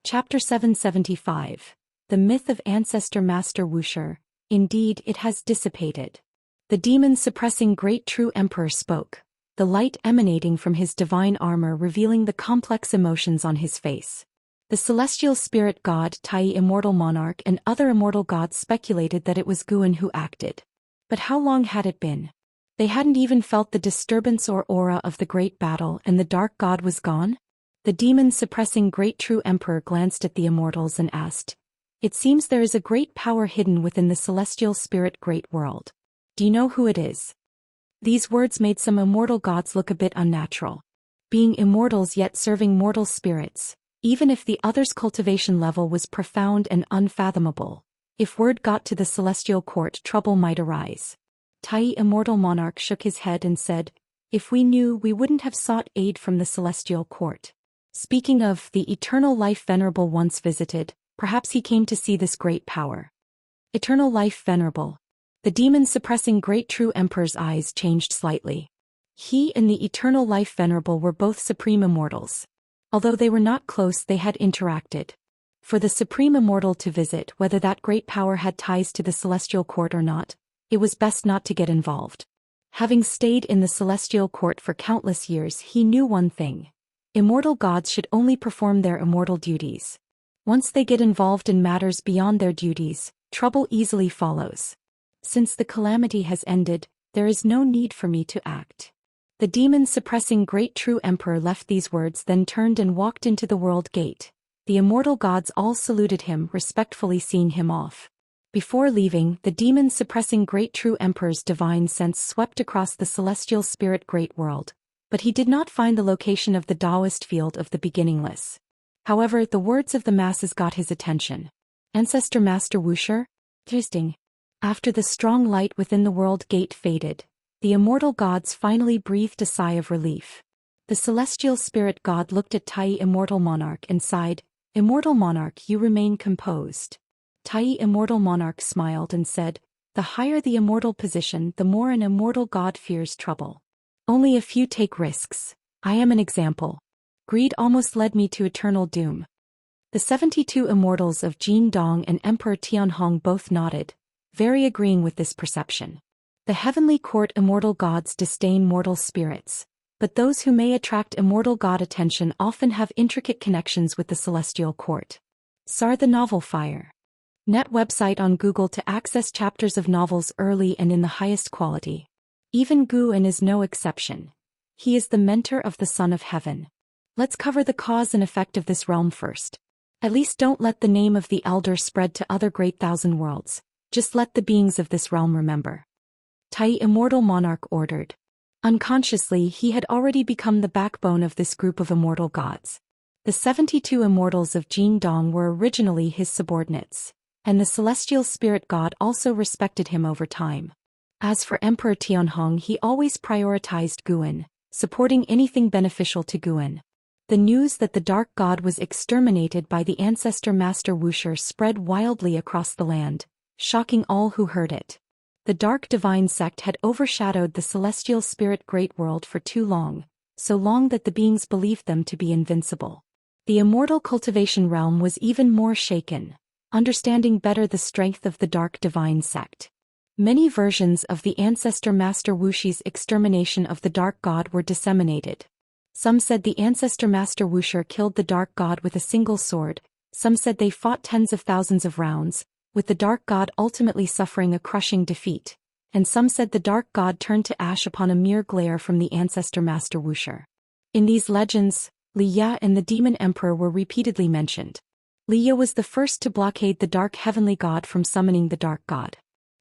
Chapter 775. The Myth of Ancestor Master Wuxia. Indeed, it has dissipated. The demon-suppressing Great True Emperor spoke, the light emanating from his divine armor revealing the complex emotions on his face. The celestial spirit god Tai, Immortal Monarch, and other immortal gods speculated that it was Guan who acted. But how long had it been? They hadn't even felt the disturbance or aura of the great battle, and the dark god was gone? The demon-suppressing Great True Emperor glanced at the immortals and asked, "It seems there is a great power hidden within the celestial spirit great world. Do you know who it is?" These words made some immortal gods look a bit unnatural. Being immortals yet serving mortal spirits, even if the other's cultivation level was profound and unfathomable, if word got to the celestial court, trouble might arise. Tai, Immortal Monarch, shook his head and said, "If we knew, we wouldn't have sought aid from the celestial court." Speaking of, the eternal life Venerable once visited, perhaps he came to see this great power. Eternal life Venerable. The demon-suppressing Great True Emperor's eyes changed slightly. He and the eternal life Venerable were both supreme immortals. Although they were not close, they had interacted. For the supreme immortal to visit, whether that great power had ties to the celestial court or not, it was best not to get involved. Having stayed in the celestial court for countless years, he knew one thing. Immortal gods should only perform their immortal duties. Once they get involved in matters beyond their duties, trouble easily follows. Since the calamity has ended, there is no need for me to act. The demon-suppressing Great True Emperor left these words, then turned and walked into the world gate. The immortal gods all saluted him, respectfully seeing him off. Before leaving, the demon-suppressing Great True Emperor's divine sense swept across the celestial spirit great world, but he did not find the location of the Daoist field of the beginningless. However, the words of the masses got his attention. Ancestor Master Wuxia? Interesting. After the strong light within the world gate faded, the immortal gods finally breathed a sigh of relief. The celestial spirit god looked at Tai, Immortal Monarch, and sighed, "Immortal Monarch, you remain composed." Tai, Immortal Monarch, smiled and said, "The higher the immortal position, the more an immortal god fears trouble. Only a few take risks. I am an example. Greed almost led me to eternal doom." The 72 immortals of Jin Dong and Emperor Tianhong both nodded, very agreeing with this perception. The heavenly court immortal gods disdain mortal spirits, but those who may attract immortal god attention often have intricate connections with the celestial court. Sar the Novel Fire. Net website on Google to access chapters of novels early and in the highest quality. Even Guan is no exception. He is the mentor of the Son of Heaven. Let's cover the cause and effect of this realm first. At least don't let the name of the elder spread to other great thousand worlds, just let the beings of this realm remember. Tai, Immortal Monarch, ordered. Unconsciously, he had already become the backbone of this group of immortal gods. The 72 immortals of Jin Dong were originally his subordinates, and the celestial spirit god also respected him over time. As for Emperor Tianhong, he always prioritized Guan, supporting anything beneficial to Guan. The news that the dark god was exterminated by the ancestor Master Wuxia spread wildly across the land, shocking all who heard it. The dark divine sect had overshadowed the celestial spirit great world for too long, so long that the beings believed them to be invincible. The immortal cultivation realm was even more shaken, understanding better the strength of the dark divine sect. Many versions of the ancestor Master Wuxia's extermination of the dark god were disseminated. Some said the ancestor Master Wuxia killed the dark god with a single sword, some said they fought tens of thousands of rounds, with the dark god ultimately suffering a crushing defeat, and some said the dark god turned to ash upon a mere glare from the ancestor Master Wuxia. In these legends, Liya and the demon emperor were repeatedly mentioned. Liya was the first to blockade the dark heavenly god from summoning the dark god.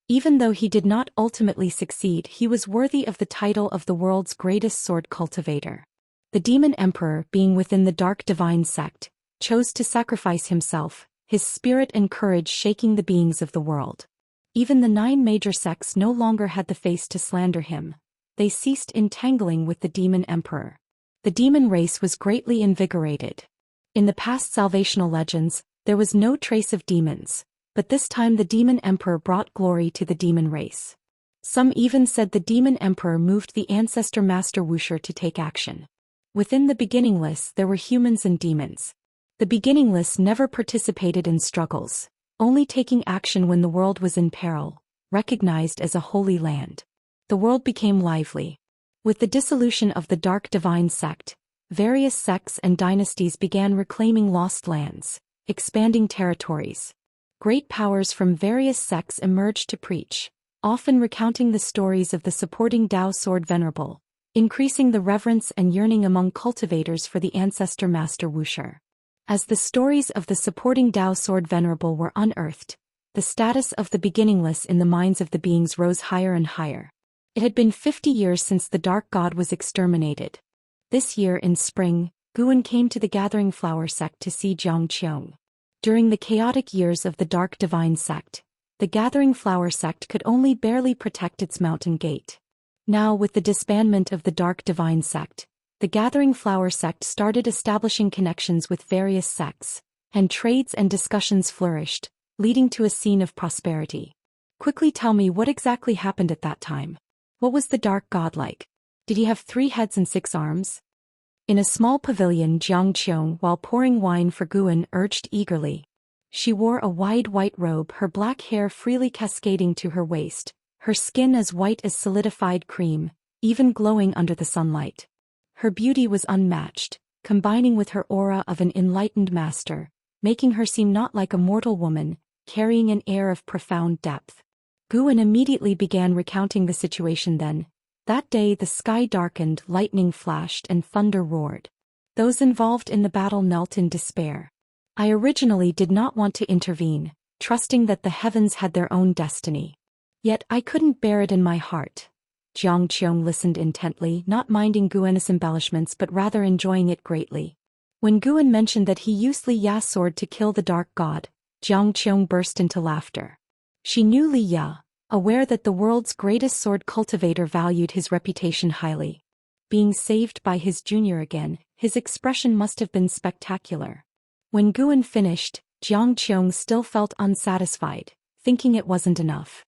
Even though he did not ultimately succeed, he was worthy of the title of the world's greatest sword cultivator. The demon emperor, being within the dark divine sect, chose to sacrifice himself, his spirit and courage shaking the beings of the world. Even the 9 major sects no longer had the face to slander him. They ceased entangling with the demon emperor. The demon race was greatly invigorated. In the past salvational legends, there was no trace of demons, but this time the demon emperor brought glory to the demon race. Some even said the demon emperor moved the ancestor Master Wuxia to take action. Within the beginningless there were humans and demons. The beginningless never participated in struggles, only taking action when the world was in peril, recognized as a holy land. The world became lively. With the dissolution of the Dark Divine Sect, various sects and dynasties began reclaiming lost lands, expanding territories. Great powers from various sects emerged to preach, often recounting the stories of the supporting Dao Sword Venerable, increasing the reverence and yearning among cultivators for the ancestor Master Wuxia. As the stories of the supporting Dao Sword Venerable were unearthed, the status of the beginningless in the minds of the beings rose higher and higher. It had been 50 years since the Dark God was exterminated. This year in spring, Guan came to the Gathering Flower Sect to see Zhou Xian. During the chaotic years of the Dark Divine Sect, the Gathering Flower Sect could only barely protect its mountain gate. Now, with the disbandment of the Dark Divine Sect, the Gathering Flower Sect started establishing connections with various sects, and trades and discussions flourished, leading to a scene of prosperity. Quickly tell me what exactly happened at that time. What was the Dark God like? Did he have 3 heads and 6 arms? In a small pavilion, Zhang Qiong, while pouring wine for Guan, urged eagerly. She wore a wide white robe, her black hair freely cascading to her waist, her skin as white as solidified cream, even glowing under the sunlight. Her beauty was unmatched, combining with her aura of an enlightened master, making her seem not like a mortal woman, carrying an air of profound depth. Guan immediately began recounting the situation then. That day the sky darkened, lightning flashed and thunder roared. Those involved in the battle knelt in despair. I originally did not want to intervene, trusting that the heavens had their own destiny. Yet I couldn't bear it in my heart. Zhang Qiong listened intently, not minding Guan's embellishments but rather enjoying it greatly. When Guan mentioned that he used Li Ya's sword to kill the Dark God, Zhang Qiong burst into laughter. She knew Li Ya, aware that the world's greatest sword cultivator valued his reputation highly. Being saved by his junior again, his expression must have been spectacular. When Guan finished, Zhang Qiong still felt unsatisfied, thinking it wasn't enough.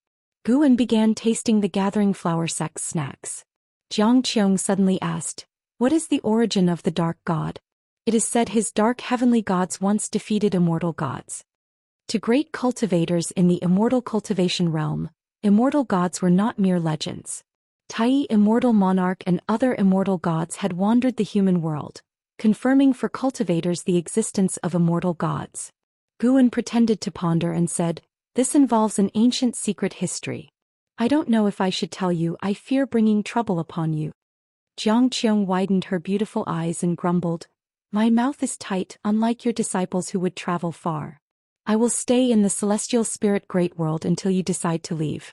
Guan began tasting the Gathering Flower Sect's snacks. Zhang Qiong suddenly asked, "What is the origin of the Dark God?" "It is said his dark heavenly gods once defeated immortal gods." To great cultivators in the immortal cultivation realm, immortal gods were not mere legends. Tai, immortal monarch and other immortal gods had wandered the human world, confirming for cultivators the existence of immortal gods. Guan pretended to ponder and said, "This involves an ancient secret history. I don't know if I should tell you, I fear bringing trouble upon you." Zhang Qiong widened her beautiful eyes and grumbled, "My mouth is tight, unlike your disciples who would travel far. I will stay in the celestial spirit great world until you decide to leave."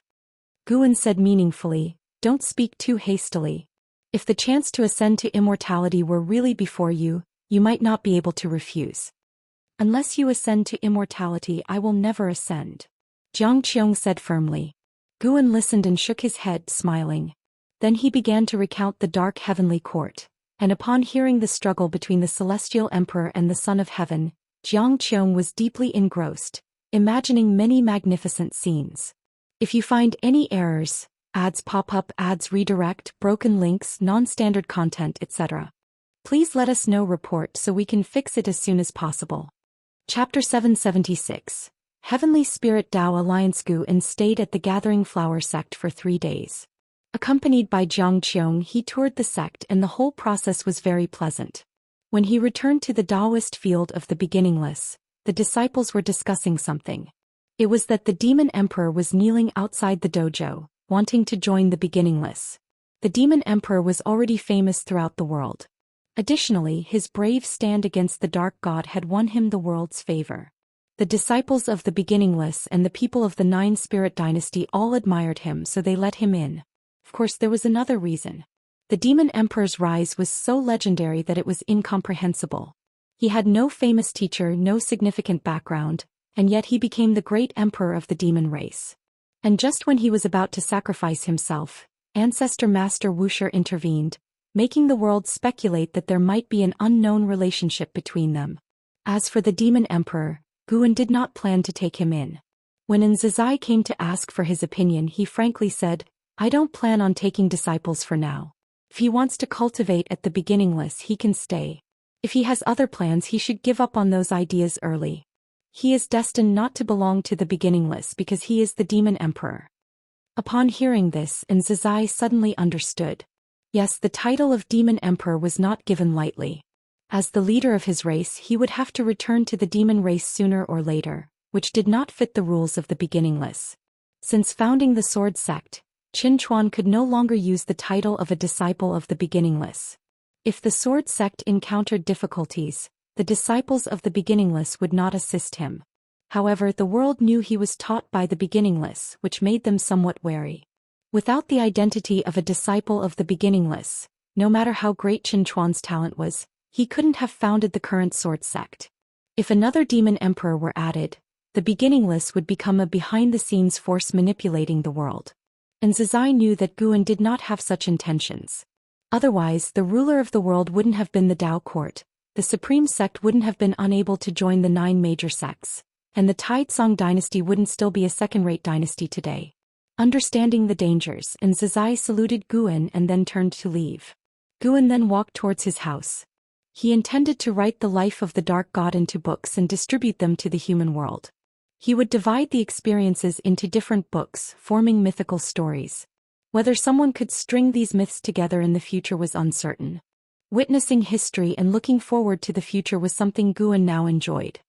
Guan said meaningfully, "Don't speak too hastily. If the chance to ascend to immortality were really before you, you might not be able to refuse." "Unless you ascend to immortality, I will never ascend," Zhang Qiong said firmly. Guan listened and shook his head, smiling. Then he began to recount the dark heavenly court, and upon hearing the struggle between the celestial emperor and the Son of Heaven, Zhang Qiong was deeply engrossed, imagining many magnificent scenes. If you find any errors, ads pop up, ads redirect, broken links, non-standard content, etc., please let us know. Report so we can fix it as soon as possible. Chapter 776. Heavenly Spirit Dao Alliance. Guan stayed at the Gathering Flower Sect for 3 days. Accompanied by Zhang Qiong, he toured the sect and the whole process was very pleasant. When he returned to the Daoist field of the beginningless, the disciples were discussing something. It was that the demon emperor was kneeling outside the dojo, wanting to join the beginningless. The demon emperor was already famous throughout the world. Additionally, his brave stand against the Dark God had won him the world's favor. The disciples of the beginningless and the people of the 9-spirit dynasty all admired him, so they let him in. Of course, there was another reason. The demon emperor's rise was so legendary that it was incomprehensible. He had no famous teacher, no significant background, and yet he became the great emperor of the demon race. And just when he was about to sacrifice himself, ancestor Master Wuxia intervened, making the world speculate that there might be an unknown relationship between them. As for the demon emperor, Guan did not plan to take him in. When Zizai came to ask for his opinion, he frankly said, "I don't plan on taking disciples for now. If he wants to cultivate at the beginningless, he can stay." If he has other plans, he should give up on those ideas early. He is destined not to belong to the beginningless because he is the demon emperor. Upon hearing this, Zhou suddenly understood. Yes, the title of demon emperor was not given lightly. As the leader of his race, he would have to return to the demon race sooner or later, which did not fit the rules of the beginningless. Since founding the sword sect, Qin Chuan could no longer use the title of a disciple of the beginningless. If the sword sect encountered difficulties, the disciples of the beginningless would not assist him. However, the world knew he was taught by the beginningless, which made them somewhat wary. Without the identity of a disciple of the beginningless, no matter how great Qin Chuan's talent was, he couldn't have founded the current sword sect. If another demon emperor were added, the beginningless would become a behind-the-scenes force manipulating the world. And Zhou knew that Guan did not have such intentions. Otherwise, the ruler of the world wouldn't have been the Dao court, the supreme sect wouldn't have been unable to join the 9 major sects, and the Taizong dynasty wouldn't still be a second-rate dynasty today. Understanding the dangers, Zhou saluted Guan and then turned to leave. Guan then walked towards his house. He intended to write the life of the Dark God into books and distribute them to the human world. He would divide the experiences into different books, forming mythical stories. Whether someone could string these myths together in the future was uncertain. Witnessing history and looking forward to the future was something Guan now enjoyed.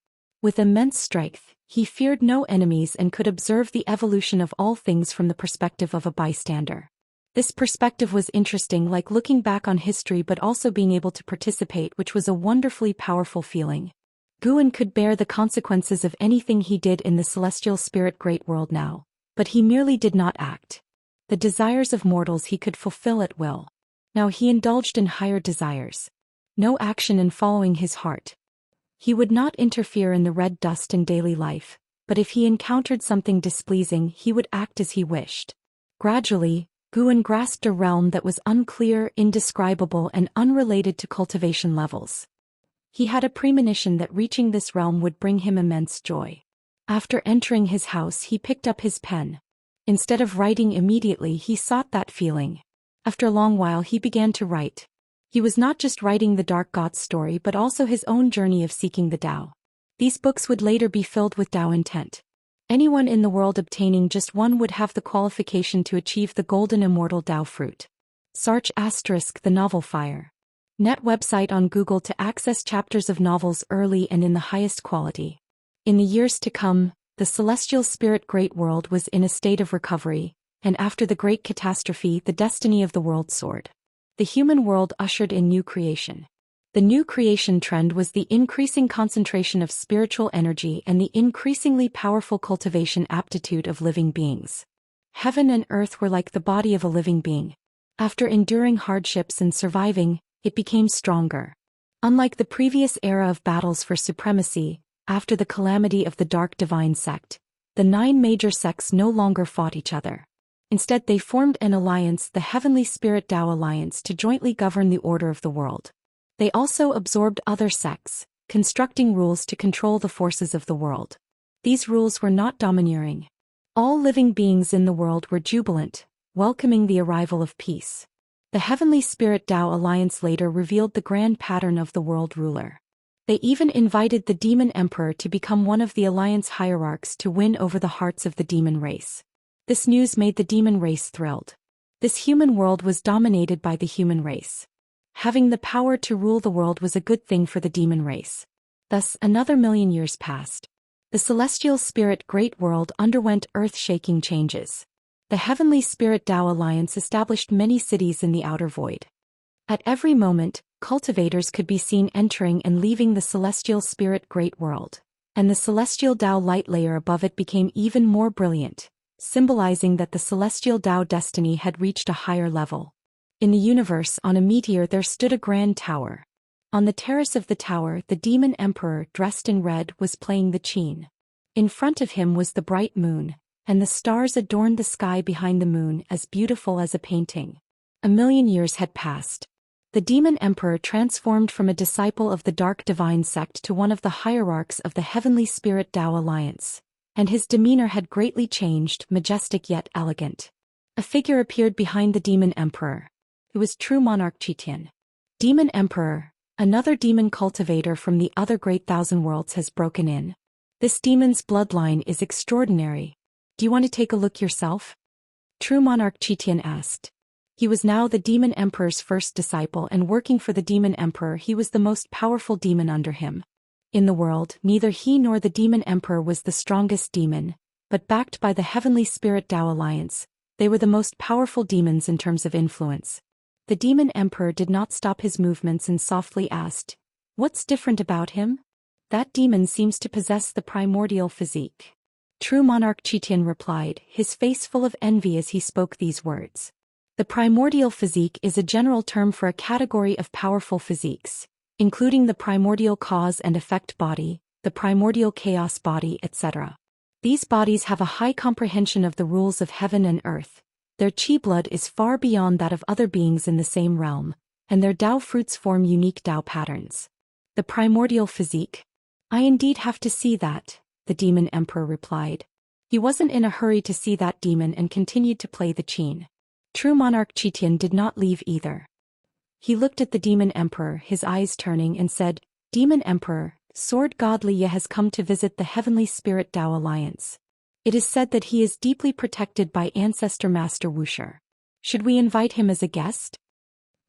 With immense strength, he feared no enemies and could observe the evolution of all things from the perspective of a bystander. This perspective was interesting, like looking back on history but also being able to participate, which was a wonderfully powerful feeling. Guan could bear the consequences of anything he did in the celestial spirit great world now, but he merely did not act. The desires of mortals he could fulfill at will. Now he indulged in higher desires. No action in following his heart. He would not interfere in the red dust in daily life, but if he encountered something displeasing, he would act as he wished. Gradually, Guan grasped a realm that was unclear, indescribable, and unrelated to cultivation levels. He had a premonition that reaching this realm would bring him immense joy. After entering his house, he picked up his pen. Instead of writing immediately, he sought that feeling. After a long while, he began to write. He was not just writing the Dark God's story but also his own journey of seeking the Tao. These books would later be filled with Tao intent. Anyone in the world obtaining just one would have the qualification to achieve the golden immortal Tao fruit. Search *the novel Fire. Net website on Google to access chapters of novels early and in the highest quality. In the years to come, the celestial spirit great world was in a state of recovery, and after the great catastrophe, the destiny of the world soared. The human world ushered in new creation. The new creation trend was the increasing concentration of spiritual energy and the increasingly powerful cultivation aptitude of living beings. Heaven and earth were like the body of a living being. After enduring hardships and surviving, it became stronger. Unlike the previous era of battles for supremacy, after the calamity of the Dark Divine Sect, the 9 major sects no longer fought each other. Instead, they formed an alliance, the Heavenly Spirit Tao Alliance, to jointly govern the order of the world. They also absorbed other sects, constructing rules to control the forces of the world. These rules were not domineering. All living beings in the world were jubilant, welcoming the arrival of peace. The Heavenly Spirit Tao Alliance later revealed the grand pattern of the world ruler. They even invited the Demon Emperor to become one of the Alliance hierarchs to win over the hearts of the demon race. This news made the demon race thrilled. This human world was dominated by the human race. Having the power to rule the world was a good thing for the demon race. Thus, another 1,000,000 years passed. The celestial spirit great world underwent earth-shaking changes. The Heavenly Spirit Tao Alliance established many cities in the outer void. At every moment, cultivators could be seen entering and leaving the celestial spirit great world, and the celestial Tao light layer above it became even more brilliant, symbolizing that the celestial Tao destiny had reached a higher level. In the universe, on a meteor there stood a grand tower. On the terrace of the tower, the demon emperor, dressed in red, was playing the qin. In front of him was the bright moon, and the stars adorned the sky behind the moon, as beautiful as a painting. 1,000,000 years had passed. The demon emperor transformed from a disciple of the Dark Divine Sect to one of the hierarchs of the Heavenly Spirit Tao Alliance, and his demeanor had greatly changed, majestic yet elegant. A figure appeared behind the demon emperor. It was true monarch Qitian. Demon Emperor, Another demon cultivator from the other great thousand worlds has broken in. This demon's bloodline is extraordinary. Do you want to take a look yourself? True monarch Xian asked. He was now the demon emperor's first disciple, and working for the demon emperor, he was the most powerful demon under him. In the world, neither he nor the demon emperor was the strongest demon, but backed by the heavenly spirit Dao Alliance, they were the most powerful demons in terms of influence. The demon emperor did not stop his movements and softly asked, "What's different about him?" "That demon seems to possess the primordial physique." True monarch Xian replied, his face full of envy as he spoke these words. The primordial physique is a general term for a category of powerful physiques, including the primordial cause and effect body, the primordial chaos body, etc. These bodies have a high comprehension of the rules of heaven and earth. Their qi blood is far beyond that of other beings in the same realm, and their Dao fruits form unique Dao patterns. The primordial physique? I indeed have to see that, the demon emperor replied. He wasn't in a hurry to see that demon and continued to play the qin. True monarch Xian did not leave either. He looked at the demon emperor, his eyes turning, and said, "Demon emperor, sword god Liya has come to visit the heavenly spirit Dao Alliance. It is said that he is deeply protected by ancestor Master Wuxia. Should we invite him as a guest?"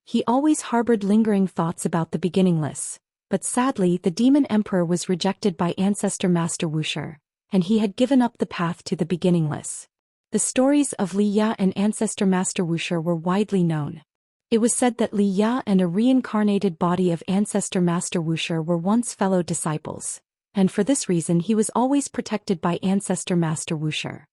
He always harbored lingering thoughts about the beginningless, but sadly the demon emperor was rejected by ancestor Master Wuxia, and he had given up the path to the beginningless. The stories of Liya and ancestor Master Wuxia were widely known. It was said that Liya and a reincarnated body of ancestor Master Wuxia were once fellow disciples, and for this reason he was always protected by ancestor Master Wuxia.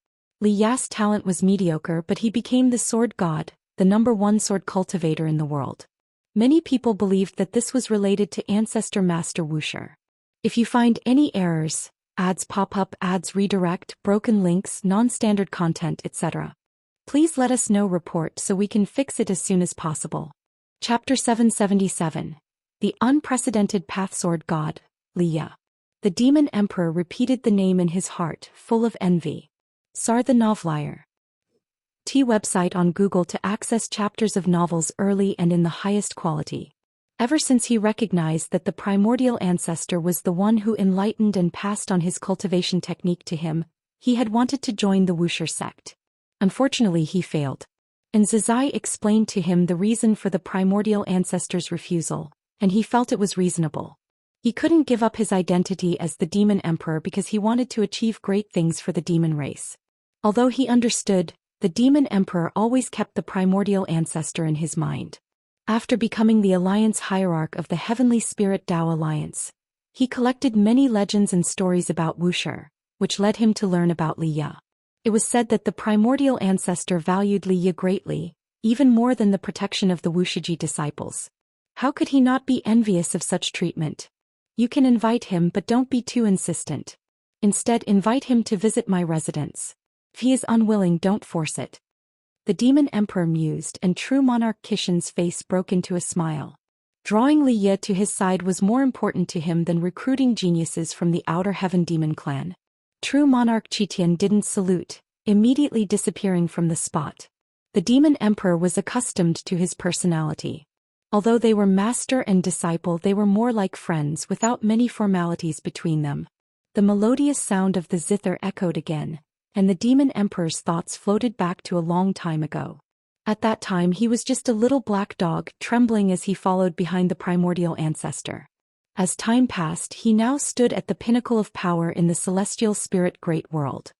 Liya's talent was mediocre, but he became the sword god, the #1 sword cultivator in the world. Many people believed that this was related to ancestor Master Wuxia. If you find any errors, ads pop up, ads redirect, broken links, non-standard content, etc., please let us know. Report so we can fix it as soon as possible. Chapter 777. The Unprecedented Path. Sword God, Liya. The demon emperor repeated the name in his heart, full of envy. Sar the Novelier. T website on Google to access chapters of novels early and in the highest quality. Ever since he recognized that the primordial ancestor was the one who enlightened and passed on his cultivation technique to him, he had wanted to join the Wuxia sect. Unfortunately he failed. And Zizai explained to him the reason for the primordial ancestor's refusal, and he felt it was reasonable. He couldn't give up his identity as the demon emperor because he wanted to achieve great things for the demon race. Although he understood, the demon emperor always kept the primordial ancestor in his mind. After becoming the alliance hierarch of the heavenly spirit Dao Alliance, he collected many legends and stories about Wuxia, which led him to learn about Liya. It was said that the primordial ancestor valued Liya greatly, even more than the protection of the Wuxiji disciples. How could he not be envious of such treatment? You can invite him, but don't be too insistent. Instead, invite him to visit my residence. If he is unwilling, don't force it. The demon emperor mused, and true monarch Xian's face broke into a smile. Drawing Liya to his side was more important to him than recruiting geniuses from the outer heaven demon clan. True monarch Xian didn't salute, immediately disappearing from the spot. The demon emperor was accustomed to his personality. Although they were master and disciple, they were more like friends without many formalities between them. The melodious sound of the zither echoed again, and the demon emperor's thoughts floated back to a long time ago. At that time he was just a little black dog, trembling as he followed behind the primordial ancestor. As time passed, he now stood at the pinnacle of power in the celestial spirit great world.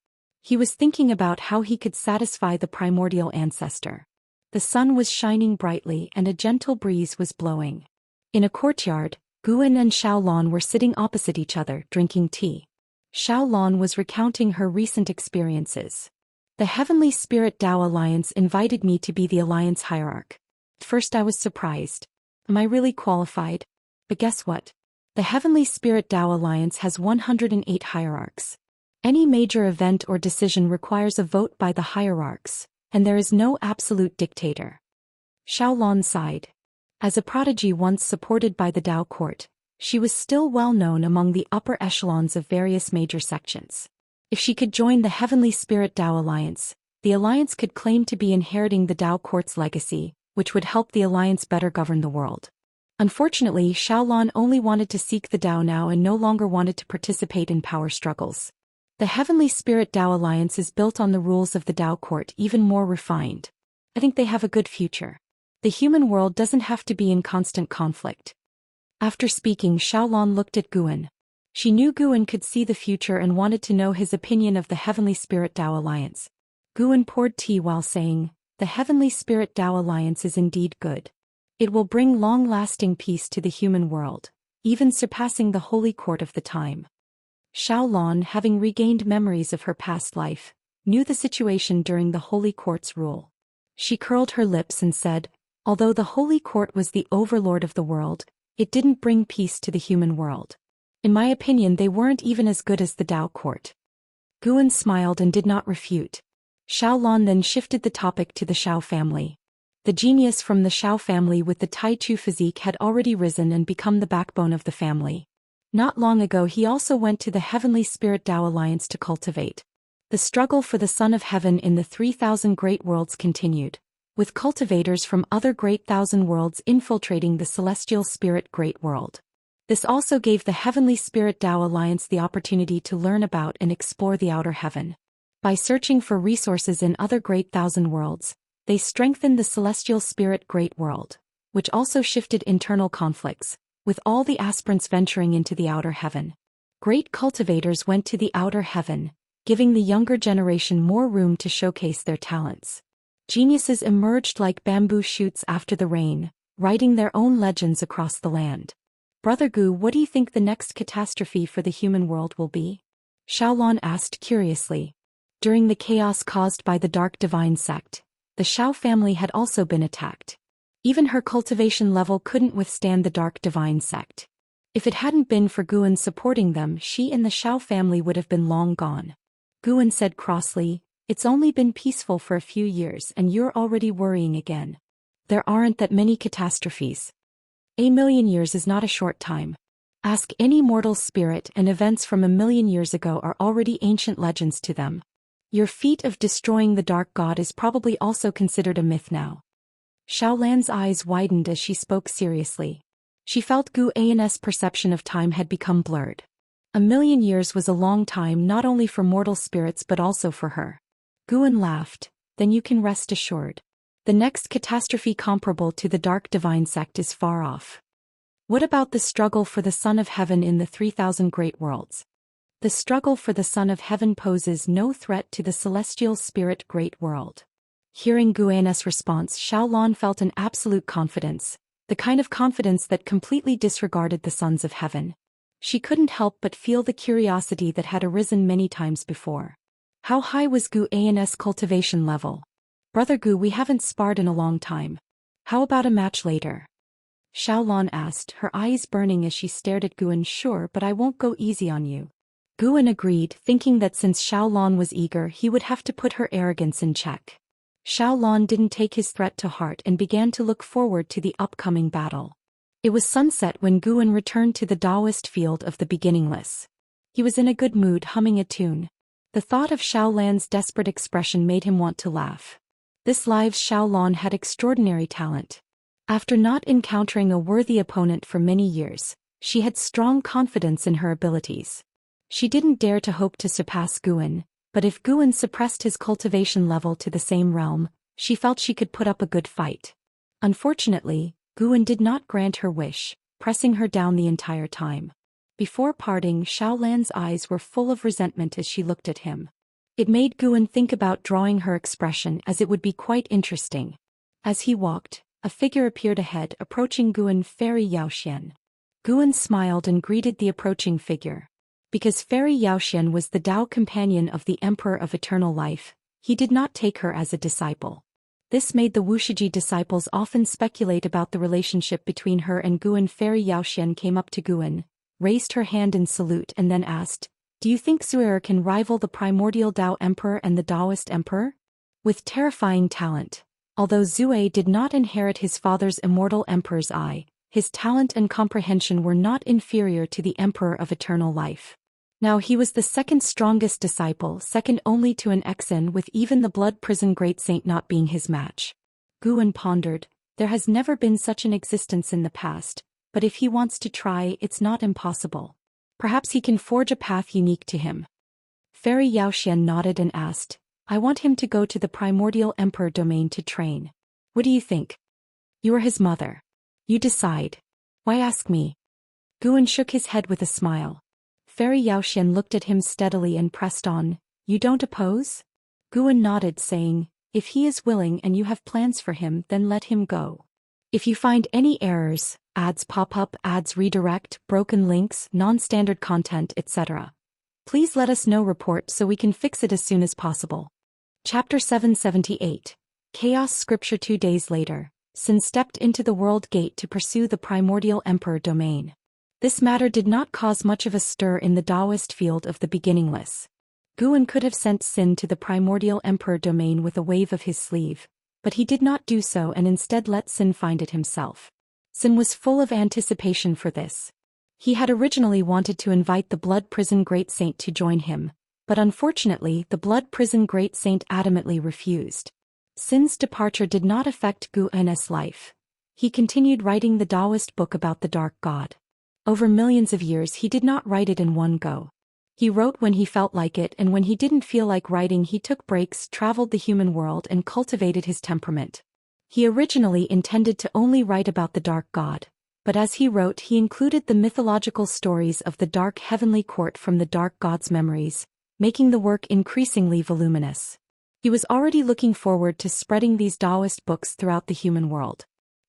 He was thinking about how he could satisfy the primordial ancestor. The sun was shining brightly and a gentle breeze was blowing. In a courtyard, Guan and Xiaolon were sitting opposite each other, drinking tea. Xiaolon was recounting her recent experiences. The Heavenly Spirit Dao Alliance invited me to be the alliance hierarch. At first I was surprised. Am I really qualified? But guess what? The Heavenly Spirit Dao Alliance has 108 hierarchs. Any major event or decision requires a vote by the hierarchs, and there is no absolute dictator. Xiaolon sighed. As a prodigy once supported by the Dao court, she was still well known among the upper echelons of various major sections. If she could join the Heavenly Spirit Dao Alliance, the alliance could claim to be inheriting the Dao court's legacy, which would help the alliance better govern the world. Unfortunately, Xiaolan only wanted to seek the Dao now and no longer wanted to participate in power struggles. The Heavenly Spirit Dao Alliance is built on the rules of the Dao Court, even more refined. I think they have a good future. The human world doesn't have to be in constant conflict. After speaking, Xiaolan looked at Guan. She knew Guan could see the future and wanted to know his opinion of the Heavenly Spirit Dao Alliance. Guan poured tea while saying, "The Heavenly Spirit Dao Alliance is indeed good. It will bring long-lasting peace to the human world, even surpassing the holy court of the time." Xiaolan, having regained memories of her past life, knew the situation during the holy court's rule. She curled her lips and said, "Although the holy court was the overlord of the world, it didn't bring peace to the human world. In my opinion, they weren't even as good as the Dao court." Guan smiled and did not refute. Xiaolan then shifted the topic to the Xiao family. The genius from the Xiao family with the Tai Chu physique had already risen and become the backbone of the family. Not long ago he also went to the Heavenly Spirit Dao Alliance to cultivate. The struggle for the Son of Heaven in the 3,000 Great Worlds continued, with cultivators from other Great Thousand Worlds infiltrating the Celestial Spirit Great World. This also gave the Heavenly Spirit Dao Alliance the opportunity to learn about and explore the outer heaven. By searching for resources in other Great Thousand Worlds, they strengthened the Celestial Spirit Great World, which also shifted internal conflicts, with all the aspirants venturing into the outer heaven. Great cultivators went to the outer heaven, giving the younger generation more room to showcase their talents. Geniuses emerged like bamboo shoots after the rain, writing their own legends across the land. "Brother Gu, what do you think the next catastrophe for the human world will be?" Xiaolan asked curiously. During the chaos caused by the Dark Divine Sect, the Xiao family had also been attacked. Even her cultivation level couldn't withstand the Dark Divine Sect. If it hadn't been for Guan supporting them, she and the Xiao family would have been long gone. Guan said crossly, "It's only been peaceful for a few years and you're already worrying again. There aren't that many catastrophes. 1,000,000 years is not a short time. Ask any mortal spirit and events from 1,000,000 years ago are already ancient legends to them. Your feat of destroying the Dark God is probably also considered a myth now." Xiaolan's eyes widened as she spoke seriously. She felt Gu An's perception of time had become blurred. 1,000,000 years was a long time not only for mortal spirits but also for her. Guan laughed, "Then you can rest assured. The next catastrophe comparable to the Dark Divine Sect is far off." "What about the struggle for the Son of Heaven in the 3,000 Great Worlds?" "The struggle for the Son of Heaven poses no threat to the Celestial Spirit Great World." Hearing Guan's response, Xiaolan felt an absolute confidence, the kind of confidence that completely disregarded the Sons of Heaven. She couldn't help but feel the curiosity that had arisen many times before. How high was Guan's cultivation level? "Brother Gu, we haven't sparred in a long time. How about a match later?" Xiaolan asked, her eyes burning as she stared at Guan. "Sure, but I won't go easy on you." Guan agreed, thinking that since Xiaolan was eager he would have to put her arrogance in check. Xiaolan didn't take his threat to heart and began to look forward to the upcoming battle. It was sunset when Guan returned to the Daoist field of the beginningless. He was in a good mood, humming a tune. The thought of Xiaolan's desperate expression made him want to laugh. This live Xiaolan had extraordinary talent. After not encountering a worthy opponent for many years, she had strong confidence in her abilities. She didn't dare to hope to surpass Guan, but if Guan suppressed his cultivation level to the same realm, she felt she could put up a good fight. Unfortunately, Guan did not grant her wish, pressing her down the entire time. Before parting, Xiaolan's eyes were full of resentment as she looked at him. It made Guan think about drawing her expression, as it would be quite interesting. As he walked, a figure appeared ahead, approaching Guan. "Fairy Xian." Guan smiled and greeted the approaching figure. Because Fairy Xian was the Dao companion of the Emperor of Eternal Life, he did not take her as a disciple. This made the Wuxia disciples often speculate about the relationship between her and Guan. Fairy Xian came up to Guan, raised her hand in salute and then asked, "Do you think Zhou can rival the primordial Dao Emperor and the Daoist Emperor?" With terrifying talent. Although Zhou did not inherit his father's immortal Emperor's eye, his talent and comprehension were not inferior to the Emperor of Eternal Life. Now he was the second strongest disciple, second only to an Exen, with even the Blood Prison Great Saint not being his match. Guan pondered, there has never been such an existence in the past, but if he wants to try, it's not impossible. Perhaps he can forge a path unique to him. Fairy Zhou Xian nodded and asked, I want him to go to the primordial emperor domain to train. What do you think? You are his mother. You decide. Why ask me? Guan shook his head with a smile. Fairy Zhou Xian looked at him steadily and pressed on, You don't oppose? Guan nodded, saying, If he is willing and you have plans for him, then let him go. If you find any errors, ads pop up, ads redirect, broken links, non-standard content, etc., please let us know. Report so we can fix it as soon as possible. Chapter 778. Chaos Scripture. 2 days later, Sin stepped into the World Gate to pursue the primordial emperor domain. This matter did not cause much of a stir in the Daoist field of the beginningless. Guan could have sent Sin to the primordial emperor domain with a wave of his sleeve, but he did not do so and instead let Sin find it himself. Sin was full of anticipation for this. He had originally wanted to invite the Blood Prison Great Saint to join him, but unfortunately the Blood Prison Great Saint adamantly refused. Sin's departure did not affect Guan's life. He continued writing the Daoist book about the Dark God. Over millions of years he did not write it in one go. He wrote when he felt like it, and when he didn't feel like writing he took breaks, traveled the human world and cultivated his temperament. He originally intended to only write about the Dark God, but as he wrote he included the mythological stories of the Dark Heavenly Court from the Dark God's memories, making the work increasingly voluminous. He was already looking forward to spreading these Daoist books throughout the human world.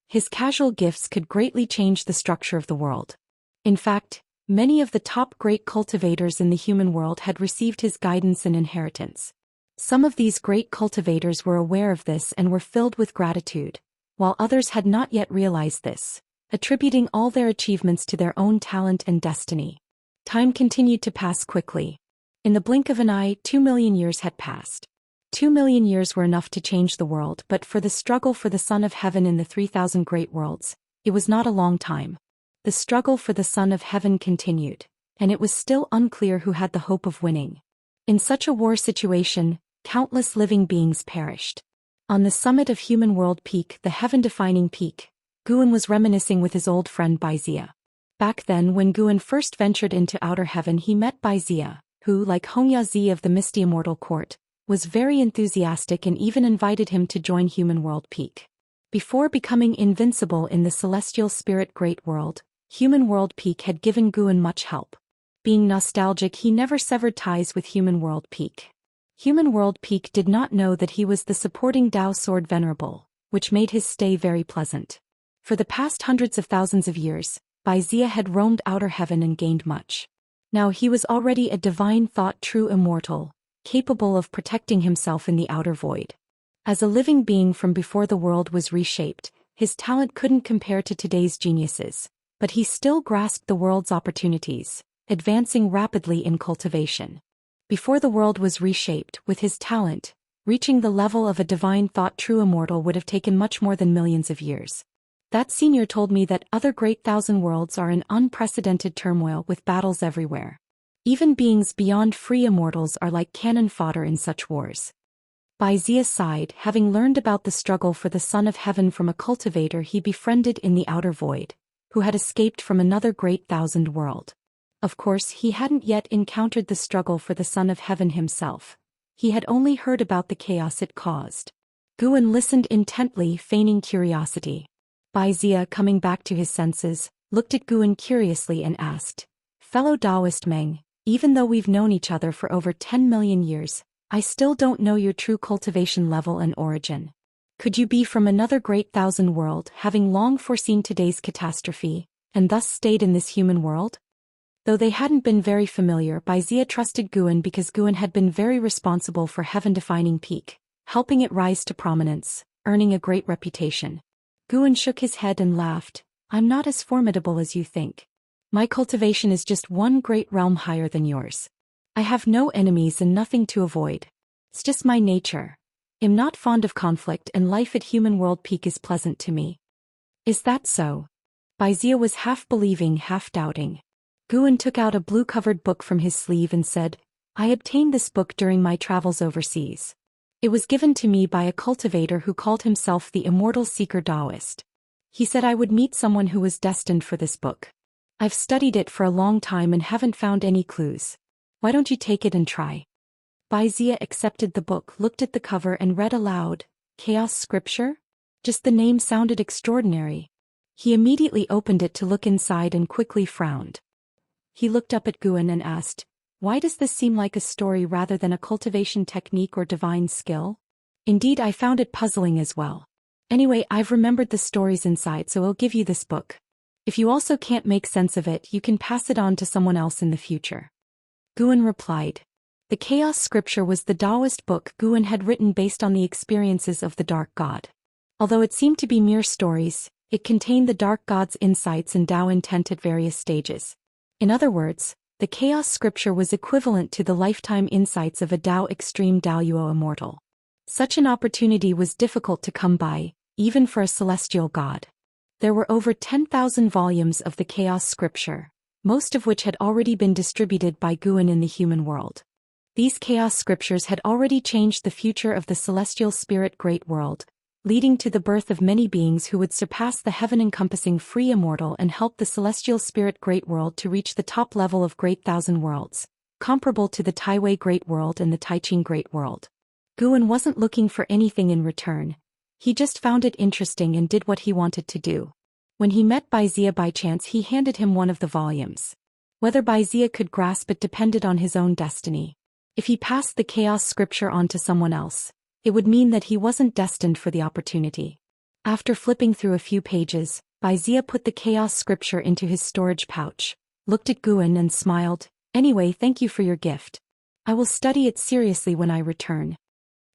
His casual gifts could greatly change the structure of the world. In fact, many of the top great cultivators in the human world had received his guidance and inheritance. Some of these great cultivators were aware of this and were filled with gratitude, while others had not yet realized this, attributing all their achievements to their own talent and destiny. Time continued to pass quickly. In the blink of an eye, 2 million years had passed. 2 million years were enough to change the world, but for the struggle for the Son of Heaven in the 3,000 great worlds, it was not a long time. The struggle for the Son of Heaven continued, and it was still unclear who had the hope of winning. In such a war situation, countless living beings perished. On the summit of Human World Peak, the heaven-defining peak, Guan was reminiscing with his old friend Baizia. Back then, when Guan first ventured into outer heaven, he met Baizia, who, like Hongya of the Misty Immortal Court, was very enthusiastic and even invited him to join Human World Peak. Before becoming invincible in the celestial spirit great world, Human World Peak had given Guan much help. Being nostalgic, he never severed ties with Human World Peak. Human World Peak did not know that he was the supporting Dao Sword Venerable, which made his stay very pleasant. For the past hundreds of thousands of years, Baizia had roamed outer heaven and gained much. Now he was already a divine thought true immortal, capable of protecting himself in the outer void. As a living being from before the world was reshaped, his talent couldn't compare to today's geniuses, but he still grasped the world's opportunities, advancing rapidly in cultivation. Before the world was reshaped, with his talent, reaching the level of a divine thought true immortal would have taken much more than millions of years. That senior told me that other great thousand worlds are in unprecedented turmoil with battles everywhere. Even beings beyond free immortals are like cannon fodder in such wars. Baizia sighed, having learned about the struggle for the Son of Heaven from a cultivator he befriended in the outer void, who had escaped from another great thousand world. Of course, he hadn't yet encountered the struggle for the Son of Heaven himself. He had only heard about the chaos it caused. Guan listened intently, feigning curiosity. Baizia, coming back to his senses, looked at Guan curiously and asked, Fellow Daoist Meng, even though we've known each other for over 10 million years, I still don't know your true cultivation level and origin. Could you be from another great thousand world, having long foreseen today's catastrophe, and thus stayed in this human world? Though they hadn't been very familiar, Baizia trusted Guan because Guan had been very responsible for heaven-defining peak, helping it rise to prominence, earning a great reputation. Guan shook his head and laughed. I'm not as formidable as you think. My cultivation is just one great realm higher than yours. I have no enemies and nothing to avoid. It's just my nature. I'm not fond of conflict, and life at Human World Peak is pleasant to me. Is that so? Baizia was half believing, half doubting. Guan took out a blue-covered book from his sleeve and said, I obtained this book during my travels overseas. It was given to me by a cultivator who called himself the Immortal Seeker Daoist. He said I would meet someone who was destined for this book. I've studied it for a long time and haven't found any clues. Why don't you take it and try? Wuxia accepted the book, looked at the cover and read aloud, Chaos Scripture? Just the name sounded extraordinary. He immediately opened it to look inside and quickly frowned. He looked up at Guan and asked, why does this seem like a story rather than a cultivation technique or divine skill? Indeed, I found it puzzling as well. Anyway, I've remembered the stories inside, so I'll give you this book. If you also can't make sense of it, you can pass it on to someone else in the future. Guan replied. The Chaos Scripture was the Daoist book Guan had written based on the experiences of the Dark God. Although it seemed to be mere stories, it contained the Dark God's insights and Dao intent at various stages. In other words, the Chaos Scripture was equivalent to the lifetime insights of a Dao Extreme Daoyuo Immortal. Such an opportunity was difficult to come by, even for a celestial god. There were over 10,000 volumes of the Chaos Scripture, most of which had already been distributed by Guan in the human world. These Chaos Scriptures had already changed the future of the celestial spirit great world, leading to the birth of many beings who would surpass the heaven-encompassing free immortal and help the celestial spirit great world to reach the top level of great thousand worlds, comparable to the Taiwei great world and the Taiqing great world. Guan wasn't looking for anything in return. He just found it interesting and did what he wanted to do. When he met Wuxia by chance, he handed him one of the volumes. Whether Wuxia could grasp it depended on his own destiny. If he passed the Chaos Scripture on to someone else, it would mean that he wasn't destined for the opportunity. After flipping through a few pages, Wuxia put the Chaos Scripture into his storage pouch, looked at Guan and smiled. Anyway, thank you for your gift. I will study it seriously when I return.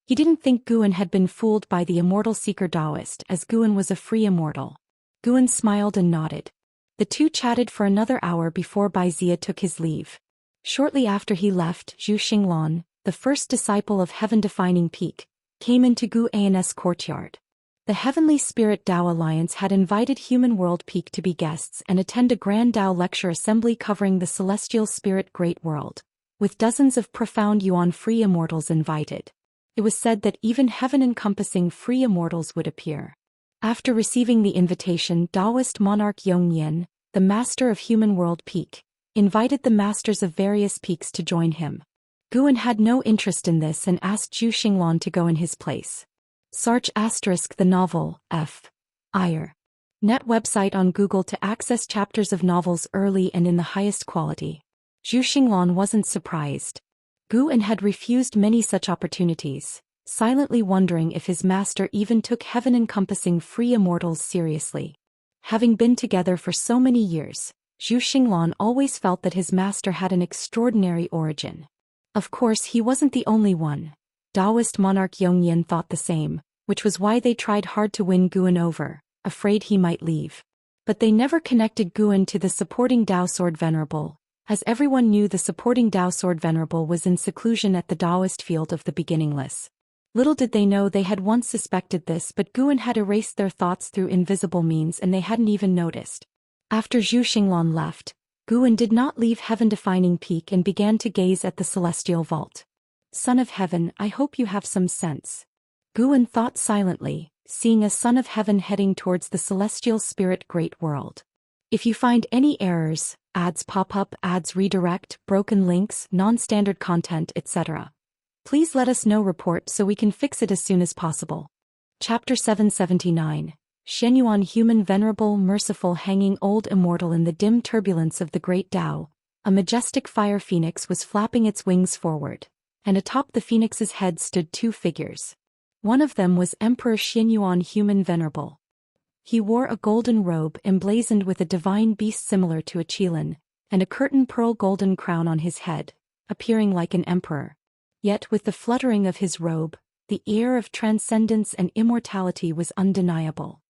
He didn't think Guan had been fooled by the immortal seeker Daoist, as Guan was a free immortal. Guan smiled and nodded. The two chatted for another hour before Wuxia took his leave. Shortly after he left, Zhou Xian, the first disciple of heaven-defining peak, came into Guan's courtyard. The Heavenly Spirit Dao Alliance had invited Human World Peak to be guests and attend a grand Dao lecture assembly covering the celestial spirit great world, with dozens of profound Yuan free immortals invited. It was said that even heaven-encompassing free immortals would appear. After receiving the invitation, Daoist monarch Yongyan, the master of Human World Peak, invited the masters of various peaks to join him. Guan had no interest in this and asked Zhou Xian to go in his place. Search * the novel, F. Ire. Net website on Google to access chapters of novels early and in the highest quality. Zhou Xian wasn't surprised. Guan had refused many such opportunities, silently wondering if his master even took heaven-encompassing free immortals seriously. Having been together for so many years, Zhou Xian always felt that his master had an extraordinary origin. Of course, he wasn't the only one. Daoist monarch Yongyan thought the same, which was why they tried hard to win Guan over, afraid he might leave. But they never connected Guan to the supporting Dao Sword Venerable, as everyone knew the supporting Dao Sword Venerable was in seclusion at the Daoist field of the Beginningless. Little did they know they had once suspected this, but Guan had erased their thoughts through invisible means and they hadn't even noticed. After Zhou Xian left, Guan did not leave heaven-defining peak and began to gaze at the celestial vault. Son of heaven, I hope you have some sense. Guan thought silently, seeing a son of heaven heading towards the celestial spirit great world. If you find any errors, ads pop up, ads redirect, broken links, non-standard content, etc., please let us know. Report so we can fix it as soon as possible. Chapter 779. Xianyuan Human Venerable Merciful Hanging Old Immortal. In the dim turbulence of the great Tao, a majestic fire phoenix was flapping its wings forward, and atop the phoenix's head stood two figures. One of them was Emperor Xianyuan Human Venerable. He wore a golden robe emblazoned with a divine beast similar to a qilin, and a curtain pearl golden crown on his head, appearing like an emperor. Yet with the fluttering of his robe, the air of transcendence and immortality was undeniable.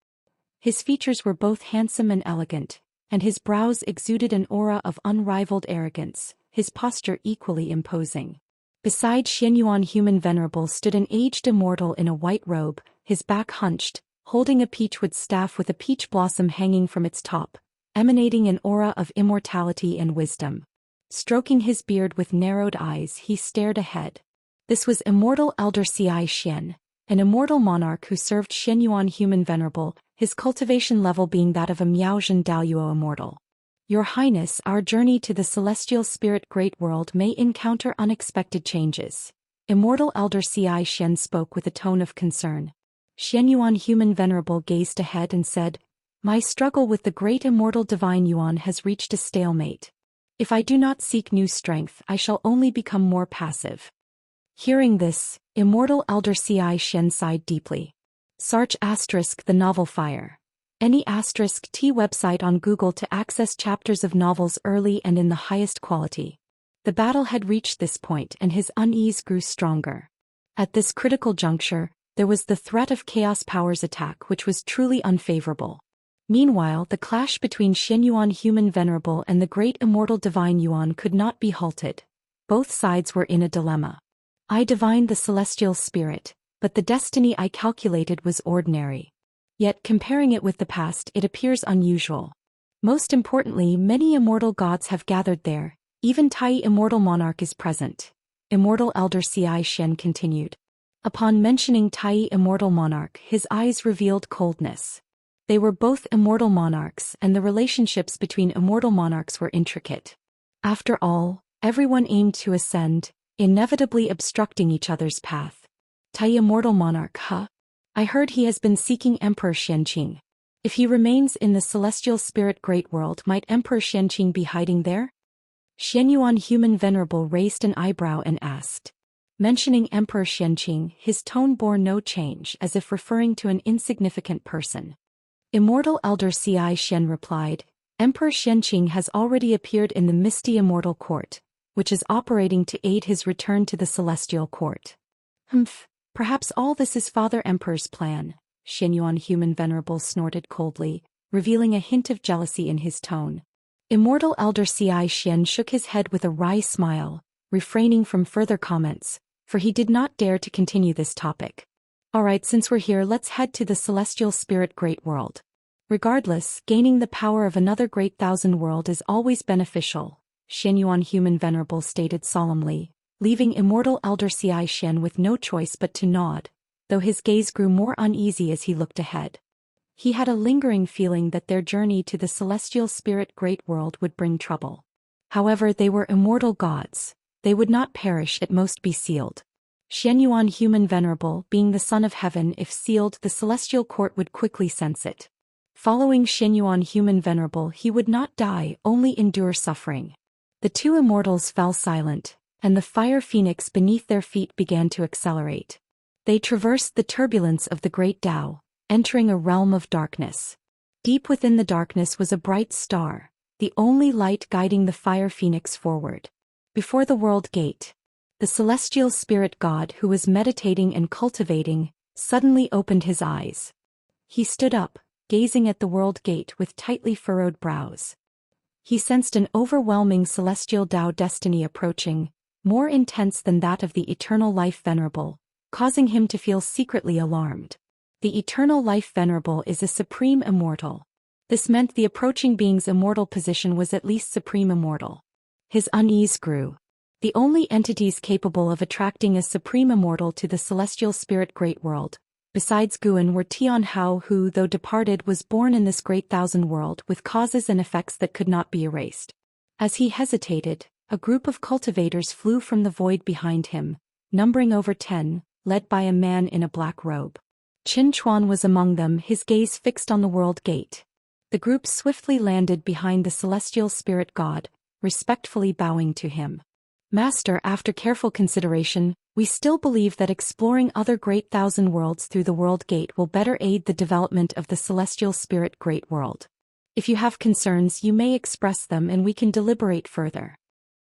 His features were both handsome and elegant, and his brows exuded an aura of unrivaled arrogance, his posture equally imposing. Beside Xianyuan Human Venerable stood an aged immortal in a white robe, his back hunched, holding a peachwood staff with a peach blossom hanging from its top, emanating an aura of immortality and wisdom. Stroking his beard with narrowed eyes, he stared ahead. This was Immortal Elder Zhou Xian, an immortal monarch who served Xianyuan Human Venerable, his cultivation level being that of a Miaozhen Daoyuo Immortal. Your Highness, our journey to the celestial spirit great world may encounter unexpected changes. Immortal Elder Zhou Xian spoke with a tone of concern. Xianyuan Human Venerable gazed ahead and said, "My struggle with the great immortal divine Yuan has reached a stalemate. If I do not seek new strength, I shall only become more passive." Hearing this, Immortal Elder Zhou Xian sighed deeply. Search *the novel Fire. Any *T website on Google to access chapters of novels early and in the highest quality. The battle had reached this point and his unease grew stronger. At this critical juncture, there was the threat of Chaos Power's attack which was truly unfavorable. Meanwhile, the clash between Xianyuan Human Venerable and the great immortal divine Yuan could not be halted. Both sides were in a dilemma. I divined the celestial spirit, but the destiny I calculated was ordinary. Yet comparing it with the past, it appears unusual. Most importantly, many immortal gods have gathered there, even Tai Immortal Monarch is present. Immortal Elder Zhou Xian continued. Upon mentioning Tai Immortal Monarch, his eyes revealed coldness. They were both immortal monarchs and the relationships between immortal monarchs were intricate. After all, everyone aimed to ascend, inevitably obstructing each other's path. Tai Immortal Monarch, huh? I heard he has been seeking Emperor Xianqing. If he remains in the celestial spirit great world, might Emperor Xianqing be hiding there? Xianyuan Human Venerable raised an eyebrow and asked. Mentioning Emperor Xianqing, his tone bore no change, as if referring to an insignificant person. Immortal Elder Zhou Xian replied, Emperor Xianqing has already appeared in the misty immortal court, which is operating to aid his return to the celestial court. Perhaps all this is Father Emperor's plan, Xianyuan Human Venerable snorted coldly, revealing a hint of jealousy in his tone. Immortal Elder Zhou Xian shook his head with a wry smile, refraining from further comments, for he did not dare to continue this topic. Alright, since we're here, let's head to the celestial spirit great world. Regardless, gaining the power of another great thousand world is always beneficial, Xianyuan Human Venerable stated solemnly, leaving Immortal Elder Zhou Xian with no choice but to nod, though his gaze grew more uneasy as he looked ahead. He had a lingering feeling that their journey to the celestial spirit great world would bring trouble. However, they were immortal gods. They would not perish, at most be sealed. Xianyuan Human Venerable, being the son of heaven, if sealed, the celestial court would quickly sense it. Following Xianyuan Human Venerable, he would not die, only endure suffering. The two immortals fell silent, and the fire phoenix beneath their feet began to accelerate. They traversed the turbulence of the great Tao, entering a realm of darkness. Deep within the darkness was a bright star, the only light guiding the fire phoenix forward. Before the world gate, the celestial spirit god who was meditating and cultivating, suddenly opened his eyes. He stood up, gazing at the world gate with tightly furrowed brows. He sensed an overwhelming celestial Tao destiny approaching, more intense than that of the eternal life venerable, causing him to feel secretly alarmed. The eternal life venerable is a supreme immortal. This meant the approaching being's immortal position was at least supreme immortal. His unease grew. The only entities capable of attracting a supreme immortal to the celestial spirit great world, besides Guan, were Tian Hao, who, though departed, was born in this great thousand world with causes and effects that could not be erased. As he hesitated, a group of cultivators flew from the void behind him, numbering over 10, led by a man in a black robe. Qin Chuan was among them, his gaze fixed on the world gate. The group swiftly landed behind the celestial spirit god, respectfully bowing to him. Master, after careful consideration, we still believe that exploring other great thousand worlds through the world gate will better aid the development of the celestial spirit great world. If you have concerns, you may express them and we can deliberate further.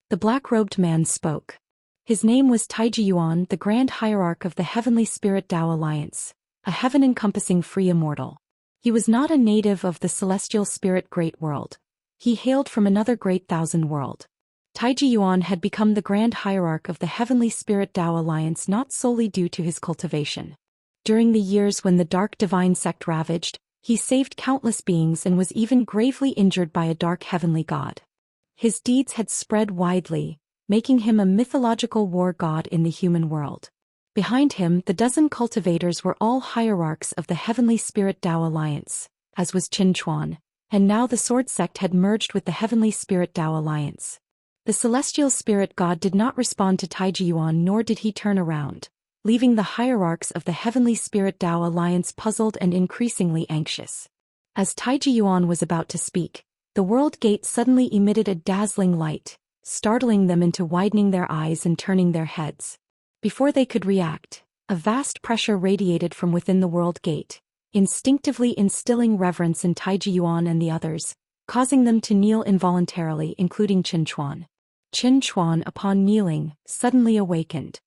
The black-robed man spoke. His name was Taiji Yuan, the Grand Hierarch of the Heavenly Spirit Tao Alliance, a heaven-encompassing free immortal. He was not a native of the celestial spirit great world. He hailed from another great thousand world. Taiji Yuan had become the Grand Hierarch of the Heavenly Spirit Tao Alliance not solely due to his cultivation. During the years when the dark divine sect ravaged, he saved countless beings and was even gravely injured by a dark heavenly god. His deeds had spread widely, making him a mythological war god in the human world. Behind him, the dozen cultivators were all hierarchs of the Heavenly Spirit Tao Alliance, as was Qin Chuan, and now the Sword Sect had merged with the Heavenly Spirit Tao Alliance. The celestial spirit god did not respond to Taiji Yuan, nor did he turn around, leaving the hierarchs of the Heavenly Spirit Tao Alliance puzzled and increasingly anxious. As Taiji Yuan was about to speak, the world gate suddenly emitted a dazzling light, startling them into widening their eyes and turning their heads. Before they could react, a vast pressure radiated from within the world gate, instinctively instilling reverence in Taiji Yuan and the others, causing them to kneel involuntarily, including Qin Chuan. Qin Chuan, upon kneeling, suddenly awakened.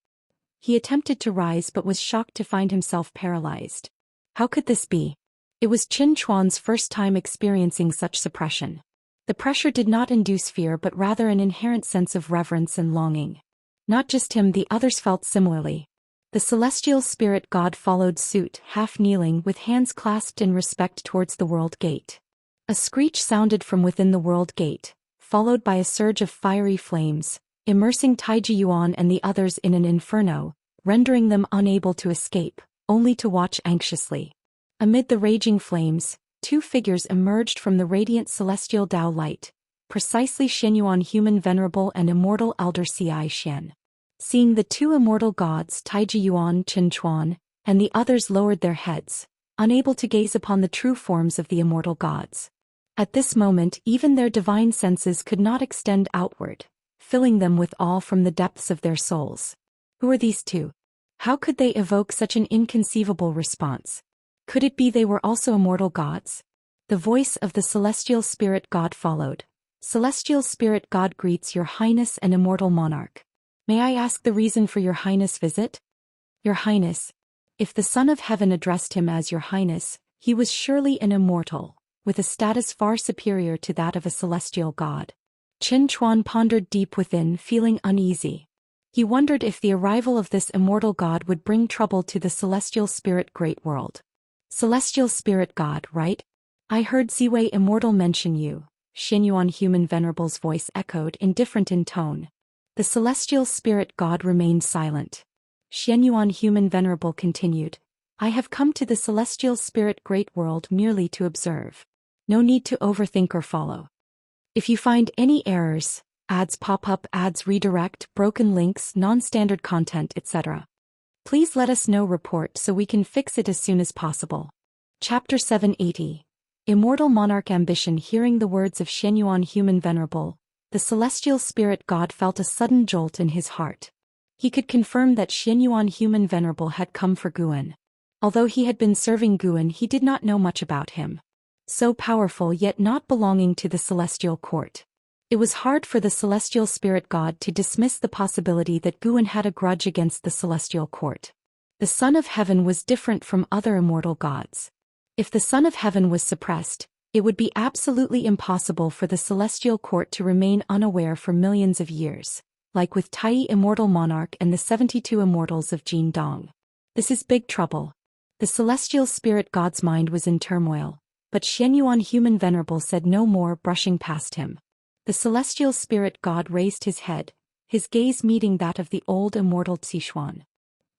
He attempted to rise but was shocked to find himself paralyzed. How could this be? It was Qin Chuan's first time experiencing such suppression. The pressure did not induce fear but rather an inherent sense of reverence and longing. Not just him, the others felt similarly. The celestial spirit god followed suit, half kneeling with hands clasped in respect towards the world gate. A screech sounded from within the world gate, followed by a surge of fiery flames, immersing Taiji Yuan and the others in an inferno, rendering them unable to escape, only to watch anxiously. Amid the raging flames, two figures emerged from the radiant celestial Tao light, precisely Xianyuan human venerable and immortal elder Zhou Xian. Seeing the two immortal gods Taiji Yuan, Qin Chuan, and the others lowered their heads, unable to gaze upon the true forms of the immortal gods. At this moment even their divine senses could not extend outward, filling them with awe from the depths of their souls. Who were these two? How could they evoke such an inconceivable response? Could it be they were also immortal gods? The voice of the celestial spirit god followed. Celestial spirit god greets your highness and immortal monarch. May I ask the reason for your highness' visit? Your highness. If the Son of Heaven addressed him as your highness, he was surely an immortal, with a status far superior to that of a celestial god. Qin Chuan pondered deep within, feeling uneasy. He wondered if the arrival of this immortal god would bring trouble to the celestial spirit great world. Celestial spirit god, right? I heard Ziwei Immortal mention you, Xianyuan human venerable's voice echoed, indifferent in tone. The celestial spirit god remained silent. Xianyuan human venerable continued, I have come to the celestial spirit great world merely to observe. No need to overthink or follow. If you find any errors, ads pop up, ads redirect, broken links, non-standard content, etc., please let us know. Report so we can fix it as soon as possible. Chapter 780. Immortal Monarch Ambition. Hearing the words of Xianyuan human venerable, the celestial spirit god felt a sudden jolt in his heart. He could confirm that Xianyuan human venerable had come for Guan. Although he had been serving Guan, he did not know much about him. So powerful yet not belonging to the celestial court. It was hard for the celestial spirit god to dismiss the possibility that Guan had a grudge against the celestial court. The Son of Heaven was different from other immortal gods. If the Son of Heaven was suppressed, it would be absolutely impossible for the celestial court to remain unaware for millions of years, like with Tai Immortal Monarch and the 72 immortals of Jin Dong. This is big trouble. The celestial spirit god's mind was in turmoil, but Xianyuan human venerable said no more, brushing past him. The celestial spirit god raised his head, his gaze meeting that of the old immortal Zixuan.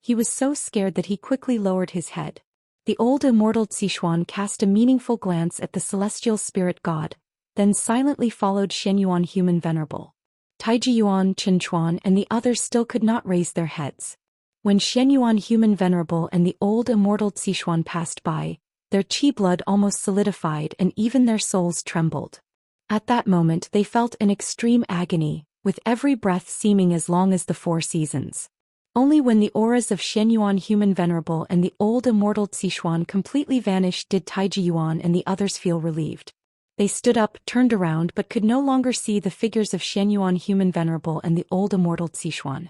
He was so scared that he quickly lowered his head. The old immortal Zixuan cast a meaningful glance at the celestial spirit god, then silently followed Xianyuan human venerable. Taiji Yuan, Qin Chuan and the others still could not raise their heads. When Xianyuan human venerable and the old immortal Zixuan passed by, their chi blood almost solidified and even their souls trembled. At that moment they felt an extreme agony, with every breath seeming as long as the 4 seasons. Only when the auras of Xianyuan human venerable and the old immortal Zixuan completely vanished did Taiji Yuan and the others feel relieved. They stood up, turned around but could no longer see the figures of Xianyuan human venerable and the old immortal Zixuan.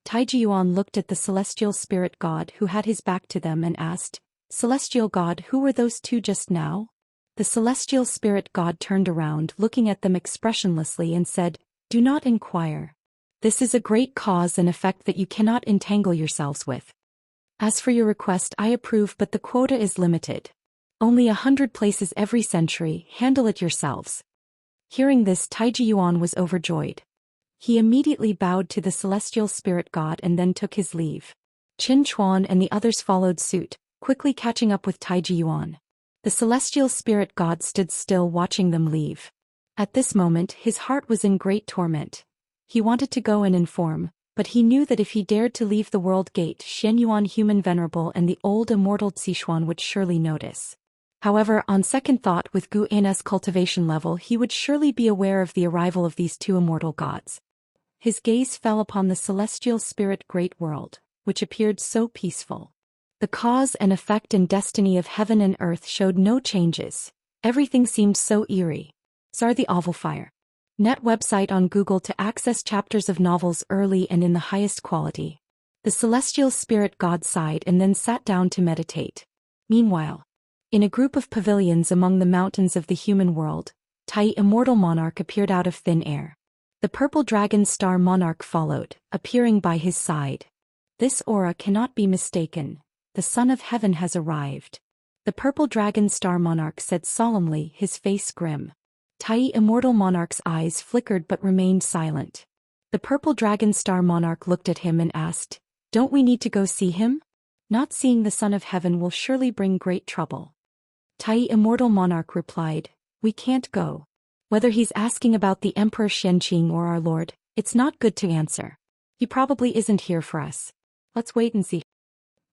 Taiji Yuan looked at the celestial spirit god who had his back to them and asked, Celestial god, who were those two just now? The celestial spirit god turned around, looking at them expressionlessly and said, Do not inquire. This is a great cause and effect that you cannot entangle yourselves with. As for your request, I approve, but the quota is limited. Only 100 places every century, handle it yourselves. Hearing this, Taiji Yuan was overjoyed. He immediately bowed to the celestial spirit god and then took his leave. Qin Chuan and the others followed suit, quickly catching up with Taiji Yuan. The celestial spirit god stood still watching them leave. At this moment his heart was in great torment. He wanted to go and inform, but he knew that if he dared to leave the world gate, Xianyuan human venerable and the old immortal Zixuan would surely notice. However, on second thought, with Gu An's cultivation level, he would surely be aware of the arrival of these two immortal gods. His gaze fell upon the celestial spirit great world, which appeared so peaceful. The cause and effect and destiny of heaven and earth showed no changes. Everything seemed so eerie. Zar the Ovalfire. Net website on Google to access chapters of novels early and in the highest quality. The celestial spirit god sighed and then sat down to meditate. Meanwhile, in a group of pavilions among the mountains of the human world, Tai Immortal Monarch appeared out of thin air. The purple dragon star monarch followed, appearing by his side. This aura cannot be mistaken. The Son of Heaven has arrived. The purple dragon star monarch said solemnly, his face grim. Tai Immortal Monarch's eyes flickered but remained silent. The purple dragon star monarch looked at him and asked, "Don't we need to go see him? Not seeing the Son of Heaven will surely bring great trouble." Tai Immortal Monarch replied, "We can't go. Whether he's asking about the Emperor Xianxia or our Lord, it's not good to answer. He probably isn't here for us. Let's wait and see."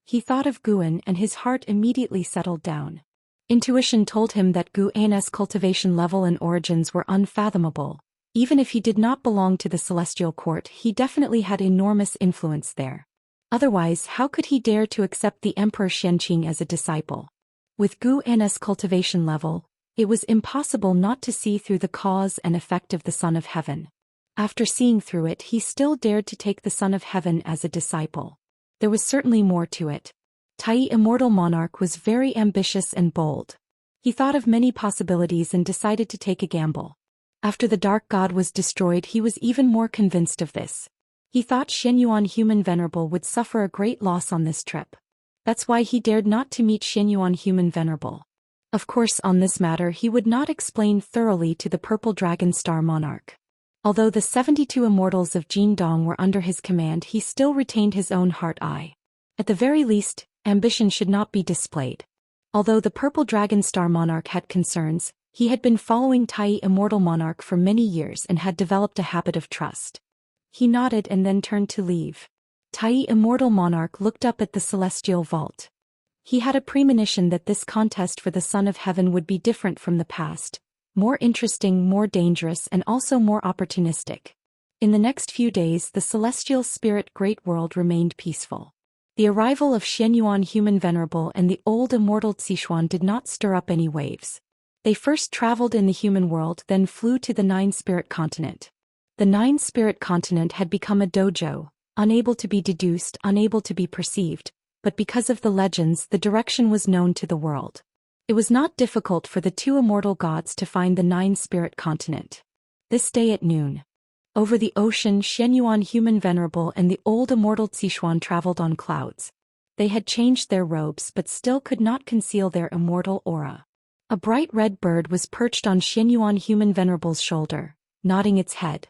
He thought of Guan and his heart immediately settled down. Intuition told him that Gu An's cultivation level and origins were unfathomable. Even if he did not belong to the celestial court, he definitely had enormous influence there. Otherwise, how could he dare to accept the Emperor Xianxia as a disciple? With Gu An's cultivation level, it was impossible not to see through the cause and effect of the Son of Heaven. After seeing through it, he still dared to take the Son of Heaven as a disciple. There was certainly more to it. Tai Immortal Monarch was very ambitious and bold. He thought of many possibilities and decided to take a gamble. After the Dark God was destroyed, he was even more convinced of this. He thought Xianyuan Human Venerable would suffer a great loss on this trip. That's why he dared not to meet Xianyuan Human Venerable. Of course, on this matter he would not explain thoroughly to the Purple Dragon Star Monarch. Although the 72 immortals of Jindong were under his command, he still retained his own heart-eye. At the very least, ambition should not be displayed. Although the Purple Dragon Star Monarch had concerns, he had been following Tai Immortal Monarch for many years and had developed a habit of trust. He nodded and then turned to leave. Tai Immortal Monarch looked up at the celestial vault. He had a premonition that this contest for the Son of Heaven would be different from the past, more interesting, more dangerous, and also more opportunistic. In the next few days, the celestial spirit great world remained peaceful. The arrival of Xianyuan Human Venerable and the old immortal Zixuan did not stir up any waves. They first traveled in the human world, then flew to the Nine-Spirit Continent. The Nine-Spirit Continent had become a dojo, unable to be deduced, unable to be perceived, but because of the legends, the direction was known to the world. It was not difficult for the two immortal gods to find the Nine-Spirit Continent. This day at noon, over the ocean, Xianyuan Human Venerable and the old immortal Zixuan traveled on clouds. They had changed their robes but still could not conceal their immortal aura. A bright red bird was perched on Xianyuan Human Venerable's shoulder, nodding its head.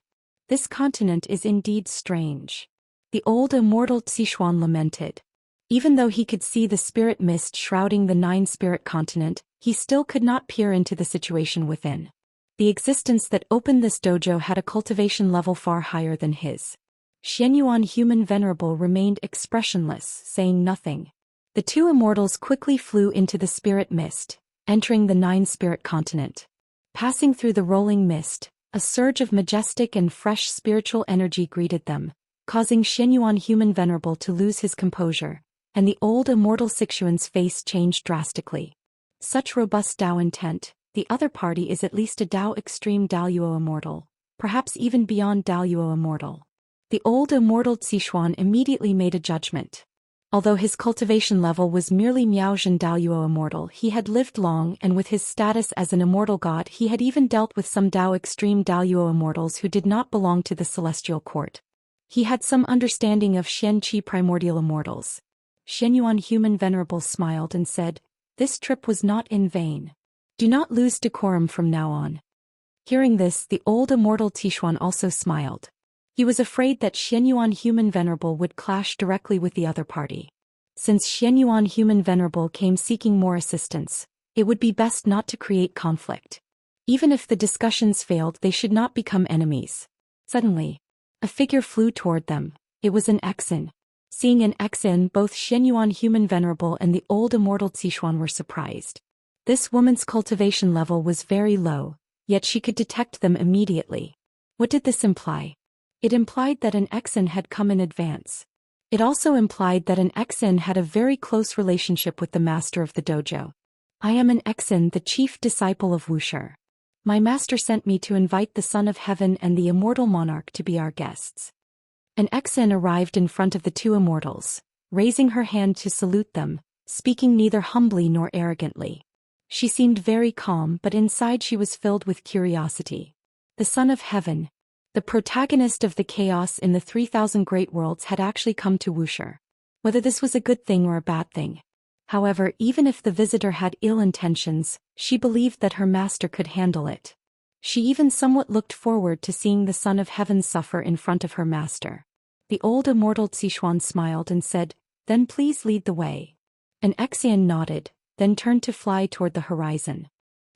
"This continent is indeed strange," the old immortal Zixuan lamented. Even though he could see the spirit mist shrouding the Nine-Spirit Continent, he still could not peer into the situation within. The existence that opened this dojo had a cultivation level far higher than his. Xianyuan Human Venerable remained expressionless, saying nothing. The two immortals quickly flew into the spirit mist, entering the Nine-Spirit Continent. Passing through the rolling mist, a surge of majestic and fresh spiritual energy greeted them, causing Xianyuan Human Venerable to lose his composure, and the old immortal Zixuan's face changed drastically. Such robust Dao intent, the other party is at least a Dao extreme Daoist immortal, perhaps even beyond Daoist immortal. The old immortal Zixuan immediately made a judgment. Although his cultivation level was merely Miaozhen Daoist immortal, he had lived long, and with his status as an immortal god he had even dealt with some Dao extreme Daoist immortals who did not belong to the celestial court. He had some understanding of Xianqi primordial immortals. Xianyuan Human Venerable smiled and said, "This trip was not in vain. Do not lose decorum from now on." Hearing this, the old immortal Zixuan also smiled. He was afraid that Xianyuan Human Venerable would clash directly with the other party. Since Xianyuan Human Venerable came seeking more assistance, it would be best not to create conflict. Even if the discussions failed, they should not become enemies. Suddenly, a figure flew toward them. It was an Exin. Seeing an Exin, both Xianyuan Human Venerable and the old Immortal Zixuan were surprised. This woman's cultivation level was very low, yet she could detect them immediately. What did this imply? It implied that an Exin had come in advance. It also implied that an Exin had a very close relationship with the master of the dojo. I am an Exin, the chief disciple of Wuxia. My master sent me to invite the Son of Heaven and the Immortal Monarch to be our guests. An Exin arrived in front of the two immortals, raising her hand to salute them, speaking neither humbly nor arrogantly. She seemed very calm, but inside she was filled with curiosity. The Son of Heaven, the protagonist of the chaos in the 3,000 Great Worlds, had actually come to Wuxia. Whether this was a good thing or a bad thing. However, even if the visitor had ill intentions, she believed that her master could handle it. She even somewhat looked forward to seeing the Son of Heaven suffer in front of her master. The old Immortal Zixuan smiled and said, "Then please lead the way." An Exian nodded, then turned to fly toward the horizon.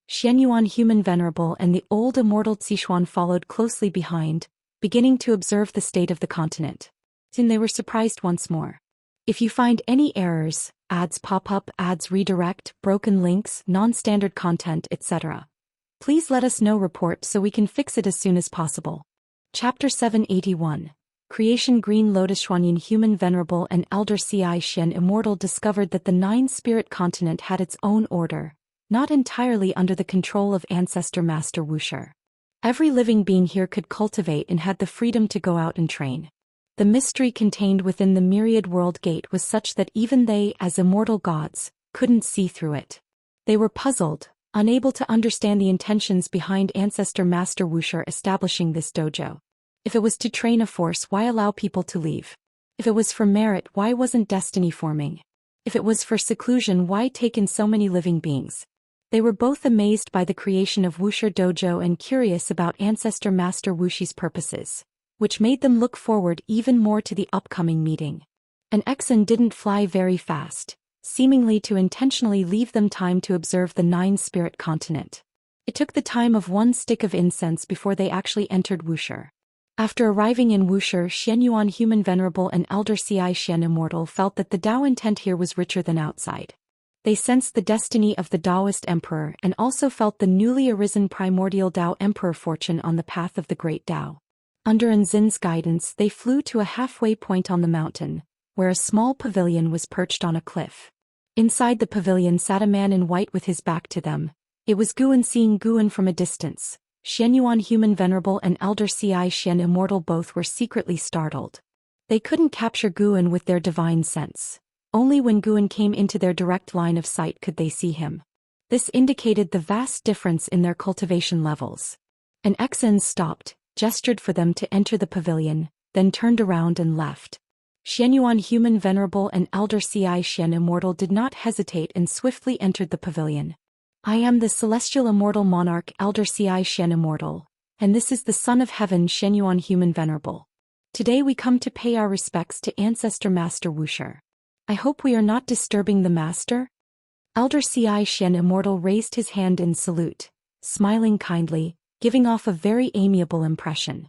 Xianyuan Human Venerable and the old Immortal Zixuan followed closely behind, beginning to observe the state of the continent. Soon they were surprised once more. If you find any errors, ads pop up, ads redirect, broken links, non-standard content, etc., please let us know. Report so we can fix it as soon as possible. Chapter 781. Creation. Green Lotus. Xuanyin Human Venerable and Elder Zhou Xian Immortal discovered that the nine-spirit continent had its own order, not entirely under the control of Ancestor Master Wuxia. Every living being here could cultivate and had the freedom to go out and train. The mystery contained within the myriad world gate was such that even they, as immortal gods, couldn't see through it. They were puzzled, unable to understand the intentions behind Ancestor Master Wuxia establishing this dojo. If it was to train a force, why allow people to leave? If it was for merit, why wasn't destiny forming? If it was for seclusion, why take in so many living beings? They were both amazed by the creation of Wuxia Dojo and curious about Ancestor Master Wuxi's purposes, which made them look forward even more to the upcoming meeting. An Exin didn't fly very fast, seemingly to intentionally leave them time to observe the nine-spirit continent. It took the time of one stick of incense before they actually entered Wuxia. After arriving in Wuxia, Xianyuan Human Venerable and Elder Zhou Xian Immortal felt that the Dao intent here was richer than outside. They sensed the destiny of the Daoist Emperor and also felt the newly arisen primordial Dao Emperor fortune on the path of the Great Dao. Under Enzin's guidance, they flew to a halfway point on the mountain, where a small pavilion was perched on a cliff. Inside the pavilion sat a man in white with his back to them. It was Guan. Seeing Guan from a distance, Xianyuan Human Venerable and Elder Zhou Xian Immortal both were secretly startled. They couldn't capture Guan with their divine sense. Only when Guan came into their direct line of sight could they see him. This indicated the vast difference in their cultivation levels. An Exin stopped, gestured for them to enter the pavilion, then turned around and left. Xianyuan Human Venerable and Elder Zhou Xian Immortal did not hesitate and swiftly entered the pavilion. I am the Celestial Immortal Monarch Elder Zhou Xian Immortal, and this is the Son of Heaven Xianyuan Human Venerable. Today we come to pay our respects to Ancestor Master Wuxia. I hope we are not disturbing the Master? Elder Zhou Xian Immortal raised his hand in salute, smiling kindly, giving off a very amiable impression.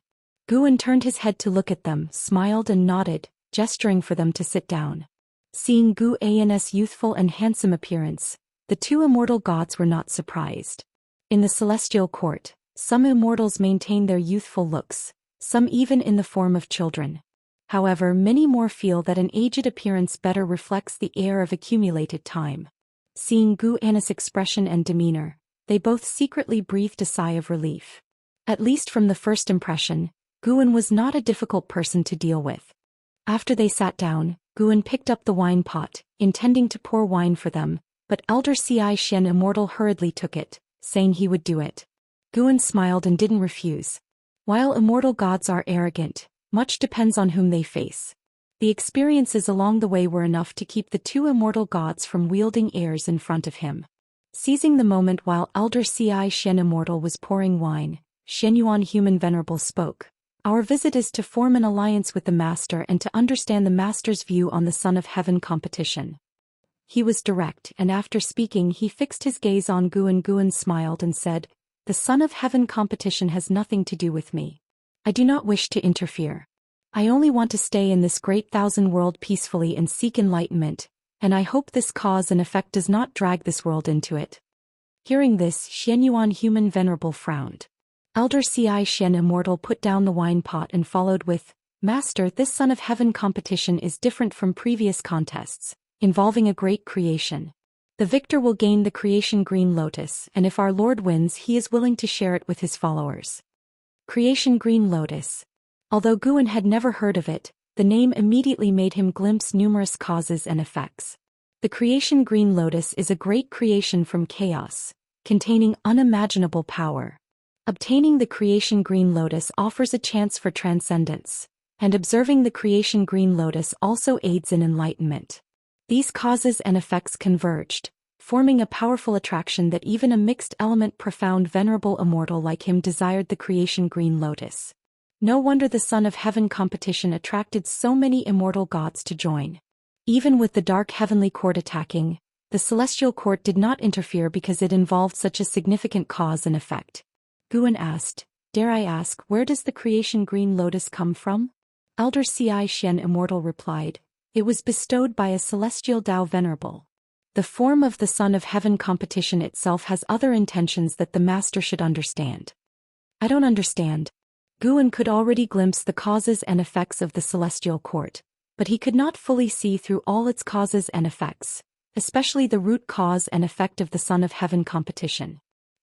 Guan turned his head to look at them, smiled and nodded, gesturing for them to sit down. Seeing Guan's youthful and handsome appearance, the two immortal gods were not surprised. In the celestial court, some immortals maintain their youthful looks, some even in the form of children. However, many more feel that an aged appearance better reflects the air of accumulated time. Seeing Guan's expression and demeanor, they both secretly breathed a sigh of relief. At least from the first impression, Guan was not a difficult person to deal with. After they sat down, Guan picked up the wine pot, intending to pour wine for them, but Elder Zhou Xian Immortal hurriedly took it, saying he would do it. Guan smiled and didn't refuse. While immortal gods are arrogant, much depends on whom they face. The experiences along the way were enough to keep the two immortal gods from wielding airs in front of him. Seizing the moment while Elder Zhou Xian Immortal was pouring wine, Xianyuan Human Venerable spoke. Our visit is to form an alliance with the Master and to understand the Master's view on the Son of Heaven competition. He was direct, and after speaking he fixed his gaze on Guan. Guan smiled and said, "The Son of Heaven competition has nothing to do with me. I do not wish to interfere. I only want to stay in this great thousand world peacefully and seek enlightenment, and I hope this cause and effect does not drag this world into it." Hearing this, Xianyuan Human Venerable frowned. Elder Zhou Xian Immortal put down the wine pot and followed with, "Master, this Son of Heaven competition is different from previous contests, involving a great creation. The victor will gain the creation Green Lotus, and if our Lord wins, he is willing to share it with his followers." Creation Green Lotus. Although Guan had never heard of it, the name immediately made him glimpse numerous causes and effects. The creation Green Lotus is a great creation from chaos, containing unimaginable power. Obtaining the creation Green Lotus offers a chance for transcendence, and observing the creation Green Lotus also aids in enlightenment. These causes and effects converged, forming a powerful attraction that even a mixed-element profound venerable immortal like him desired the creation Green Lotus. No wonder the Son of Heaven competition attracted so many immortal gods to join. Even with the dark heavenly court attacking, the celestial court did not interfere because it involved such a significant cause and effect. Guan asked, "Dare I ask, where does the creation Green Lotus come from?" Elder Zhou Xian Immortal replied, "It was bestowed by a celestial Dao Venerable. The form of the Son of Heaven competition itself has other intentions that the Master should understand." "I don't understand." Guan could already glimpse the causes and effects of the celestial court, but he could not fully see through all its causes and effects, especially the root cause and effect of the Son of Heaven competition.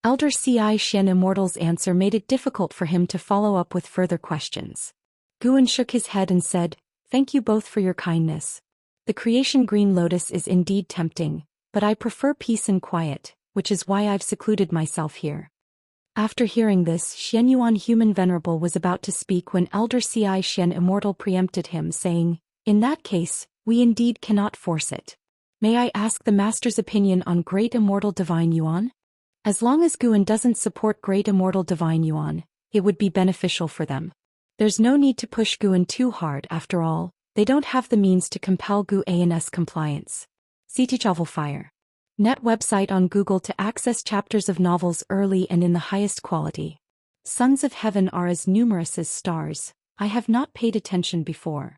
Elder Zhou Xian Immortal's answer made it difficult for him to follow up with further questions. Guan shook his head and said, "Thank you both for your kindness. The creation Green Lotus is indeed tempting, but I prefer peace and quiet, which is why I've secluded myself here." After hearing this, Xianyuan Human Venerable was about to speak when Elder Zhou Xian Immortal preempted him, saying, "In that case, we indeed cannot force it. May I ask the Master's opinion on Great Immortal Divine Yuan? As long as Guan doesn't support Great Immortal Divine Yuan, it would be beneficial for them. There's no need to push Guan too hard, after all, they don't have the means to compel Guan's compliance." City Fire. Net website on Google to access chapters of novels early and in the highest quality. Sons of Heaven are as numerous as stars. I have not paid attention before.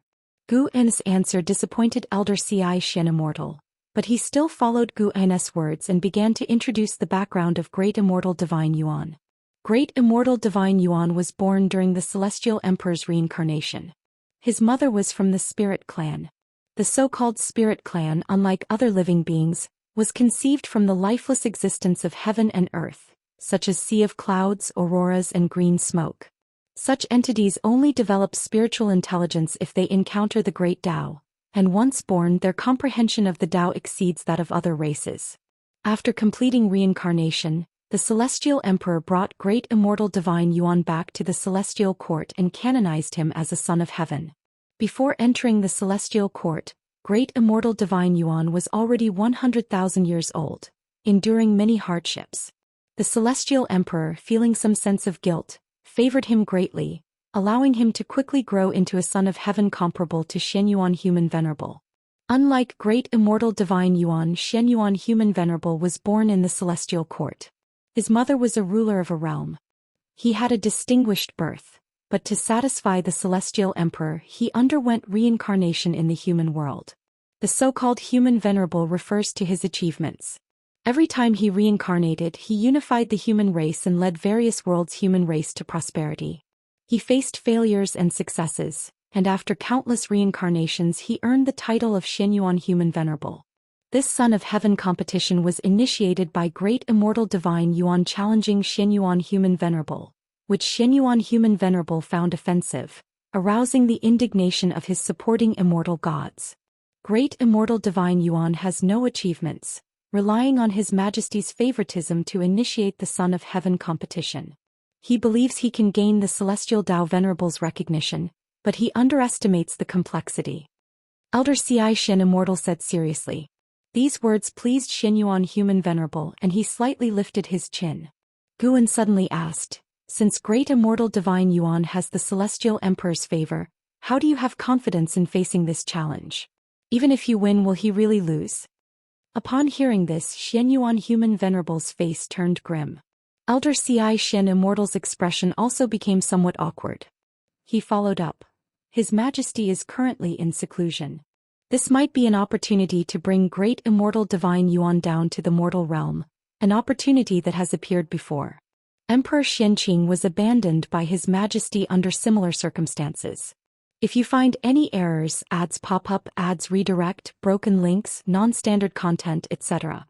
Guan's answer disappointed Elder Zhou Xian Immortal, but he still followed Guan's words and began to introduce the background of Great Immortal Divine Yuan. Great Immortal Divine Yuan was born during the Celestial Emperor's reincarnation. His mother was from the Spirit Clan. The so-called Spirit Clan, unlike other living beings, was conceived from the lifeless existence of heaven and earth, such as sea of clouds, auroras and green smoke. Such entities only develop spiritual intelligence if they encounter the great Tao, and once born their comprehension of the Tao exceeds that of other races. After completing reincarnation, the Celestial Emperor brought Great Immortal Divine Yuan back to the Celestial Court and canonized him as a Son of Heaven. Before entering the Celestial Court, Great Immortal Divine Yuan was already 100,000 years old, enduring many hardships. The Celestial Emperor, feeling some sense of guilt, favored him greatly, allowing him to quickly grow into a Son of Heaven comparable to Xianyuan Human Venerable. Unlike Great Immortal Divine Yuan, Xianyuan Human Venerable was born in the Celestial Court. His mother was a ruler of a realm. He had a distinguished birth, but to satisfy the Celestial Emperor he underwent reincarnation in the human world. The so-called Human Venerable refers to his achievements. Every time he reincarnated he unified the human race and led various worlds' human race to prosperity. He faced failures and successes, and after countless reincarnations he earned the title of Xianyuan Human Venerable. This Son of Heaven competition was initiated by Great Immortal Divine Yuan challenging Xianyuan Human Venerable, which Xianyuan Human Venerable found offensive, arousing the indignation of his supporting immortal gods. Great Immortal Divine Yuan has no achievements, relying on His Majesty's favoritism to initiate the Son of Heaven competition. He believes he can gain the Celestial Dao Venerable's recognition, but he underestimates the complexity. Elder Zhou Xian Immortal said seriously. These words pleased Xianyuan Human Venerable and he slightly lifted his chin. Guan suddenly asked, Since Great Immortal Divine Yuan has the Celestial Emperor's favor, how do you have confidence in facing this challenge? Even if you win, will he really lose? Upon hearing this, Xianyuan Human Venerable's face turned grim. Elder Xian Immortal's expression also became somewhat awkward. He followed up. His Majesty is currently in seclusion. This might be an opportunity to bring Great Immortal Divine Yuan down to the mortal realm, an opportunity that has appeared before. Emperor Xianqing was abandoned by His Majesty under similar circumstances. If you find any errors, ads pop up, ads redirect, broken links, non-standard content, etc.,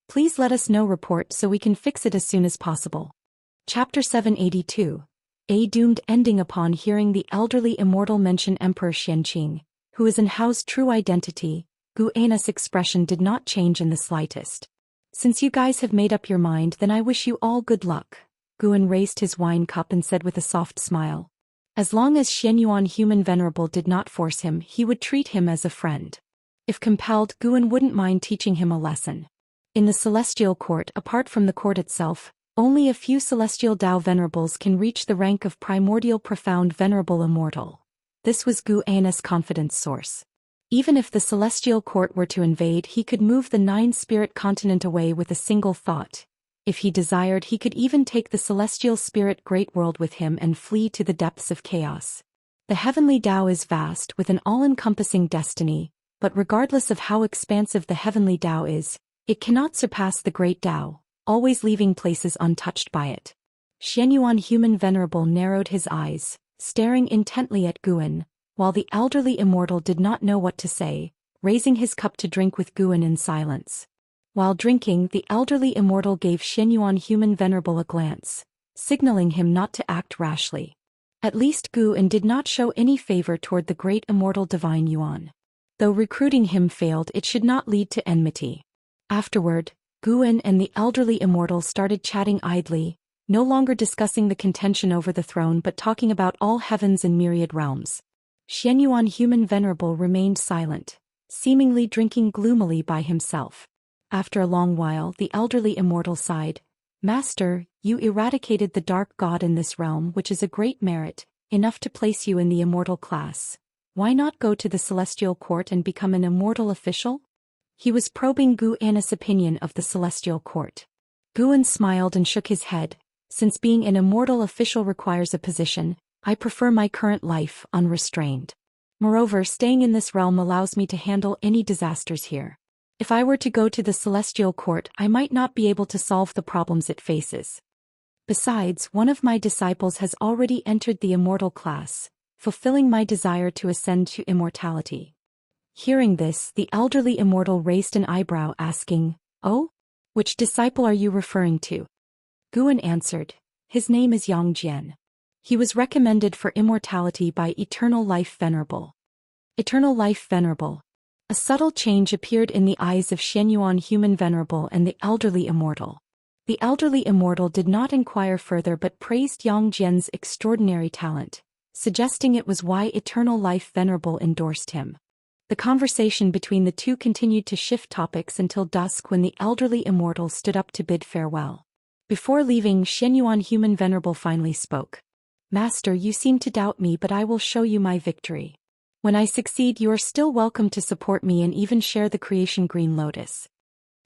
please let us know report so we can fix it as soon as possible. Chapter 782. A doomed ending. Upon hearing the elderly immortal mention Emperor Xianqing, who is in Hao's true identity, Gu Anna's expression did not change in the slightest. Since you guys have made up your mind, then I wish you all good luck. Guan raised his wine cup and said with a soft smile. As long as Xianyuan Human Venerable did not force him, he would treat him as a friend. If compelled, Guan wouldn't mind teaching him a lesson. In the Celestial Court, apart from the court itself, only a few Celestial Dao Venerables can reach the rank of Primordial Profound Venerable Immortal. This was Gu Anna's confidence source. Even if the Celestial Court were to invade, he could move the 9-spirit continent away with a single thought. If he desired, he could even take the Celestial Spirit Great World with him and flee to the depths of chaos. The Heavenly Tao is vast with an all-encompassing destiny, but regardless of how expansive the Heavenly Tao is, it cannot surpass the Great Tao, always leaving places untouched by it. Xianyuan Human Venerable narrowed his eyes, staring intently at Guan, while the elderly immortal did not know what to say, raising his cup to drink with Guan in silence. While drinking, the elderly immortal gave Xianyuan Human Venerable a glance, signaling him not to act rashly. At least Guan did not show any favor toward the Great Immortal Divine Yuan. Though recruiting him failed, it should not lead to enmity. Afterward, Guan and the elderly immortal started chatting idly, no longer discussing the contention over the throne but talking about all heavens and myriad realms. Xianyuan Human Venerable remained silent, seemingly drinking gloomily by himself. After a long while, the elderly immortal sighed. Master, you eradicated the dark god in this realm, which is a great merit, enough to place you in the immortal class. Why not go to the Celestial Court and become an immortal official? He was probing Gu Anna's opinion of the Celestial Court. Guan smiled and shook his head. Since being an immortal official requires a position, I prefer my current life, unrestrained. Moreover, staying in this realm allows me to handle any disasters here. If I were to go to the Celestial Court, I might not be able to solve the problems it faces. Besides, one of my disciples has already entered the immortal class, fulfilling my desire to ascend to immortality. Hearing this, the elderly immortal raised an eyebrow, asking, Oh? Which disciple are you referring to? Guan answered, His name is Yang. He was recommended for immortality by Eternal Life Venerable. Eternal Life Venerable. A subtle change appeared in the eyes of Xianyuan Human Venerable and the elderly immortal. The elderly immortal did not inquire further but praised Yang Jian's extraordinary talent, suggesting it was why Eternal Life Venerable endorsed him. The conversation between the two continued to shift topics until dusk when the elderly immortal stood up to bid farewell. Before leaving, Xianyuan Human Venerable finally spoke. Master, you seem to doubt me, but I will show you my victory. When I succeed, you are still welcome to support me and even share the creation Green Lotus.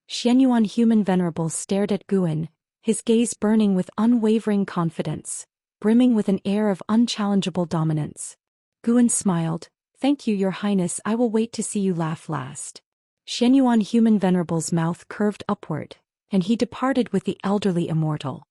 Xianyuan Human Venerable stared at Guan, his gaze burning with unwavering confidence, brimming with an air of unchallengeable dominance. Guan smiled. Thank you, Your Highness, I will wait to see you laugh last. Xianyuan Human Venerable's mouth curved upward, and he departed with the elderly immortal.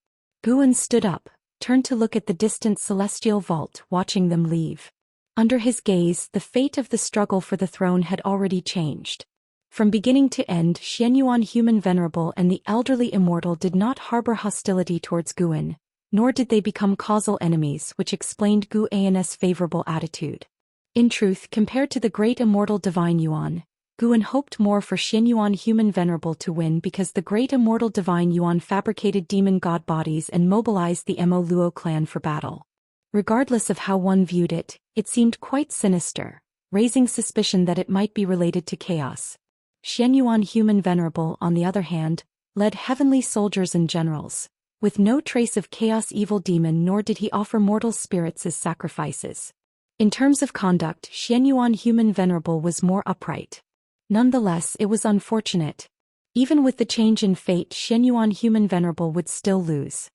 Guan stood up, turned to look at the distant celestial vault, watching them leave. Under his gaze, the fate of the struggle for the throne had already changed. From beginning to end, Xianyuan Human Venerable and the elderly immortal did not harbor hostility towards Guan, nor did they become causal enemies, which explained Gu An's favorable attitude. In truth, compared to the great immortal divine Yuan, Guan hoped more for Xianyuan Human Venerable to win because the great immortal divine Yuan fabricated demon god bodies and mobilized the Mo Luo clan for battle. Regardless of how one viewed it, it seemed quite sinister, raising suspicion that it might be related to chaos. Xianyuan Human Venerable, on the other hand, led heavenly soldiers and generals, with no trace of chaos evil demon, nor did he offer mortal spirits as sacrifices. In terms of conduct, Xianyuan Human Venerable was more upright. Nonetheless, it was unfortunate. Even with the change in fate, Xianyuan Human Venerable would still lose.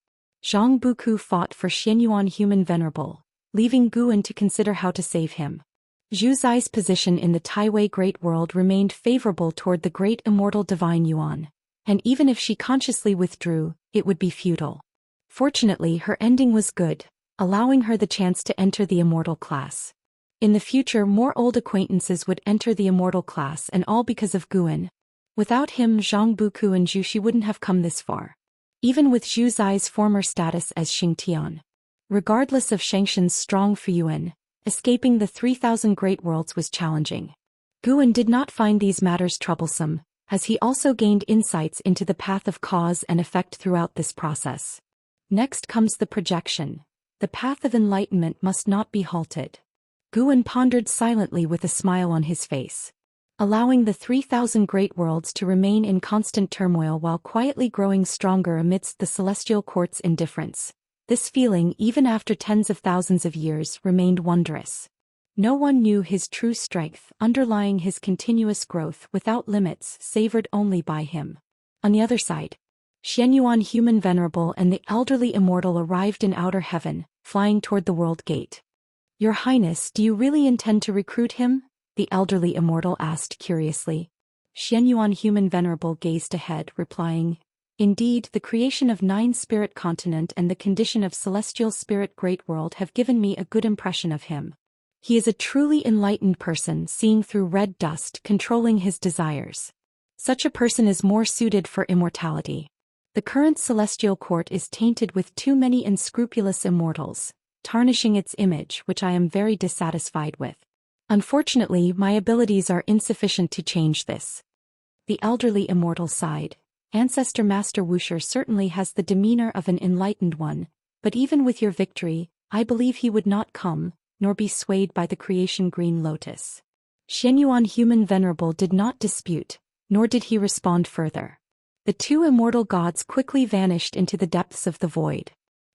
Zhang Buku fought for Xianyuan Human Venerable, leaving Guan to consider how to save him. Zhu Zai's position in the Taiwei Great World remained favorable toward the great immortal divine Yuan, and even if she consciously withdrew, it would be futile. Fortunately, her ending was good, allowing her the chance to enter the immortal class. In the future, more old acquaintances would enter the immortal class, and all because of Guan. Without him, Zhang Buku and Zhu Xi wouldn't have come this far. Even with Zhu Zai's former status as Xingtian. Regardless of Shengxian's strong Fuyuan, escaping the 3,000 Great Worlds was challenging. Guan did not find these matters troublesome, as he also gained insights into the path of cause and effect throughout this process. Next comes the projection. The path of enlightenment must not be halted. Guan pondered silently with a smile on his face. Allowing the 3,000 Great Worlds to remain in constant turmoil while quietly growing stronger amidst the celestial court's indifference. This feeling, even after tens of thousands of years, remained wondrous. No one knew his true strength, underlying his continuous growth without limits, savored only by him. On the other side, Xianyuan Human Venerable and the elderly Immortal arrived in outer heaven, flying toward the world gate. Your Highness, do you really intend to recruit him? The elderly Immortal asked curiously. Xianyuan Human Venerable gazed ahead, replying, Indeed, the creation of 9 spirit continent and the condition of celestial spirit great world have given me a good impression of him. He is a truly enlightened person, seeing through red dust, controlling his desires. Such a person is more suited for immortality. The current celestial court is tainted with too many unscrupulous immortals, tarnishing its image, which I am very dissatisfied with. Unfortunately, my abilities are insufficient to change this. The elderly Immortal sighed. Ancestor Master Wuxia certainly has the demeanor of an enlightened one, but even with your victory, I believe he would not come, nor be swayed by the creation green lotus. Xianyuan Human Venerable did not dispute, nor did he respond further. The 2 immortal gods quickly vanished into the depths of the void.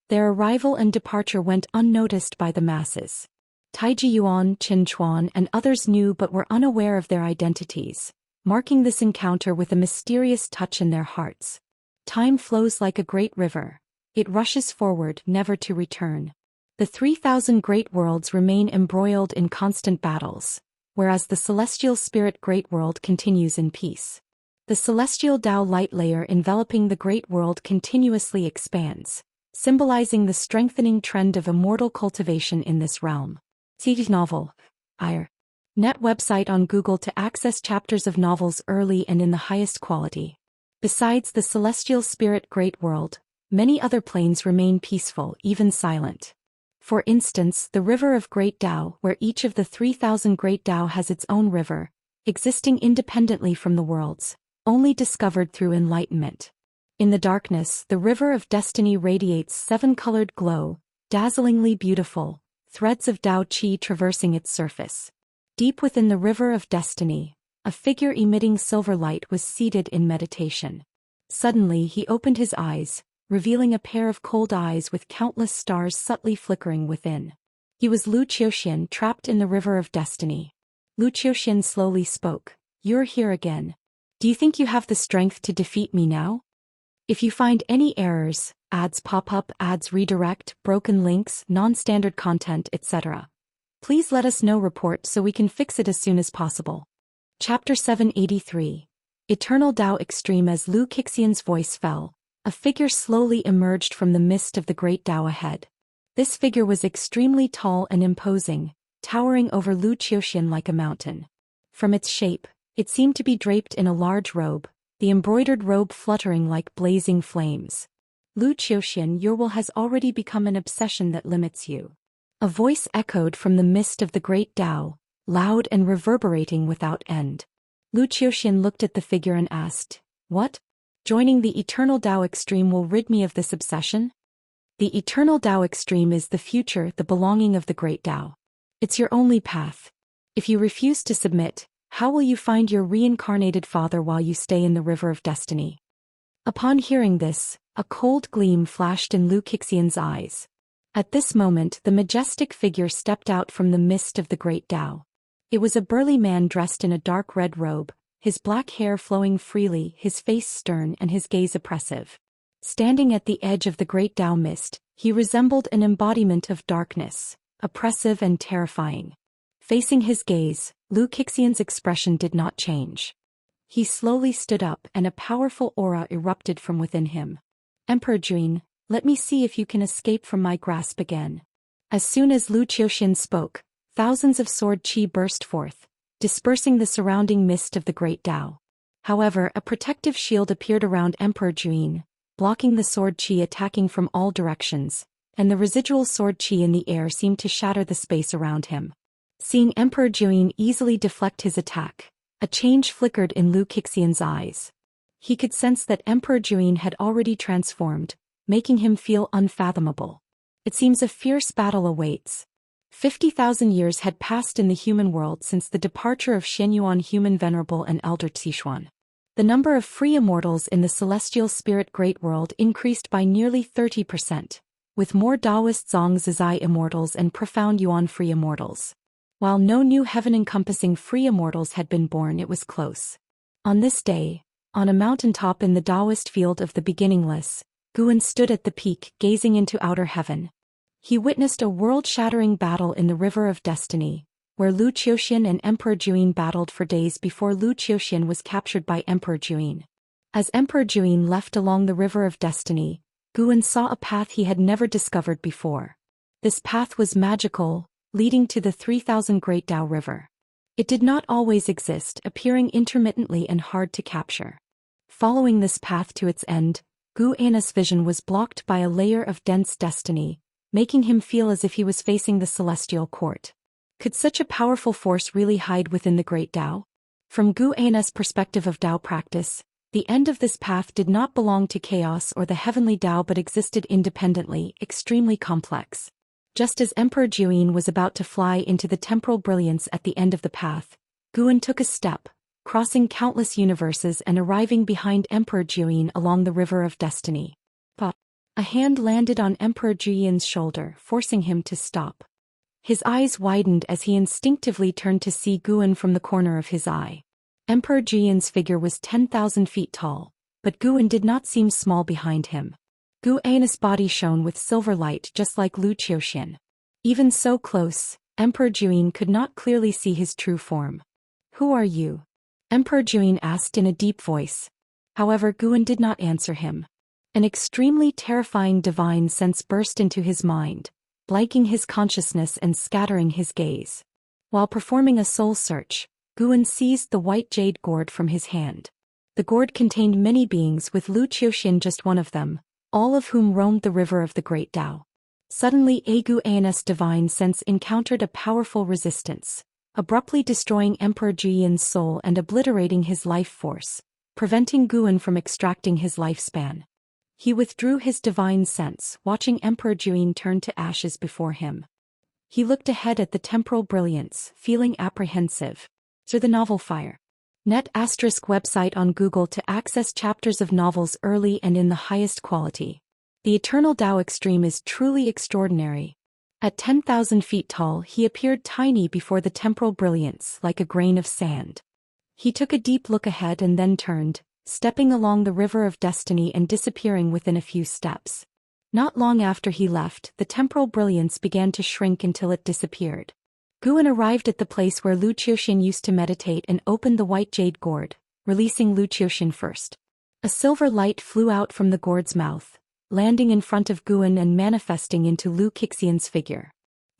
Their arrival and departure went unnoticed by the masses. Taiji Yuan, Qin Chuan, and others knew but were unaware of their identities, marking this encounter with a mysterious touch in their hearts. Time flows like a great river. It rushes forward, never to return. The 3,000 Great Worlds remain embroiled in constant battles, whereas the celestial spirit Great World continues in peace. The celestial Tao light layer enveloping the Great World continuously expands, symbolizing the strengthening trend of immortal cultivation in this realm. See novel. Net website on Google to access chapters of novels early and in the highest quality. Besides the celestial spirit Great World, many other planes remain peaceful, even silent. For instance, the river of Great Tao, where each of the 3,000 Great Tao has its own river, existing independently from the worlds, only discovered through enlightenment. In the darkness, the river of destiny radiates 7-colored glow, dazzlingly beautiful, threads of Tao Qi traversing its surface. Deep within the river of destiny, a figure emitting silver light was seated in meditation. Suddenly he opened his eyes, revealing a pair of cold eyes with countless stars subtly flickering within. He was Zhou Xian, trapped in the river of destiny. Zhou Xian slowly spoke. You're here again. Do you think you have the strength to defeat me now? If you find any errors, ads pop up, ads redirect, broken links, non-standard content, etc., please let us know. Report so we can fix it as soon as possible. Chapter 783. Eternal Tao Extreme. As Lu Xian's voice fell, a figure slowly emerged from the mist of the great Tao ahead. This figure was extremely tall and imposing, towering over Zhou Xian like a mountain. From its shape, it seemed to be draped in a large robe, the embroidered robe fluttering like blazing flames. Zhou Xian, your will has already become an obsession that limits you. A voice echoed from the mist of the great Tao, loud and reverberating without end. Zhou Xian looked at the figure and asked, What? Joining the Eternal Tao Extreme will rid me of this obsession? The Eternal Tao Extreme is the future, the belonging of the great Tao. It's your only path. If you refuse to submit, how will you find your reincarnated father while you stay in the river of destiny? Upon hearing this, A cold gleam flashed in Lu Xian's eyes. At this moment the majestic figure stepped out from the mist of the great Tao. It was a burly man dressed in a dark red robe, his black hair flowing freely, his face stern and his gaze oppressive. Standing at the edge of the great Tao mist, he resembled an embodiment of darkness, oppressive and terrifying. Facing his gaze, Lu Xian's expression did not change. He slowly stood up and a powerful aura erupted from within him. Emperor Zhou, let me see if you can escape from my grasp again. As soon as Lu Xian spoke, thousands of sword qi burst forth, dispersing the surrounding mist of the great Tao. However, a protective shield appeared around Emperor Zhou, blocking the sword qi attacking from all directions, and the residual sword qi in the air seemed to shatter the space around him. Seeing Emperor Zhou easily deflect his attack, a change flickered in Lu Xian's eyes. He could sense that Emperor Zhou had already transformed, making him feel unfathomable. It seems a fierce battle awaits. 50,000 years had passed in the human world since the departure of Xianyuan human venerable and elder Zixuan. The number of free immortals in the celestial spirit great world increased by nearly 30%, with more Daoist Zhangzizai immortals and profound Yuan free immortals. While no new heaven-encompassing free immortals had been born, it was close. On this day, on a mountaintop in the Daoist field of the beginningless, Guan stood at the peak gazing into outer heaven. He witnessed a world-shattering battle in the River of Destiny, where Lu Xian and Emperor Zhou battled for days before Lu Xian was captured by Emperor Zhou. As Emperor Zhou left along the River of Destiny, Guan saw a path he had never discovered before. This path was magical, leading to the 3,000 Great Tao River. It did not always exist, appearing intermittently and hard to capture. Following this path to its end, Guan's vision was blocked by a layer of dense destiny, making him feel as if he was facing the celestial court. Could such a powerful force really hide within the great Tao? From Guan's perspective of Tao practice, the end of this path did not belong to chaos or the heavenly Tao but existed independently, extremely complex. Just as Emperor Zhou was about to fly into the temporal brilliance at the end of the path, Guan took a step, crossing countless universes and arriving behind Emperor Zhou along the River of Destiny. But a hand landed on Emperor Zhou's shoulder, forcing him to stop. His eyes widened as he instinctively turned to see Guan from the corner of his eye. Emperor Zhou's figure was 10,000 feet tall, but Guan did not seem small behind him. Guan's body shone with silver light just like Lu Xian. Even so close, Emperor Zhou could not clearly see his true form. "Who are you?" Emperor Zhou asked in a deep voice. However, Guan did not answer him. An extremely terrifying divine sense burst into his mind, blanking his consciousness and scattering his gaze. While performing a soul search, Guan seized the white jade gourd from his hand. The gourd contained many beings, with Lu Xian just one of them, all of whom roamed the river of the great Tao. Suddenly Guan's divine sense encountered a powerful resistance, abruptly destroying Emperor Zhou's soul and obliterating his life force, preventing Guan from extracting his lifespan. He withdrew his divine sense, watching Emperor Zhou turn to ashes before him. He looked ahead at the temporal brilliance, feeling apprehensive. Through the novel Fire. Net ** website on Google to access chapters of novels early and in the highest quality. The Eternal Tao Extreme is truly extraordinary. At 10,000 feet tall, he appeared tiny before the temporal brilliance, like a grain of sand. He took a deep look ahead and then turned, stepping along the River of Destiny and disappearing within a few steps. Not long after he left, the temporal brilliance began to shrink until it disappeared. Guan arrived at the place where Lu Xian used to meditate and opened the white jade gourd, releasing Lu Xian first. A silver light flew out from the gourd's mouth, landing in front of Guan and manifesting into Lu Xian's figure.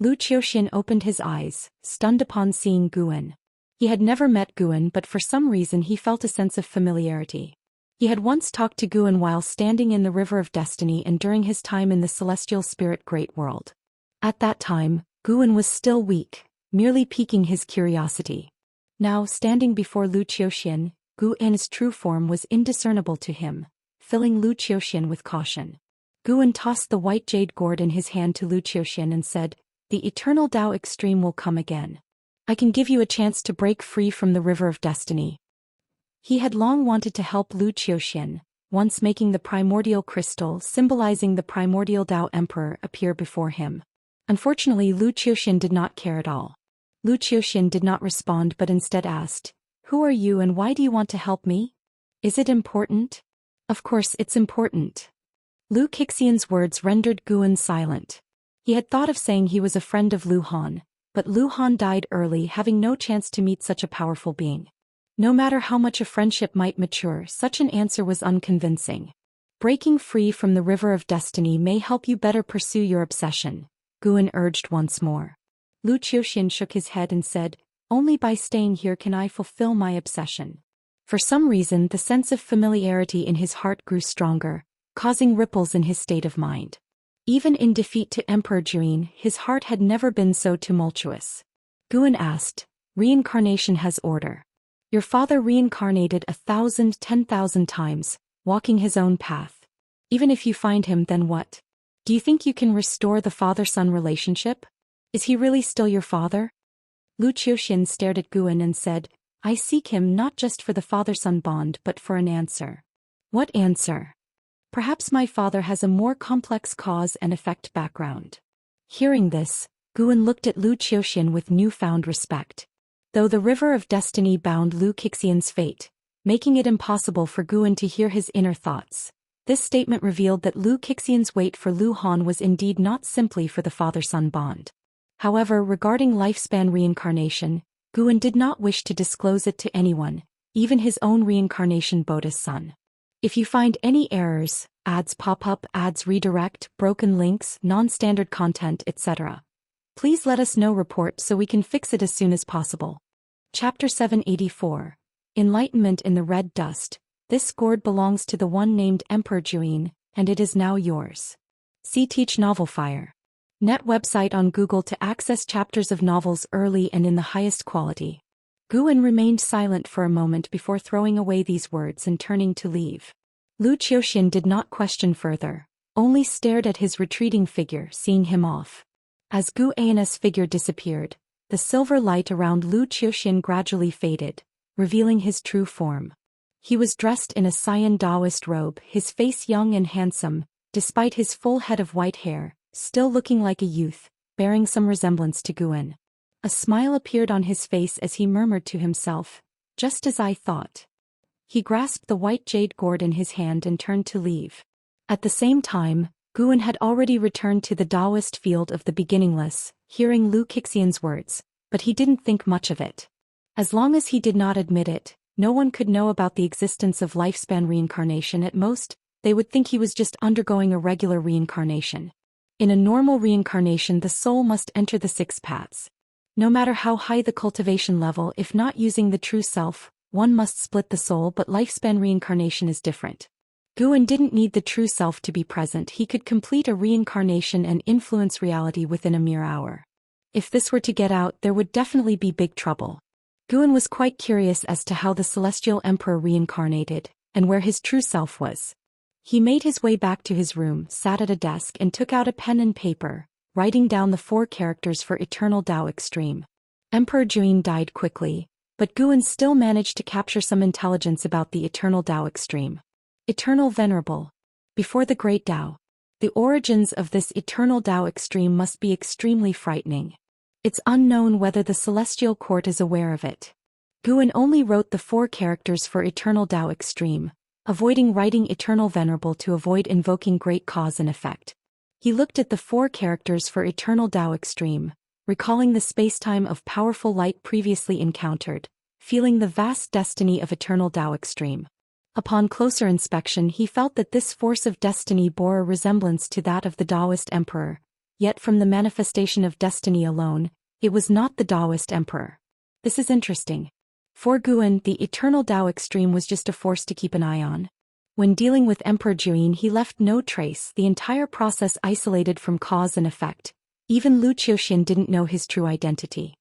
Lu Xian opened his eyes, stunned upon seeing Guan. He had never met Guan, but for some reason he felt a sense of familiarity. He had once talked to Guan while standing in the River of Destiny and during his time in the celestial spirit great world. At that time, Guan was still weak, merely piquing his curiosity. Now, standing before Lu Xian, Guan's true form was indiscernible to him, filling Lu Xian with caution. Guan tossed the white jade gourd in his hand to Lu Xian and said, "The Eternal Tao Extreme will come again. I can give you a chance to break free from the River of Destiny." He had long wanted to help Lu Xian, once making the primordial crystal symbolizing the primordial Dao Emperor appear before him. Unfortunately, Lu Xian did not care at all. Lu Xian did not respond but instead asked, "Who are you and why do you want to help me? Is it important?" "Of course it's important." Lu Xian's words rendered Guan silent. He had thought of saying he was a friend of Lu Han, but Lu Han died early, having no chance to meet such a powerful being. No matter how much a friendship might mature, such an answer was unconvincing. "Breaking free from the river of destiny may help you better pursue your obsession," Guan urged once more. Lu Xian shook his head and said, "Only by staying here can I fulfill my obsession." For some reason, the sense of familiarity in his heart grew stronger, causing ripples in his state of mind. Even in defeat to Emperor Zhou, his heart had never been so tumultuous. Guan asked, "Reincarnation has order. Your father reincarnated 1,000, 10,000 times, walking his own path. Even if you find him, then what? Do you think you can restore the father-son relationship? Is he really still your father?" Lu Xian stared at Guan and said, "I seek him not just for the father-son bond but for an answer." "What answer?" "Perhaps my father has a more complex cause and effect background." Hearing this, Guan looked at Lu Xian with newfound respect. Though the river of destiny bound Lu Xian's fate, making it impossible for Guan to hear his inner thoughts, this statement revealed that Lu Xian's wait for Lu Han was indeed not simply for the father-son bond. However, regarding lifespan reincarnation, Guan did not wish to disclose it to anyone, even his own reincarnation Boda's son. "If you find any errors, ads pop up, ads redirect, broken links, non-standard content, etc., please let us know. Report so we can fix it as soon as possible." Chapter 784. Enlightenment in the Red Dust. This gourd belongs to the one named Emperor Zhou, and it is now yours. See Teach Novel Fire. Net website on Google to access chapters of novels early and in the highest quality. Guan remained silent for a moment before throwing away these words and turning to leave. Lu Xian did not question further, only stared at his retreating figure, seeing him off. As Guan's figure disappeared, the silver light around Lu Xian gradually faded, revealing his true form. He was dressed in a cyan Daoist robe, his face young and handsome, despite his full head of white hair, still looking like a youth, bearing some resemblance to Guan. A smile appeared on his face as he murmured to himself, "Just as I thought." He grasped the white jade gourd in his hand and turned to leave. At the same time, Guan had already returned to the Daoist field of the beginningless, hearing Lu Xian's words, but he didn't think much of it. As long as he did not admit it, no one could know about the existence of lifespan reincarnation. At most, they would think he was just undergoing a regular reincarnation. In a normal reincarnation, the soul must enter the 6 paths. No matter how high the cultivation level, if not using the true self, one must split the soul, but lifespan reincarnation is different. Guan didn't need the true self to be present. He could complete a reincarnation and influence reality within a mere hour. If this were to get out, there would definitely be big trouble. Guan was quite curious as to how the Celestial Emperor reincarnated, and where his true self was. He made his way back to his room, sat at a desk and took out a pen and paper, writing down the 4 characters for Eternal Dao Extreme. Emperor Zhou died quickly, but Guan still managed to capture some intelligence about the Eternal Dao Extreme. Eternal Venerable. Before the Great Dao. The origins of this Eternal Dao Extreme must be extremely frightening. It's unknown whether the Celestial Court is aware of it. Guan only wrote the 4 characters for Eternal Dao Extreme, avoiding writing Eternal Venerable to avoid invoking great cause and effect. He looked at the 4 characters for Eternal Dao Extreme, recalling the spacetime of powerful light previously encountered, feeling the vast destiny of Eternal Dao Extreme. Upon closer inspection, he felt that this force of destiny bore a resemblance to that of the Daoist Emperor, yet from the manifestation of destiny alone, it was not the Daoist Emperor. This is interesting. For Guan, the Eternal Dao Extreme was just a force to keep an eye on. When dealing with Emperor Zhou, he left no trace, the entire process isolated from cause and effect. Even Lu Xian didn't know his true identity.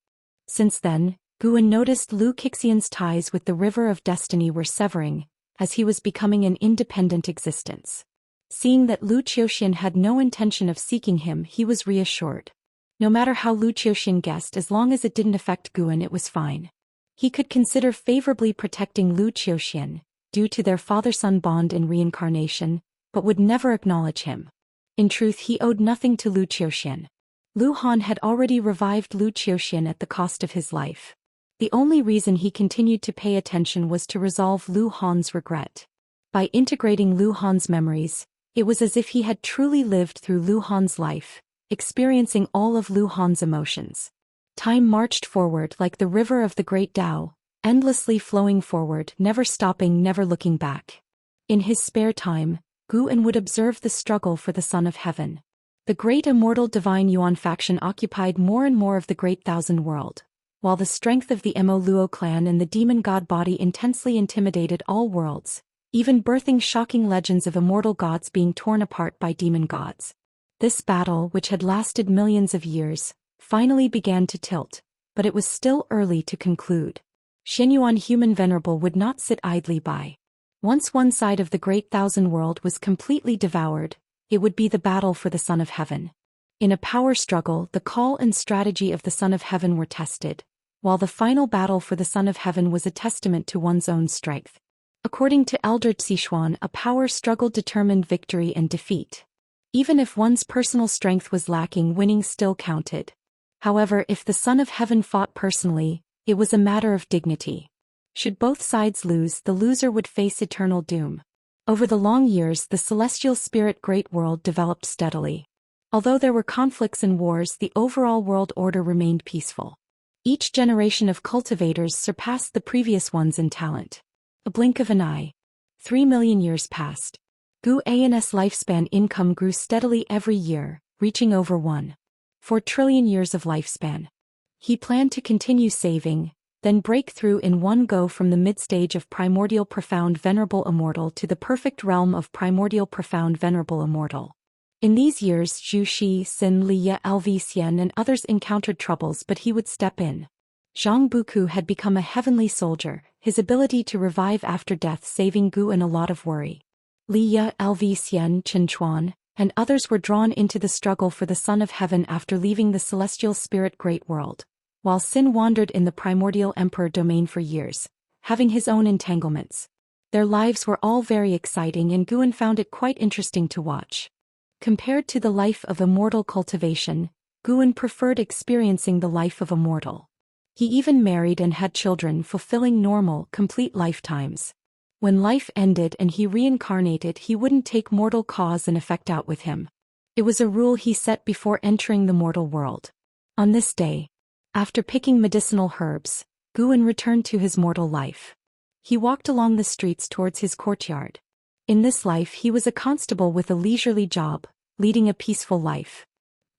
Since then, Guan noticed Lu Xian's ties with the River of Destiny were severing, as he was becoming an independent existence. Seeing that Lu Xian had no intention of seeking him, he was reassured. No matter how Lu Xian guessed, as long as it didn't affect Guan, it was fine. He could consider favorably protecting Lu Xian, due to their father-son bond in reincarnation, but would never acknowledge him. In truth, he owed nothing to Zhou Xian. Lu Han had already revived Zhou Xian at the cost of his life. The only reason he continued to pay attention was to resolve Lu Han's regret. By integrating Lu Han's memories, it was as if he had truly lived through Lu Han's life, experiencing all of Lu Han's emotions. Time marched forward like the river of the great Tao, endlessly flowing forward, never stopping, never looking back. In his spare time, Guan would observe the struggle for the Son of Heaven. The great immortal divine Yuan faction occupied more and more of the great thousand world, while the strength of the Mo Luo clan and the demon god body intensely intimidated all worlds, even birthing shocking legends of immortal gods being torn apart by demon gods. This battle, which had lasted millions of years, finally began to tilt, but it was still early to conclude. Xianyuan human venerable would not sit idly by. Once one side of the great thousand world was completely devoured, it would be the battle for the Son of Heaven. In a power struggle, the call and strategy of the Son of Heaven were tested, while the final battle for the Son of Heaven was a testament to one's own strength. According to Elder Zixuan, a power struggle determined victory and defeat. Even if one's personal strength was lacking, winning still counted. However, if the Son of Heaven fought personally, it was a matter of dignity. Should both sides lose, the loser would face eternal doom. Over the long years, the celestial spirit great world developed steadily. Although there were conflicts and wars, the overall world order remained peaceful. Each generation of cultivators surpassed the previous ones in talent. A blink of an eye. 3 million years passed. Gu An's lifespan income grew steadily every year, reaching over 1.4 trillion years of lifespan. He planned to continue saving, then break through in one go from the mid-stage of primordial profound venerable immortal to the perfect realm of primordial profound venerable immortal. In these years, Zhu Xian, Zhou Xian and others encountered troubles, but he would step in. Zhang Buku had become a heavenly soldier, his ability to revive after death saving Gu and a lot of worry. Zhou Xian, Chen Chuan, and others were drawn into the struggle for the Son of Heaven after leaving the celestial spirit great world, while Sin wandered in the primordial emperor domain for years, having his own entanglements. Their lives were all very exciting and Guan found it quite interesting to watch. Compared to the life of immortal cultivation, Guan preferred experiencing the life of immortal. He even married and had children, fulfilling normal, complete lifetimes. When life ended and he reincarnated, he wouldn't take mortal cause and effect out with him. It was a rule he set before entering the mortal world. On this day, after picking medicinal herbs, Guan returned to his mortal life. He walked along the streets towards his courtyard. In this life he was a constable with a leisurely job, leading a peaceful life.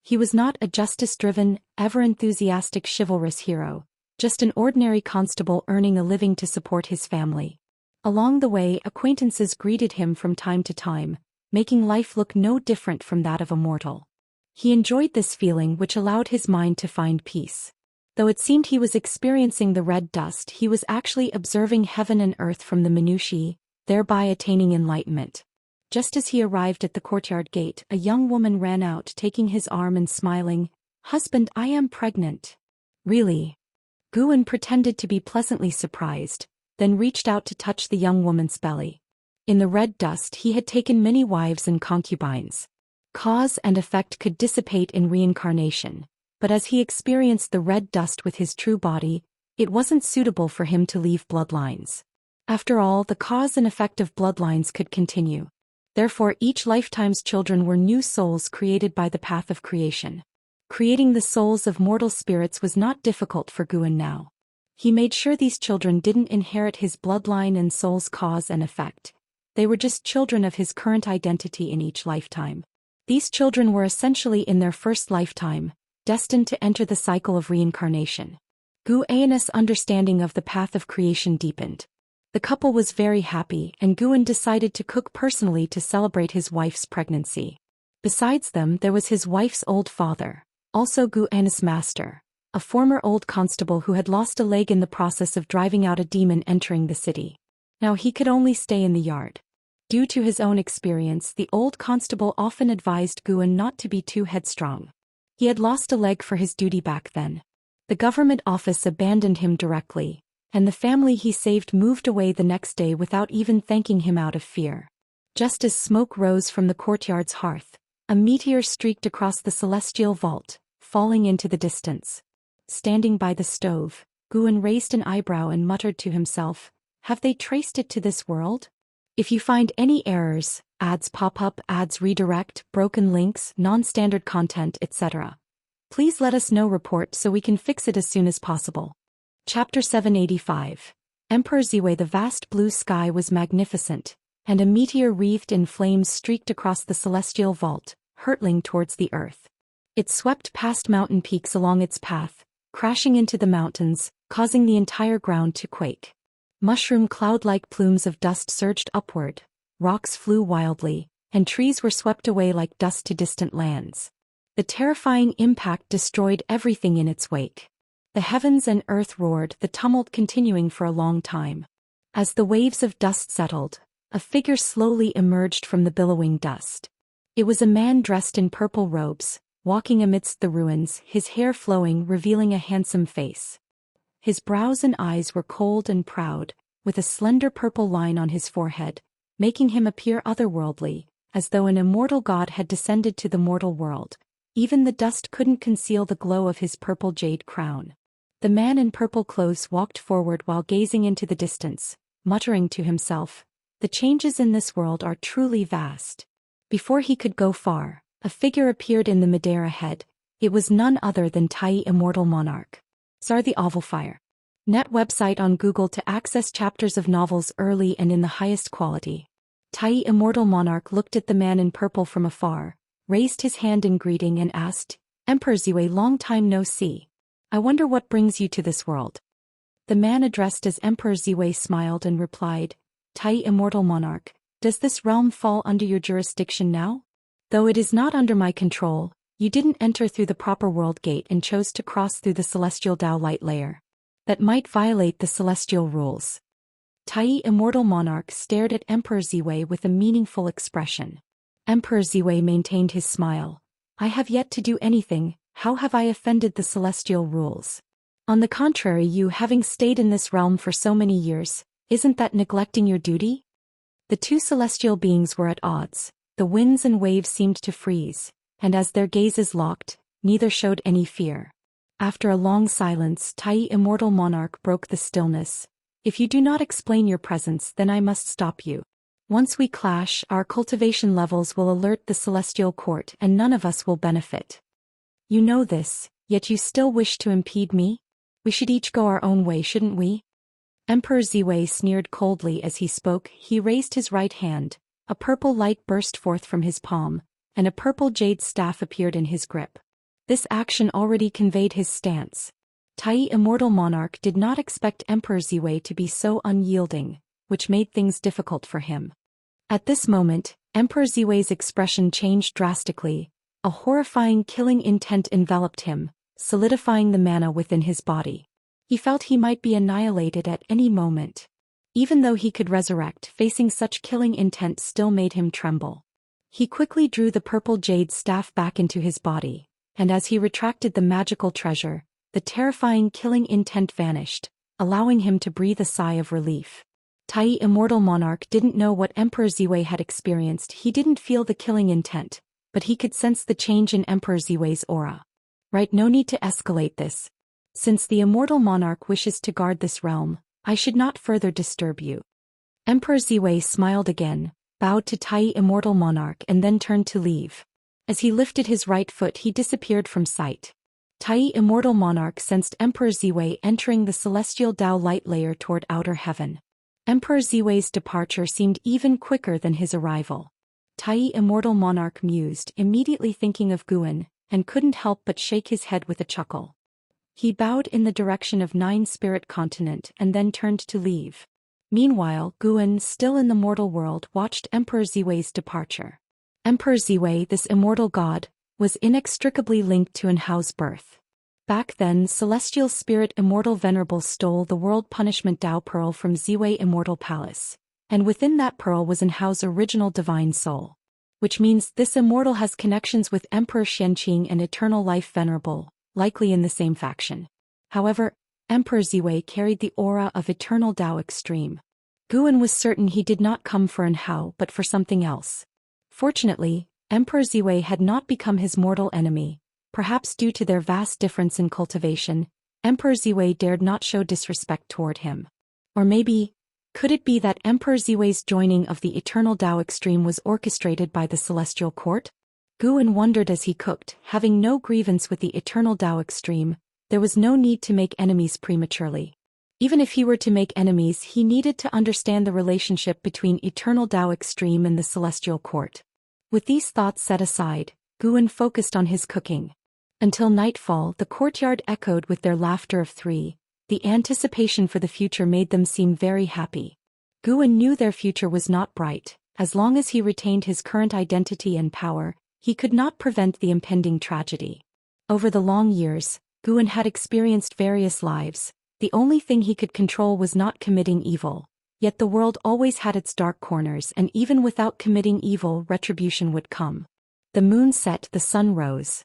He was not a justice-driven, ever-enthusiastic chivalrous hero, just an ordinary constable earning a living to support his family. Along the way, acquaintances greeted him from time to time, making life look no different from that of a mortal. He enjoyed this feeling, which allowed his mind to find peace. Though it seemed he was experiencing the red dust, he was actually observing heaven and earth from the minutiae, thereby attaining enlightenment. Just as he arrived at the courtyard gate, a young woman ran out, taking his arm and smiling, "Husband, I am pregnant." "Really?" Guan pretended to be pleasantly surprised, then reached out to touch the young woman's belly. In the red dust he had taken many wives and concubines. Cause and effect could dissipate in reincarnation, but as he experienced the red dust with his true body, it wasn't suitable for him to leave bloodlines. After all, the cause and effect of bloodlines could continue. Therefore, each lifetime's children were new souls created by the path of creation. Creating the souls of mortal spirits was not difficult for Guan now. He made sure these children didn't inherit his bloodline and soul's cause and effect. They were just children of his current identity in each lifetime. These children were essentially in their first lifetime, destined to enter the cycle of reincarnation. Gu An's understanding of the path of creation deepened. The couple was very happy, and Guan decided to cook personally to celebrate his wife's pregnancy. Besides them, there was his wife's old father, also Gu An's master, a former old constable who had lost a leg in the process of driving out a demon entering the city. Now he could only stay in the yard. Due to his own experience, the old constable often advised Guan not to be too headstrong. He had lost a leg for his duty back then. The government office abandoned him directly, and the family he saved moved away the next day without even thanking him out of fear. Just as smoke rose from the courtyard's hearth, a meteor streaked across the celestial vault, falling into the distance. Standing by the stove, Guan raised an eyebrow and muttered to himself, "Have they traced it to this world? If you find any errors, ads pop up, ads redirect, broken links, non-standard content, etc., please let us know. Report so we can fix it as soon as possible." Chapter 785. Emperor Ziwei. The vast blue sky was magnificent, and a meteor wreathed in flames streaked across the celestial vault, hurtling towards the earth. It swept past mountain peaks along its path, crashing into the mountains, causing the entire ground to quake. Mushroom cloud-like plumes of dust surged upward, rocks flew wildly, and trees were swept away like dust to distant lands. The terrifying impact destroyed everything in its wake. The heavens and earth roared, the tumult continuing for a long time. As the waves of dust settled, a figure slowly emerged from the billowing dust. It was a man dressed in purple robes, walking amidst the ruins, his hair flowing, revealing a handsome face. His brows and eyes were cold and proud, with a slender purple line on his forehead, making him appear otherworldly, as though an immortal god had descended to the mortal world. Even the dust couldn't conceal the glow of his purple jade crown. The man in purple clothes walked forward while gazing into the distance, muttering to himself, "The changes in this world are truly vast." Before he could go far, a figure appeared in the midair ahead. It was none other than Tai Immortal Monarch. Sar the Ovalfire. Net website on Google to access chapters of novels early and in the highest quality. Tai Immortal Monarch looked at the man in purple from afar, raised his hand in greeting and asked, "Emperor Ziwei, long time no see. I wonder what brings you to this world." The man addressed as Emperor Ziwei smiled and replied, "Tai Immortal Monarch, does this realm fall under your jurisdiction now? Though it is not under my control, you didn't enter through the proper world gate and chose to cross through the celestial Dao light layer. That might violate the celestial rules." Tai Immortal Monarch stared at Emperor Ziwei with a meaningful expression. Emperor Ziwei maintained his smile. "I have yet to do anything. How have I offended the celestial rules? On the contrary, you having stayed in this realm for so many years, isn't that neglecting your duty?" The two celestial beings were at odds. The winds and waves seemed to freeze, and as their gazes locked, neither showed any fear. After a long silence, Tai Immortal Monarch broke the stillness. "If you do not explain your presence, then I must stop you. Once we clash, our cultivation levels will alert the celestial court and none of us will benefit. You know this, yet you still wish to impede me? We should each go our own way, shouldn't we?" Emperor Ziwei sneered coldly as he spoke. He raised his right hand, a purple light burst forth from his palm, and a purple jade staff appeared in his grip. This action already conveyed his stance. Tai Immortal Monarch did not expect Emperor Ziwei to be so unyielding, which made things difficult for him. At this moment, Emperor Ziwei's expression changed drastically. A horrifying killing intent enveloped him, solidifying the mana within his body. He felt he might be annihilated at any moment. Even though he could resurrect, facing such killing intent still made him tremble. He quickly drew the purple jade staff back into his body, and as he retracted the magical treasure, the terrifying killing intent vanished, allowing him to breathe a sigh of relief. Tai Immortal Monarch didn't know what Emperor Ziwei had experienced. He didn't feel the killing intent, but he could sense the change in Emperor Ziwei's aura. Right, no need to escalate this. Since the Immortal Monarch wishes to guard this realm, I should not further disturb you. Emperor Ziwei smiled again, bowed to Tai Immortal Monarch and then turned to leave. As he lifted his right foot, he disappeared from sight. Tai Immortal Monarch sensed Emperor Ziwei entering the celestial Dao light layer toward outer heaven. Emperor Ziwei's departure seemed even quicker than his arrival. Tai Immortal Monarch mused, immediately thinking of Guan, and couldn't help but shake his head with a chuckle. He bowed in the direction of Nine Spirit Continent and then turned to leave. Meanwhile, Guan, still in the mortal world, watched Emperor Ziwei's departure. Emperor Ziwei, this immortal god, was inextricably linked to Anhao's birth. Back then, Celestial Spirit Immortal Venerable stole the World Punishment Dao Pearl from Ziwei Immortal Palace, and within that pearl was Anhao's original divine soul. Which means this immortal has connections with Emperor Xianxia and Eternal Life Venerable, likely in the same faction. However, Emperor Ziwei carried the aura of eternal Tao extreme. Guan was certain he did not come for an Hao but for something else. Fortunately, Emperor Ziwei had not become his mortal enemy. Perhaps due to their vast difference in cultivation, Emperor Ziwei dared not show disrespect toward him. Or maybe, could it be that Emperor Ziwei's joining of the eternal Tao extreme was orchestrated by the celestial court? Guan wondered as he cooked. Having no grievance with the eternal Tao extreme, there was no need to make enemies prematurely. Even if he were to make enemies, he needed to understand the relationship between eternal Tao extreme and the celestial court. With these thoughts set aside, Guan focused on his cooking. Until nightfall, the courtyard echoed with their laughter of three. The anticipation for the future made them seem very happy. Guan knew their future was not bright. As long as he retained his current identity and power, he could not prevent the impending tragedy. Over the long years, Guan had experienced various lives. The only thing he could control was not committing evil. Yet the world always had its dark corners, and even without committing evil, retribution would come. The moon set, the sun rose.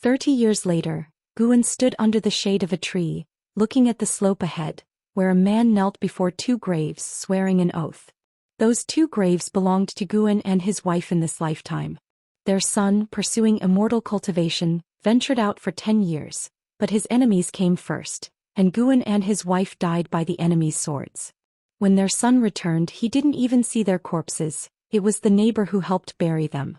30 years later, Guan stood under the shade of a tree, looking at the slope ahead, where a man knelt before two graves, swearing an oath. Those two graves belonged to Guan and his wife in this lifetime. Their son, pursuing immortal cultivation, ventured out for 10 years, but his enemies came first, and Guan and his wife died by the enemy's swords. When their son returned, he didn't even see their corpses. It was the neighbor who helped bury them.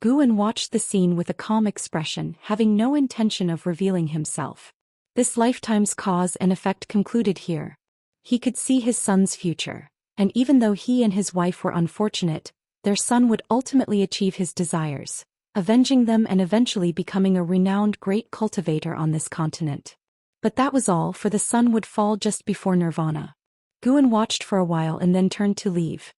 Guan watched the scene with a calm expression, having no intention of revealing himself. This lifetime's cause and effect concluded here. He could see his son's future, and even though he and his wife were unfortunate, their son would ultimately achieve his desires, avenging them and eventually becoming a renowned great cultivator on this continent. But that was all, for the sun would fall just before nirvana. Guan watched for a while and then turned to leave.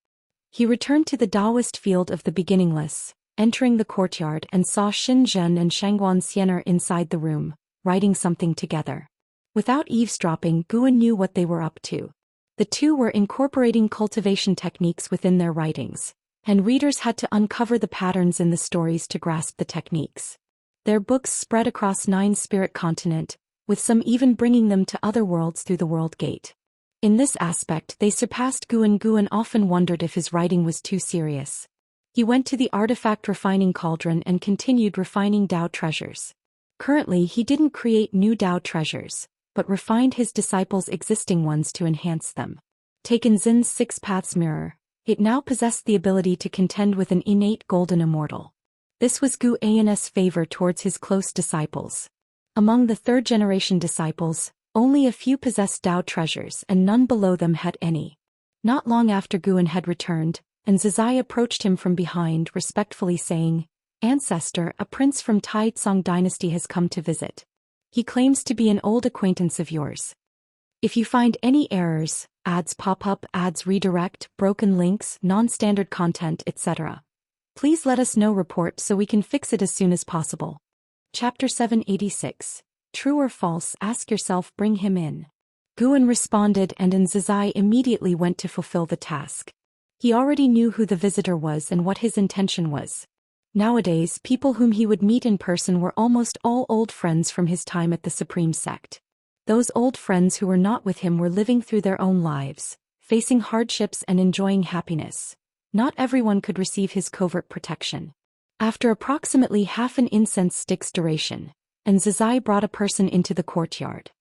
He returned to the Daoist field of the beginningless, entering the courtyard, and saw Xinzhen and Xianxia inside the room, writing something together. Without eavesdropping, Guan knew what they were up to. The two were incorporating cultivation techniques within their writings, and readers had to uncover the patterns in the stories to grasp the techniques. Their books spread across 9 spirit continents, with some even bringing them to other worlds through the World Gate. In this aspect, they surpassed Guan. Guan often wondered if his writing was too serious. He went to the artifact refining cauldron and continued refining Tao treasures. Currently, he didn't create new Tao treasures, but refined his disciples' existing ones to enhance them. Taken Zin's 6 Paths mirror, it now possessed the ability to contend with an innate golden immortal. This was Gu An's favor towards his close disciples. Among the 3rd-generation disciples, only a few possessed Tao treasures and none below them had any. Not long after Guan had returned, and Zizai approached him from behind, respectfully saying, "Ancestor, a prince from Taizong dynasty has come to visit. He claims to be an old acquaintance of yours. If you find any errors, ads pop up, ads redirect, broken links, non-standard content, etc., please let us know. Report so we can fix it as soon as possible." Chapter 786. True or false? Ask yourself. Bring him in. Guan responded, and Zizai immediately went to fulfill the task. He already knew who the visitor was and what his intention was. Nowadays, people whom he would meet in person were almost all old friends from his time at the Supreme Sect. Those old friends who were not with him were living through their own lives, facing hardships and enjoying happiness. Not everyone could receive his covert protection. After approximately half an incense stick's duration, Zizai brought a person into the courtyard.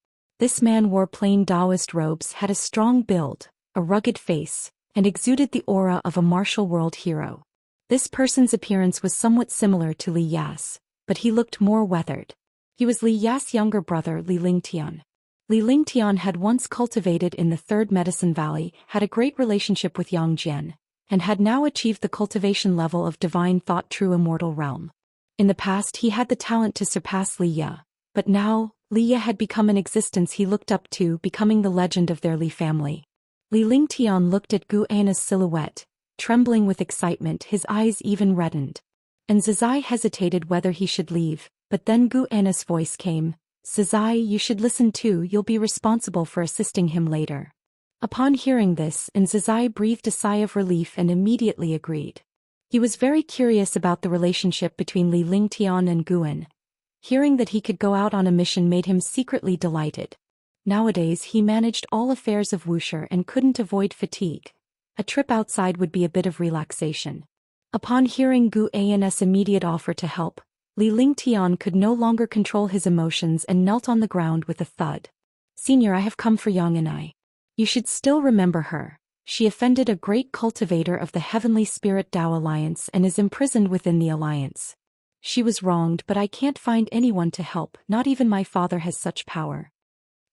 This man wore plain Daoist robes, had a strong build, a rugged face, and exuded the aura of a martial world hero. This person's appearance was somewhat similar to Li Yas, but he looked more weathered. He was Li Yas' younger brother, Li Lingtian. Li Lingtian had once cultivated in the 3rd Medicine Valley, had a great relationship with Yang Jian, and had now achieved the cultivation level of divine thought, true immortal realm. In the past he had the talent to surpass Li Ya, but now, Li Ya had become an existence he looked up to, becoming the legend of their Li family. Li Lingtian looked at Gu Ana's silhouette, trembling with excitement, his eyes even reddened. And Zizai hesitated whether he should leave, but then Gu Ana's voice came, "Zizai, you should listen too, you'll be responsible for assisting him later." Upon hearing this, Zizai breathed a sigh of relief and immediately agreed. He was very curious about the relationship between Li Lingtian and Guan. Hearing that he could go out on a mission made him secretly delighted. Nowadays he managed all affairs of Wuxia and couldn't avoid fatigue. A trip outside would be a bit of relaxation. Upon hearing Gu An's immediate offer to help, Li Lingtian could no longer control his emotions and knelt on the ground with a thud. "Senior, I have come for Yang and I. You should still remember her. She offended a great cultivator of the Heavenly Spirit Tao Alliance and is imprisoned within the Alliance. She was wronged, but I can't find anyone to help, not even my father has such power."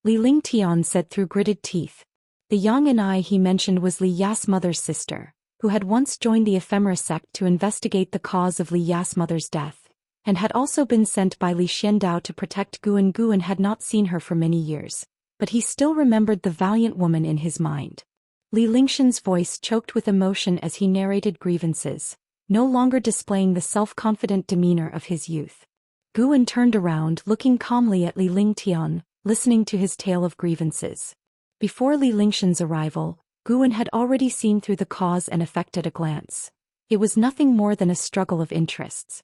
Li Lingtian said through gritted teeth. The Yang and I he mentioned was Li Ya's mother's sister, who had once joined the Ephemera sect to investigate the cause of Li Ya's mother's death, and had also been sent by Li Xiandao to protect Guan. Guan had not seen her for many years, but he still remembered the valiant woman in his mind. Li Lingxian's voice choked with emotion as he narrated grievances, no longer displaying the self-confident demeanor of his youth. Guan turned around, looking calmly at Li Lingtian, listening to his tale of grievances. Before Li Lingxian's arrival, Guan had already seen through the cause and effect at a glance. It was nothing more than a struggle of interests.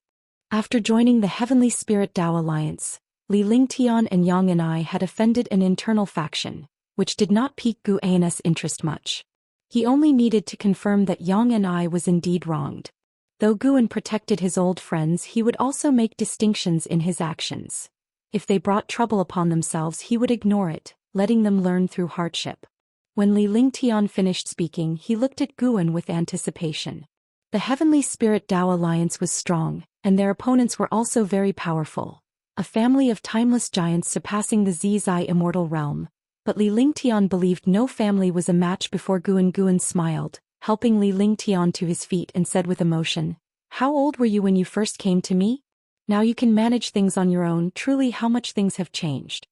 After joining the Heavenly Spirit Tao Alliance, Li Lingtian and Yang and I had offended an internal faction, which did not pique Gu An's interest much. He only needed to confirm that Yang and I was indeed wronged. Though Guan protected his old friends, he would also make distinctions in his actions. If they brought trouble upon themselves, he would ignore it, letting them learn through hardship. When Li Lingtian finished speaking, he looked at Guan with anticipation. The Heavenly Spirit Tao Alliance was strong, and their opponents were also very powerful. A family of timeless giants surpassing the Zizai immortal realm. But Li Lingtian believed no family was a match before Guan. Guan smiled, helping Li Lingtian to his feet and said with emotion, "How old were you when you first came to me? Now you can manage things on your own. Truly how much things have changed."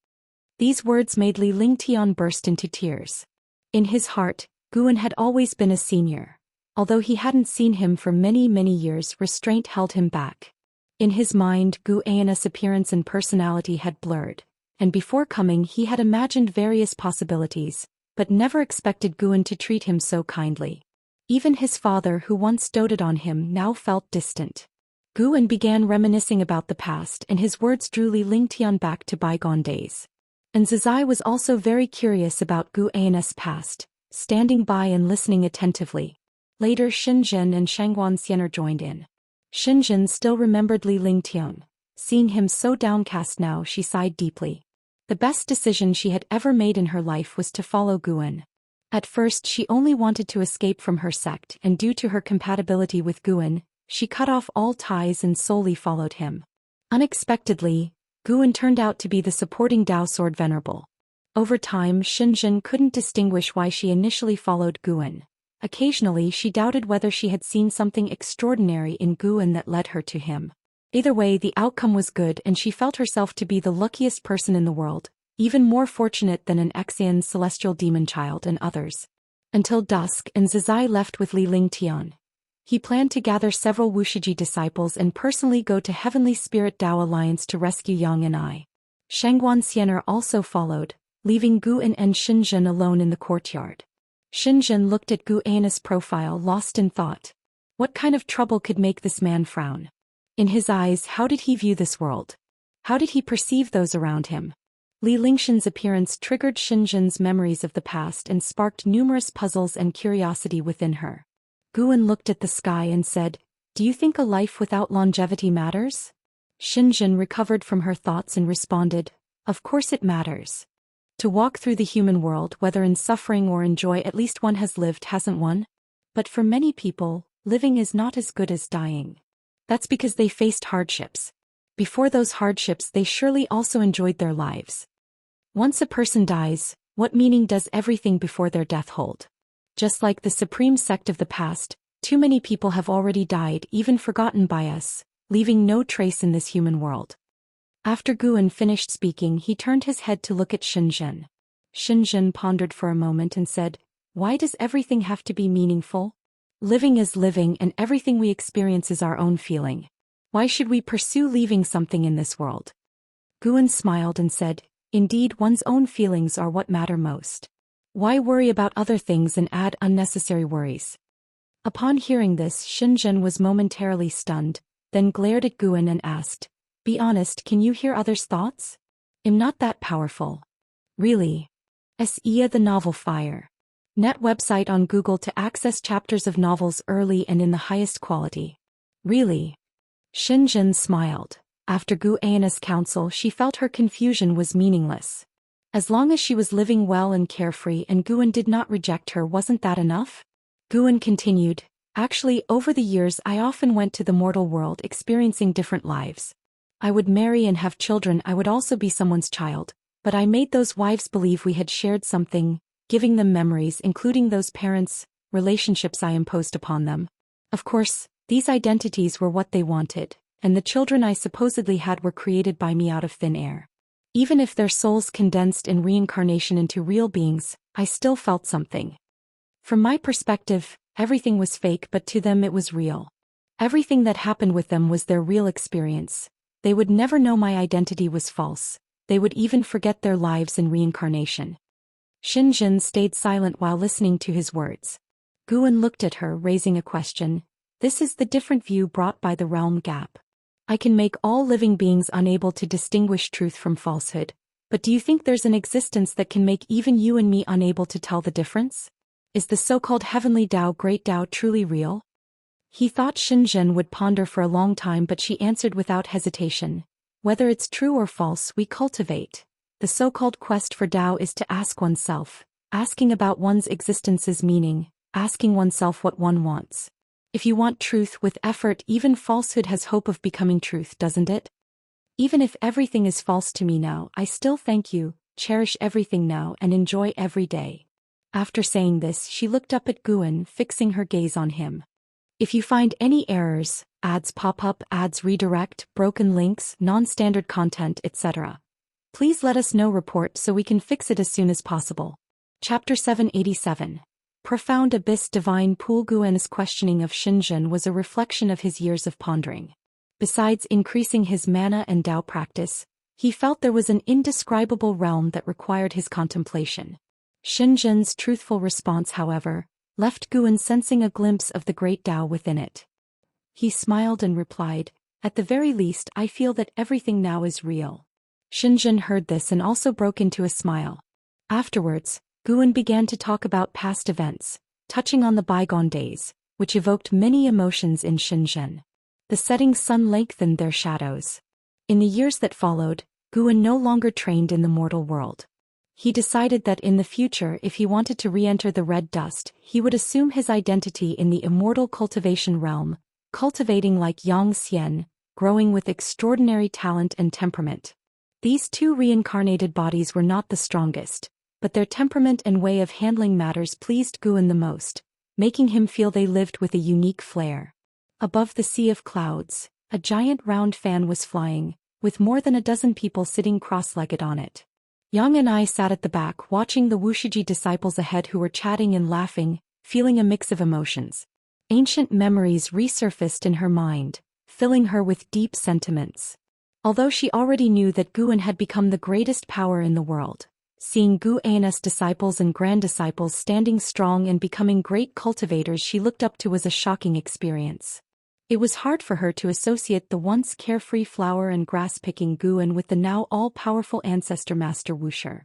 These words made Li Lingtian burst into tears. In his heart, Guan had always been a senior. Although he hadn't seen him for many years, restraint held him back. In his mind, Gu An's appearance and personality had blurred, and before coming he had imagined various possibilities, but never expected Guan to treat him so kindly. Even his father, who once doted on him, now felt distant. Guan began reminiscing about the past, and his words drew Li Lingtian back to bygone days. And Zizai was also very curious about Gu An's past, standing by and listening attentively. Later Xinzhen and Xianxia joined in. Xinzhen still remembered Li Lingtian. Seeing him so downcast now, she sighed deeply. The best decision she had ever made in her life was to follow Guan. At first she only wanted to escape from her sect, and due to her compatibility with Guan, she cut off all ties and solely followed him. Unexpectedly, Guan turned out to be the supporting Dao Sword Venerable. Over time, Xinzhen couldn't distinguish why she initially followed Guan. Occasionally she doubted whether she had seen something extraordinary in Guan that led her to him. Either way, the outcome was good, and she felt herself to be the luckiest person in the world, even more fortunate than an Xian celestial demon child and others. Until dusk, and Zizai left with Li Lingtian. He planned to gather several Wuxia disciples and personally go to Heavenly Spirit Tao Alliance to rescue Yang and I. Xianxia also followed, leaving Guan and Xinzhen alone in the courtyard. Xinzhen looked at Gu An's profile, lost in thought. What kind of trouble could make this man frown? In his eyes, how did he view this world? How did he perceive those around him? Li Lingxian's appearance triggered Xinzhen's memories of the past and sparked numerous puzzles and curiosity within her. Guan looked at the sky and said, "Do you think a life without longevity matters?" Xinzhen recovered from her thoughts and responded, "Of course it matters. To walk through the human world, whether in suffering or in joy, at least one has lived, hasn't one? But for many people, living is not as good as dying. That's because they faced hardships. Before those hardships, they surely also enjoyed their lives. Once a person dies, what meaning does everything before their death hold? Just like the supreme sect of the past, too many people have already died, even forgotten by us, leaving no trace in this human world." After Guan finished speaking, he turned his head to look at Xinzhen. Xinzhen pondered for a moment and said, "Why does everything have to be meaningful? Living is living, and everything we experience is our own feeling. Why should we pursue leaving something in this world?" Guan smiled and said, "Indeed, one's own feelings are what matter most. Why worry about other things and add unnecessary worries?" Upon hearing this, Xinzhen was momentarily stunned, then glared at Guan and asked, "Be honest, can you hear others' thoughts?" "I'm not that powerful." Really? Xianxia the Novel Fire. Net website on Google to access chapters of novels early and in the highest quality. Really? Xianxia smiled. After Gu Anna's counsel, she felt her confusion was meaningless. As long as she was living well and carefree and Guan did not reject her, wasn't that enough? Guan continued, actually, over the years I often went to the mortal world experiencing different lives. I would marry and have children, I would also be someone's child, but I made those wives believe we had shared something, giving them memories including those parents, relationships I imposed upon them. Of course, these identities were what they wanted, and the children I supposedly had were created by me out of thin air. Even if their souls condensed in reincarnation into real beings, I still felt something. From my perspective, everything was fake, but to them it was real. Everything that happened with them was their real experience. They would never know my identity was false. They would even forget their lives in reincarnation. Xianxia stayed silent while listening to his words. Guan looked at her, raising a question. This is the different view brought by the realm gap. I can make all living beings unable to distinguish truth from falsehood, but do you think there's an existence that can make even you and me unable to tell the difference? Is the so-called heavenly Tao, great Tao, truly real? He thought Xianxia would ponder for a long time, but she answered without hesitation. Whether it's true or false, we cultivate. The so-called quest for Tao is to ask oneself, asking about one's existence's meaning, asking oneself what one wants. If you want truth with effort, even falsehood has hope of becoming truth, doesn't it? Even if everything is false to me now, I still thank you, cherish everything now and enjoy every day. After saying this, she looked up at Guan, fixing her gaze on him. If you find any errors, ads pop up, ads redirect, broken links, non-standard content, etc., please let us know, report so we can fix it as soon as possible. Chapter 787. Profound Abyss Divine Pool. Guan's questioning of Xianxia was a reflection of his years of pondering. Besides increasing his mana and Tao practice, he felt there was an indescribable realm that required his contemplation. Xianxia's truthful response, however, left Guan sensing a glimpse of the great Tao within it. He smiled and replied, at the very least I feel that everything now is real. Xianxia heard this and also broke into a smile. Afterwards, Guan began to talk about past events, touching on the bygone days, which evoked many emotions in Xianxia. The setting sun lengthened their shadows. In the years that followed, Guan no longer trained in the mortal world. He decided that in the future, if he wanted to re-enter the red dust, he would assume his identity in the immortal cultivation realm, cultivating like Zhou Xian, growing with extraordinary talent and temperament. These two reincarnated bodies were not the strongest, but their temperament and way of handling matters pleased Guan the most, making him feel they lived with a unique flair. Above the sea of clouds, a giant round fan was flying, with more than a dozen people sitting cross-legged on it. Yang and I sat at the back watching the Wuxia disciples ahead who were chatting and laughing, feeling a mix of emotions. Ancient memories resurfaced in her mind, filling her with deep sentiments. Although she already knew that Guan had become the greatest power in the world, seeing Gu Anna's disciples and grand-disciples standing strong and becoming great cultivators she looked up to was a shocking experience. It was hard for her to associate the once carefree flower and grass-picking Guan with the now all-powerful ancestor Master Wuxia.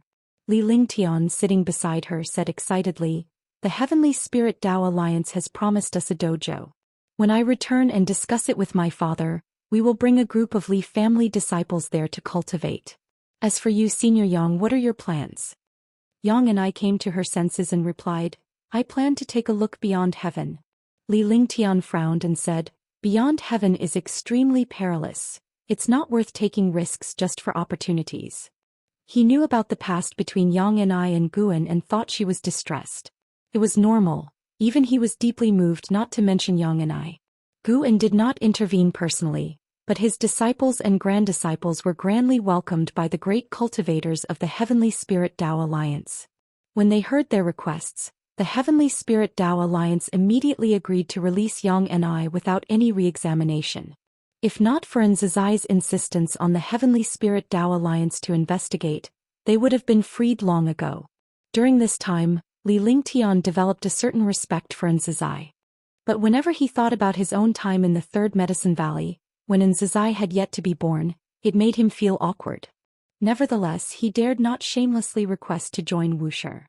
Li Lingtian, sitting beside her, said excitedly, "The Heavenly Spirit Tao Alliance has promised us a dojo. When I return and discuss it with my father, we will bring a group of Li family disciples there to cultivate. As for you, Senior Yang, what are your plans?" Yang and I came to her senses and replied, "I plan to take a look beyond heaven." Li Lingtian frowned and said, "Beyond heaven is extremely perilous. It's not worth taking risks just for opportunities." He knew about the past between Yang and I and Guan and thought she was distressed. It was normal, even he was deeply moved, not to mention Yang and I. Guan did not intervene personally, but his disciples and grand-disciples were grandly welcomed by the great cultivators of the Heavenly Spirit Tao Alliance. When they heard their requests, the Heavenly Spirit Tao Alliance immediately agreed to release Yang and I without any re-examination. If not for Nzazai's insistence on the Heavenly Spirit Tao Alliance to investigate, they would have been freed long ago. During this time, Li Lingtian developed a certain respect for Nzazai. But whenever he thought about his own time in the Third Medicine Valley, when Nzazai had yet to be born, it made him feel awkward. Nevertheless, he dared not shamelessly request to join Wuxia.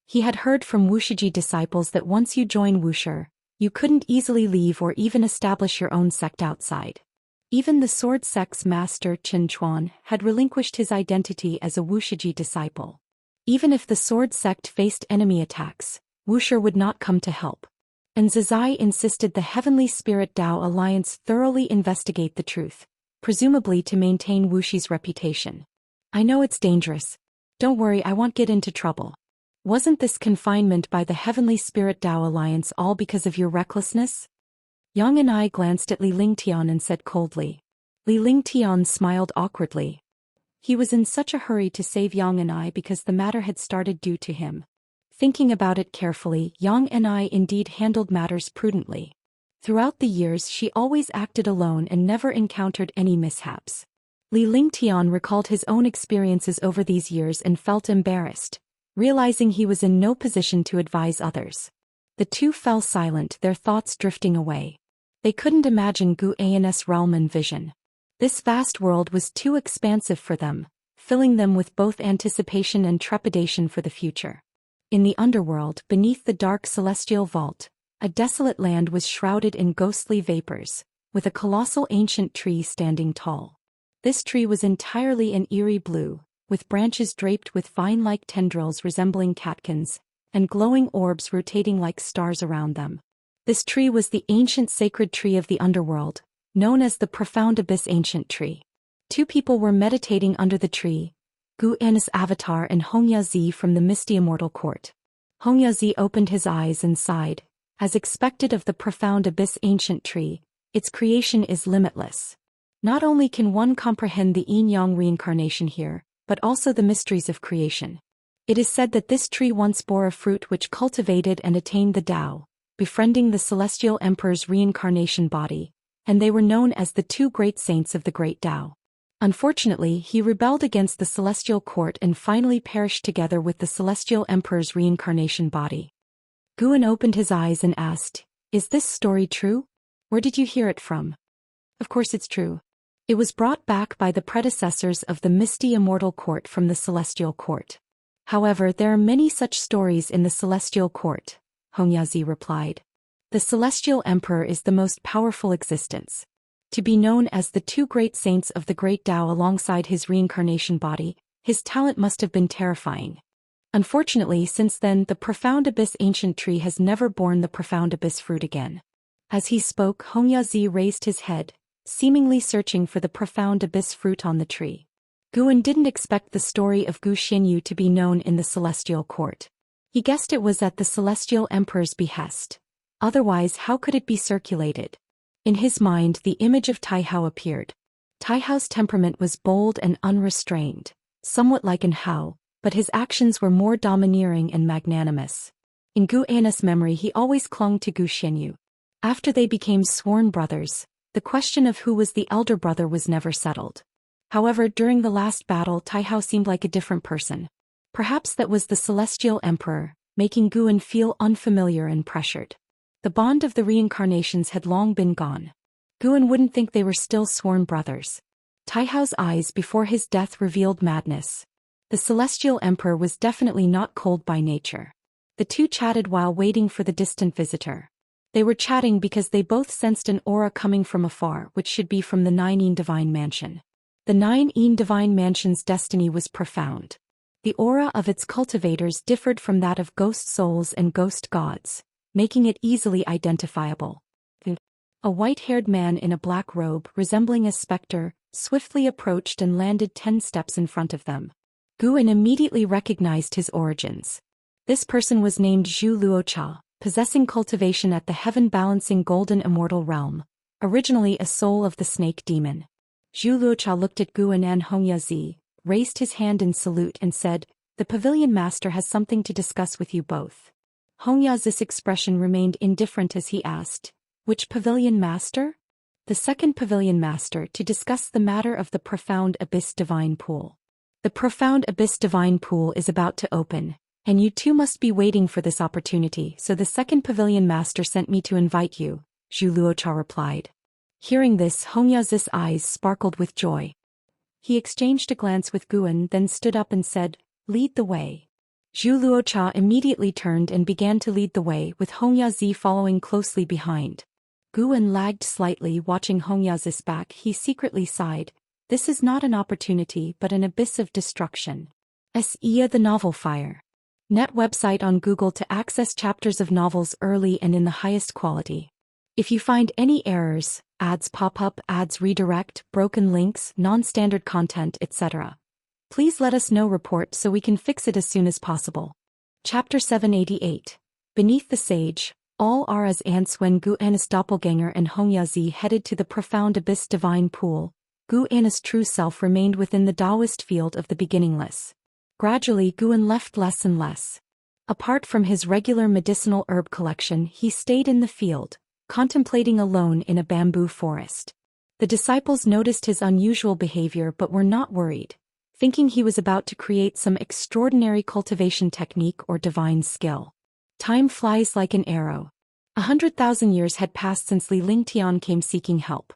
He had heard from Wuxia disciples that once you join Wuxia, you couldn't easily leave or even establish your own sect outside. Even the sword sect's master Chen Chuan had relinquished his identity as a Wuxia disciple. Even if the sword sect faced enemy attacks, Wuxia would not come to help. And Zizai insisted the Heavenly Spirit Dao Alliance thoroughly investigate the truth, presumably to maintain Wuxia's reputation. I know it's dangerous. Don't worry, I won't get into trouble. Wasn't this confinement by the Heavenly Spirit Dao Alliance all because of your recklessness? Yang and I glanced at Li Lingtian and said coldly. Li Lingtian smiled awkwardly. He was in such a hurry to save Yang and I because the matter had started due to him. Thinking about it carefully, Yang and I indeed handled matters prudently. Throughout the years she always acted alone and never encountered any mishaps. Li Lingtian recalled his own experiences over these years and felt embarrassed, realizing he was in no position to advise others. The two fell silent, their thoughts drifting away. They couldn't imagine Gu An's realm and vision. This vast world was too expansive for them, filling them with both anticipation and trepidation for the future. In the underworld, beneath the dark celestial vault, a desolate land was shrouded in ghostly vapors, with a colossal ancient tree standing tall. This tree was entirely an eerie blue, with branches draped with vine-like tendrils resembling catkins, and glowing orbs rotating like stars around them. This tree was the ancient sacred tree of the underworld, known as the Profound Abyss Ancient Tree. Two people were meditating under the tree, Gu An's avatar and Hongyazi from the misty Immortal court. Hongyazi opened his eyes and sighed. As expected of the Profound Abyss Ancient Tree, its creation is limitless. Not only can one comprehend the yin-yang reincarnation here, but also the mysteries of creation. It is said that this tree once bore a fruit which cultivated and attained the Tao, befriending the celestial emperor's reincarnation body, and they were known as the two great saints of the great Tao. Unfortunately, he rebelled against the celestial court and finally perished together with the celestial emperor's reincarnation body. Guan opened his eyes and asked, "Is this story true? Where did you hear it from?" "Of course it's true. It was brought back by the predecessors of the misty Immortal court from the celestial court. However, there are many such stories in the celestial court," Hongyazi replied. "The celestial emperor is the most powerful existence. To be known as the two great saints of the great Tao alongside his reincarnation body, his talent must have been terrifying. Unfortunately, since then the Profound Abyss Ancient Tree has never borne the Profound Abyss fruit again." As he spoke, Hongyazi raised his head, seemingly searching for the Profound Abyss fruit on the tree. Guan didn't expect the story of Gu Xianyu to be known in the celestial court. He guessed it was at the celestial emperor's behest. Otherwise, how could it be circulated? In his mind, the image of Taihao appeared. Taihao's temperament was bold and unrestrained, somewhat like an Hao, but his actions were more domineering and magnanimous. In Gu An's memory, he always clung to Gu Xianyu. After they became sworn brothers, the question of who was the elder brother was never settled. However, during the last battle, Taihao seemed like a different person. Perhaps that was the celestial emperor, making Guan feel unfamiliar and pressured. The bond of the reincarnations had long been gone. Guan wouldn't think they were still sworn brothers. Taihao's eyes before his death revealed madness. The celestial emperor was definitely not cold by nature. The two chatted while waiting for the distant visitor. They were chatting because they both sensed an aura coming from afar, which should be from the Nine Divine Mansion. The Nine Divine Mansion's destiny was profound. The aura of its cultivators differed from that of ghost souls and ghost gods, making it easily identifiable. A white-haired man in a black robe, resembling a specter, swiftly approached and landed 10 steps in front of them. Guan immediately recognized his origins. This person was named Zhu Luocha, possessing cultivation at the heaven-balancing golden immortal realm, originally a soul of the snake demon. Zhu Luocha looked at Guan and Hongyazi, raised his hand in salute and said, "The pavilion master has something to discuss with you both." Hongyazi's expression remained indifferent as he asked, "Which pavilion master?" "The second pavilion master, to discuss the matter of the Profound Abyss Divine Pool. The Profound Abyss Divine Pool is about to open, and you two must be waiting for this opportunity, so the second pavilion master sent me to invite you," Zhu Luocha replied. Hearing this, Hongyazi's eyes sparkled with joy. He exchanged a glance with Guan, then stood up and said, "Lead the way." Zhu Luocha immediately turned and began to lead the way, with Hongyazi following closely behind. Guan lagged slightly, watching Hongyazi's back. He secretly sighed. This is not an opportunity but an abyss of destruction. Sia the Novel Fire. Net website on Google to access chapters of novels early and in the highest quality. If you find any errors, ads pop up, ads redirect, broken links, non-standard content, etc., please let us know. Report so we can fix it as soon as possible. Chapter 788. Beneath the Sage, all are as ants. When Gu An's doppelganger and Hongyazi headed to the profound abyss divine pool, Gu An's true self remained within the Daoist field of the beginningless. Gradually Guan left less and less. Apart from his regular medicinal herb collection, he stayed in the field, contemplating alone in a bamboo forest. The disciples noticed his unusual behavior but were not worried, thinking he was about to create some extraordinary cultivation technique or divine skill. Time flies like an arrow. 100,000 years had passed since Li Lingtian came seeking help.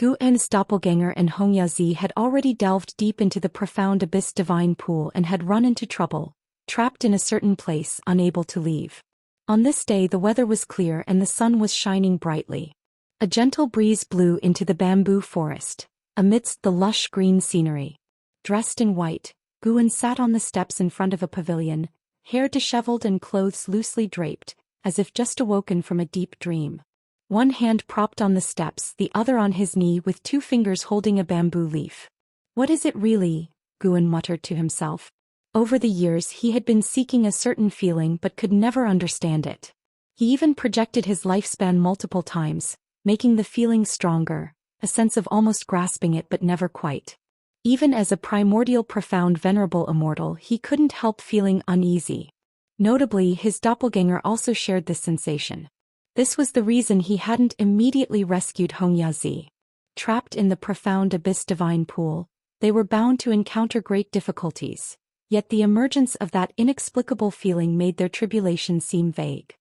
Gu An's doppelganger and Hongyazi had already delved deep into the profound abyss divine pool and had run into trouble, trapped in a certain place, unable to leave. On this day the weather was clear and the sun was shining brightly. A gentle breeze blew into the bamboo forest, amidst the lush green scenery. Dressed in white, Guan sat on the steps in front of a pavilion, hair disheveled and clothes loosely draped, as if just awoken from a deep dream. One hand propped on the steps, the other on his knee, with 2 fingers holding a bamboo leaf. "What is it really?" Guan muttered to himself. Over the years he had been seeking a certain feeling but could never understand it. He even projected his lifespan multiple times, making the feeling stronger, a sense of almost grasping it but never quite. Even as a primordial, profound, venerable immortal, he couldn't help feeling uneasy. Notably, his doppelganger also shared this sensation. This was the reason he hadn't immediately rescued Hongyazi. Trapped in the profound abyss divine pool, they were bound to encounter great difficulties, yet the emergence of that inexplicable feeling made their tribulation seem vague.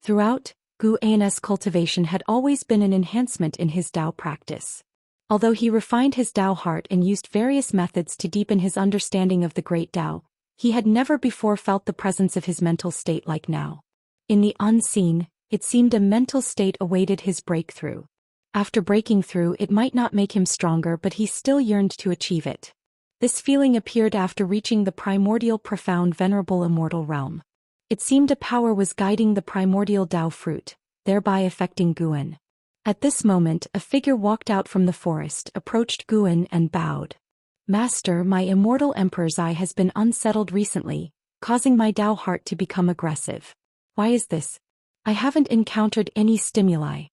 Throughout, Gu An's cultivation had always been an enhancement in his Tao practice. Although he refined his Tao heart and used various methods to deepen his understanding of the great Tao, he had never before felt the presence of his mental state like now. In the unseen, it seemed a mental state awaited his breakthrough. After breaking through, it might not make him stronger, but he still yearned to achieve it. This feeling appeared after reaching the primordial, profound, venerable immortal realm. It seemed a power was guiding the primordial Tao fruit, thereby affecting Guan. At this moment, a figure walked out from the forest, approached Guan and bowed. "Master, my immortal emperor's eye has been unsettled recently, causing my Tao heart to become aggressive. Why is this? I haven't encountered any stimuli."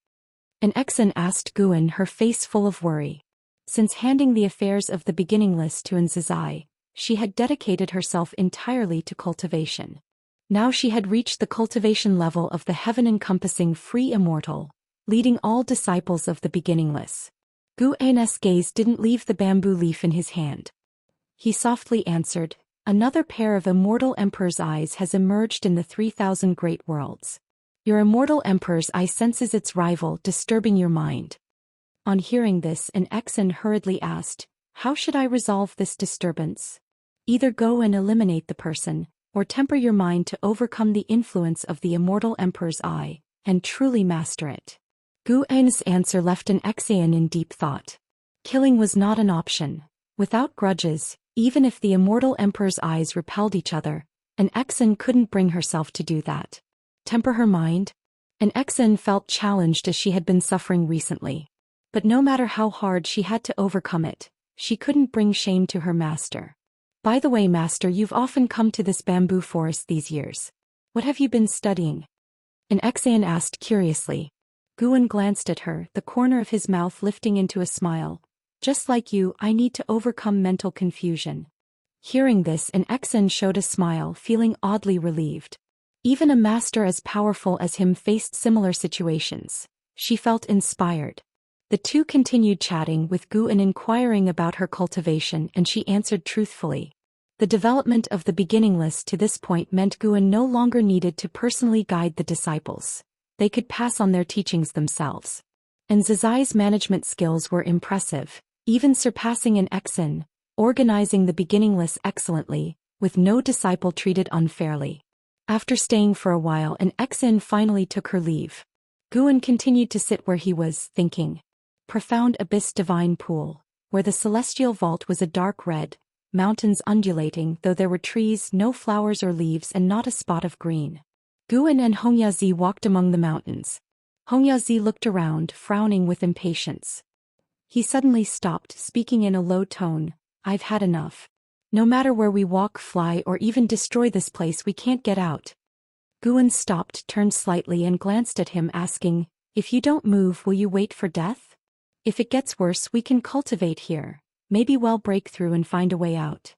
An Exan asked Guan, her face full of worry. Since handing the affairs of the beginningless to Nzizai, she had dedicated herself entirely to cultivation. Now she had reached the cultivation level of the heaven-encompassing free immortal, leading all disciples of the beginningless. Gu An's gaze didn't leave the bamboo leaf in his hand. He softly answered, "Another pair of immortal emperor's eyes has emerged in the 3,000 great worlds. Your immortal emperor's eye senses its rival, disturbing your mind." On hearing this, an Exan hurriedly asked, "How should I resolve this disturbance?" "Either go and eliminate the person, or temper your mind to overcome the influence of the immortal emperor's eye, and truly master it." Gu An's answer left an Exan in deep thought. Killing was not an option. Without grudges, even if the immortal emperor's eyes repelled each other, an Exan couldn't bring herself to do that. Temper her mind? An Exan felt challenged as she had been suffering recently. But no matter how hard she had to overcome it, she couldn't bring shame to her master. "By the way, master, you've often come to this bamboo forest these years. What have you been studying?" An Exan asked curiously. Guan glanced at her, the corner of his mouth lifting into a smile. "Just like you, I need to overcome mental confusion." Hearing this, an Exan showed a smile, feeling oddly relieved. Even a master as powerful as him faced similar situations. She felt inspired. The two continued chatting, with Guan inquiring about her cultivation, and she answered truthfully. The development of the beginningless to this point meant Guan no longer needed to personally guide the disciples. They could pass on their teachings themselves. And Zizai's management skills were impressive, even surpassing an Exan, organizing the beginningless excellently, with no disciple treated unfairly. After staying for a while, an ex-in finally took her leave. Guan continued to sit where he was, thinking. Profound abyss, divine pool, where the celestial vault was a dark red, mountains undulating, though there were trees, no flowers or leaves, and not a spot of green. Guan and Hongyazi walked among the mountains. Hongyazi looked around, frowning with impatience. He suddenly stopped, speaking in a low tone. I've had enough. No matter where we walk, fly, or even destroy this place, we can't get out. Guan stopped, turned slightly, and glanced at him, asking, if you don't move, will you wait for death? If it gets worse, we can cultivate here. Maybe we'll break through and find a way out.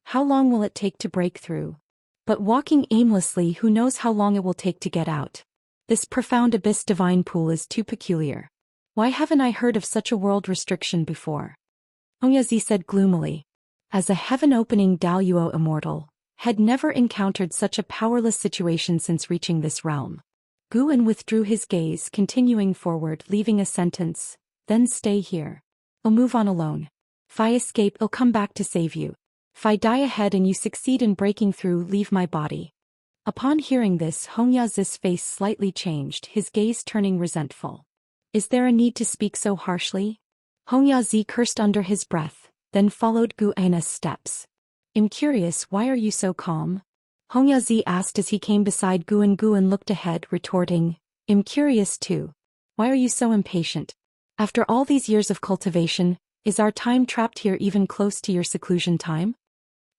How long will it take to break through? But walking aimlessly, who knows how long it will take to get out? This profound abyss divine pool is too peculiar. Why haven't I heard of such a world restriction before? Hongyazi said gloomily. As a heaven-opening Daoist immortal, had never encountered such a powerless situation since reaching this realm. Guan withdrew his gaze, continuing forward, leaving a sentence, then stay here. I'll move on alone. If I escape, I'll come back to save you. If I die ahead and you succeed in breaking through, leave my body. Upon hearing this, Hongyazi's face slightly changed, his gaze turning resentful. Is there a need to speak so harshly? Hongyazi cursed under his breath, then followed Guan's steps. I'm curious, why are you so calm? Hongyazi asked as he came beside Guan. Guan looked ahead, retorting, I'm curious too. Why are you so impatient? After all these years of cultivation, is our time trapped here even close to your seclusion time?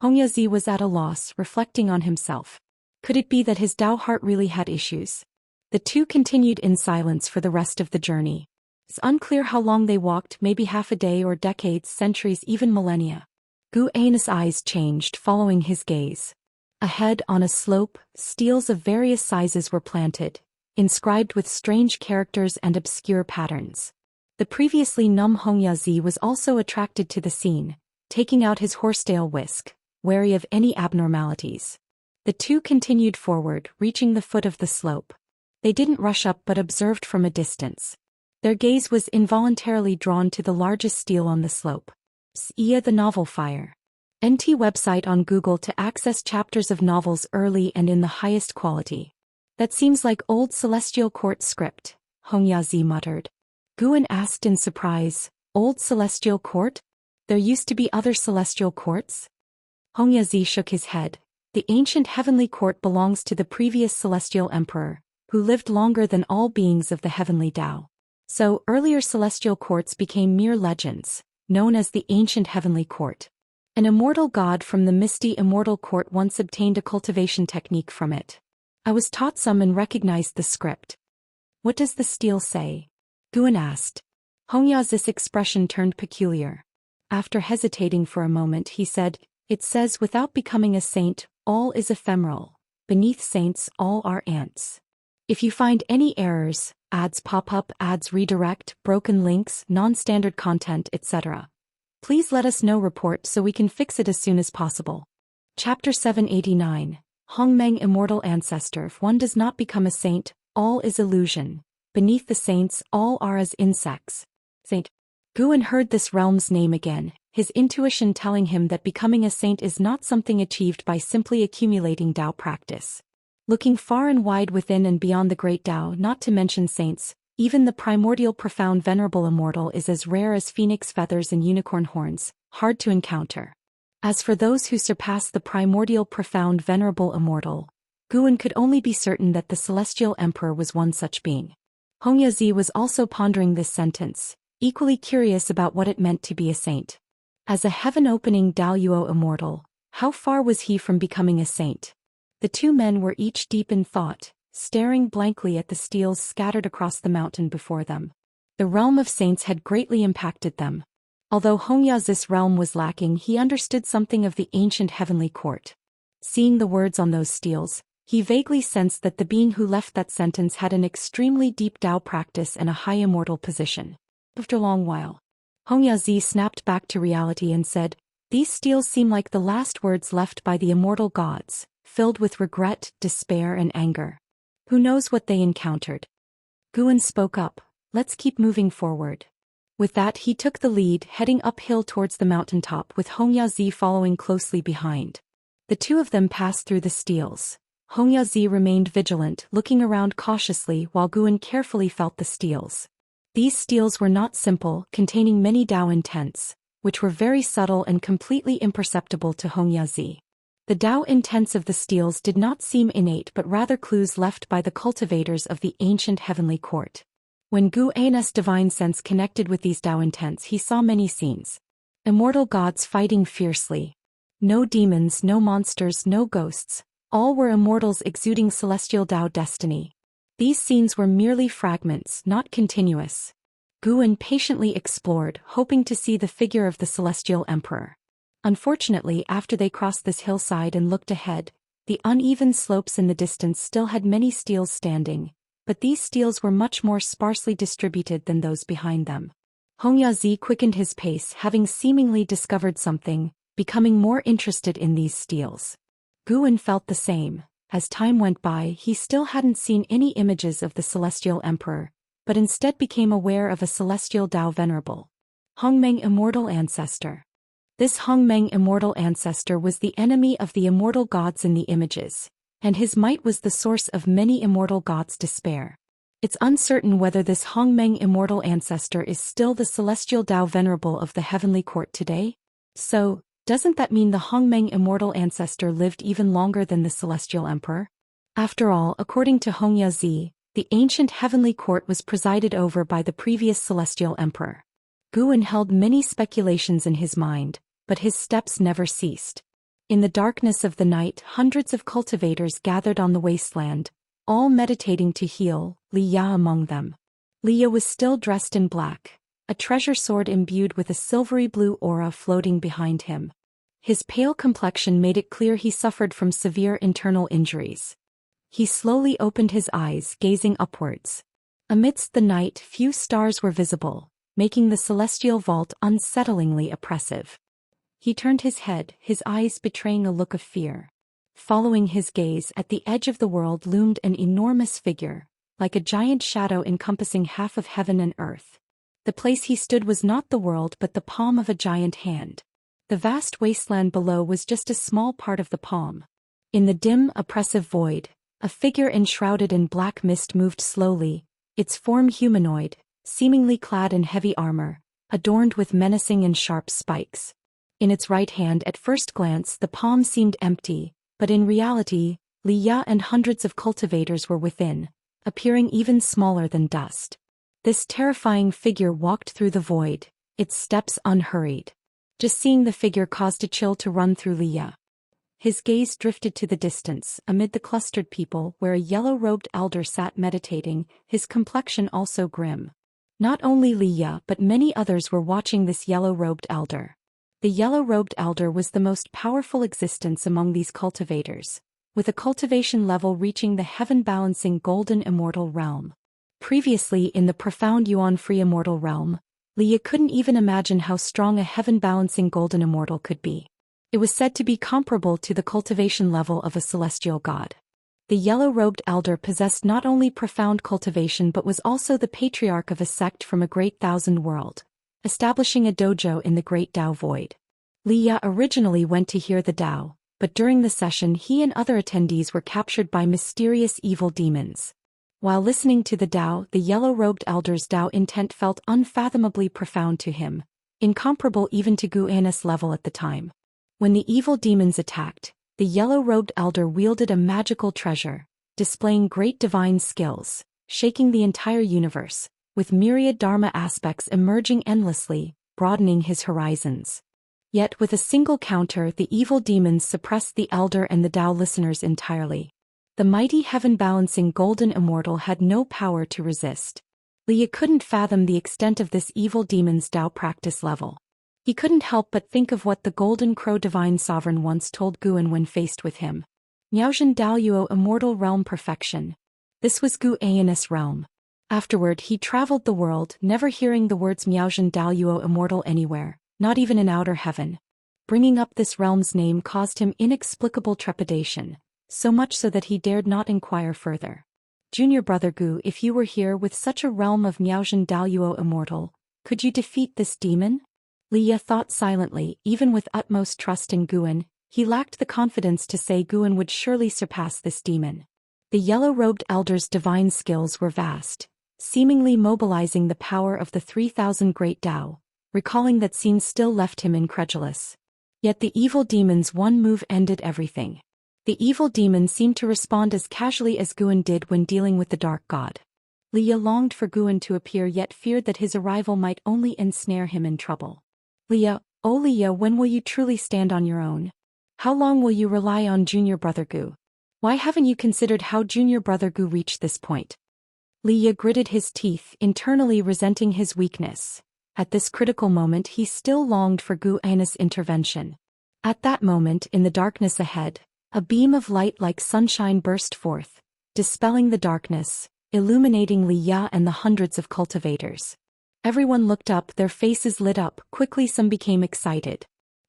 Hongyazi was at a loss, reflecting on himself. Could it be that his Dao heart really had issues? The two continued in silence for the rest of the journey. It's unclear how long they walked, maybe half a day or decades, centuries, even millennia. Guan's eyes changed, following his gaze. Ahead, on a slope, steels of various sizes were planted, inscribed with strange characters and obscure patterns. The previously numb Hongyazi was also attracted to the scene, taking out his horsetail whisk, wary of any abnormalities. The two continued forward, reaching the foot of the slope. They didn't rush up but observed from a distance. Their gaze was involuntarily drawn to the largest stele on the slope. Xianxia the Novel Fire. NT website on Google to access chapters of novels early and in the highest quality. That seems like old Celestial Court script, Hongyazi muttered. Guan asked in surprise, Old Celestial Court? There used to be other Celestial Courts? Hongyazi shook his head. The ancient heavenly court belongs to the previous Celestial Emperor, who lived longer than all beings of the heavenly Dao. So, earlier celestial courts became mere legends, known as the ancient heavenly court. An immortal god from the misty immortal court once obtained a cultivation technique from it. I was taught some and recognized the script. What does the stele say? Guan asked. Hongyazi's expression turned peculiar. After hesitating for a moment, he said, It says, without becoming a saint, all is ephemeral. Beneath saints, all are ants. If you find any errors, ads pop up, ads redirect, broken links, non-standard content, etc., please let us know. Report so we can fix it as soon as possible. Chapter 789. Hongmeng Immortal Ancestor. If one does not become a saint, all is illusion. Beneath the saints, all are as insects. Saint. Guan heard this realm's name again, his intuition telling him that becoming a saint is not something achieved by simply accumulating Dao practice. Looking far and wide within and beyond the great Dao, not to mention saints, even the primordial profound venerable immortal is as rare as phoenix feathers and unicorn horns, hard to encounter. As for those who surpass the primordial profound venerable immortal, Guan could only be certain that the celestial emperor was one such being. Hongyazi was also pondering this sentence, equally curious about what it meant to be a saint. As a heaven-opening Daoist immortal, how far was he from becoming a saint? The two men were each deep in thought, staring blankly at the steles scattered across the mountain before them. The realm of saints had greatly impacted them. Although Hongyazi's realm was lacking, he understood something of the ancient heavenly court. Seeing the words on those steles, he vaguely sensed that the being who left that sentence had an extremely deep Dao practice and a high immortal position. After a long while, Hongyazi snapped back to reality and said, These steles seem like the last words left by the immortal gods, filled with regret, despair, and anger. Who knows what they encountered? Guan spoke up, Let's keep moving forward. With that he took the lead, heading uphill towards the mountaintop with Hongyazi following closely behind. The two of them passed through the steels. Hongyazi remained vigilant, looking around cautiously while Guan carefully felt the steels. These steels were not simple, containing many Dao intents, which were very subtle and completely imperceptible to Hongyazi. The Dao intents of the steels did not seem innate but rather clues left by the cultivators of the ancient heavenly court. When Gu An's divine sense connected with these Dao intents, he saw many scenes. Immortal gods fighting fiercely. No demons, no monsters, no ghosts. All were immortals exuding celestial Dao destiny. These scenes were merely fragments, not continuous. Guan patiently explored, hoping to see the figure of the celestial emperor. Unfortunately, after they crossed this hillside and looked ahead, the uneven slopes in the distance still had many steels standing, but these steels were much more sparsely distributed than those behind them. Hongyazi quickened his pace, having seemingly discovered something, becoming more interested in these steels. Guan felt the same. As time went by, he still hadn't seen any images of the celestial emperor, but instead became aware of a celestial Dao venerable. Hongmeng Immortal Ancestor. This Hongmeng Immortal Ancestor was the enemy of the immortal gods in the images, and his might was the source of many immortal gods' despair. It's uncertain whether this Hongmeng Immortal Ancestor is still the celestial Dao venerable of the heavenly court today. So, doesn't that mean the Hongmeng Immortal Ancestor lived even longer than the celestial emperor? After all, according to Hongyazi, the ancient heavenly court was presided over by the previous celestial emperor. Guan held many speculations in his mind, but his steps never ceased. In the darkness of the night, hundreds of cultivators gathered on the wasteland, all meditating to heal, Liya among them. Liya was still dressed in black, a treasure sword imbued with a silvery blue aura floating behind him. His pale complexion made it clear he suffered from severe internal injuries. He slowly opened his eyes, gazing upwards. Amidst the night, few stars were visible, making the celestial vault unsettlingly oppressive. He turned his head, his eyes betraying a look of fear. Following his gaze, at the edge of the world loomed an enormous figure, like a giant shadow encompassing half of heaven and earth. The place he stood was not the world but the palm of a giant hand. The vast wasteland below was just a small part of the palm. In the dim, oppressive void, a figure enshrouded in black mist moved slowly, its form humanoid, seemingly clad in heavy armor, adorned with menacing and sharp spikes. In its right hand, at first glance, the palm seemed empty, but in reality, Liya and hundreds of cultivators were within, appearing even smaller than dust. This terrifying figure walked through the void, its steps unhurried. Just seeing the figure caused a chill to run through Liya. His gaze drifted to the distance, amid the clustered people, where a yellow-robed elder sat meditating, his complexion also grim. Not only Liya but many others were watching this yellow-robed elder. The yellow-robed elder was the most powerful existence among these cultivators, with a cultivation level reaching the heaven-balancing golden immortal realm. Previously in the profound yuan-free immortal realm, Liya couldn't even imagine how strong a heaven-balancing golden immortal could be. It was said to be comparable to the cultivation level of a celestial god. The yellow-robed elder possessed not only profound cultivation but was also the patriarch of a sect from a great thousand world, establishing a dojo in the great Dao void. Liya originally went to hear the Dao, but during the session he and other attendees were captured by mysterious evil demons. While listening to the Dao, the yellow-robed elder's Dao intent felt unfathomably profound to him, incomparable even to Gu'an's level at the time. When the evil demons attacked, the yellow-robed elder wielded a magical treasure, displaying great divine skills, shaking the entire universe, with myriad dharma aspects emerging endlessly, broadening his horizons. Yet with a single counter, the evil demons suppressed the elder and the Dao listeners entirely. The mighty heaven-balancing golden immortal had no power to resist. Liya couldn't fathom the extent of this evil demon's Dao practice level. He couldn't help but think of what the Golden Crow Divine Sovereign once told Guan when faced with him. Miaozhen Daoyuo Immortal Realm Perfection. This was Gu'an's realm. Afterward he traveled the world, never hearing the words Miaozhen Daoyuo Immortal anywhere, not even in outer heaven. Bringing up this realm's name caused him inexplicable trepidation, so much so that he dared not inquire further. Junior brother Gu, if you were here with such a realm of Miaozhen Daoyuo Immortal, Could you defeat this demon? Liya thought silently. Even with utmost trust in Guan, he lacked the confidence to say Guan would surely surpass this demon. The yellow-robed elder's divine skills were vast, seemingly mobilizing the power of the 3,000 great Dao. Recalling that scene still left him incredulous. Yet the evil demon's one move ended everything. The evil demon seemed to respond as casually as Guan did when dealing with the dark god. Liya longed for Guan to appear yet feared that his arrival might only ensnare him in trouble. Liya, oh Liya, when will you truly stand on your own? How long will you rely on junior brother Gu? Why haven't you considered how junior brother Gu reached this point? Liya gritted his teeth, internally resenting his weakness. At this critical moment he still longed for Gu Anna's intervention. At that moment, in the darkness ahead, a beam of light like sunshine burst forth, dispelling the darkness, illuminating Liya and the hundreds of cultivators. Everyone looked up, their faces lit up. Quickly some became excited.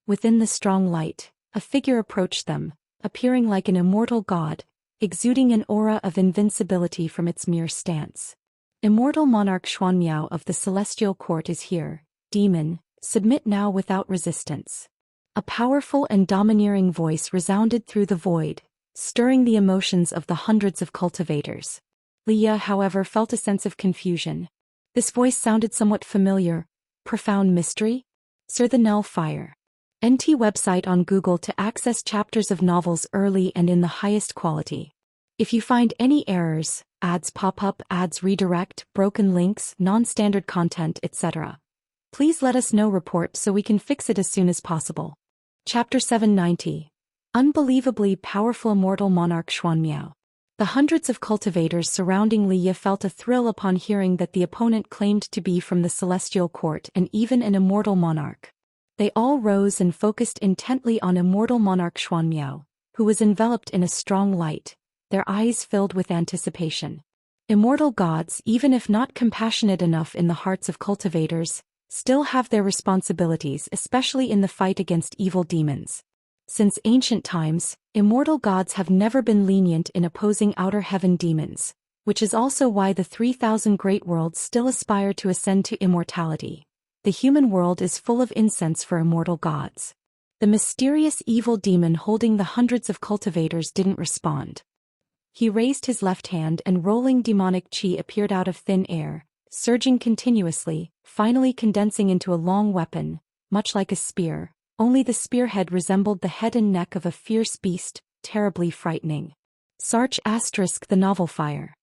Within the strong light, a figure approached them, appearing like an immortal god, exuding an aura of invincibility from its mere stance. Immortal monarch Xuanmiao of the celestial court is here. Demon, submit now without resistance. A powerful and domineering voice resounded through the void, stirring the emotions of the hundreds of cultivators. Liya, however, felt a sense of confusion. This voice sounded somewhat familiar. Profound mystery? Sir the Null Fire. NT website on Google to access chapters of novels early and in the highest quality. If you find any errors, ads pop up, ads redirect, broken links, non-standard content, etc., please let us know. Report so we can fix it as soon as possible. Chapter 790. Unbelievably powerful immortal monarch Xuanmiao. The hundreds of cultivators surrounding Liya felt a thrill upon hearing that the opponent claimed to be from the celestial court and even an immortal monarch. They all rose and focused intently on immortal monarch Xuanmiao, who was enveloped in a strong light, their eyes filled with anticipation. Immortal gods, even if not compassionate enough in the hearts of cultivators, still have their responsibilities, especially in the fight against evil demons. Since ancient times, immortal gods have never been lenient in opposing outer heaven demons, which is also why the 3,000 great worlds still aspire to ascend to immortality. The human world is full of incense for immortal gods. The mysterious evil demon holding the hundreds of cultivators didn't respond. He raised his left hand and rolling demonic chi appeared out of thin air, surging continuously, finally condensing into a long weapon, much like a spear, only the spearhead resembled the head and neck of a fierce beast, terribly frightening. Sarch * the novel Fire.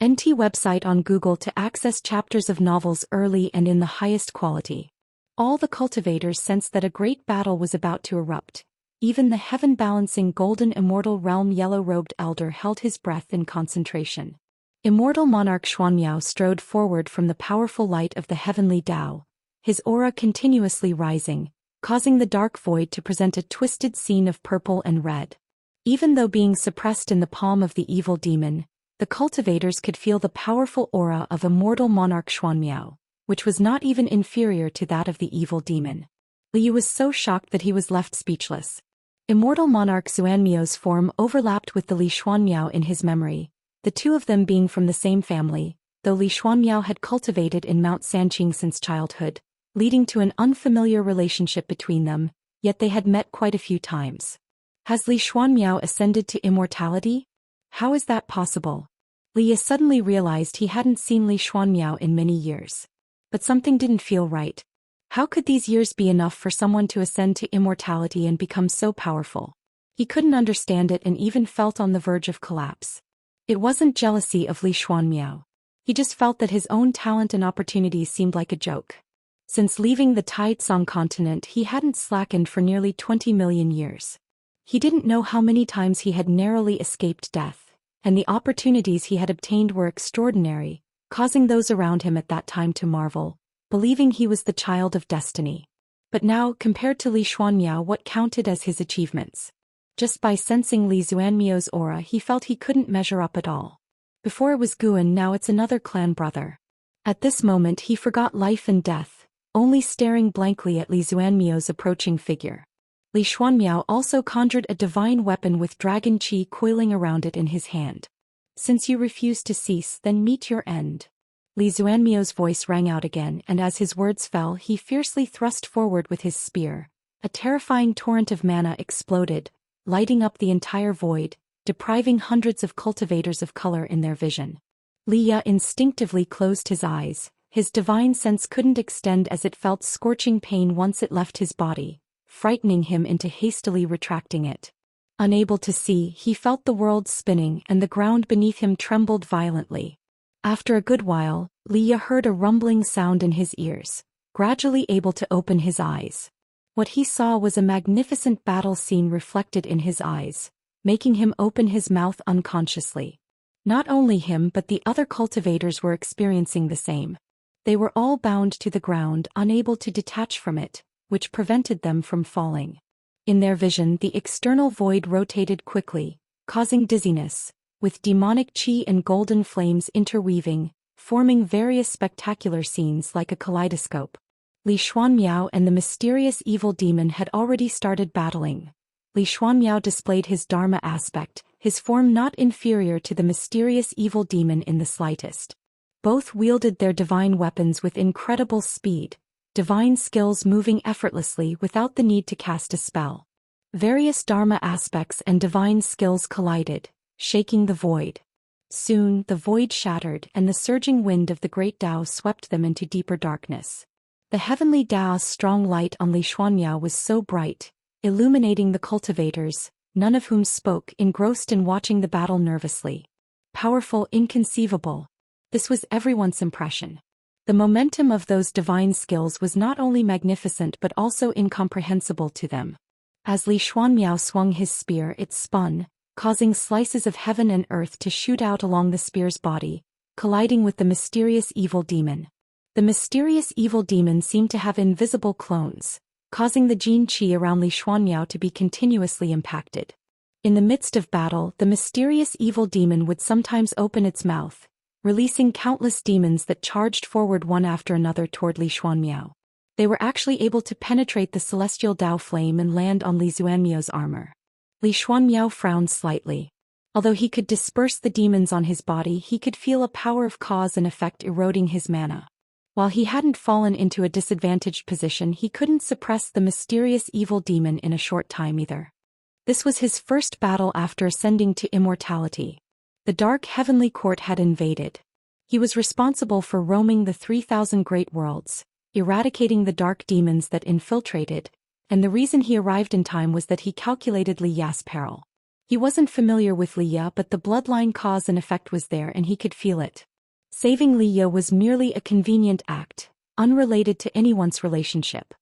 NT website on Google to access chapters of novels early and in the highest quality. All the cultivators sensed that a great battle was about to erupt. Even the heaven-balancing golden immortal realm yellow-robed elder held his breath in concentration. Immortal monarch Xuanmiao strode forward from the powerful light of the heavenly Dao, his aura continuously rising, causing the dark void to present a twisted scene of purple and red. Even though being suppressed in the palm of the evil demon, the cultivators could feel the powerful aura of immortal monarch Xuanmiao, which was not even inferior to that of the evil demon. Liu was so shocked that he was left speechless. Immortal monarch Xuanmiao's form overlapped with the Li Xuanmiao in his memory, the two of them being from the same family, though Li Xuanmiao had cultivated in Mount Sanqing since childhood, leading to an unfamiliar relationship between them, yet they had met quite a few times. Has Li Xuanmiao ascended to immortality? How is that possible? Liya suddenly realized he hadn't seen Li Xuanmiao in many years. But something didn't feel right. How could these years be enough for someone to ascend to immortality and become so powerful? He couldn't understand it and even felt on the verge of collapse. It wasn't jealousy of Li Xuanmiao. He just felt that his own talent and opportunities seemed like a joke. Since leaving the Taitsong continent he hadn't slackened for nearly 20 million years. He didn't know how many times he had narrowly escaped death, and the opportunities he had obtained were extraordinary, causing those around him at that time to marvel, believing he was the child of destiny. But now, compared to Li Xuanmiao, what counted as his achievements? Just by sensing Li Xuanmiao's aura he felt he couldn't measure up at all. Before it was Guan, now it's another clan brother. At this moment he forgot life and death, only staring blankly at Li Xuanmiao's approaching figure. Li Xuanmiao also conjured a divine weapon with dragon chi coiling around it in his hand. Since you refuse to cease, then meet your end. Li Xuanmiao's voice rang out again, and as his words fell, he fiercely thrust forward with his spear. A terrifying torrent of mana exploded, lighting up the entire void, depriving hundreds of cultivators of color in their vision. Li Ya instinctively closed his eyes. His divine sense couldn't extend as it felt scorching pain once it left his body, frightening him into hastily retracting it. Unable to see, he felt the world spinning and the ground beneath him trembled violently. After a good while, Li Ya heard a rumbling sound in his ears, gradually able to open his eyes. What he saw was a magnificent battle scene reflected in his eyes, making him open his mouth unconsciously. Not only him but the other cultivators were experiencing the same. They were all bound to the ground, unable to detach from it, which prevented them from falling. In their vision, the external void rotated quickly, causing dizziness, with demonic qi and golden flames interweaving, forming various spectacular scenes like a kaleidoscope. Li Xuanmiao and the mysterious evil demon had already started battling. Li Xuanmiao displayed his Dharma aspect, his form not inferior to the mysterious evil demon in the slightest. Both wielded their divine weapons with incredible speed, divine skills moving effortlessly without the need to cast a spell. Various Dharma aspects and divine skills collided, shaking the void. Soon, the void shattered and the surging wind of the great Tao swept them into deeper darkness. The heavenly Tao's strong light on Li Xuanmiao was so bright, illuminating the cultivators, none of whom spoke, engrossed in watching the battle nervously. Powerful, inconceivable. This was everyone's impression. The momentum of those divine skills was not only magnificent but also incomprehensible to them. As Li Xuanmiao swung his spear, it spun, causing slices of heaven and earth to shoot out along the spear's body, colliding with the mysterious evil demon. The mysterious evil demon seemed to have invisible clones, causing the Jin Qi around Li Xuanmiao to be continuously impacted. In the midst of battle, the mysterious evil demon would sometimes open its mouth, releasing countless demons that charged forward one after another toward Li Xuanmiao. They were actually able to penetrate the celestial Tao flame and land on Li Xuanmiao's armor. Li Xuanmiao frowned slightly. Although he could disperse the demons on his body, he could feel a power of cause and effect eroding his mana. While he hadn't fallen into a disadvantaged position, he couldn't suppress the mysterious evil demon in a short time either. This was his first battle after ascending to immortality. The dark heavenly court had invaded. He was responsible for roaming the 3,000 great worlds, eradicating the dark demons that infiltrated, and the reason he arrived in time was that he calculated Li Ya's peril. He wasn't familiar with Li Ya, but the bloodline cause and effect was there and he could feel it. Saving Li Ya was merely a convenient act, unrelated to anyone's relationship.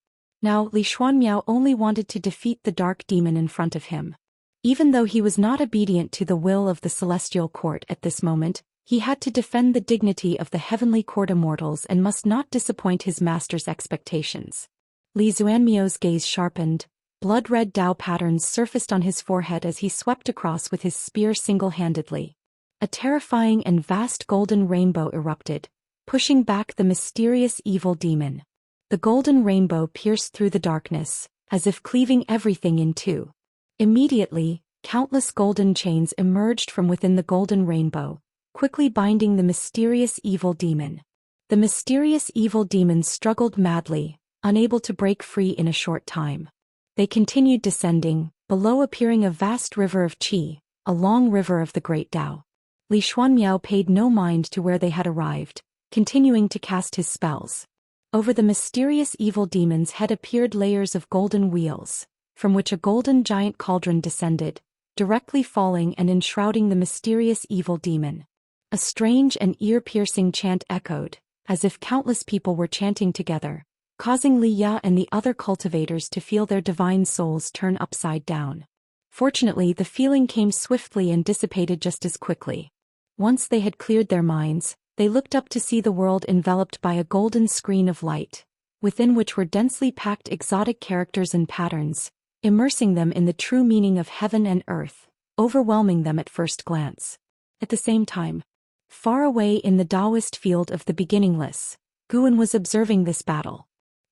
Now, Li Xuanmiao only wanted to defeat the dark demon in front of him. Even though he was not obedient to the will of the celestial court at this moment, he had to defend the dignity of the heavenly court immortals and must not disappoint his master's expectations. Li Xuanmiao's gaze sharpened, blood-red Tao patterns surfaced on his forehead as he swept across with his spear single-handedly. A terrifying and vast golden rainbow erupted, pushing back the mysterious evil demon. The golden rainbow pierced through the darkness, as if cleaving everything in two. Immediately, countless golden chains emerged from within the golden rainbow, quickly binding the mysterious evil demon. The mysterious evil demon struggled madly, unable to break free in a short time. They continued descending, below appearing a vast river of qi, a long river of the great Tao. Li Xuanmiao paid no mind to where they had arrived, continuing to cast his spells. Over the mysterious evil demon's head appeared layers of golden wheels, from which a golden giant cauldron descended, directly falling and enshrouding the mysterious evil demon. A strange and ear-piercing chant echoed, as if countless people were chanting together, causing Li Ya and the other cultivators to feel their divine souls turn upside down. Fortunately, the feeling came swiftly and dissipated just as quickly. Once they had cleared their minds, they looked up to see the world enveloped by a golden screen of light, within which were densely packed exotic characters and patterns, immersing them in the true meaning of heaven and earth, overwhelming them at first glance. At the same time, far away in the Daoist field of the beginningless, Guan was observing this battle.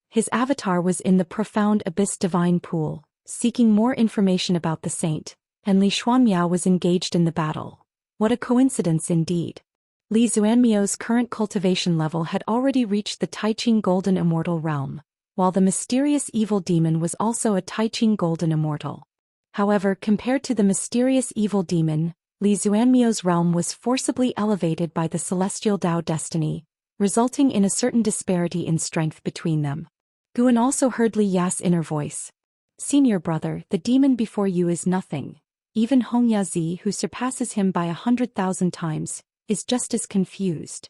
His avatar was in the profound abyss divine pool, seeking more information about the saint, and Li Xuanmiao was engaged in the battle. What a coincidence indeed. Li Xuanmiao's current cultivation level had already reached the Taiqing Golden Immortal realm, while the mysterious evil demon was also a Taiqing Golden Immortal. However, compared to the mysterious evil demon, Li Xuanmiao's realm was forcibly elevated by the celestial Dao destiny, resulting in a certain disparity in strength between them. Guan also heard Li Ya's inner voice. Senior brother, the demon before you is nothing. Even Hong Yazi, who surpasses him by 100,000 times, is just as confused.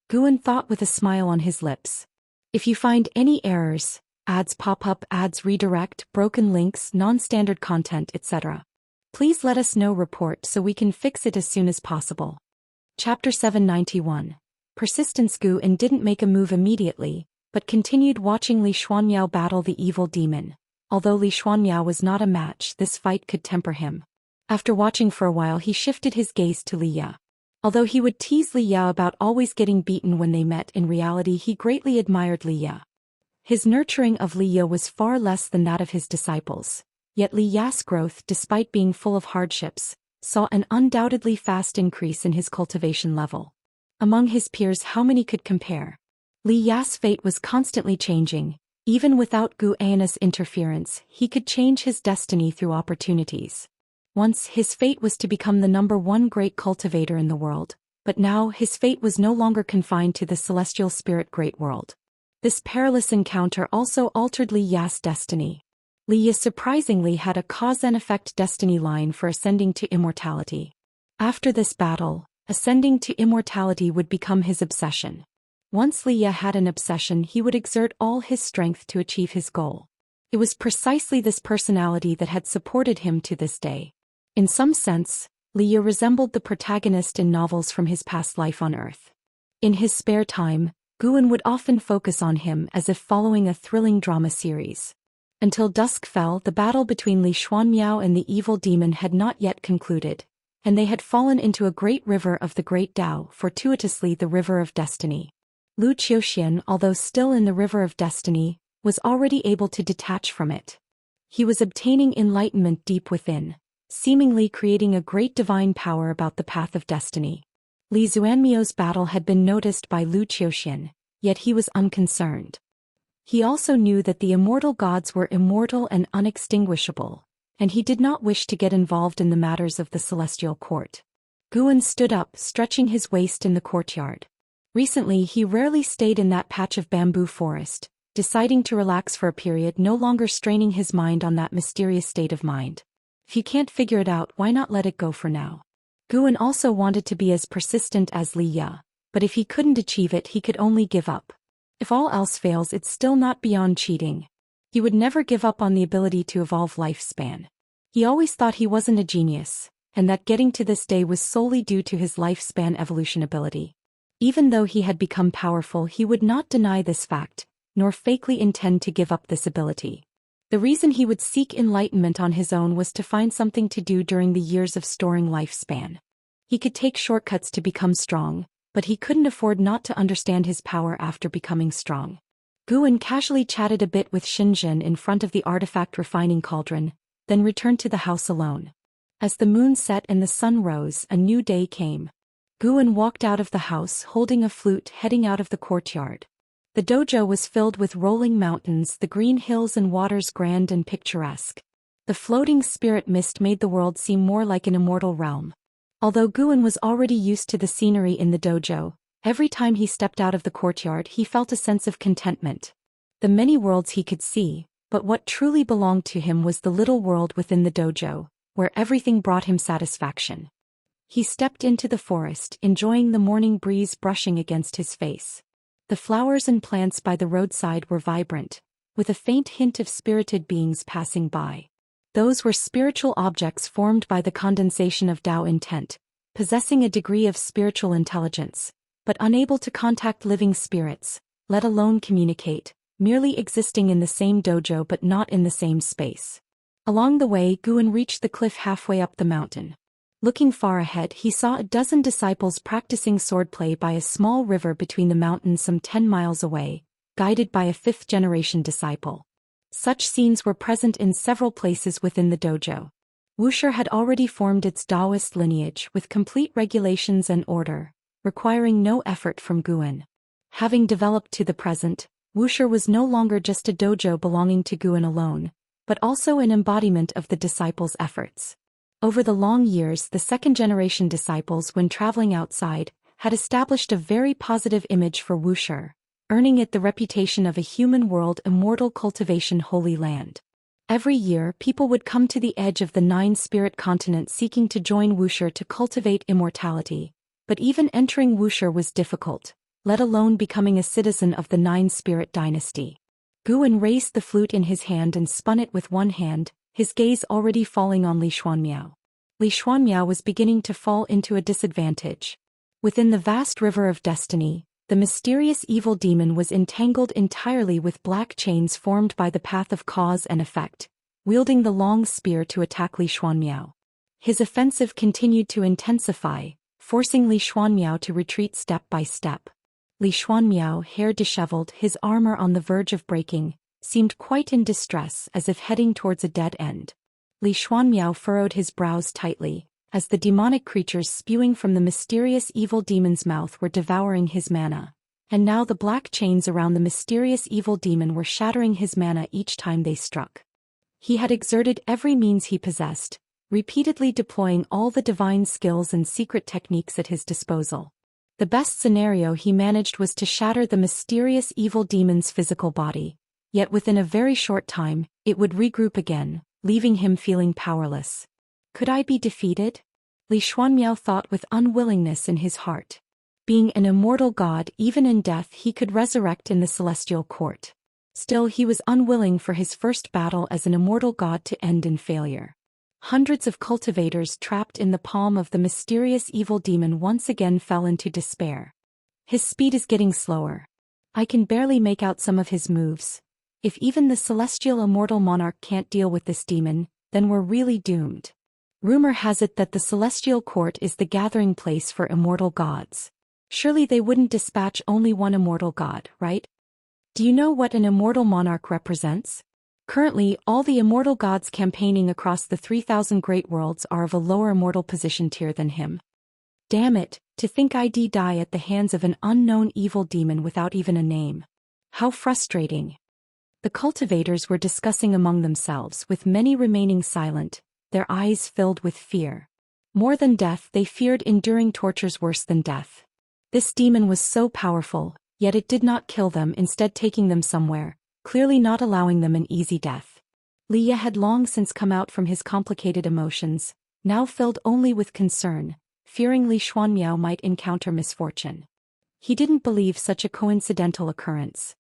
Guan thought with a smile on his lips. If you find any errors, ads pop up, ads redirect, broken links, non-standard content, etc., please let us know. Report so we can fix it as soon as possible. Chapter 791. Persistence. Guan didn't make a move immediately, but continued watching Li Xuanmiao battle the evil demon. Although Li Xuanmiao was not a match, this fight could temper him. After watching for a while, he shifted his gaze to Li Ya. Although he would tease Li Ya about always getting beaten when they met, in reality he greatly admired Li Ya. His nurturing of Li Ya was far less than that of his disciples, yet Li Ya's growth, despite being full of hardships, saw an undoubtedly fast increase in his cultivation level. Among his peers, how many could compare? Li Ya's fate was constantly changing. Even without Gu Anna's interference, he could change his destiny through opportunities. Once his fate was to become the #1 great cultivator in the world, but now his fate was no longer confined to the celestial spirit great world. This perilous encounter also altered Li Ya's destiny. Li Ya surprisingly had a cause and effect destiny line for ascending to immortality. After this battle, ascending to immortality would become his obsession. Once Li Ya had an obsession, he would exert all his strength to achieve his goal. It was precisely this personality that had supported him to this day. In some sense, Li Ya resembled the protagonist in novels from his past life on Earth. In his spare time, Guan would often focus on him as if following a thrilling drama series. Until dusk fell, the battle between Li Xuanmiao and the evil demon had not yet concluded, and they had fallen into a great river of the great Dao, fortuitously the river of destiny. Zhou Xian, although still in the river of destiny, was already able to detach from it. He was obtaining enlightenment deep within, seemingly creating a great divine power about the path of destiny. Li Xuanmiao's battle had been noticed by Zhou Xian, yet he was unconcerned. He also knew that the immortal gods were immortal and unextinguishable, and he did not wish to get involved in the matters of the celestial court. Guan stood up, stretching his waist in the courtyard. Recently he rarely stayed in that patch of bamboo forest, deciding to relax for a period, no longer straining his mind on that mysterious state of mind. If you can't figure it out, why not let it go for now? Guan also wanted to be as persistent as Li Ya, but if he couldn't achieve it, he could only give up. If all else fails, it's still not beyond cheating. He would never give up on the ability to evolve lifespan. He always thought he wasn't a genius, and that getting to this day was solely due to his lifespan evolution ability. Even though he had become powerful, he would not deny this fact, nor fakely intend to give up this ability. The reason he would seek enlightenment on his own was to find something to do during the years of storing lifespan. He could take shortcuts to become strong, but he couldn't afford not to understand his power after becoming strong. Guan casually chatted a bit with Xinzhen in front of the artifact refining cauldron, then returned to the house alone. As the moon set and the sun rose, a new day came. Guan walked out of the house holding a flute, heading out of the courtyard. The dojo was filled with rolling mountains, the green hills and waters grand and picturesque. The floating spirit mist made the world seem more like an immortal realm. Although Guan was already used to the scenery in the dojo, every time he stepped out of the courtyard he felt a sense of contentment. The many worlds he could see, but what truly belonged to him was the little world within the dojo, where everything brought him satisfaction. He stepped into the forest, enjoying the morning breeze brushing against his face. The flowers and plants by the roadside were vibrant, with a faint hint of spirited beings passing by. Those were spiritual objects formed by the condensation of Dao intent, possessing a degree of spiritual intelligence, but unable to contact living spirits, let alone communicate, merely existing in the same dojo but not in the same space. Along the way, Guan reached the cliff halfway up the mountain. Looking far ahead, he saw a dozen disciples practicing swordplay by a small river between the mountains some 10 miles away, guided by a 5th-generation disciple. Such scenes were present in several places within the dojo. Wuxia had already formed its Daoist lineage with complete regulations and order, requiring no effort from Guan. Having developed to the present, Wuxia was no longer just a dojo belonging to Guan alone, but also an embodiment of the disciples' efforts. Over the long years, the second-generation disciples, when traveling outside, had established a very positive image for Wuxia, earning it the reputation of a human world immortal cultivation holy land. Every year, people would come to the edge of the 9-spirit continent seeking to join Wuxia to cultivate immortality, but even entering Wuxia was difficult, let alone becoming a citizen of the 9-spirit dynasty. Guan raised the flute in his hand and spun it with one hand, his gaze already falling on Li Xuanmiao. Li Xuanmiao was beginning to fall into a disadvantage. Within the vast river of destiny, the mysterious evil demon was entangled entirely with black chains formed by the path of cause and effect, wielding the long spear to attack Li Xuanmiao. His offensive continued to intensify, forcing Li Xuanmiao to retreat step by step. Li Xuanmiao, hair disheveled, his armor on the verge of breaking, seemed quite in distress as if heading towards a dead end. Li Xuanmiao furrowed his brows tightly, as the demonic creatures spewing from the mysterious evil demon's mouth were devouring his mana, and now the black chains around the mysterious evil demon were shattering his mana each time they struck. He had exerted every means he possessed, repeatedly deploying all the divine skills and secret techniques at his disposal. The best scenario he managed was to shatter the mysterious evil demon's physical body, yet within a very short time, it would regroup again, leaving him feeling powerless. Could I be defeated? Li Xuanmiao thought with unwillingness in his heart. Being an immortal god, even in death he could resurrect in the celestial court. Still, he was unwilling for his first battle as an immortal god to end in failure. Hundreds of cultivators trapped in the palm of the mysterious evil demon once again fell into despair. His speed is getting slower. I can barely make out some of his moves. If even the celestial immortal monarch can't deal with this demon, then we're really doomed. Rumor has it that the celestial court is the gathering place for immortal gods. Surely they wouldn't dispatch only one immortal god, right? Do you know what an immortal monarch represents? Currently, all the immortal gods campaigning across the 3,000 great worlds are of a lower immortal position tier than him. Damn it, to think I'd die at the hands of an unknown evil demon without even a name. How frustrating. The cultivators were discussing among themselves, with many remaining silent, their eyes filled with fear. More than death, they feared enduring tortures worse than death. This demon was so powerful, yet it did not kill them, instead taking them somewhere, clearly not allowing them an easy death. Li Ye had long since come out from his complicated emotions, now filled only with concern, fearing Li Xuanmiao might encounter misfortune. He didn't believe such a coincidental occurrence.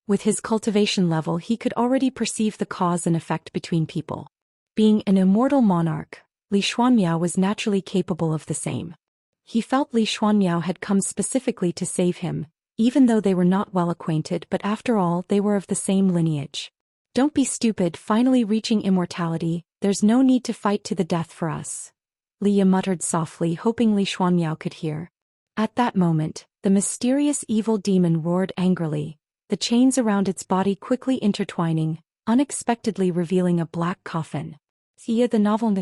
With his cultivation level, he could already perceive the cause and effect between people. Being an immortal monarch, Li Xuanmiao was naturally capable of the same. He felt Li Xuanmiao had come specifically to save him, even though they were not well acquainted, but after all they were of the same lineage. Don't be stupid, finally reaching immortality, there's no need to fight to the death for us. Li Ye muttered softly, hoping Li Xuanmiao could hear. At that moment, the mysterious evil demon roared angrily, the chains around its body quickly intertwining, unexpectedly revealing a black coffin. Via the novel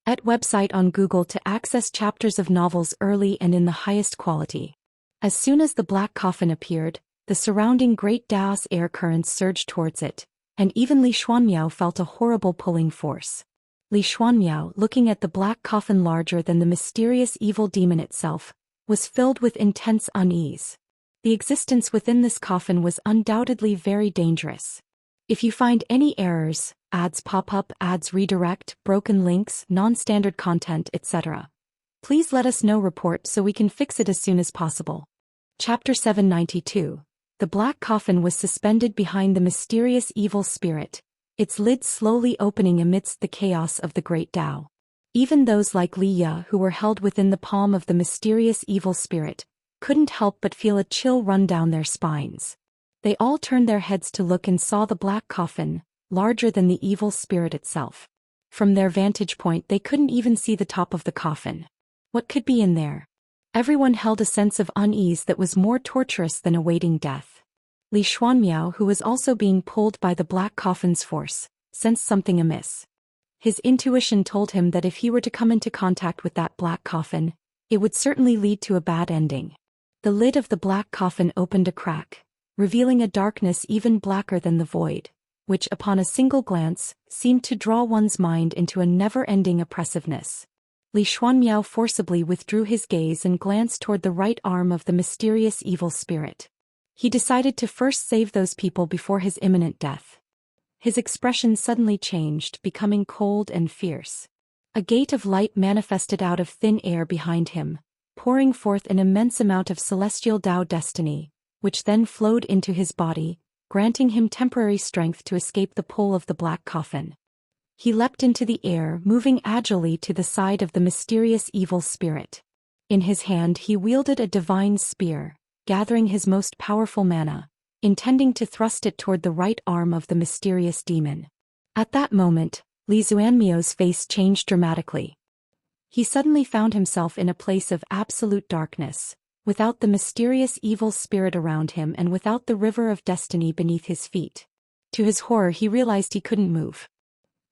at website on Google to access chapters of novels early and in the highest quality. As soon as the black coffin appeared, the surrounding great Daoist air currents surged towards it, and even Li Xuanmiao felt a horrible pulling force. Li Xuanmiao, looking at the black coffin larger than the mysterious evil demon itself, was filled with intense unease. The existence within this coffin was undoubtedly very dangerous. If you find any errors, ads pop up, ads redirect, broken links, non-standard content, etc., please let us know. Report so we can fix it as soon as possible. Chapter 792. The black coffin was suspended behind the mysterious evil spirit, its lid slowly opening amidst the chaos of the great Tao. Even those like Li Ye who were held within the palm of the mysterious evil spirit couldn't help but feel a chill run down their spines. They all turned their heads to look and saw the black coffin, larger than the evil spirit itself. From their vantage point they couldn't even see the top of the coffin. What could be in there? Everyone held a sense of unease that was more torturous than awaiting death. Li Xuanmiao, who was also being pulled by the black coffin's force, sensed something amiss. His intuition told him that if he were to come into contact with that black coffin, It would certainly lead to a bad ending. The lid of the black coffin opened a crack, revealing a darkness even blacker than the void, which upon a single glance, seemed to draw one's mind into a never-ending oppressiveness. Li Xuanmiao forcibly withdrew his gaze and glanced toward the right arm of the mysterious evil spirit. He decided to first save those people before his imminent death. His expression suddenly changed, becoming cold and fierce. A gate of light manifested out of thin air behind him, pouring forth an immense amount of celestial Dao destiny, which then flowed into his body, granting him temporary strength to escape the pull of the black coffin. He leapt into the air, moving agilely to the side of the mysterious evil spirit. In his hand he wielded a divine spear, gathering his most powerful mana, intending to thrust it toward the right arm of the mysterious demon. At that moment, Li Xuanmiao's face changed dramatically. He suddenly found himself in a place of absolute darkness, without the mysterious evil spirit around him and without the river of destiny beneath his feet. To his horror he realized he couldn't move.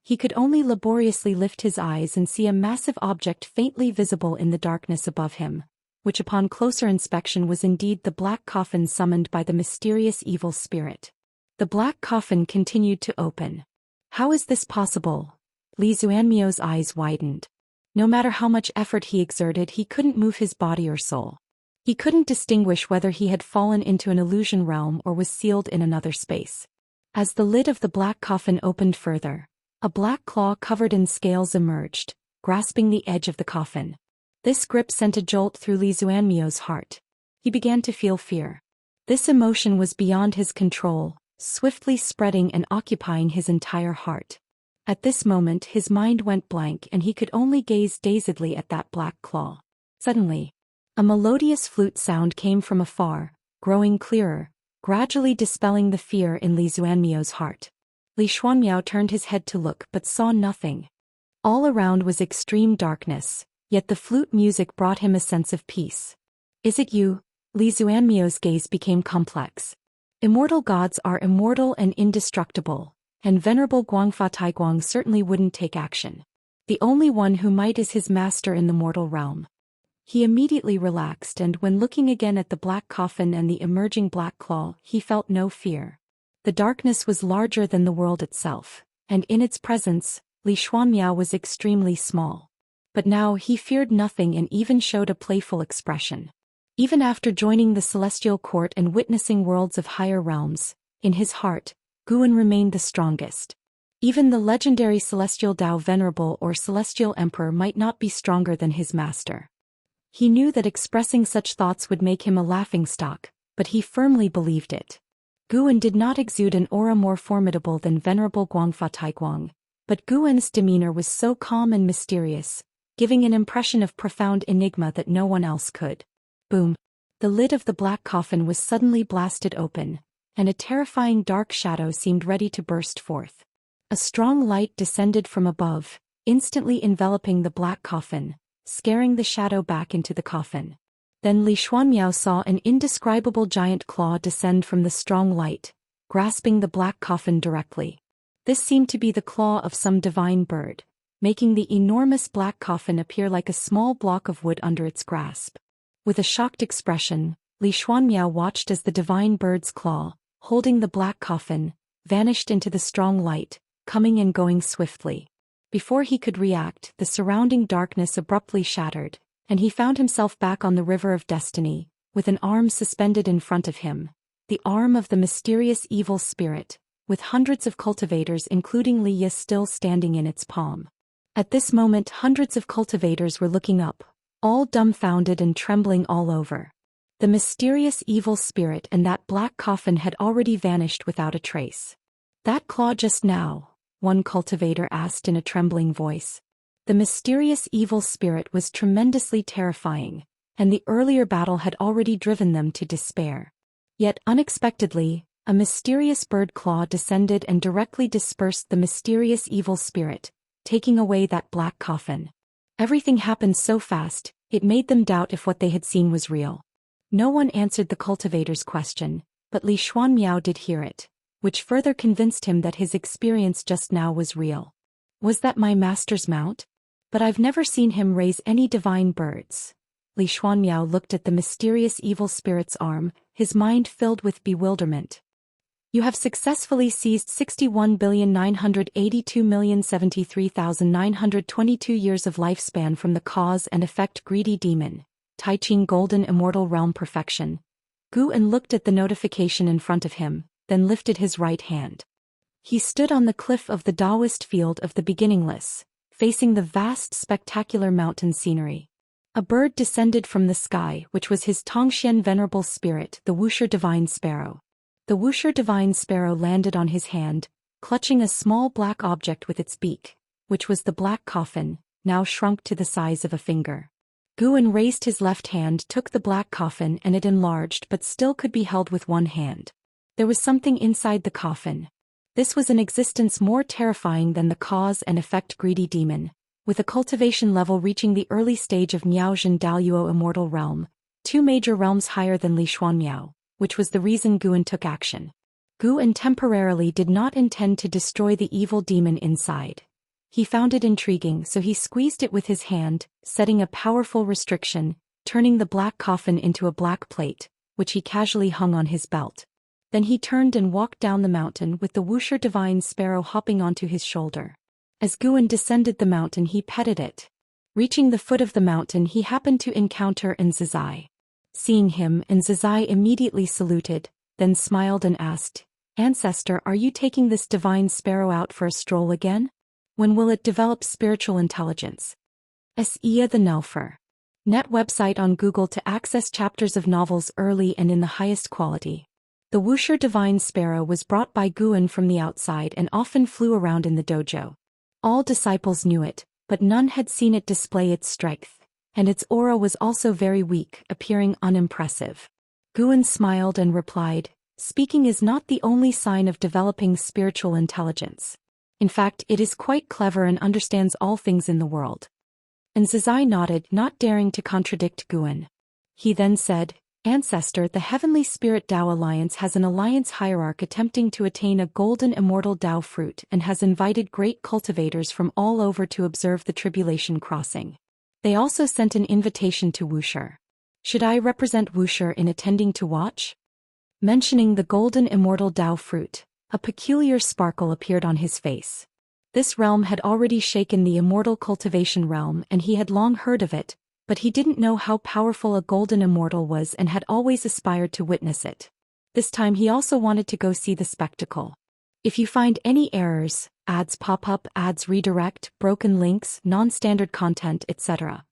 He could only laboriously lift his eyes and see a massive object faintly visible in the darkness above him, which upon closer inspection was indeed the black coffin summoned by the mysterious evil spirit. The black coffin continued to open. How is this possible? Li Xuanmiao's eyes widened. No matter how much effort he exerted, he couldn't move his body or soul. He couldn't distinguish whether he had fallen into an illusion realm or was sealed in another space. As the lid of the black coffin opened further, a black claw covered in scales emerged, grasping the edge of the coffin. This grip sent a jolt through Li Xuanmiao's heart. He began to feel fear. This emotion was beyond his control, swiftly spreading and occupying his entire heart. At this moment his mind went blank and he could only gaze dazedly at that black claw. Suddenly, a melodious flute sound came from afar, growing clearer, gradually dispelling the fear in Li Xuanmiao's heart. Li Xuanmiao turned his head to look but saw nothing. All around was extreme darkness, yet the flute music brought him a sense of peace. Is it you? Li Xuanmiao's gaze became complex. Immortal gods are immortal and indestructible, and Venerable Guangfa Taiguang certainly wouldn't take action. The only one who might is his master in the mortal realm. He immediately relaxed, and when looking again at the black coffin and the emerging black claw, he felt no fear. The darkness was larger than the world itself, and in its presence, Li Xuanmiao was extremely small. But now he feared nothing and even showed a playful expression. Even after joining the celestial court and witnessing worlds of higher realms, in his heart, Guan remained the strongest. Even the legendary celestial Dao Venerable or celestial emperor might not be stronger than his master. He knew that expressing such thoughts would make him a laughingstock, but he firmly believed it. Guan did not exude an aura more formidable than Venerable Guangfa Taiguang, but Guan's demeanor was so calm and mysterious, giving an impression of profound enigma that no one else could. Boom! The lid of the black coffin was suddenly blasted open, and a terrifying dark shadow seemed ready to burst forth. A strong light descended from above, instantly enveloping the black coffin, scaring the shadow back into the coffin. Then Li Xuanmiao saw an indescribable giant claw descend from the strong light, grasping the black coffin directly. This seemed to be the claw of some divine bird, making the enormous black coffin appear like a small block of wood under its grasp. With a shocked expression, Li Xuanmiao watched as the divine bird's claw, holding the black coffin, vanished into the strong light, coming and going swiftly. Before he could react, the surrounding darkness abruptly shattered, and he found himself back on the river of destiny, with an arm suspended in front of him, the arm of the mysterious evil spirit, with hundreds of cultivators including Li Yi still standing in its palm. At this moment hundreds of cultivators were looking up, all dumbfounded and trembling all over. The mysterious evil spirit and that black coffin had already vanished without a trace. That claw just now? One cultivator asked in a trembling voice. The mysterious evil spirit was tremendously terrifying, and the earlier battle had already driven them to despair. Yet unexpectedly, a mysterious bird claw descended and directly dispersed the mysterious evil spirit, taking away that black coffin. Everything happened so fast, it made them doubt if what they had seen was real. No one answered the cultivator's question, but Li Xuanmiao did hear it, which further convinced him that his experience just now was real. Was that my master's mount? But I've never seen him raise any divine birds. Li Xuanmiao looked at the mysterious evil spirit's arm, his mind filled with bewilderment. You have successfully seized 61,982,073,922 years of lifespan from the cause and effect greedy demon, Taiqing Golden Immortal Realm Perfection. Guan looked at the notification in front of him, then lifted his right hand. He stood on the cliff of the Daoist field of the beginningless, facing the vast spectacular mountain scenery. A bird descended from the sky, which was his Tongxian venerable spirit, the Wuxia divine sparrow. The Wuxia divine sparrow landed on his hand, clutching a small black object with its beak, which was the black coffin, now shrunk to the size of a finger. Guan raised his left hand, took the black coffin, and it enlarged but still could be held with one hand. There was something inside the coffin. This was an existence more terrifying than the cause and effect greedy demon, with a cultivation level reaching the early stage of Miaozhen Daoyuo Immortal Realm, 2 major realms higher than Li Xuanmiao, which was the reason Guan took action. Guan temporarily did not intend to destroy the evil demon inside. He found it intriguing, so he squeezed it with his hand, setting a powerful restriction, turning the black coffin into a black plate, which he casually hung on his belt. Then he turned and walked down the mountain with the Wuxia divine sparrow hopping onto his shoulder. As Guan descended the mountain, he petted it. Reaching the foot of the mountain, he happened to encounter Xianxia. Seeing him, Xianxia immediately saluted, then smiled and asked, "Ancestor, are you taking this divine sparrow out for a stroll again? When will it develop spiritual intelligence?" Xianxia the Nelfer. Net website on Google to access chapters of novels early and in the highest quality. The Wuxia divine sparrow was brought by Guan from the outside and often flew around in the dojo. All disciples knew it, but none had seen it display its strength, and its aura was also very weak, appearing unimpressive. Guan smiled and replied, "Speaking is not the only sign of developing spiritual intelligence. In fact, it is quite clever and understands all things in the world." And Xianxia nodded, not daring to contradict Guan. He then said, "Ancestor, the Heavenly Spirit Tao Alliance has an alliance hierarch attempting to attain a golden immortal Tao fruit and has invited great cultivators from all over to observe the tribulation crossing. They also sent an invitation to Wuxia. Should I represent Wuxia in attending to watch?" Mentioning the golden immortal Tao fruit, a peculiar sparkle appeared on his face. This realm had already shaken the immortal cultivation realm, and he had long heard of it, but he didn't know how powerful a golden immortal was and had always aspired to witness it. This time he also wanted to go see the spectacle. If you find any errors, ads pop up, ads redirect, broken links, non-standard content, etc.,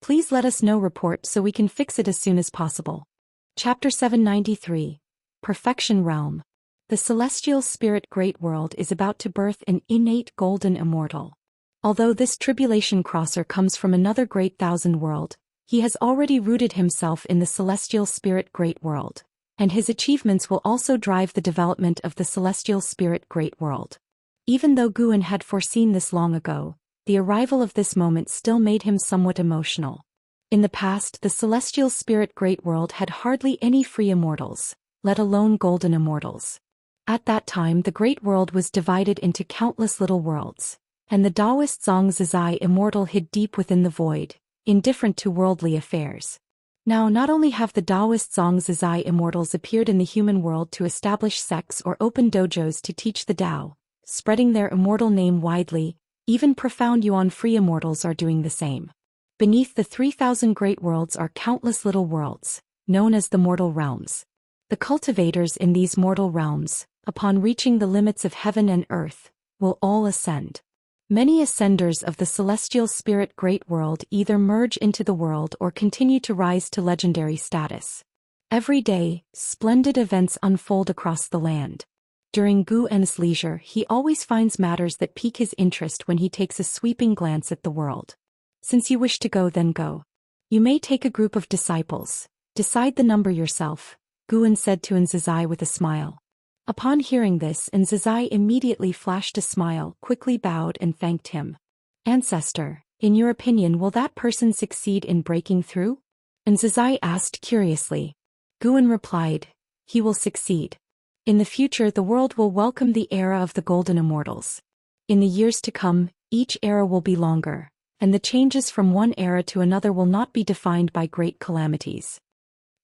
please let us know. Report so we can fix it as soon as possible. Chapter 793. Perfection Realm. The celestial spirit great world is about to birth an innate golden immortal. Although this tribulation crosser comes from another great thousand world, he has already rooted himself in the celestial spirit great world, and his achievements will also drive the development of the celestial spirit great world. Even though Guan had foreseen this long ago, the arrival of this moment still made him somewhat emotional. In the past, the celestial spirit great world had hardly any free immortals, let alone golden immortals. At that time, the great world was divided into countless little worlds, and the Daoist Xianxia Immortal hid deep within the void, indifferent to worldly affairs. Now not only have the Daoist Xianxia Immortals appeared in the human world to establish sects or open dojos to teach the Tao, spreading their immortal name widely, even profound Yuan free immortals are doing the same. Beneath the 3,000 great worlds are countless little worlds, known as the mortal realms. The cultivators in these mortal realms, upon reaching the limits of heaven and earth, will all ascend. Many ascenders of the celestial spirit great world either merge into the world or continue to rise to legendary status. Every day, splendid events unfold across the land. During Guan's leisure, he always finds matters that pique his interest when he takes a sweeping glance at the world. Since you wish to go, then go. You may take a group of disciples. Decide the number yourself, Guan said to Xianxia with a smile. Upon hearing this, Xianxia immediately flashed a smile, quickly bowed and thanked him. Ancestor, in your opinion, will that person succeed in breaking through? Xianxia asked curiously. Guan replied, he will succeed. In the future, the world will welcome the era of the golden immortals. In the years to come, each era will be longer, and the changes from one era to another will not be defined by great calamities.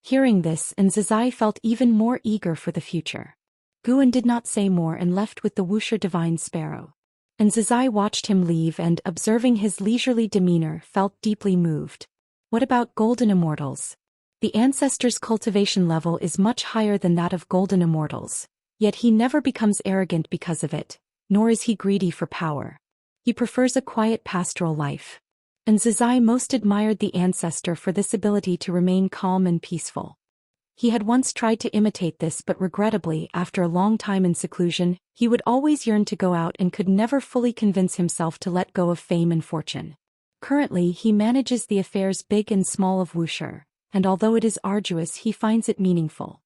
Hearing this, Zizai felt even more eager for the future. Guan did not say more and left with the Wuxia divine sparrow. Zizai watched him leave and, observing his leisurely demeanor, felt deeply moved. What about golden immortals? The ancestor's cultivation level is much higher than that of golden immortals, yet he never becomes arrogant because of it, nor is he greedy for power. He prefers a quiet pastoral life. Zizai most admired the ancestor for this ability to remain calm and peaceful. He had once tried to imitate this, but regrettably, after a long time in seclusion, he would always yearn to go out and could never fully convince himself to let go of fame and fortune. Currently, he manages the affairs big and small of Wuxia, and although it is arduous, he finds it meaningful.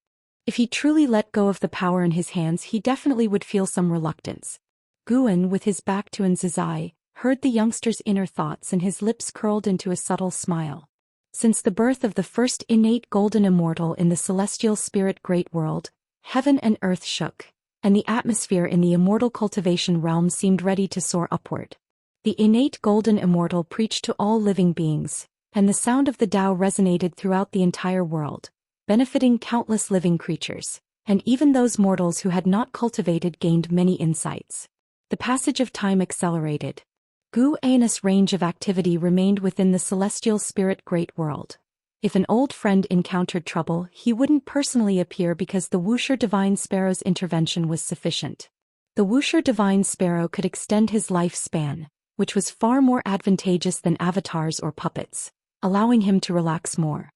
If he truly let go of the power in his hands, he definitely would feel some reluctance. Guan, with his back to Zizai, heard the youngster's inner thoughts and his lips curled into a subtle smile. Since the birth of the first innate golden immortal in the celestial spirit great world, heaven and earth shook, and the atmosphere in the immortal cultivation realm seemed ready to soar upward. The innate golden immortal preached to all living beings, and the sound of the Tao resonated throughout the entire world, benefiting countless living creatures, and even those mortals who had not cultivated gained many insights. The passage of time accelerated. Guan's range of activity remained within the celestial spirit great world. If an old friend encountered trouble, he wouldn't personally appear because the Wuxia divine sparrow's intervention was sufficient. The Wuxia divine sparrow could extend his lifespan, which was far more advantageous than avatars or puppets, allowing him to relax more.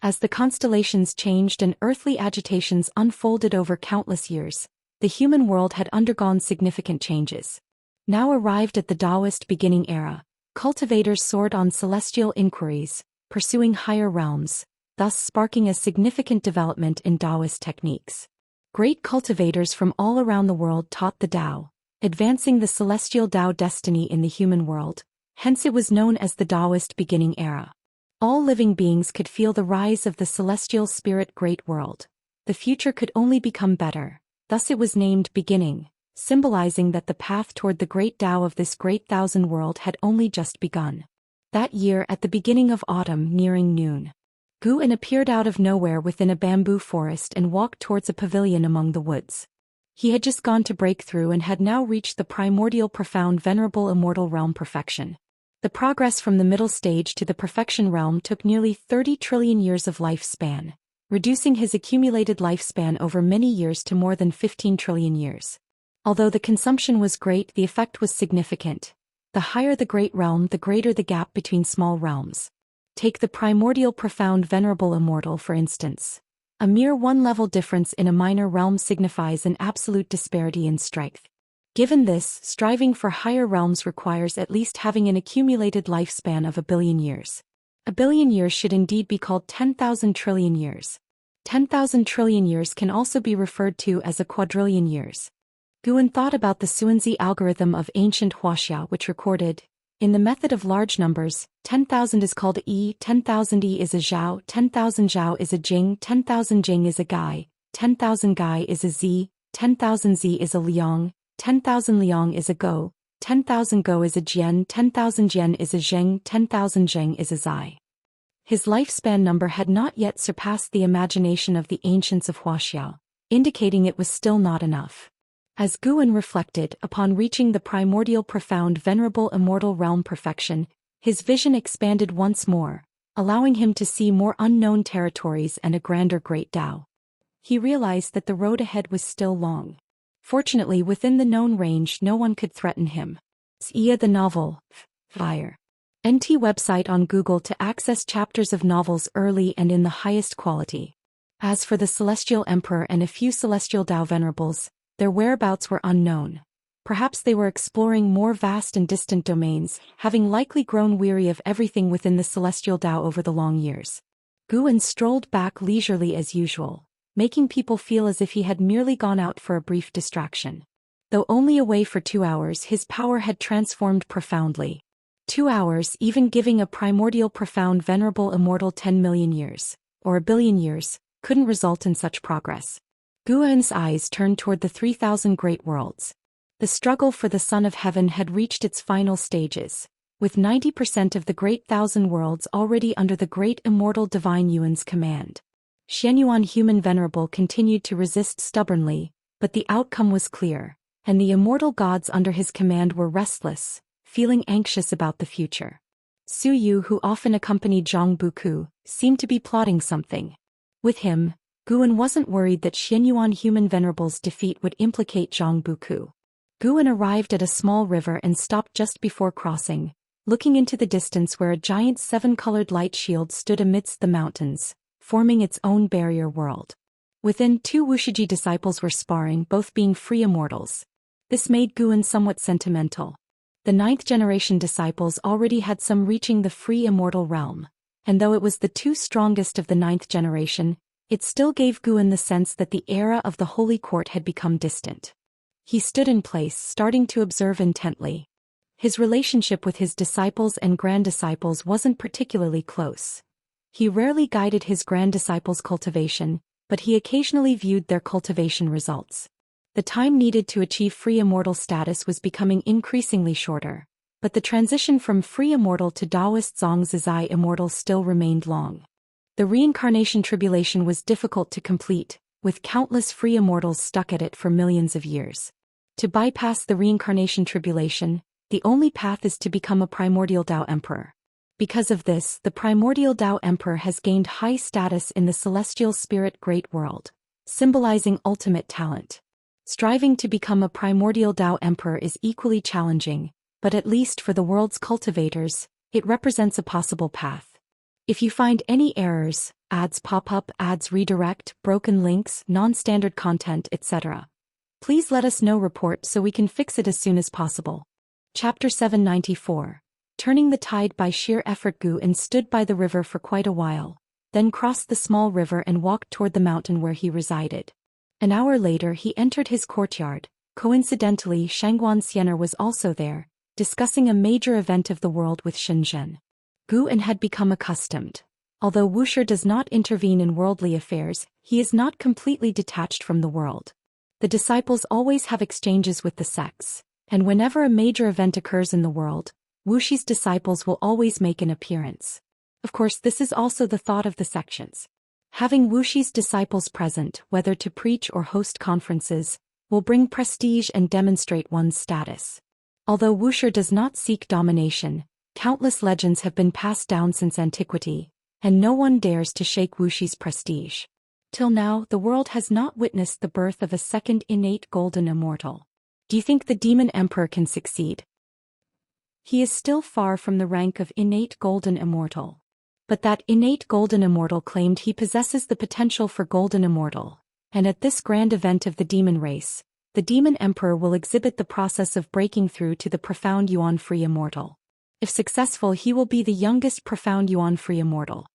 As the constellations changed and earthly agitations unfolded over countless years, the human world had undergone significant changes. Now arrived at the Daoist beginning era, cultivators soared on celestial inquiries, pursuing higher realms, thus sparking a significant development in Daoist techniques. Great cultivators from all around the world taught the Tao, advancing the celestial Tao destiny in the human world, hence it was known as the Daoist beginning era. All living beings could feel the rise of the celestial spirit great world. The future could only become better, thus it was named beginning, symbolizing that the path toward the great Tao of this great thousand world had only just begun. That year, at the beginning of autumn nearing noon, Guan appeared out of nowhere within a bamboo forest and walked towards a pavilion among the woods. He had just gone to break through and had now reached the primordial profound venerable immortal realm perfection. The progress from the middle stage to the perfection realm took nearly 30 trillion years of lifespan, reducing his accumulated lifespan over many years to more than 15 trillion years. Although the consumption was great, the effect was significant. The higher the great realm, the greater the gap between small realms. Take the primordial profound venerable immortal for instance. A mere one-level difference in a minor realm signifies an absolute disparity in strength. Given this, striving for higher realms requires at least having an accumulated lifespan of 1 billion years. 1 billion years should indeed be called 10,000 trillion years. 10,000 trillion years can also be referred to as a quadrillion years. Guan thought about the Xuanzi algorithm of ancient Wuxia, which recorded, in the method of large numbers, 10,000 is called E, 10,000 E is a Zhao, 10,000 Zhao is a Jing, 10,000 Jing is a Gai, 10,000 Gai is a Z, 10,000 Z is a Liang, 10,000 Liang is a Go, 10,000 Go is a Jian, 10,000 Jian is a Zheng, 10,000 Zheng is a Zai. His lifespan number had not yet surpassed the imagination of the ancients of Wuxia, indicating it was still not enough. As Guan reflected, upon reaching the primordial profound venerable immortal realm perfection, his vision expanded once more, allowing him to see more unknown territories and a grander great Tao. He realized that the road ahead was still long. Fortunately, within the known range, no one could threaten him. Xia the novel, Fire. NT website on Google to access chapters of novels early and in the highest quality. As for the Celestial Emperor and a few Celestial Tao Venerables, their whereabouts were unknown. Perhaps they were exploring more vast and distant domains, having likely grown weary of everything within the Celestial Tao over the long years. Guan strolled back leisurely as usual, making people feel as if he had merely gone out for a brief distraction. Though only away for 2 hours, his power had transformed profoundly. 2 hours, even giving a primordial profound venerable immortal 10 million years, or 1 billion years, couldn't result in such progress. Guan's eyes turned toward the 3,000 great worlds. The struggle for the Son of Heaven had reached its final stages, with 90% of the Great Thousand Worlds already under the Great Immortal Divine Yuan's command. Xianyuan Human Venerable continued to resist stubbornly, but the outcome was clear, and the immortal gods under his command were restless, feeling anxious about the future. Su Yu, who often accompanied Zhang Buku, seemed to be plotting something. With him, Guan wasn't worried that Xianyuan Human Venerable's defeat would implicate Zhang Buku. Guan arrived at a small river and stopped just before crossing, looking into the distance where a giant seven-colored light shield stood amidst the mountains, forming its own barrier world. Within, two Wuxia disciples were sparring, both being free immortals. This made Guan somewhat sentimental. The ninth-generation disciples already had some reaching the free immortal realm, and though it was the two strongest of the ninth generation, it still gave Guan the sense that the era of the Holy Court had become distant. He stood in place, starting to observe intently. His relationship with his disciples and grand-disciples wasn't particularly close. He rarely guided his grand-disciples' cultivation, but he occasionally viewed their cultivation results. The time needed to achieve free immortal status was becoming increasingly shorter, but the transition from free immortal to Daoist Zongzizai immortal still remained long. The reincarnation tribulation was difficult to complete, with countless free immortals stuck at it for millions of years. To bypass the reincarnation tribulation, the only path is to become a primordial Dao Emperor. Because of this, the primordial Dao Emperor has gained high status in the celestial spirit great world, symbolizing ultimate talent. Striving to become a primordial Dao Emperor is equally challenging, but at least for the world's cultivators, it represents a possible path. If you find any errors, ads pop up, ads redirect, broken links, non-standard content, etc., please let us know. Report so we can fix it as soon as possible. Chapter 794. Turning the tide by sheer effort. Guan stood by the river for quite a while, then crossed the small river and walked toward the mountain where he resided. An hour later he entered his courtyard. Coincidentally, Xianxia was also there, discussing a major event of the world with Shenzhen. Guan had become accustomed. Although Wuxia does not intervene in worldly affairs, he is not completely detached from the world. The disciples always have exchanges with the sects, and whenever a major event occurs in the world, Wuxi's disciples will always make an appearance. Of course, this is also the thought of the sections. Having Wuxi's disciples present, whether to preach or host conferences, will bring prestige and demonstrate one's status. Although Wuxia does not seek domination, countless legends have been passed down since antiquity, and no one dares to shake Wuxi's prestige. Till now, the world has not witnessed the birth of a second innate golden immortal. Do you think the demon emperor can succeed? He is still far from the rank of innate golden immortal. But that innate golden immortal claimed he possesses the potential for golden immortal, and at this grand event of the demon race, the demon emperor will exhibit the process of breaking through to the profound yuan-free immortal. If successful, he will be the youngest profound yuan-free immortal.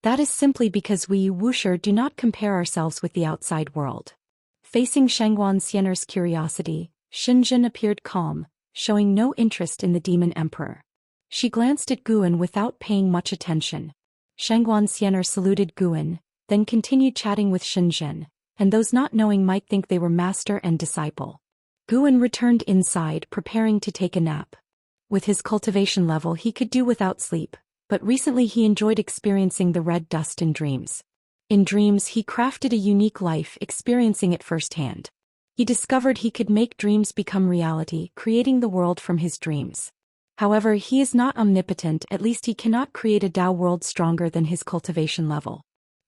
That is simply because we Wuxia do not compare ourselves with the outside world. Facing Xianxia's curiosity, Shenzhen appeared calm, showing no interest in the demon emperor. She glanced at Guan without paying much attention. Xianxia saluted Guan, then continued chatting with Shenzhen, and those not knowing might think they were master and disciple. Guan returned inside, preparing to take a nap. With his cultivation level he could do without sleep, but recently he enjoyed experiencing the red dust in dreams. In dreams he crafted a unique life, experiencing it firsthand. He discovered he could make dreams become reality, creating the world from his dreams. However, he is not omnipotent, at least he cannot create a Dao world stronger than his cultivation level.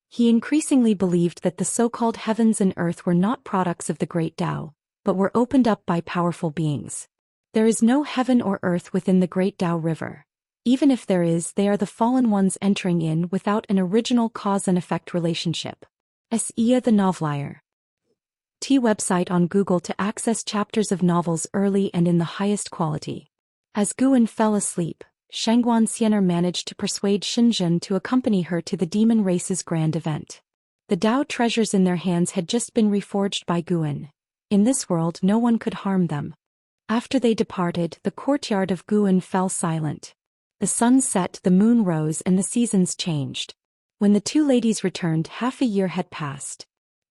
He increasingly believed that the so-called heavens and earth were not products of the great Dao, but were opened up by powerful beings. There is no heaven or earth within the great Dao river. Even if there is, they are the fallen ones entering in without an original cause and effect relationship. Sia the Novelier. Website on Google to access chapters of novels early and in the highest quality. As Guan fell asleep, Xianxia managed to persuade Shenzhen to accompany her to the demon race's grand event. The Dao treasures in their hands had just been reforged by Guan. In this world no one could harm them. After they departed, the courtyard of Guan fell silent. The sun set, the moon rose, and the seasons changed. When the two ladies returned, half a year had passed.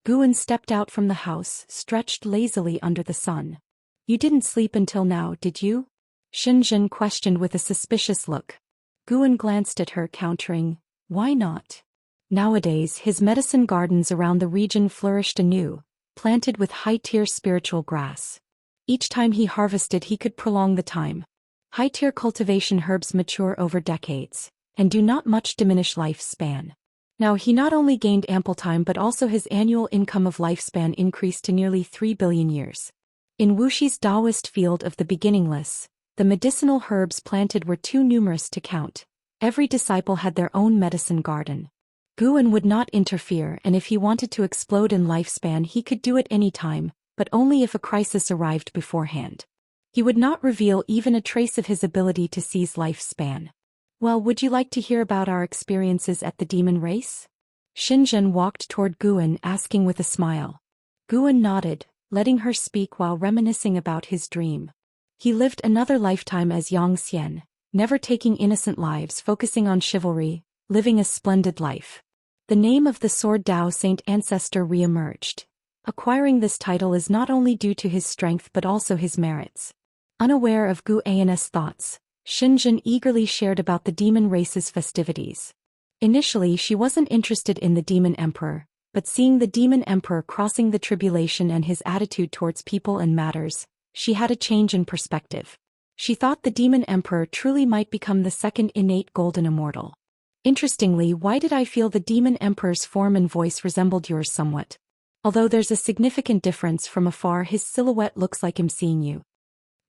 Guan stepped out from the house, stretched lazily under the sun. "You didn't sleep until now, did you?" Xinjin questioned with a suspicious look. Guan glanced at her, countering, "Why not?" Nowadays his medicine gardens around the region flourished anew, planted with high-tier spiritual grass. Each time he harvested he could prolong the time. High-tier cultivation herbs mature over decades, and do not much diminish lifespan. Now he not only gained ample time but also his annual income of lifespan increased to nearly 3 billion years. In Wuxi's Daoist field of the beginningless, the medicinal herbs planted were too numerous to count. Every disciple had their own medicine garden. Guan would not interfere, and if he wanted to explode in lifespan he could do it any time, but only if a crisis arrived beforehand. He would not reveal even a trace of his ability to seize lifespan. "Well, would you like to hear about our experiences at the demon race?" Xinjin walked toward Guan, asking with a smile. Guan nodded, letting her speak while reminiscing about his dream. He lived another lifetime as Xianxia, never taking innocent lives, focusing on chivalry, living a splendid life. The name of the Sword Dao Saint ancestor re-emerged. Acquiring this title is not only due to his strength but also his merits. Unaware of Guan's thoughts, Xinjin eagerly shared about the demon race's festivities. Initially she wasn't interested in the demon emperor, but seeing the demon emperor crossing the tribulation and his attitude towards people and matters, she had a change in perspective. She thought the demon emperor truly might become the second innate golden immortal. Interestingly, why did I feel the demon emperor's form and voice resembled yours somewhat? Although there's a significant difference from afar, his silhouette looks like him seeing you.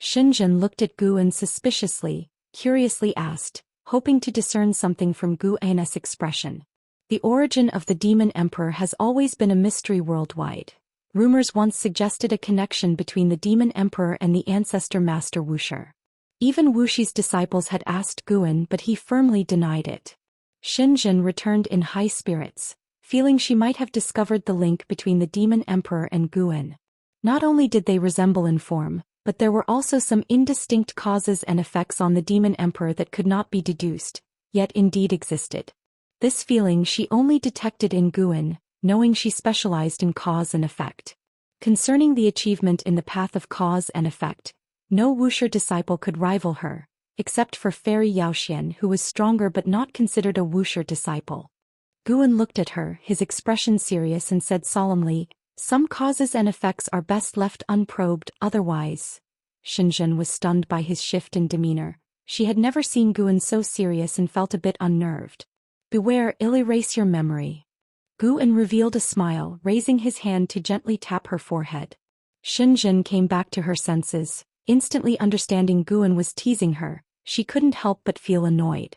Xinjin looked at Guan suspiciously, curiously asked, hoping to discern something from Guan's expression. The origin of the demon emperor has always been a mystery worldwide. Rumors once suggested a connection between the demon emperor and the ancestor master Wuxia. Even Wuxi's disciples had asked Guan, but he firmly denied it. Xinjin returned in high spirits, feeling she might have discovered the link between the demon emperor and Guan. Not only did they resemble in form, but there were also some indistinct causes and effects on the demon emperor that could not be deduced, yet indeed existed. This feeling she only detected in Guan, knowing she specialized in cause and effect. Concerning the achievement in the path of cause and effect, no Wuxia disciple could rival her, except for Fairy Zhou Xian, who was stronger but not considered a Wuxia disciple. Guan looked at her, his expression serious, and said solemnly, "Some causes and effects are best left unprobed, otherwise." Xinjin was stunned by his shift in demeanor. She had never seen Guan so serious and felt a bit unnerved. "Beware, I'll erase your memory." Guan revealed a smile, raising his hand to gently tap her forehead. Xinjin came back to her senses, instantly understanding Guan was teasing her. She couldn't help but feel annoyed.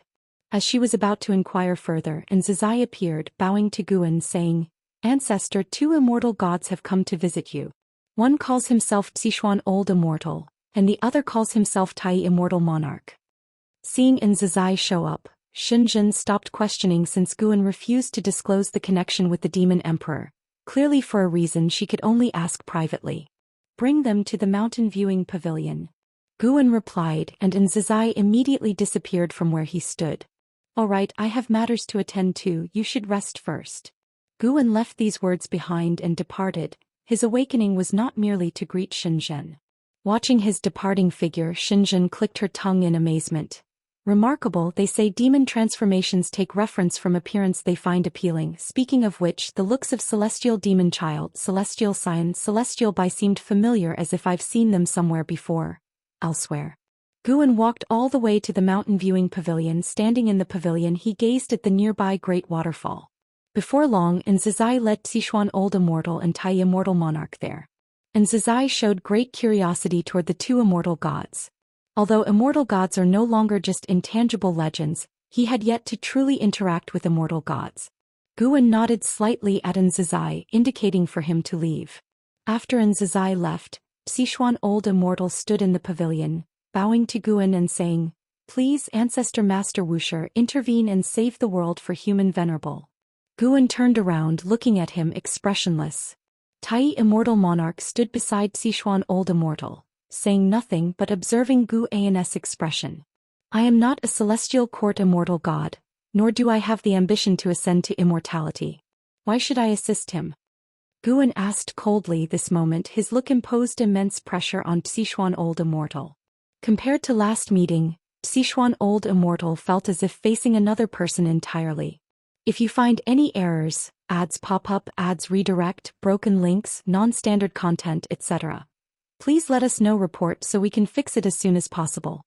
As she was about to inquire further, Zhai appeared, bowing to Guan, saying, "Ancestor, 2 immortal gods have come to visit you. One calls himself Sichuan Old Immortal, and the other calls himself Tai Immortal Monarch." Seeing Zhai show up, Xinjin stopped questioning since Guan refused to disclose the connection with the demon emperor, clearly for a reason she could only ask privately. "Bring them to the mountain viewing pavilion." Guan replied, and Zhai immediately disappeared from where he stood. "All right, I have matters to attend to, you should rest first." Guan left these words behind and departed. His awakening was not merely to greet Xinjin. Watching his departing figure, Xinjin clicked her tongue in amazement. Remarkable, they say demon transformations take reference from appearance they find appealing. Speaking of which, the looks of celestial demon child, celestial scion, celestial by seemed familiar, as if I've seen them somewhere before. Elsewhere. Guan walked all the way to the mountain viewing pavilion. Standing in the pavilion, he gazed at the nearby great waterfall. Before long, Zhai led Sichuan Old Immortal and Tai Immortal Monarch there. Zhai showed great curiosity toward the 2 immortal gods. Although immortal gods are no longer just intangible legends, he had yet to truly interact with immortal gods. Guan nodded slightly at Zhai, indicating for him to leave. After Zhai left, Sichuan Old Immortal stood in the pavilion, bowing to Guan and saying, "Please, Ancestor Master Wuxia, intervene and save the world for human venerable." Guan turned around, looking at him expressionless. Tai Immortal Monarch stood beside Sichuan Old Immortal, saying nothing but observing Guan's expression. "I am not a celestial court immortal god, nor do I have the ambition to ascend to immortality. Why should I assist him?" Guan asked coldly. This moment his look imposed immense pressure on Sichuan Old Immortal. Compared to last meeting, Sichuan Old Immortal felt as if facing another person entirely. If you find any errors, ads pop up, ads redirect, broken links, non-standard content, etc., please let us know. Report so we can fix it as soon as possible.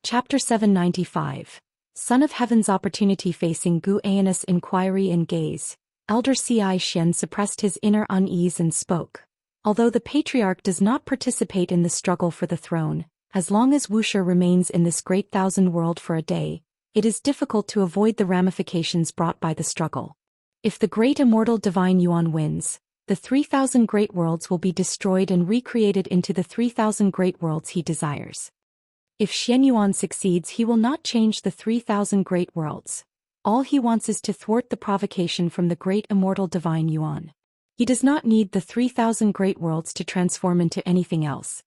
Chapter 795. Son of Heaven's Opportunity. Facing Gu An's inquiry and gaze, Elder Zhou Xian suppressed his inner unease and spoke. Although the patriarch does not participate in the struggle for the throne, as long as Wuxia remains in this great thousand world for a day, it is difficult to avoid the ramifications brought by the struggle. If the great immortal divine Yuan wins, the 3,000 great worlds will be destroyed and recreated into the 3,000 great worlds he desires. If Xian Yuan succeeds, he will not change the 3,000 great worlds. All he wants is to thwart the provocation from the great immortal divine Yuan. He does not need the 3,000 great worlds to transform into anything else.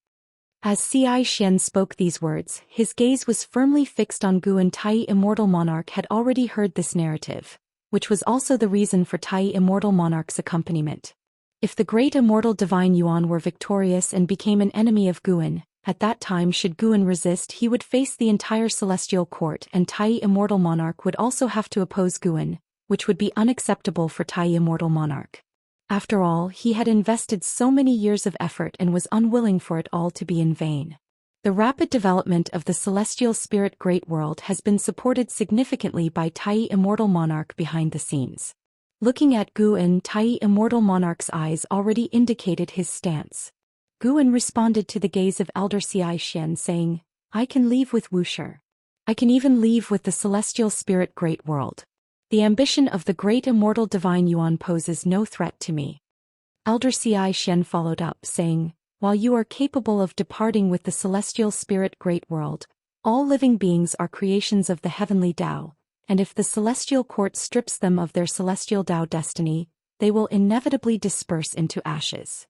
As Zhou Xian spoke these words, his gaze was firmly fixed on Gu, and Tai Immortal Monarch had already heard this narrative, which was also the reason for Tai Immortal Monarch's accompaniment. If the great immortal divine Yuan were victorious and became an enemy of Guan, at that time should Guan resist, he would face the entire celestial court, and Tai Immortal Monarch would also have to oppose Guan, which would be unacceptable for Tai Immortal Monarch. After all, he had invested so many years of effort and was unwilling for it all to be in vain. The rapid development of the celestial spirit great world has been supported significantly by Tai Immortal Monarch behind the scenes. Looking at Guan, Tai Immortal Monarch's eyes already indicated his stance. Guan responded to the gaze of Elder Zhou Xian, saying, "I can leave with Wuxia. I can even leave with the celestial spirit great world. The ambition of the great immortal divine Yuan poses no threat to me." Elder Zhou Xian followed up, saying, "While you are capable of departing with the celestial spirit great world, all living beings are creations of the heavenly Tao, and if the celestial court strips them of their celestial Tao destiny, they will inevitably disperse into ashes."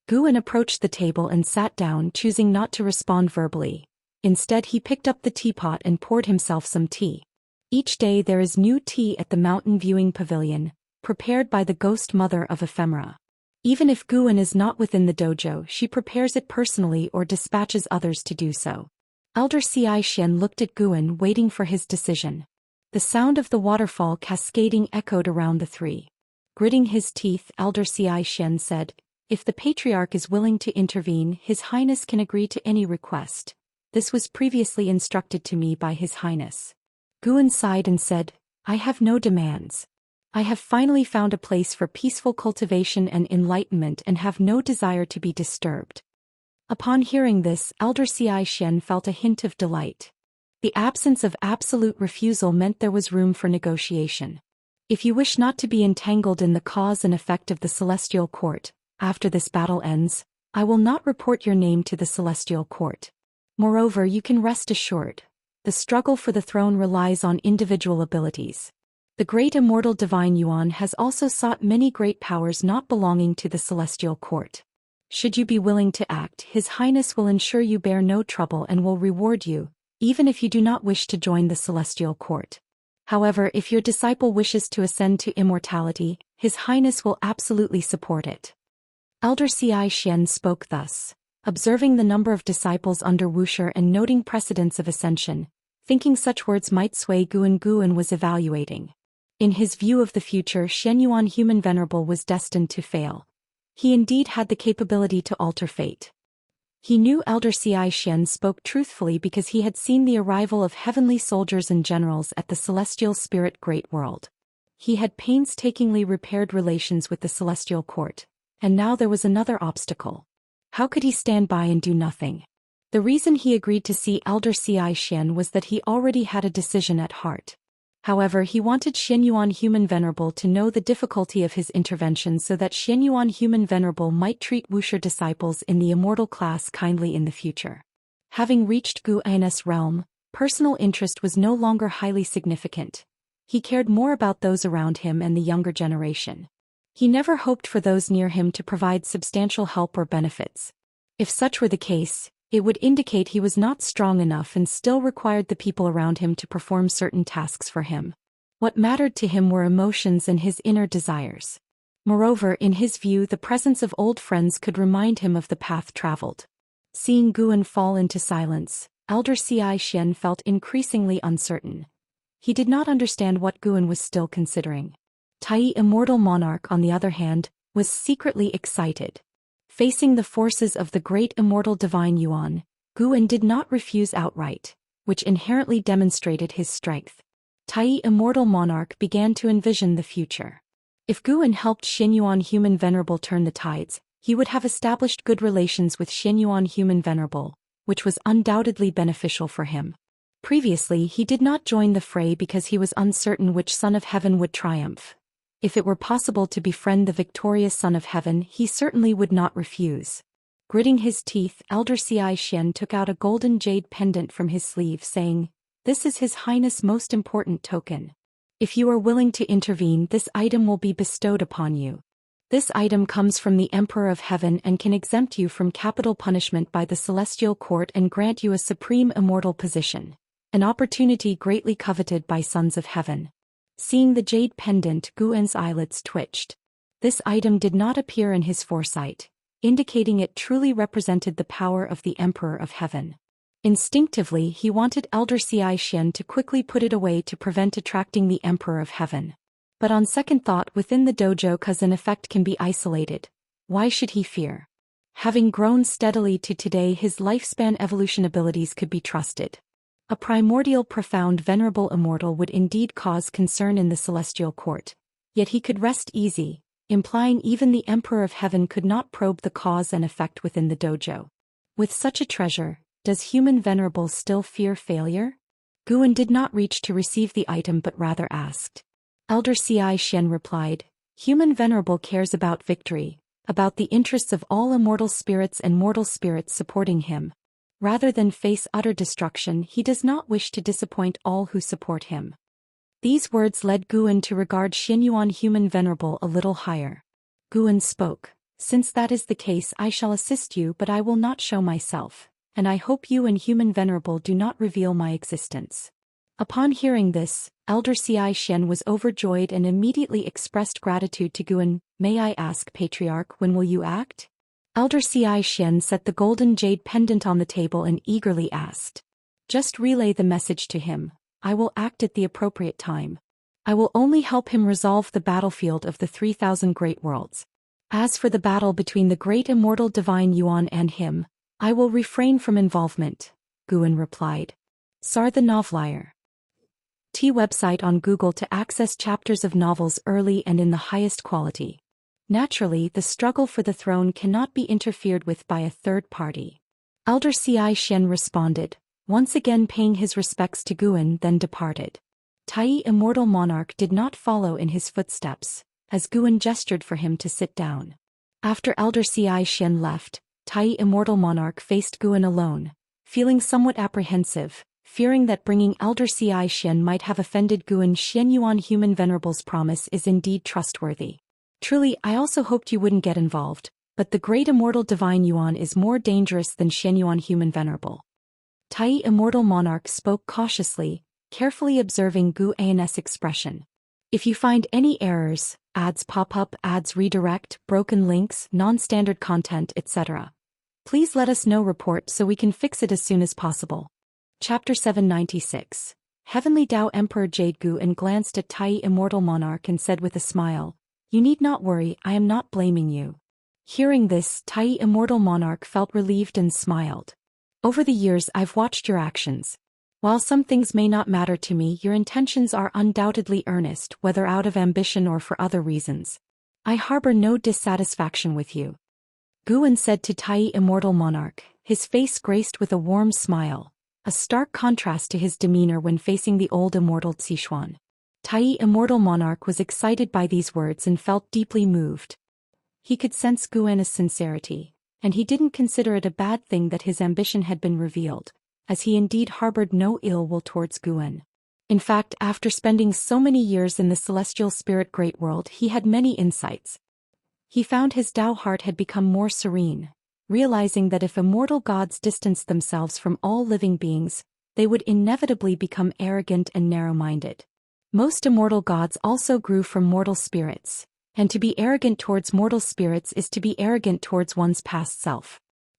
Guan approached the table and sat down, choosing not to respond verbally. Instead, he picked up the teapot and poured himself some tea. Each day there is new tea at the mountain viewing pavilion, prepared by the ghost mother of ephemera. Even if Guan is not within the dojo, she prepares it personally or dispatches others to do so. Elder Zhou Xian looked at Guan, waiting for his decision. The sound of the waterfall cascading echoed around the three. Gritting his teeth, Elder Zhou Xian said, "If the patriarch is willing to intervene, His Highness can agree to any request. This was previously instructed to me by His Highness." Guan sighed and said, "I have no demands. I have finally found a place for peaceful cultivation and enlightenment and have no desire to be disturbed." Upon hearing this, Elder Zhou Xian felt a hint of delight. The absence of absolute refusal meant there was room for negotiation. If you wish not to be entangled in the cause and effect of the celestial court, after this battle ends, I will not report your name to the celestial court. Moreover, you can rest assured, the struggle for the throne relies on individual abilities. The great immortal divine Yuan has also sought many great powers not belonging to the celestial court. Should you be willing to act, His Highness will ensure you bear no trouble and will reward you, even if you do not wish to join the celestial court. However, if your disciple wishes to ascend to immortality, His Highness will absolutely support it. Elder Zhou Xian spoke thus, observing the number of disciples under Wuxia and noting precedents of ascension, thinking such words might sway Guan was evaluating. In his view of the future, Xian Yuan Human Venerable was destined to fail. He indeed had the capability to alter fate. He knew Elder Zhou Xian spoke truthfully because he had seen the arrival of heavenly soldiers and generals at the celestial spirit great world. He had painstakingly repaired relations with the celestial court, and now there was another obstacle. How could he stand by and do nothing? The reason he agreed to see Elder Zhou Xian was that he already had a decision at heart. However, he wanted Xian Yuan Human Venerable to know the difficulty of his intervention so that Xian Yuan Human Venerable might treat Wuxia disciples in the immortal class kindly in the future. Having reached Gu An's realm, personal interest was no longer highly significant. He cared more about those around him and the younger generation. He never hoped for those near him to provide substantial help or benefits. If such were the case, it would indicate he was not strong enough and still required the people around him to perform certain tasks for him. What mattered to him were emotions and his inner desires. Moreover, in his view, the presence of old friends could remind him of the path traveled. Seeing Guan fall into silence, Elder Xian felt increasingly uncertain. He did not understand what Guan was still considering. Tai Immortal Monarch, on the other hand, was secretly excited. Facing the forces of the great immortal divine Yuan, Guan did not refuse outright, which inherently demonstrated his strength. Tai Immortal Monarch began to envision the future. If Guan helped Xianyuan Human Venerable turn the tides, he would have established good relations with Xianyuan Human Venerable, which was undoubtedly beneficial for him. Previously, he did not join the fray because he was uncertain which Son of Heaven would triumph. If it were possible to befriend the victorious Son of Heaven, he certainly would not refuse. Gritting his teeth, Elder Xian took out a golden jade pendant from his sleeve, saying, "This is His Highness' most important token. If you are willing to intervene, this item will be bestowed upon you. This item comes from the Emperor of Heaven and can exempt you from capital punishment by the Celestial Court and grant you a supreme immortal position, an opportunity greatly coveted by Sons of Heaven." Seeing the jade pendant, Guan's eyelids twitched. This item did not appear in his foresight, indicating it truly represented the power of the Emperor of Heaven. Instinctively, he wanted Elder Xian to quickly put it away to prevent attracting the Emperor of Heaven. But on second thought, within the dojo, cause and effect can be isolated. Why should he fear? Having grown steadily to today, his lifespan evolution abilities could be trusted. A primordial, profound, venerable immortal would indeed cause concern in the Celestial Court. Yet he could rest easy, implying even the Emperor of Heaven could not probe the cause and effect within the dojo. With such a treasure, does Human Venerable still fear failure? Guan did not reach to receive the item but rather asked. Elder Xian replied, "Human Venerable cares about victory, about the interests of all immortal spirits and mortal spirits supporting him. Rather than face utter destruction, he does not wish to disappoint all who support him." These words led Guan to regard Xianyuan Human Venerable a little higher. Guan spoke, "Since that is the case, I shall assist you, but I will not show myself, and I hope you and Human Venerable do not reveal my existence." Upon hearing this, Elder Xian was overjoyed and immediately expressed gratitude to Guan. "May I ask, Patriarch, when will you act?" Elder Xian set the golden jade pendant on the table and eagerly asked. "Just relay the message to him. I will act at the appropriate time. I will only help him resolve the battlefield of the 3,000 great worlds. As for the battle between the great immortal divine Yuan and him, I will refrain from involvement," Guan replied. Sar the Novelier. T website on Google to access chapters of novels early and in the highest quality. Naturally, the struggle for the throne cannot be interfered with by a third party. Elder Xian responded, once again paying his respects to Guan, then departed. Tai Immortal Monarch did not follow in his footsteps, as Guan gestured for him to sit down. After Elder Xian left, Tai Immortal Monarch faced Guan alone, feeling somewhat apprehensive, fearing that bringing Elder Xian might have offended Guan. "Xianyuan Human Venerable's promise is indeed trustworthy. Truly, I also hoped you wouldn't get involved, but the great immortal divine Yuan is more dangerous than Xianyuan Human Venerable." Tai Immortal Monarch spoke cautiously, carefully observing Guan's expression. "If you find any errors, ads pop up, ads redirect, broken links, non-standard content, etc., please let us know. Report so we can fix it as soon as possible." Chapter 796. Heavenly Tao Emperor Jade Guan glanced at Tai Immortal Monarch and said with a smile, "You need not worry, I am not blaming you." Hearing this, Tai Immortal Monarch felt relieved and smiled. "Over the years I've watched your actions. While some things may not matter to me, your intentions are undoubtedly earnest, whether out of ambition or for other reasons. I harbor no dissatisfaction with you," Guan said to Tai Immortal Monarch, his face graced with a warm smile, a stark contrast to his demeanor when facing the old immortal Zixuan. Tai Immortal Monarch was excited by these words and felt deeply moved. He could sense Guan's sincerity, and he didn't consider it a bad thing that his ambition had been revealed, as he indeed harbored no ill will towards Guan. In fact, after spending so many years in the celestial spirit great world, he had many insights. He found his Tao heart had become more serene, realizing that if immortal gods distanced themselves from all living beings, they would inevitably become arrogant and narrow-minded. Most immortal gods also grew from mortal spirits, and to be arrogant towards mortal spirits is to be arrogant towards one's past self.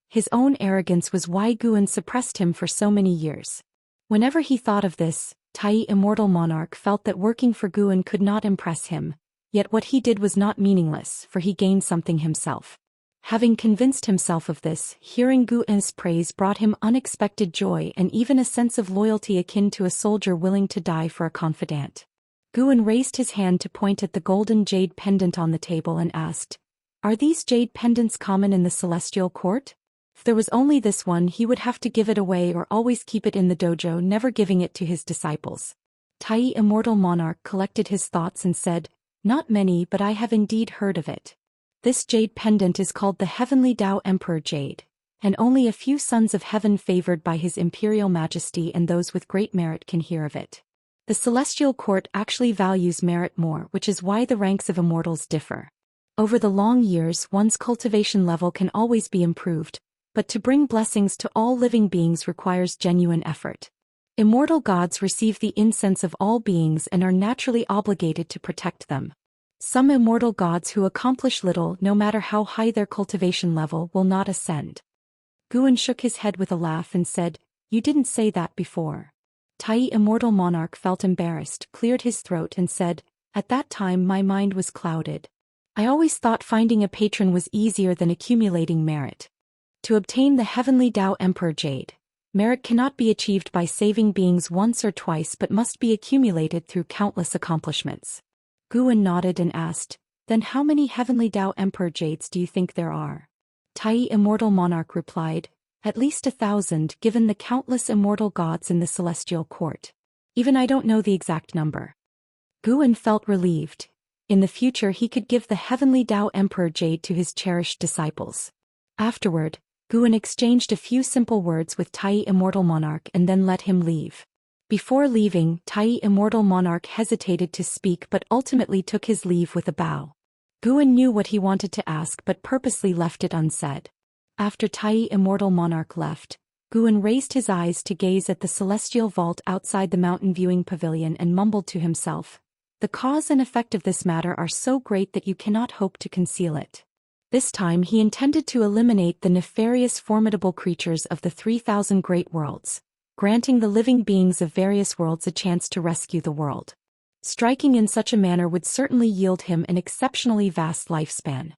His own arrogance was why Guan suppressed him for so many years. Whenever he thought of this, Tai Immortal Monarch felt that working for Guan could not impress him, yet what he did was not meaningless, for he gained something himself. Having convinced himself of this, hearing Guan's praise brought him unexpected joy and even a sense of loyalty akin to a soldier willing to die for a confidant. Guan raised his hand to point at the golden jade pendant on the table and asked, "Are these jade pendants common in the celestial court?" If there was only this one, he would have to give it away or always keep it in the dojo, never giving it to his disciples. Tai Immortal Monarch collected his thoughts and said, "Not many, but I have indeed heard of it. This jade pendant is called the Heavenly Dao Emperor Jade, and only a few sons of heaven favored by his imperial majesty and those with great merit can hear of it. The celestial court actually values merit more, which is why the ranks of immortals differ. Over the long years, one's cultivation level can always be improved, but to bring blessings to all living beings requires genuine effort. Immortal gods receive the incense of all beings and are naturally obligated to protect them. Some immortal gods who accomplish little, no matter how high their cultivation level, will not ascend." Guan shook his head with a laugh and said, "You didn't say that before." Tai Immortal Monarch felt embarrassed, cleared his throat and said, "At that time my mind was clouded. I always thought finding a patron was easier than accumulating merit. To obtain the Heavenly Dao Emperor Jade, merit cannot be achieved by saving beings once or twice but must be accumulated through countless accomplishments." Guan nodded and asked, "Then how many Heavenly Dao Emperor Jades do you think there are?" Tai Immortal Monarch replied, "At least 1,000 given the countless immortal gods in the celestial court. Even I don't know the exact number." Guan felt relieved. In the future he could give the Heavenly Dao Emperor Jade to his cherished disciples. Afterward, Guan exchanged a few simple words with Tai Immortal Monarch and then let him leave. Before leaving, Tai Immortal Monarch hesitated to speak but ultimately took his leave with a bow. Guan knew what he wanted to ask but purposely left it unsaid. After Tai Immortal Monarch left, Guan raised his eyes to gaze at the celestial vault outside the mountain viewing pavilion and mumbled to himself, "The cause and effect of this matter are so great that you cannot hope to conceal it." This time he intended to eliminate the nefarious formidable creatures of the 3,000 great worlds, granting the living beings of various worlds a chance to rescue the world. Striking in such a manner would certainly yield him an exceptionally vast lifespan.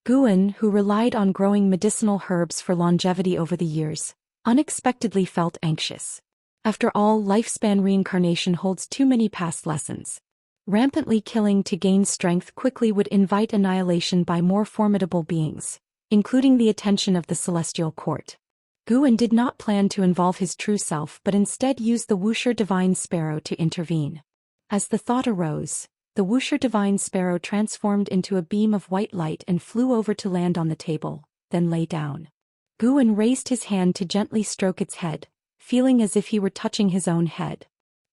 Guan, who relied on growing medicinal herbs for longevity over the years, unexpectedly felt anxious. After all, lifespan reincarnation holds too many past lessons. Rampantly killing to gain strength quickly would invite annihilation by more formidable beings, including the attention of the celestial court. Guan did not plan to involve his true self but instead used the Wuxia Divine Sparrow to intervene. As the thought arose, the Wuxia Divine Sparrow transformed into a beam of white light and flew over to land on the table, then lay down. Guan raised his hand to gently stroke its head, feeling as if he were touching his own head.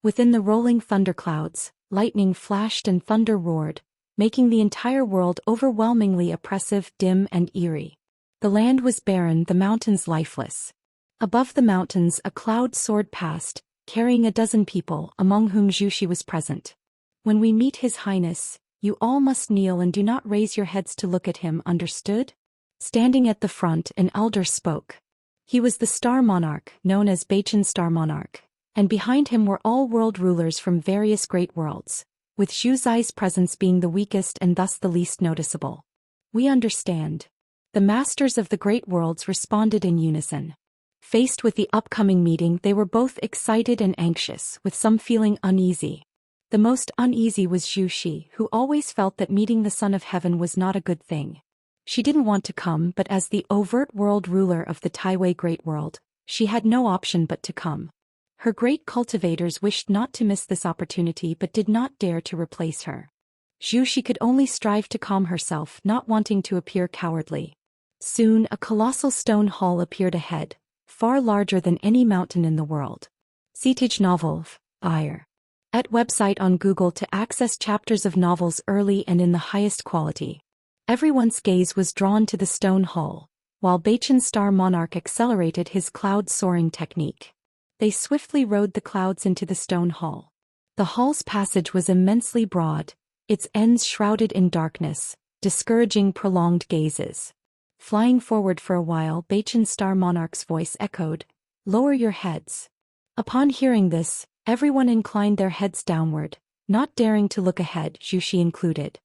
Within the rolling thunderclouds, lightning flashed and thunder roared, making the entire world overwhelmingly oppressive, dim and eerie. The land was barren, the mountains lifeless. Above the mountains a cloud soared past, carrying a dozen people, among whom Zhou Xian was present. "When we meet His Highness, you all must kneel and do not raise your heads to look at him, understood?" Standing at the front, an elder spoke. He was the Star Monarch, known as Baichen Star Monarch, and behind him were all world rulers from various great worlds, with Zhu Xi's presence being the weakest and thus the least noticeable. "We understand." The masters of the great worlds responded in unison. Faced with the upcoming meeting, they were both excited and anxious, with some feeling uneasy. The most uneasy was Zhu Xian, who always felt that meeting the Son of Heaven was not a good thing. She didn't want to come, but as the overt world ruler of the Taiwei Great World, she had no option but to come. Her great cultivators wished not to miss this opportunity but did not dare to replace her. Zhu Xian could only strive to calm herself, not wanting to appear cowardly. Soon a colossal stone hall appeared ahead, far larger than any mountain in the world. Sitage novel, IR. At website on Google to access chapters of novels early and in the highest quality. Everyone's gaze was drawn to the stone hall, while Baichen Star Monarch accelerated his cloud soaring technique. They swiftly rode the clouds into the stone hall. The hall's passage was immensely broad, its ends shrouded in darkness, discouraging prolonged gazes. Flying forward for a while, Bachan's Star Monarch's voice echoed, "Lower your heads." Upon hearing this, everyone inclined their heads downward, not daring to look ahead, Zhou Xian included.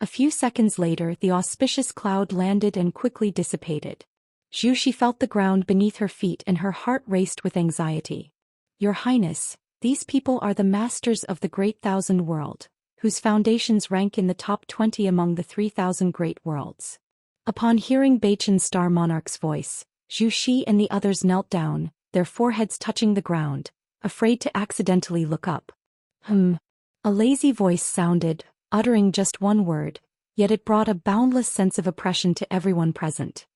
A few seconds later, the auspicious cloud landed and quickly dissipated. Zhou Xian felt the ground beneath her feet and her heart raced with anxiety. "Your Highness, these people are the masters of the Great Thousand World, whose foundations rank in the top 20 among the 3,000 great worlds." Upon hearing Bachan's Star Monarch's voice, Zhou Xian and the others knelt down, their foreheads touching the ground, afraid to accidentally look up. A lazy voice sounded, uttering just one word, yet it brought a boundless sense of oppression to everyone present.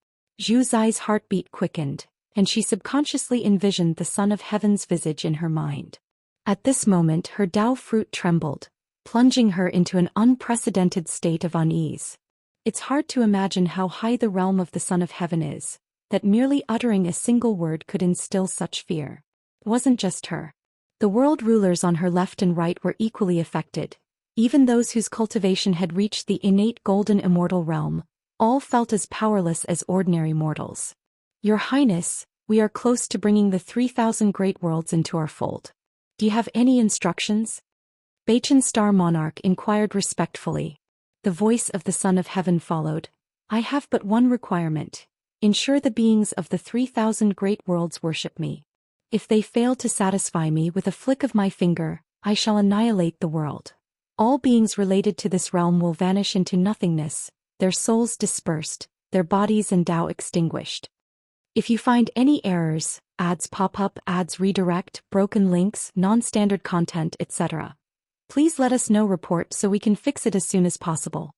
Zhu Zai's heartbeat quickened, and she subconsciously envisioned the Son of Heaven's visage in her mind. At this moment her Dao fruit trembled, plunging her into an unprecedented state of unease. It's hard to imagine how high the realm of the Son of Heaven is, that merely uttering a single word could instill such fear. It wasn't just her. The world rulers on her left and right were equally affected. Even those whose cultivation had reached the innate golden immortal realm, all felt as powerless as ordinary mortals. "Your Highness, we are close to bringing the 3,000 great worlds into our fold. Do you have any instructions?" Bachan's Star Monarch inquired respectfully. The voice of the Son of Heaven followed. "I have but one requirement. Ensure the beings of the 3,000 great worlds worship me. If they fail to satisfy me with a flick of my finger, I shall annihilate the world. All beings related to this realm will vanish into nothingness, their souls dispersed, their bodies and Tao extinguished. If you find any errors, ads pop up, ads redirect, broken links, non-standard content, etc., please let us know. Report so we can fix it as soon as possible."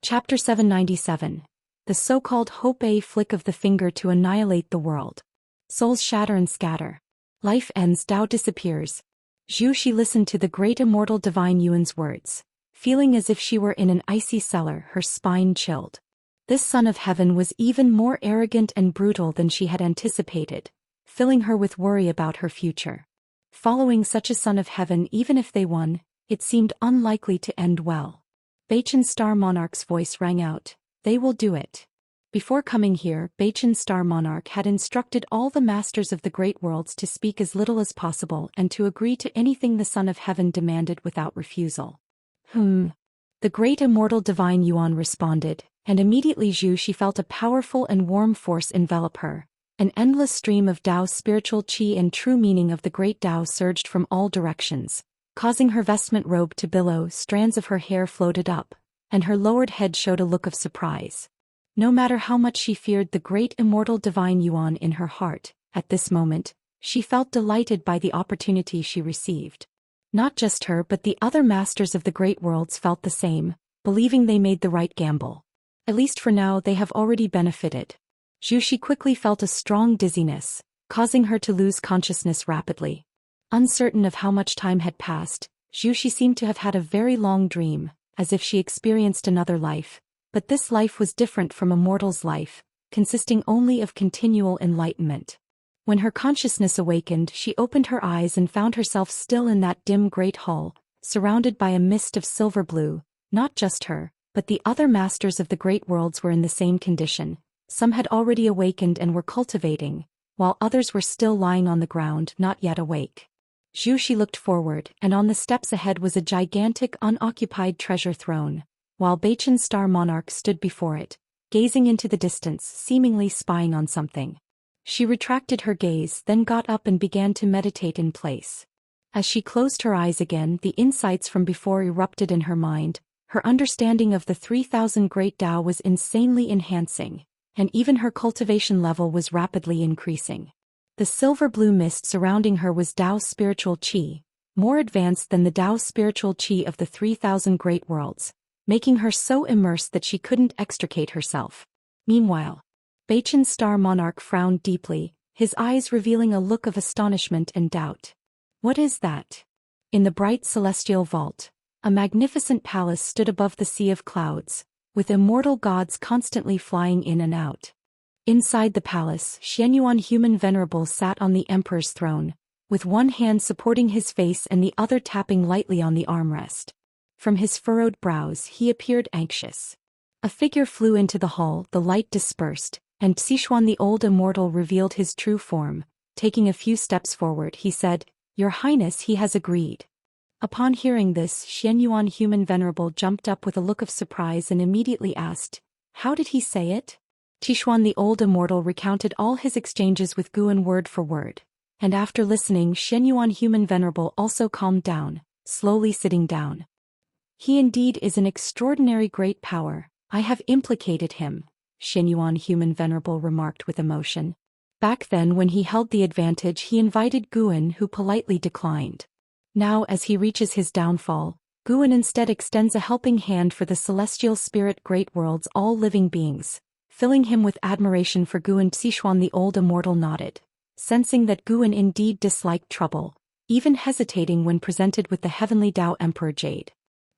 Chapter 797. The so-called Hope A flick of the finger to annihilate the world. Souls shatter and scatter. Life ends, Tao disappears. Zhu Xian listened to the great immortal divine Yuan's words, feeling as if she were in an icy cellar, her spine chilled. This Son of Heaven was even more arrogant and brutal than she had anticipated, filling her with worry about her future. Following such a Son of Heaven, even if they won, it seemed unlikely to end well. Bachan's Star Monarch's voice rang out, "They will do it." Before coming here, Bachan's Star Monarch had instructed all the masters of the great worlds to speak as little as possible and to agree to anything the Son of Heaven demanded without refusal. The great immortal divine Yuan responded, and immediately she felt a powerful and warm force envelop her. An endless stream of Tao's spiritual qi and true meaning of the great Tao surged from all directions, causing her vestment robe to billow. Strands of her hair floated up, and her lowered head showed a look of surprise. No matter how much she feared the great immortal divine Yuan in her heart, at this moment, she felt delighted by the opportunity she received. Not just her but the other masters of the great worlds felt the same, believing they made the right gamble. At least for now they have already benefited. Zhu Xian quickly felt a strong dizziness, causing her to lose consciousness rapidly. Uncertain of how much time had passed, Zhu Xian seemed to have had a very long dream, as if she experienced another life, but this life was different from a mortal's life, consisting only of continual enlightenment. When her consciousness awakened, she opened her eyes and found herself still in that dim great hall, surrounded by a mist of silver blue. Not just her, but the other masters of the great worlds were in the same condition. Some had already awakened and were cultivating, while others were still lying on the ground, not yet awake. Zhu Xian looked forward, and on the steps ahead was a gigantic unoccupied treasure throne, while Bachan's Star Monarch stood before it, gazing into the distance, seemingly spying on something. She retracted her gaze, then got up and began to meditate in place. As she closed her eyes again, the insights from before erupted in her mind. Her understanding of the 3,000 great Tao was insanely enhancing, and even her cultivation level was rapidly increasing. The silver-blue mist surrounding her was Tao's spiritual qi, more advanced than the Tao's spiritual qi of the 3,000 great worlds, making her so immersed that she couldn't extricate herself. Meanwhile, Bachan's Star Monarch frowned deeply, his eyes revealing a look of astonishment and doubt. What is that? In the bright celestial vault, a magnificent palace stood above the sea of clouds, with immortal gods constantly flying in and out. Inside the palace, Xianyuan Human Venerable sat on the emperor's throne, with one hand supporting his face and the other tapping lightly on the armrest. From his furrowed brows he appeared anxious. A figure flew into the hall, the light dispersed, And Sichuan the old immortal revealed his true form. Taking a few steps forward, he said, "Your Highness, he has agreed." Upon hearing this, Xianyuan human venerable jumped up with a look of surprise and immediately asked, "How did he say it?" Sichuan the old immortal recounted all his exchanges with Guan word for word. And after listening, Xianyuan human venerable also calmed down, slowly sitting down. "He indeed is an extraordinary great power. I have implicated him," Xianyuan human venerable remarked with emotion. Back then when he held the advantage, he invited Guan, who politely declined. Now as he reaches his downfall, Guan instead extends a helping hand for the celestial spirit great world's all living beings. Filling him with admiration for Guan, Sichuan the old immortal nodded, sensing that Guan indeed disliked trouble, even hesitating when presented with the heavenly Tao Emperor Jade.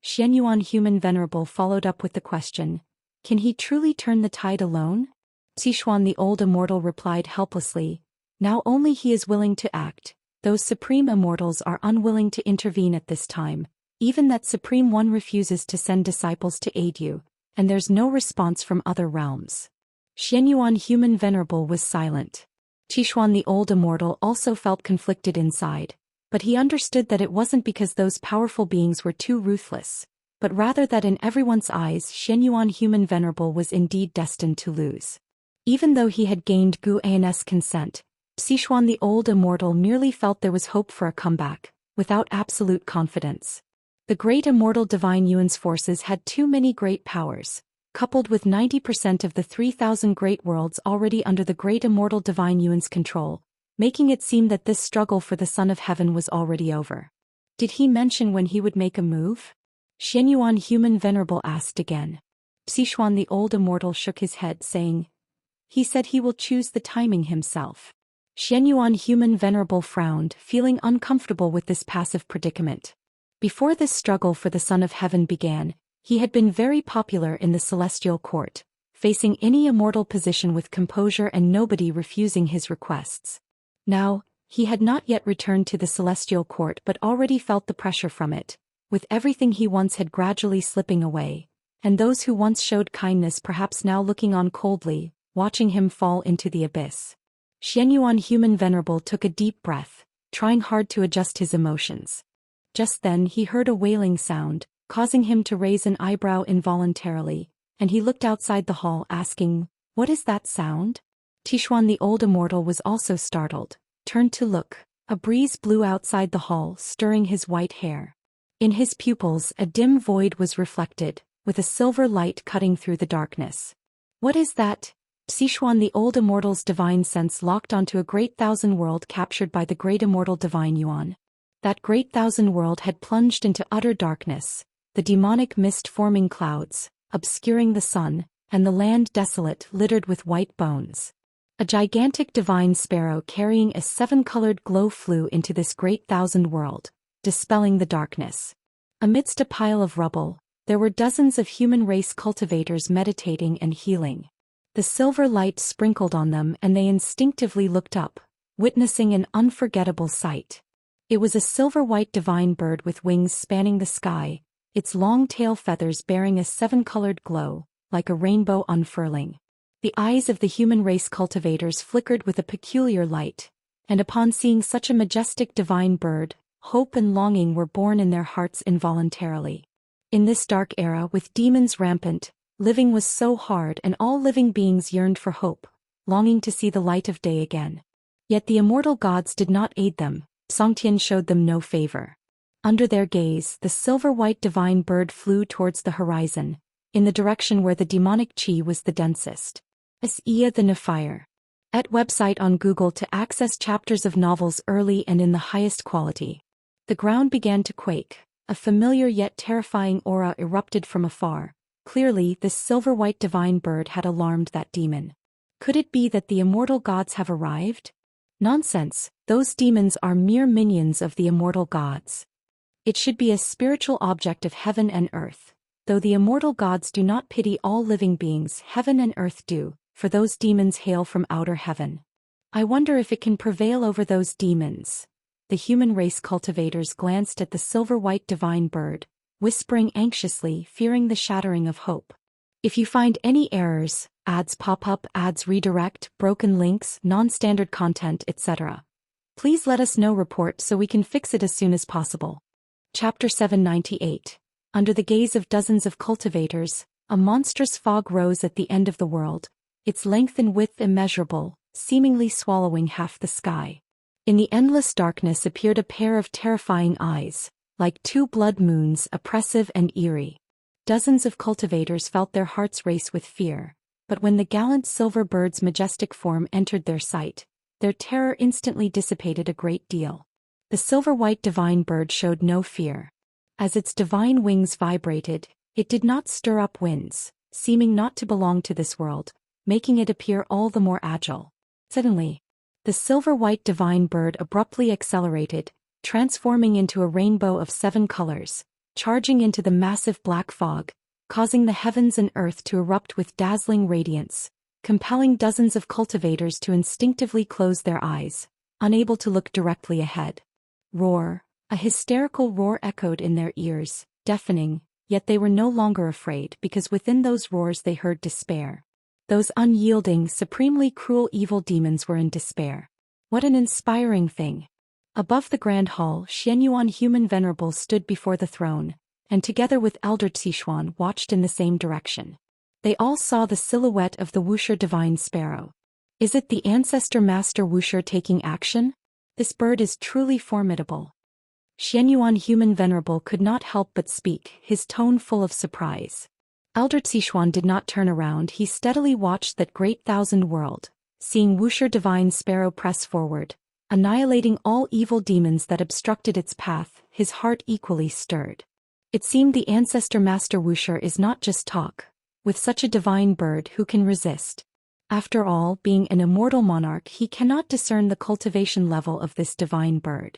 Xianyuan human venerable followed up with the question, "Can he truly turn the tide alone?" Sichuan the old immortal replied helplessly, "Now only he is willing to act. Those supreme immortals are unwilling to intervene at this time. Even that supreme one refuses to send disciples to aid you, and there's no response from other realms." Xianyuan human venerable was silent. Sichuan the old immortal also felt conflicted inside, but he understood that it wasn't because those powerful beings were too ruthless, but rather that in everyone's eyes Xianyuan human venerable was indeed destined to lose. Even though he had gained Gu An's consent, Sichuan the old immortal merely felt there was hope for a comeback, without absolute confidence. The great immortal divine Yuan's forces had too many great powers, coupled with 90% of the 3,000 great worlds already under the great immortal divine Yuan's control, making it seem that this struggle for the Son of Heaven was already over. Did he mention when he would make a move? Xianyuan human venerable asked again. Sichuan the old immortal shook his head, saying, "He said he will choose the timing himself." Xianyuan human venerable frowned, feeling uncomfortable with this passive predicament. Before this struggle for the Son of Heaven began, he had been very popular in the celestial court, facing any immortal position with composure and nobody refusing his requests. Now, he had not yet returned to the celestial court but already felt the pressure from it, with everything he once had gradually slipping away, and those who once showed kindness perhaps now looking on coldly, watching him fall into the abyss. Xianyuan human venerable took a deep breath, trying hard to adjust his emotions. Just then he heard a wailing sound, causing him to raise an eyebrow involuntarily, and he looked outside the hall asking, "What is that sound?" Sichuan the old immortal was also startled, turned to look. A breeze blew outside the hall, stirring his white hair. In his pupils a dim void was reflected, with a silver light cutting through the darkness. "What is that?" Sichuan the old immortal's divine sense locked onto a great thousand world captured by the great immortal divine Yuan. That great thousand world had plunged into utter darkness, the demonic mist forming clouds, obscuring the sun, and the land desolate, littered with white bones. A gigantic divine sparrow carrying a seven-colored glow flew into this great thousand world, dispelling the darkness. Amidst a pile of rubble, there were dozens of human race cultivators meditating and healing. The silver light sprinkled on them and they instinctively looked up, witnessing an unforgettable sight. It was a silver-white divine bird with wings spanning the sky, its long tail feathers bearing a seven-colored glow, like a rainbow unfurling. The eyes of the human race cultivators flickered with a peculiar light, and upon seeing such a majestic divine bird, hope and longing were born in their hearts involuntarily. In this dark era with demons rampant, living was so hard and all living beings yearned for hope, longing to see the light of day again. Yet the immortal gods did not aid them. Songtian showed them no favor. Under their gaze, the silver-white divine bird flew towards the horizon, in the direction where the demonic chi was the densest. Xianxia the Nephire. At website on Google to access chapters of novels early and in the highest quality. The ground began to quake. A familiar yet terrifying aura erupted from afar. Clearly, this silver-white divine bird had alarmed that demon. Could it be that the immortal gods have arrived? Nonsense, those demons are mere minions of the immortal gods. It should be a spiritual object of heaven and earth. Though the immortal gods do not pity all living beings, heaven and earth do, for those demons hail from outer heaven. I wonder if it can prevail over those demons. The human race cultivators glanced at the silver-white divine bird, whispering anxiously, fearing the shattering of hope. If you find any errors, ads pop up, ads redirect, broken links, non-standard content, etc. Please let us know report so we can fix it as soon as possible. Chapter 798. Under the gaze of dozens of cultivators, a monstrous fog rose at the end of the world, its length and width immeasurable, seemingly swallowing half the sky. In the endless darkness appeared a pair of terrifying eyes, like two blood moons, oppressive and eerie. Dozens of cultivators felt their hearts race with fear, but when the gallant silver bird's majestic form entered their sight, their terror instantly dissipated a great deal. The silver-white divine bird showed no fear. As its divine wings vibrated, it did not stir up winds, seeming not to belong to this world, making it appear all the more agile. Suddenly, the silver-white divine bird abruptly accelerated, transforming into a rainbow of 7 colors, charging into the massive black fog, causing the heavens and earth to erupt with dazzling radiance, compelling dozens of cultivators to instinctively close their eyes, unable to look directly ahead. Roar! A hysterical roar echoed in their ears, deafening, yet they were no longer afraid because within those roars they heard despair. Those unyielding, supremely cruel evil demons were in despair. What an inspiring thing! Above the grand hall, Xianyuan human venerable stood before the throne, and together with Elder Zixuan watched in the same direction. They all saw the silhouette of the Wuxia divine sparrow. Is it the ancestor master Wuxia taking action? This bird is truly formidable. Xianyuan human venerable could not help but speak, his tone full of surprise. Elder Zixuan did not turn around, he steadily watched that great thousand world, seeing Wuxia divine sparrow press forward, annihilating all evil demons that obstructed its path, his heart equally stirred. It seemed the ancestor master Wuxia is not just talk. With such a divine bird, who can resist? After all, being an immortal monarch, he cannot discern the cultivation level of this divine bird.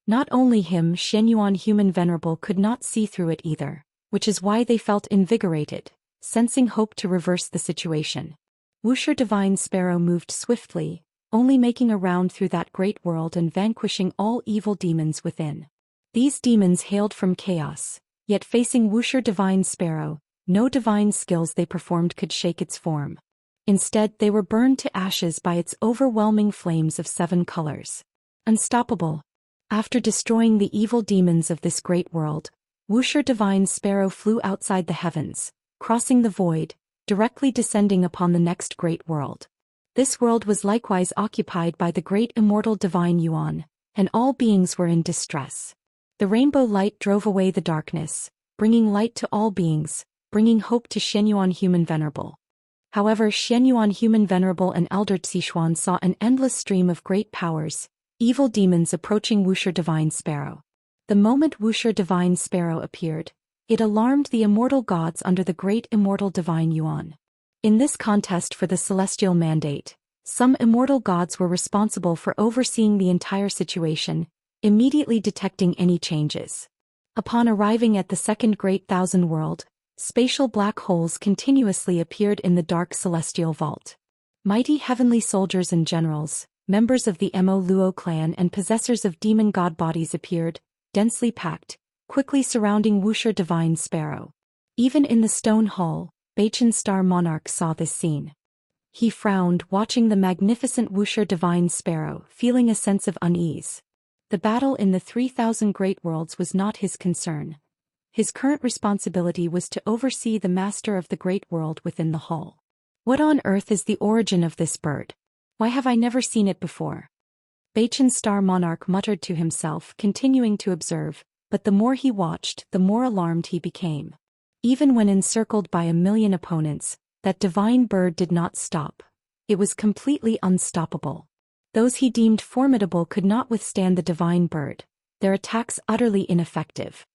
Not only him, Xianyuan human venerable could not see through it either, which is why they felt invigorated, sensing hope to reverse the situation. Wuxia divine sparrow moved swiftly, only making a round through that great world and vanquishing all evil demons within. These demons hailed from chaos, yet facing Wuxia divine sparrow, no divine skills they performed could shake its form. Instead, they were burned to ashes by its overwhelming flames of 7 colors. Unstoppable. After destroying the evil demons of this great world, Wuxia divine sparrow flew outside the heavens, crossing the void, directly descending upon the next great world. This world was likewise occupied by the great immortal divine Yuan, and all beings were in distress. The rainbow light drove away the darkness, bringing light to all beings, bringing hope to Xianyuan human venerable. However, Xianyuan human venerable and Elder Zixuan saw an endless stream of great powers, evil demons approaching Wuxia divine sparrow. The moment Wuxia divine sparrow appeared, it alarmed the immortal gods under the great immortal divine Yuan. In this contest for the celestial mandate, some immortal gods were responsible for overseeing the entire situation, immediately detecting any changes. Upon arriving at the second great thousand world, spatial black holes continuously appeared in the dark celestial vault. Mighty heavenly soldiers and generals, members of the Mo Luo clan and possessors of demon god bodies appeared, densely packed, quickly surrounding Wuxia divine sparrow. Even in the stone hall, Baichen star monarch saw this scene. He frowned, watching the magnificent Wuxia divine sparrow, feeling a sense of unease. The battle in the 3,000 great worlds was not his concern. His current responsibility was to oversee the master of the great world within the hall. What on earth is the origin of this bird? Why have I never seen it before? Baichen star monarch muttered to himself, continuing to observe, but the more he watched, the more alarmed he became. Even when encircled by 1,000,000 opponents, that divine bird did not stop. It was completely unstoppable. Those he deemed formidable could not withstand the divine bird, their attacks utterly ineffective.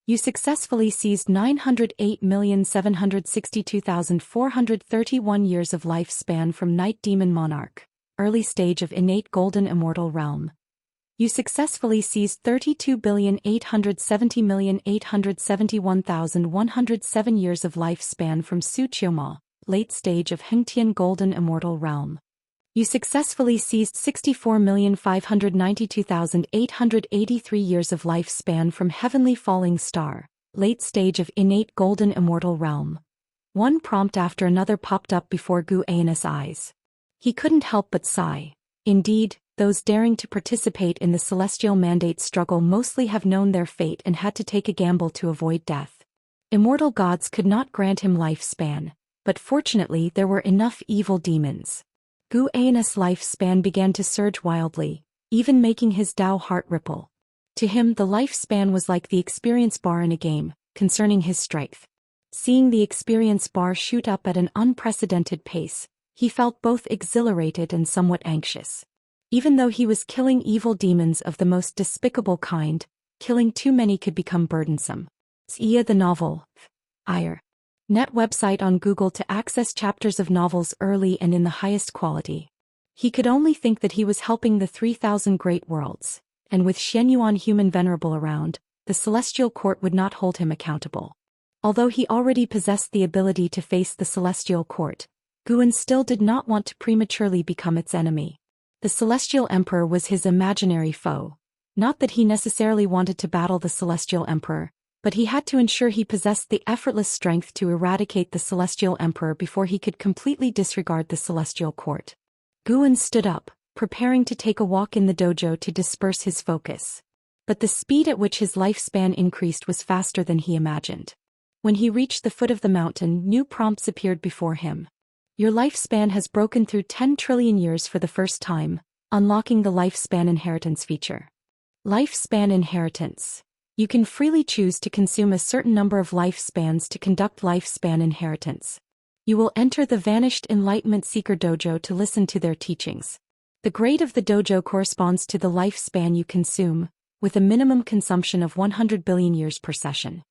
You successfully seized 908,762,431 years of lifespan from Night Demon Monarch, early stage of innate golden immortal realm. You successfully seized 32,870,871,107 years of lifespan from Su Qiuma, late stage of Hengtian golden immortal realm. You successfully seized 64,592,883 years of lifespan from Heavenly Falling Star, late stage of innate golden immortal realm. One prompt after another popped up before Gu Anus' eyes. He couldn't help but sigh. Indeed, those daring to participate in the celestial mandate struggle mostly have known their fate and had to take a gamble to avoid death. Immortal gods could not grant him lifespan, but fortunately there were enough evil demons. Gu Anus' lifespan began to surge wildly, even making his Dao heart ripple. To him the lifespan was like the experience bar in a game, concerning his strength. Seeing the experience bar shoot up at an unprecedented pace, he felt both exhilarated and somewhat anxious. Even though he was killing evil demons of the most despicable kind, killing too many could become burdensome. Xianxia the novel. Net website on Google to access chapters of novels early and in the highest quality. He could only think that he was helping the 3,000 great worlds, and with Xianyuan human venerable around, the celestial court would not hold him accountable. Although he already possessed the ability to face the celestial court, Guan still did not want to prematurely become its enemy. The celestial emperor was his imaginary foe. Not that he necessarily wanted to battle the celestial emperor, but he had to ensure he possessed the effortless strength to eradicate the celestial emperor before he could completely disregard the celestial court. Guan stood up, preparing to take a walk in the dojo to disperse his focus. But the speed at which his lifespan increased was faster than he imagined. When he reached the foot of the mountain, new prompts appeared before him. Your lifespan has broken through 10 trillion years for the first time, unlocking the lifespan inheritance feature. Lifespan inheritance. You can freely choose to consume a certain number of lifespans to conduct lifespan inheritance. You will enter the Vanished Enlightenment Seeker Dojo to listen to their teachings. The grade of the dojo corresponds to the lifespan you consume, with a minimum consumption of 100 billion years per session.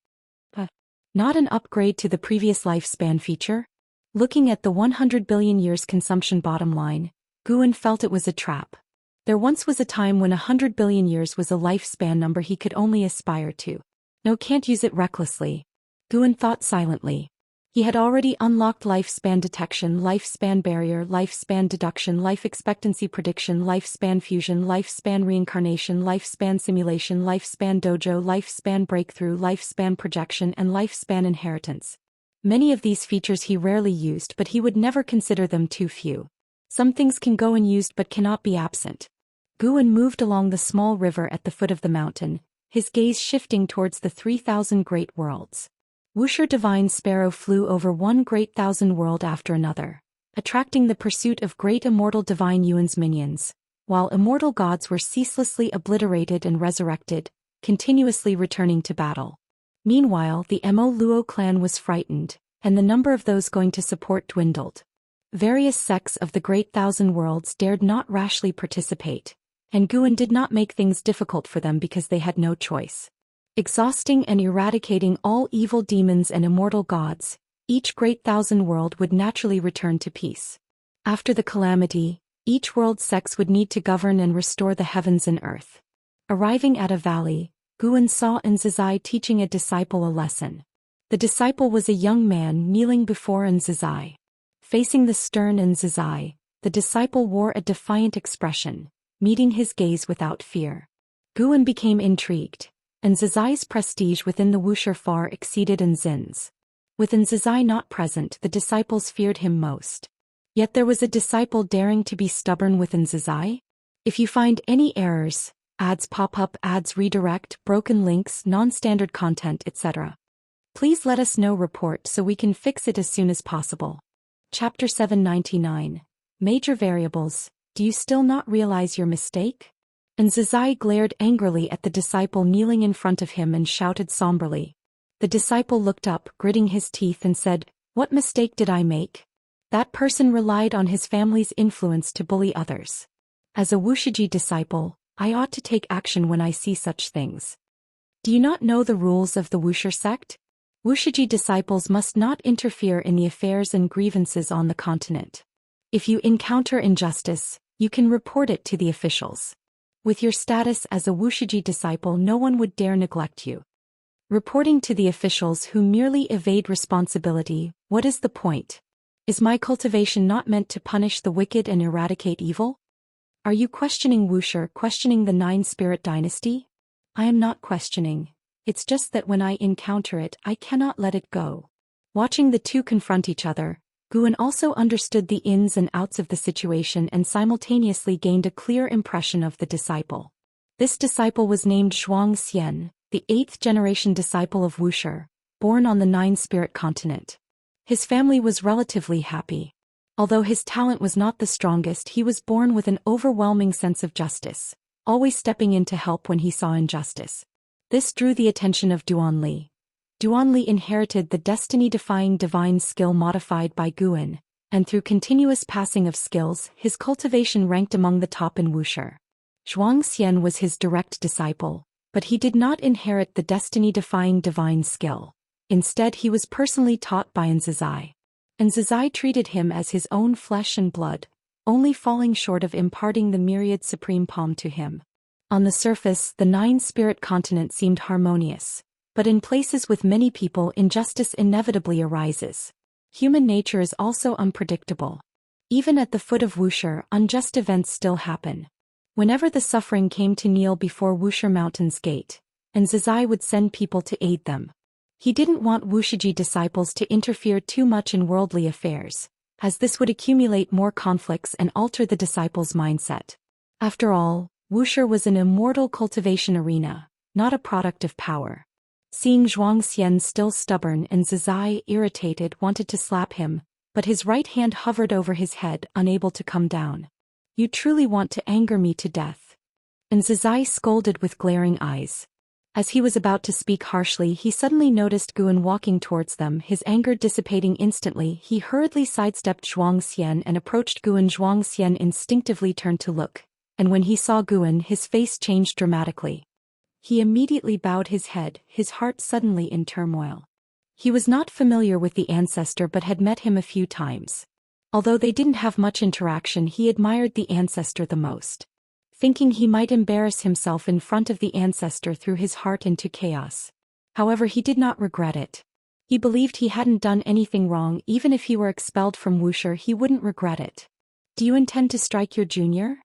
Not an upgrade to the previous lifespan feature? Looking at the 100 billion years consumption bottom line, Guan felt it was a trap. There once was a time when 100 billion years was a lifespan number he could only aspire to. No, can't use it recklessly. Guan thought silently. He had already unlocked lifespan detection, lifespan barrier, lifespan deduction, life expectancy prediction, lifespan fusion, lifespan reincarnation, lifespan simulation, lifespan dojo, lifespan breakthrough, lifespan projection, and lifespan inheritance. Many of these features he rarely used, but he would never consider them too few. Some things can go unused but cannot be absent. Guan moved along the small river at the foot of the mountain, his gaze shifting towards the 3,000 great worlds. Wuxia Divine Sparrow flew over one great thousand world after another, attracting the pursuit of great immortal divine Yuan's minions, while immortal gods were ceaselessly obliterated and resurrected, continuously returning to battle. Meanwhile, the Mo Luo clan was frightened, and the number of those going to support dwindled. Various sects of the Great Thousand Worlds dared not rashly participate, and Guan did not make things difficult for them because they had no choice. Exhausting and eradicating all evil demons and immortal gods, each Great Thousand World would naturally return to peace. After the calamity, each world sects would need to govern and restore the heavens and earth. Arriving at a valley, Guan saw Nzizai teaching a disciple a lesson. The disciple was a young man kneeling before Nzizai. Facing the stern Nzizai, the disciple wore a defiant expression, meeting his gaze without fear. Guan became intrigued. Nzizai's prestige within the Wuxia far exceeded Nzin's. With Nzizai not present, the disciples feared him most. Yet there was a disciple daring to be stubborn with Nzizai? If you find any errors, ads pop up, ads redirect, broken links, non-standard content, etc., please let us know. Report so we can fix it as soon as possible. Chapter 799. Major Variables. Do you still not realize your mistake? Nzizai glared angrily at the disciple kneeling in front of him and shouted somberly. The disciple looked up, gritting his teeth, and said, "What mistake did I make?" That person relied on his family's influence to bully others. As a Wuxia disciple, I ought to take action when I see such things. Do you not know the rules of the Wuxia sect? Wuxia disciples must not interfere in the affairs and grievances on the continent. If you encounter injustice, you can report it to the officials. With your status as a Wuxia disciple, no one would dare neglect you. Reporting to the officials who merely evade responsibility, what is the point? Is my cultivation not meant to punish the wicked and eradicate evil? Are you questioning Wuxia, questioning the Nine-Spirit dynasty? I am not questioning. It's just that when I encounter it, I cannot let it go. Watching the two confront each other, Guan also understood the ins and outs of the situation and simultaneously gained a clear impression of the disciple. This disciple was named Zhou Xian, the 8th-generation disciple of Wuxia, born on the Nine-Spirit continent. His family was relatively happy. Although his talent was not the strongest, he was born with an overwhelming sense of justice, always stepping in to help when he saw injustice. This drew the attention of Duanli. Duanli inherited the destiny-defying divine skill modified by Guan, and through continuous passing of skills, his cultivation ranked among the top in Wuxia. Zhou Xian was his direct disciple, but he did not inherit the destiny-defying divine skill. Instead, he was personally taught by Zhou. Zhou treated him as his own flesh and blood, only falling short of imparting the myriad supreme palm to him. On the surface, the Nine-Spirit continent seemed harmonious, but in places with many people, injustice inevitably arises. Human nature is also unpredictable. Even at the foot of Wuxia, unjust events still happen. Whenever the suffering came to kneel before Wuxia Mountain's gate, Zhou would send people to aid them. He didn't want Wuxiji disciples to interfere too much in worldly affairs, as this would accumulate more conflicts and alter the disciples' mindset. After all, Wuxia was an immortal cultivation arena, not a product of power. Seeing Zhou Xian still stubborn, Zhou, irritated, wanted to slap him, but his right hand hovered over his head, unable to come down. "You truly want to anger me to death." Zhou scolded with glaring eyes. As he was about to speak harshly, he suddenly noticed Guan walking towards them, his anger dissipating instantly. He hurriedly sidestepped Zhou Xian and approached Guan. Zhou Xian instinctively turned to look, and when he saw Guan, his face changed dramatically. He immediately bowed his head, his heart suddenly in turmoil. He was not familiar with the ancestor but had met him a few times. Although they didn't have much interaction, he admired the ancestor the most. Thinking he might embarrass himself in front of the ancestor, threw his heart into chaos. However, he did not regret it. He believed he hadn't done anything wrong. Even if he were expelled from Wuxia, he wouldn't regret it. "Do you intend to strike your junior?"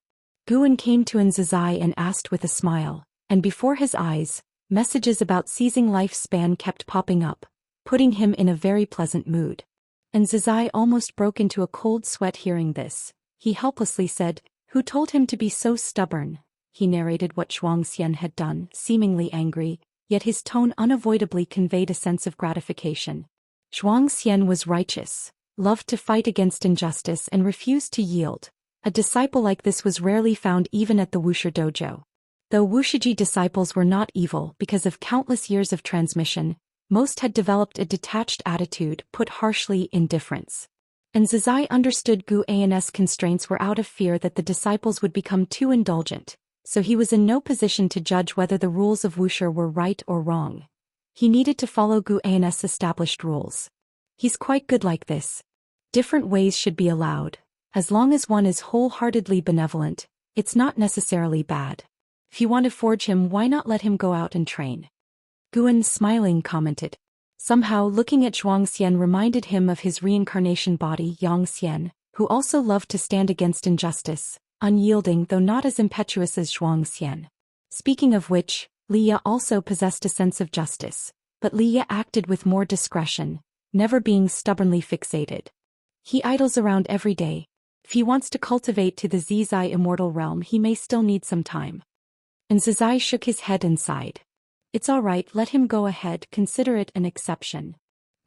Guan came to Zhou and asked with a smile, and before his eyes, messages about seizing lifespan kept popping up, putting him in a very pleasant mood. Zhou almost broke into a cold sweat hearing this. He helplessly said, "Who told him to be so stubborn?" He narrated what Zhou Xian had done, seemingly angry, yet his tone unavoidably conveyed a sense of gratification. Zhou Xian was righteous, loved to fight against injustice and refused to yield. A disciple like this was rarely found even at the Wuxia dojo. Though Wuxiji disciples were not evil, because of countless years of transmission, most had developed a detached attitude, put harshly, indifference. Zhou understood Guan's constraints were out of fear that the disciples would become too indulgent, so he was in no position to judge whether the rules of Wuxia were right or wrong. He needed to follow Guan's established rules. He's quite good like this. Different ways should be allowed. As long as one is wholeheartedly benevolent, it's not necessarily bad. If you want to forge him, why not let him go out and train? Guan, smiling, commented. Somehow, looking at Zhou Xian reminded him of his reincarnation body, Yang Xian, who also loved to stand against injustice, unyielding though not as impetuous as Zhou Xian. Speaking of which, Liya also possessed a sense of justice, but Liya acted with more discretion, never being stubbornly fixated. He idles around every day. If he wants to cultivate to the Zizai immortal realm, he may still need some time. Zhou shook his head and sighed. "It's all right, let him go ahead, consider it an exception."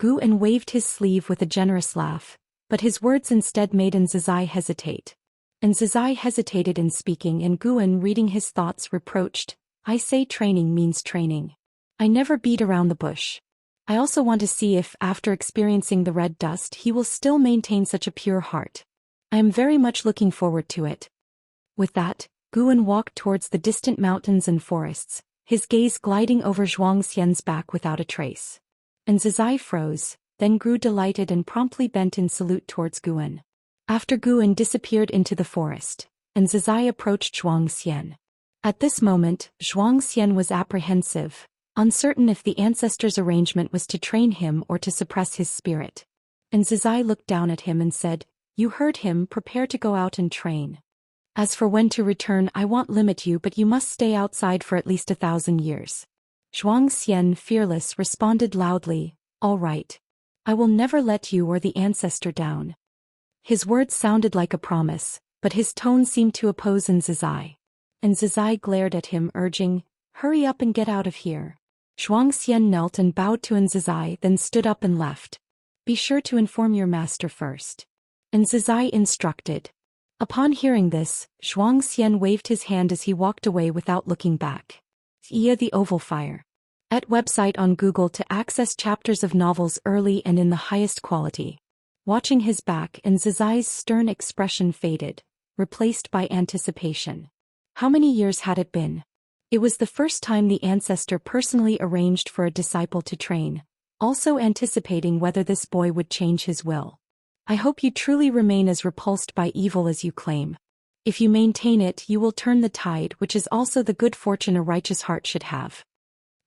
Guan waved his sleeve with a generous laugh, but his words instead made Zhou hesitate. Zhou hesitated in speaking, and Guan, reading his thoughts, reproached, "I say training means training. I never beat around the bush. I also want to see if, after experiencing the red dust, he will still maintain such a pure heart. I am very much looking forward to it." With that, Guan walked towards the distant mountains and forests, his gaze gliding over Zhou Xian's back without a trace. Zhou froze, then grew delighted and promptly bent in salute towards Guan. After Guan disappeared into the forest, Zhou approached Zhou Xian. At this moment, Zhou Xian was apprehensive, uncertain if the ancestor's arrangement was to train him or to suppress his spirit. Zhou looked down at him and said, "You heard him, prepare to go out and train. As for when to return, I won't limit you, but you must stay outside for at least 1,000 years." Zhou Xian, fearless, responded loudly, "All right. I will never let you or the ancestor down. His words sounded like a promise, but his tone seemed to oppose Zhou. Zhou glared at him, urging, "Hurry up and get out of here." Zhou Xian knelt and bowed to Zhou, then stood up and left. "Be sure to inform your master first." Zhou instructed. Upon hearing this, Zhou Xian waved his hand as he walked away without looking back. Xianxia the Oval Fire. At website on Google to access chapters of novels early and in the highest quality. Watching his back, Zhou's stern expression faded, replaced by anticipation. How many years had it been? It was the first time the ancestor personally arranged for a disciple to train, also anticipating whether this boy would change his will. "I hope you truly remain as repulsed by evil as you claim. If you maintain it, you will turn the tide, which is also the good fortune a righteous heart should have."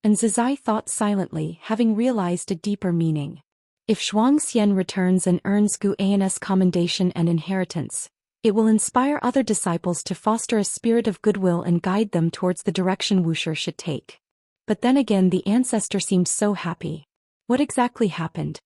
Zhou thought silently, having realized a deeper meaning. If Zhou Xian returns and earns Gu An's commendation and inheritance, it will inspire other disciples to foster a spirit of goodwill and guide them towards the direction Wuxia should take. But then again, the ancestor seemed so happy. What exactly happened?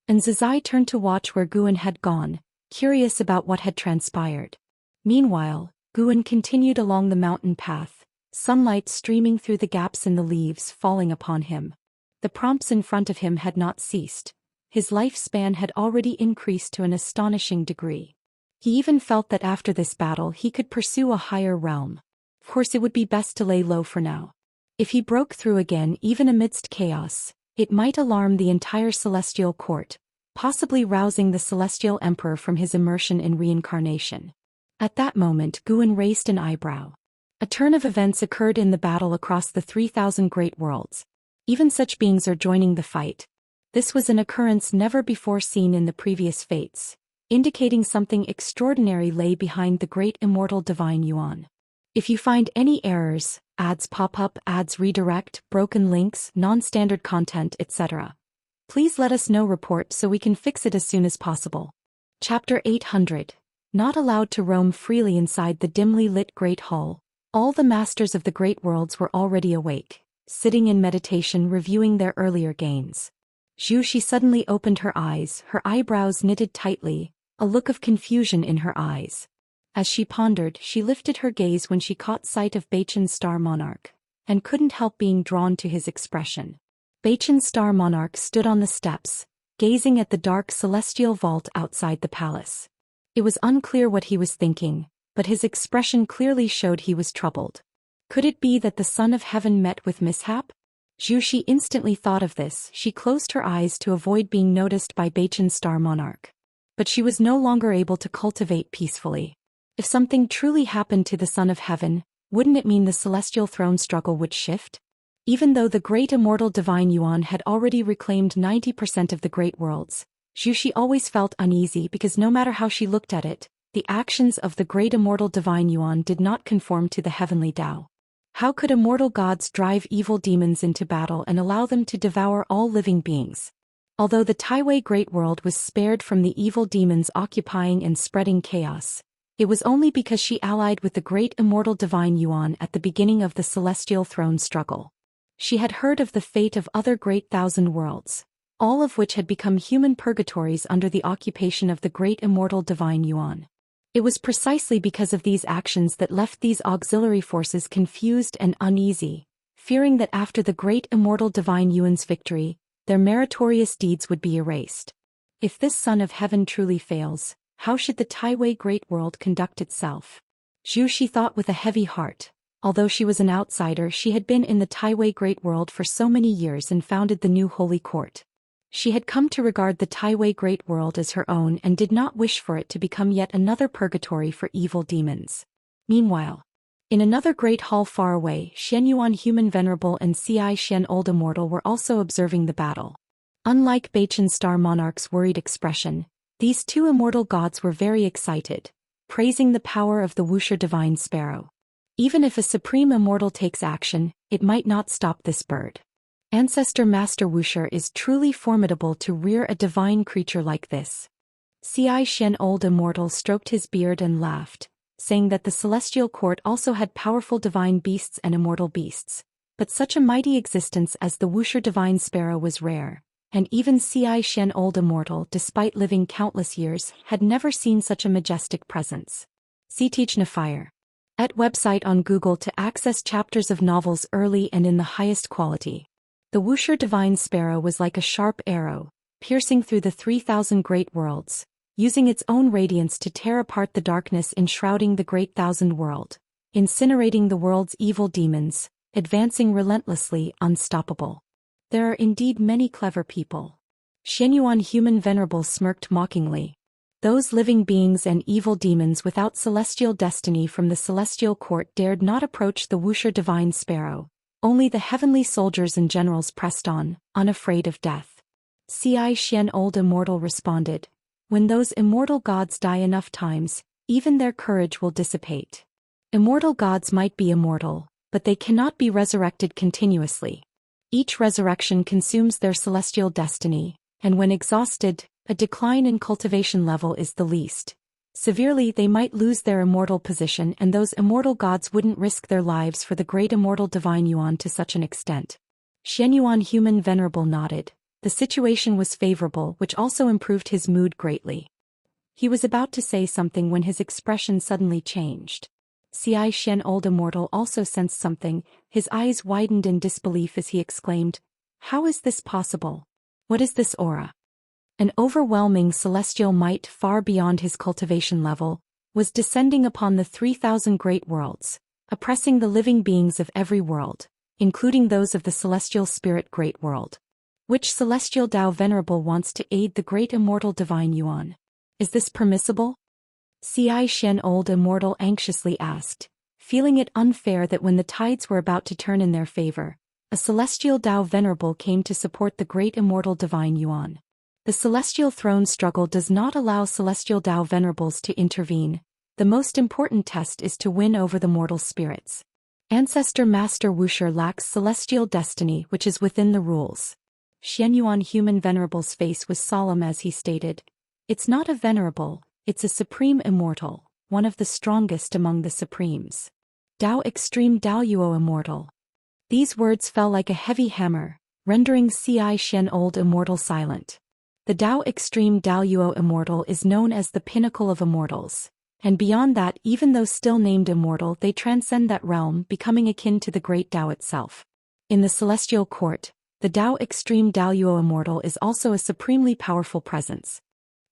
Zhou turned to watch where Guan had gone, curious about what had transpired. Meanwhile, Guan continued along the mountain path, sunlight streaming through the gaps in the leaves falling upon him. The prompts in front of him had not ceased. His lifespan had already increased to an astonishing degree. He even felt that after this battle he could pursue a higher realm. Of course, it would be best to lay low for now. If he broke through again even amidst chaos, it might alarm the entire celestial court, possibly rousing the celestial emperor from his immersion in reincarnation. At that moment, Guan raised an eyebrow. A turn of events occurred in the battle across the 3,000 great worlds. Even such beings are joining the fight. This was an occurrence never before seen in the previous fates, indicating something extraordinary lay behind the great immortal divine Yuan. If you find any errors, ads pop up, ads redirect, broken links, non-standard content, etc., please let us know. Report so we can fix it as soon as possible. Chapter 800. Not allowed to roam freely inside the dimly lit Great Hall. All the masters of the great worlds were already awake, sitting in meditation reviewing their earlier gains. Zhou Xian suddenly opened her eyes, her eyebrows knitted tightly, a look of confusion in her eyes. As she pondered, she lifted her gaze when she caught sight of Beichen's Star Monarch, and couldn't help being drawn to his expression. Beichen's Star Monarch stood on the steps, gazing at the dark celestial vault outside the palace. It was unclear what he was thinking, but his expression clearly showed he was troubled. Could it be that the Son of Heaven met with mishap? Zhou Xian instantly thought of this. She closed her eyes to avoid being noticed by Beichen's Star Monarch. But she was no longer able to cultivate peacefully. If something truly happened to the Son of Heaven, wouldn't it mean the celestial throne struggle would shift? Even though the great immortal divine Yuan had already reclaimed 90% of the great worlds, Zhou Xian always felt uneasy because no matter how she looked at it, the actions of the great immortal divine Yuan did not conform to the heavenly Tao. How could immortal gods drive evil demons into battle and allow them to devour all living beings? Although the Taiwei Great World was spared from the evil demons occupying and spreading chaos, it was only because she allied with the great immortal divine Yuan at the beginning of the celestial throne struggle. She had heard of the fate of other great thousand worlds, all of which had become human purgatories under the occupation of the great immortal divine Yuan. It was precisely because of these actions that left these auxiliary forces confused and uneasy, fearing that after the great immortal divine Yuan's victory, their meritorious deeds would be erased. If this Son of Heaven truly fails, how should the Taiwei Great World conduct itself? Zhou Xian thought with a heavy heart. Although she was an outsider, she had been in the Taiwei Great World for so many years and founded the new Holy Court. She had come to regard the Taiwei Great World as her own and did not wish for it to become yet another purgatory for evil demons. Meanwhile, in another great hall far away, Xianyuan Human Venerable and Xian Old Immortal were also observing the battle. Unlike Beichen's Star Monarch's worried expression, these two immortal gods were very excited, praising the power of the Wuxia Divine Sparrow. Even if a supreme immortal takes action, it might not stop this bird. Ancestor Master Wuxia is truly formidable to rear a divine creature like this. Xian Old Immortal stroked his beard and laughed, saying that the celestial court also had powerful divine beasts and immortal beasts, but such a mighty existence as the Wuxia Divine Sparrow was rare, and even Zhou Xian old Immortal, despite living countless years, had never seen such a majestic presence. Sainthood Fire. At website on Google to access chapters of novels early and in the highest quality. The Wuxia divine sparrow was like a sharp arrow, piercing through the 3,000 great worlds, using its own radiance to tear apart the darkness enshrouding the great thousand world, incinerating the world's evil demons, advancing relentlessly, unstoppable. There are indeed many clever people. Xianyuan human venerable smirked mockingly. Those living beings and evil demons without celestial destiny from the celestial court dared not approach the Wuxia divine sparrow. Only the heavenly soldiers and generals pressed on, unafraid of death. Zhou Xian old Immortal responded, when those immortal gods die enough times, even their courage will dissipate. Immortal gods might be immortal, but they cannot be resurrected continuously. Each resurrection consumes their celestial destiny, and when exhausted, a decline in cultivation level is the least. Severely, they might lose their immortal position, and those immortal gods wouldn't risk their lives for the great immortal divine Yuan to such an extent. Xianyuan human venerable nodded. The situation was favorable, which also improved his mood greatly. He was about to say something when his expression suddenly changed. Zhou Xian old Immortal also sensed something, his eyes widened in disbelief as he exclaimed, "How is this possible? What is this aura?" An overwhelming celestial might far beyond his cultivation level was descending upon the 3,000 great worlds, oppressing the living beings of every world, including those of the celestial spirit great world. Which celestial Tao venerable wants to aid the great immortal divine Yuan? Is this permissible? Zhou Xian old Immortal anxiously asked, feeling it unfair that when the tides were about to turn in their favor, a celestial Tao venerable came to support the great immortal divine Yuan. The celestial throne struggle does not allow celestial Tao venerables to intervene. The most important test is to win over the mortal spirits. Ancestor Master Wuxia lacks celestial destiny, which is within the rules. Xianyuan human venerable's face was solemn as he stated, "It's not a venerable, it's a supreme immortal, one of the strongest among the supremes. Dao extreme Dao Yuo immortal." These words fell like a heavy hammer, rendering Zhou Xian old Immortal silent. The Dao extreme Dao Yuo immortal is known as the pinnacle of immortals, and beyond that, even though still named immortal, they transcend that realm, becoming akin to the great Dao itself. In the celestial court, the Dao extreme Dao Yuo immortal is also a supremely powerful presence.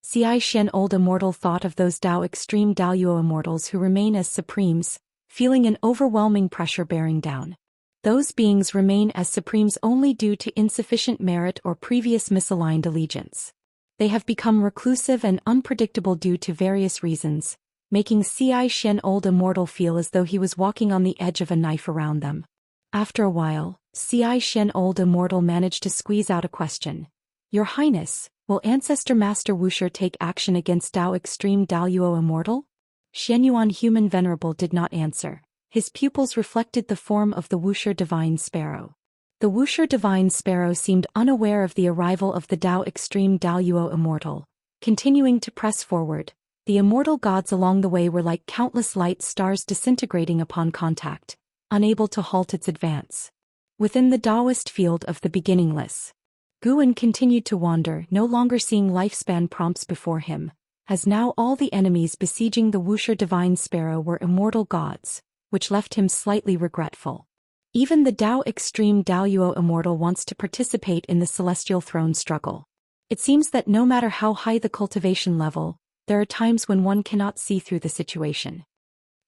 Zhou Xian old Immortal thought of those Dao extreme Dao Yuo immortals who remain as supremes, feeling an overwhelming pressure bearing down. Those beings remain as supremes only due to insufficient merit or previous misaligned allegiance. They have become reclusive and unpredictable due to various reasons, making Zhou Xian old Immortal feel as though he was walking on the edge of a knife around them. After a while, Zhou Xian old Immortal managed to squeeze out a question. "Your Highness, will Ancestor Master Wuxia take action against Dao extreme Dao Yuo immortal?" Xianyuan human venerable did not answer. His pupils reflected the form of the Wuxia divine sparrow. The Wuxia divine sparrow seemed unaware of the arrival of the Dao extreme Dao Yuo immortal, continuing to press forward. The immortal gods along the way were like countless light stars disintegrating upon contact, unable to halt its advance. Within the Daoist field of the beginningless, Guan continued to wander, no longer seeing lifespan prompts before him, as now all the enemies besieging the Wuxia divine sparrow were immortal gods, which left him slightly regretful. Even the Dao extreme Dao Yuo immortal wants to participate in the celestial throne struggle. It seems that no matter how high the cultivation level, there are times when one cannot see through the situation.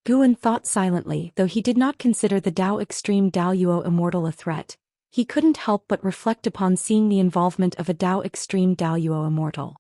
Guan thought silently, though he did not consider the Dao extreme Dao Yuo immortal a threat. He couldn't help but reflect upon seeing the involvement of a Dao extreme Dao Yuo immortal.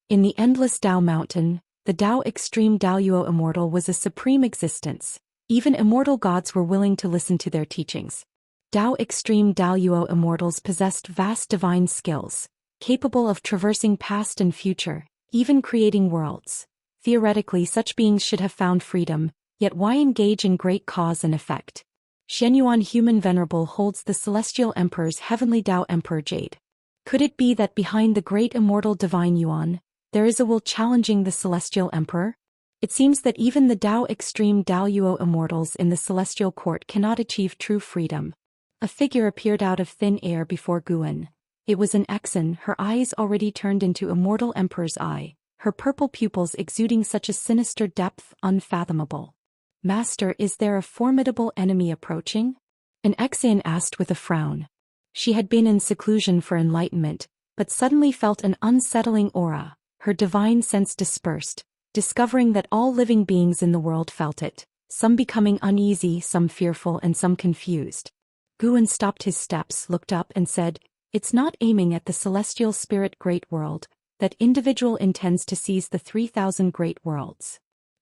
In the endless Dao mountain, the Dao extreme Dao Yuo immortal was a supreme existence. Even immortal gods were willing to listen to their teachings. Dao extreme Dao Yuo immortals possessed vast divine skills, capable of traversing past and future, even creating worlds. Theoretically, such beings should have found freedom, yet why engage in great cause and effect? Xianyuan human venerable holds the celestial emperor's heavenly Dao emperor jade. Could it be that behind the great immortal divine Yuan, there is a will challenging the celestial emperor? It seems that even the Dao extreme Dao Yuo immortals in the celestial court cannot achieve true freedom. A figure appeared out of thin air before Guan. It was an Exan, her eyes already turned into Immortal Emperor's eye, her purple pupils exuding such a sinister depth unfathomable. "Master, is there a formidable enemy approaching?" An Exan asked with a frown. She had been in seclusion for enlightenment, but suddenly felt an unsettling aura, her divine sense dispersed, discovering that all living beings in the world felt it, some becoming uneasy, some fearful, and some confused. Guan stopped his steps, looked up, and said, "It's not aiming at the celestial spirit great world. That individual intends to seize the 3,000 great worlds."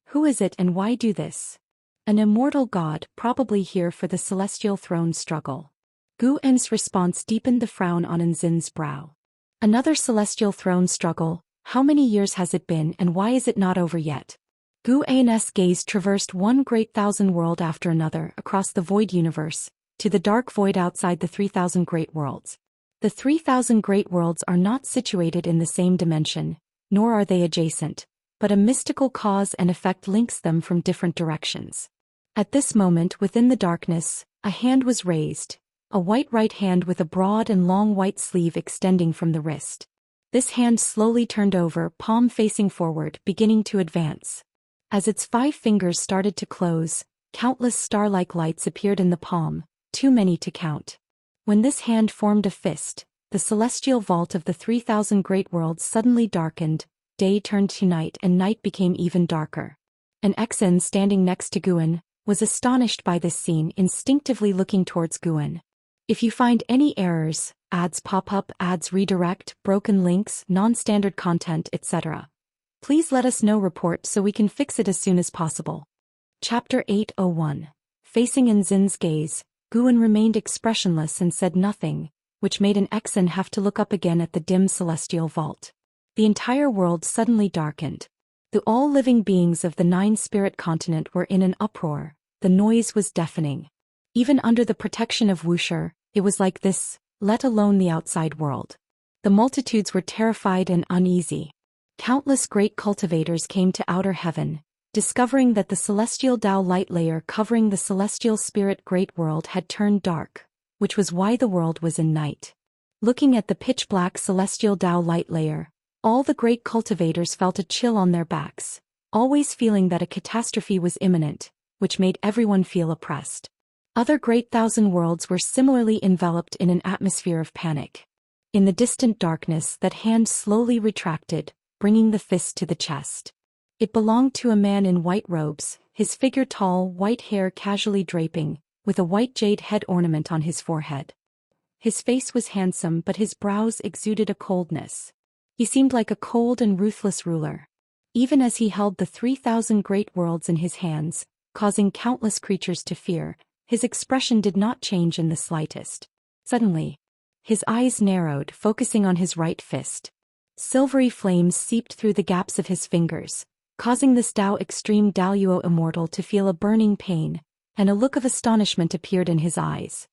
"Who is it and why do this?" "An immortal god, probably here for the celestial throne struggle." Guan's response deepened the frown on Nzin's brow. "Another celestial throne struggle? How many years has it been and why is it not over yet?" Guan's gaze traversed one great thousand world after another across the void universe, to the dark void outside the 3,000 great worlds. The 3,000 great worlds are not situated in the same dimension, nor are they adjacent, but a mystical cause and effect links them from different directions. At this moment, within the darkness, a hand was raised, a white right hand with a broad and long white sleeve extending from the wrist. This hand slowly turned over, palm facing forward, beginning to advance. As its 5 fingers started to close, countless star-like lights appeared in the palm, too many to count. When this hand formed a fist, the celestial vault of the 3,000 great worlds suddenly darkened, day turned to night and night became even darker. An Exan standing next to Guan was astonished by this scene, instinctively looking towards Guan. "If you find any errors, ads pop up, ads redirect, broken links, non-standard content, etc., please let us know, report so we can fix it as soon as possible." Chapter 801. Facing Nzin's gaze, Guan remained expressionless and said nothing, which made an Exan have to look up again at the dim celestial vault. The entire world suddenly darkened. The all living beings of the 9-spirit continent were in an uproar, the noise was deafening. Even under the protection of Wuxia, it was like this, let alone the outside world. The multitudes were terrified and uneasy. Countless great cultivators came to outer heaven, discovering that the celestial Tao light layer covering the celestial spirit great world had turned dark, which was why the world was in night. Looking at the pitch-black celestial Tao light layer, all the great cultivators felt a chill on their backs, always feeling that a catastrophe was imminent, which made everyone feel oppressed. Other great thousand worlds were similarly enveloped in an atmosphere of panic. In the distant darkness, that hand slowly retracted, bringing the fist to the chest. It belonged to a man in white robes, his figure tall, white hair casually draping, with a white jade head ornament on his forehead. His face was handsome, but his brows exuded a coldness. He seemed like a cold and ruthless ruler. Even as he held the 3,000 great worlds in his hands, causing countless creatures to fear, his expression did not change in the slightest. Suddenly, his eyes narrowed, focusing on his right fist. Silvery flames seeped through the gaps of his fingers, causing this Tao extreme Daoist Immortal to feel a burning pain, and a look of astonishment appeared in his eyes.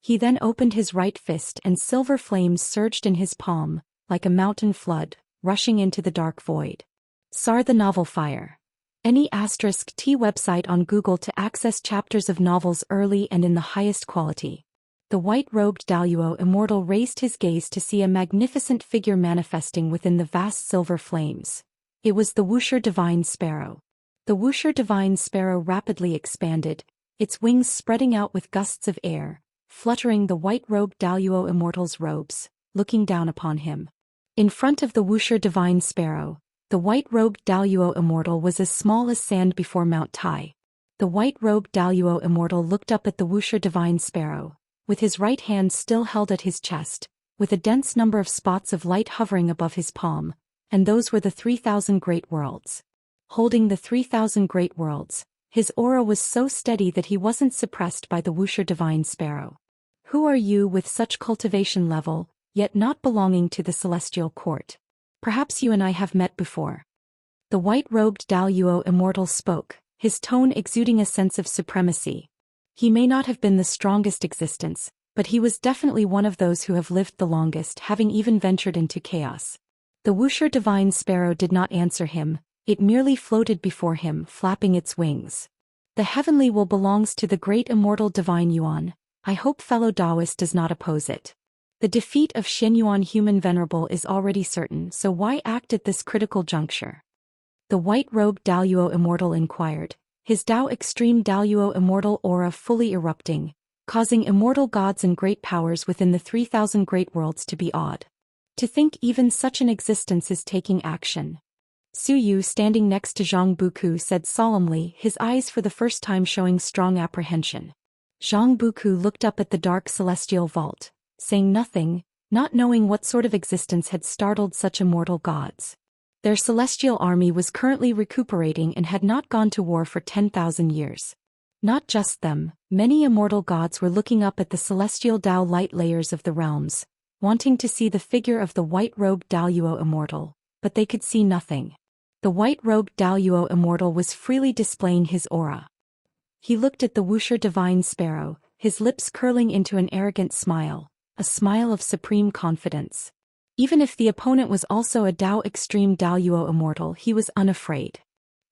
He then opened his right fist and silver flames surged in his palm, like a mountain flood, rushing into the dark void. Sar the Novel Fire. Any *T website on Google to access chapters of novels early and in the highest quality. The white-robed Daoist Immortal raised his gaze to see a magnificent figure manifesting within the vast silver flames. It was the Wuxia Divine Sparrow. The Wuxia Divine Sparrow rapidly expanded, its wings spreading out with gusts of air, fluttering the white-robed Daoist Immortal's robes, looking down upon him. In front of the Wuxia Divine Sparrow, the white-robed Daoist Immortal was as small as sand before Mount Tai. The white-robed Daoist Immortal looked up at the Wuxia Divine Sparrow, with his right hand still held at his chest, with a dense number of spots of light hovering above his palm, and those were the 3,000 great worlds. Holding the 3,000 great worlds, his aura was so steady that he wasn't suppressed by the Wuxia Divine Sparrow. "Who are you with such cultivation level, yet not belonging to the celestial court? Perhaps you and I have met before." The white-robed Daoist Immortal spoke, his tone exuding a sense of supremacy. He may not have been the strongest existence, but he was definitely one of those who have lived the longest, having even ventured into chaos. The Wuxia Divine Sparrow did not answer him, it merely floated before him, flapping its wings. "The heavenly will belongs to the great immortal Divine Yuan. I hope fellow Daoist does not oppose it." The defeat of Xianyuan Human Venerable is already certain, so why act at this critical juncture? The white-robed Daoyuo Immortal inquired, his Dao Extreme Daoyuo Immortal aura fully erupting, causing immortal gods and great powers within the 3,000 great worlds to be awed. To think even such an existence is taking action. Su Yu, standing next to Zhang Buku, said solemnly, his eyes for the first time showing strong apprehension. Zhang Buku looked up at the dark celestial vault, saying nothing, not knowing what sort of existence had startled such immortal gods. Their celestial army was currently recuperating and had not gone to war for 10,000 years. Not just them, many immortal gods were looking up at the celestial Dao light layers of the realms, wanting to see the figure of the white-robed Daoyuo Immortal, but they could see nothing. The white-robed Daoyuo Immortal was freely displaying his aura. He looked at the Wuxia divine sparrow, his lips curling into an arrogant smile, a smile of supreme confidence. Even if the opponent was also a Dao Extreme Daoyuo Immortal, he was unafraid.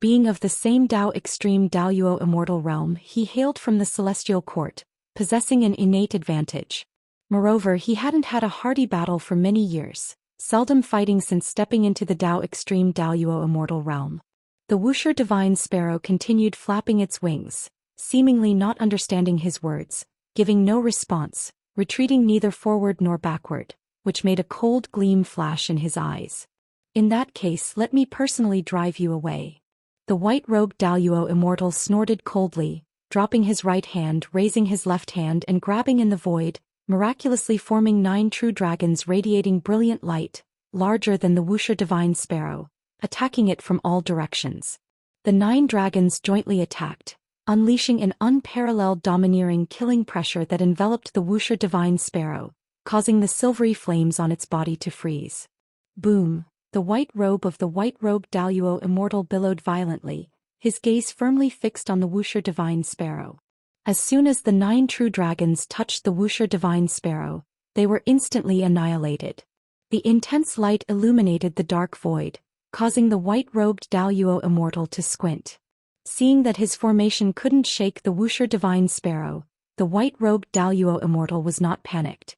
Being of the same Dao Extreme Daoyuo Immortal realm, he hailed from the celestial court, possessing an innate advantage. Moreover, he hadn't had a hearty battle for many years, seldom fighting since stepping into the Dao Extreme Daoyuo Immortal realm. The Wuxia divine sparrow continued flapping its wings, seemingly not understanding his words, giving no response, retreating neither forward nor backward, which made a cold gleam flash in his eyes. In that case, let me personally drive you away. The white-robed Daoyuo Immortal snorted coldly, dropping his right hand, raising his left hand and grabbing in the void, miraculously forming 9 true dragons radiating brilliant light, larger than the Wuxia divine sparrow, attacking it from all directions. The 9 dragons jointly attacked, unleashing an unparalleled domineering killing pressure that enveloped the Wuxia divine sparrow, causing the silvery flames on its body to freeze. Boom! The white robe of the white-robed Daoyuo Immortal billowed violently, his gaze firmly fixed on the Wuxia divine sparrow. As soon as the 9 true dragons touched the Wuxia divine sparrow, they were instantly annihilated. The intense light illuminated the dark void, causing the white-robed Daoyuo Immortal to squint. Seeing that his formation couldn't shake the Wuxia divine sparrow, the white-robed Daoyuo Immortal was not panicked.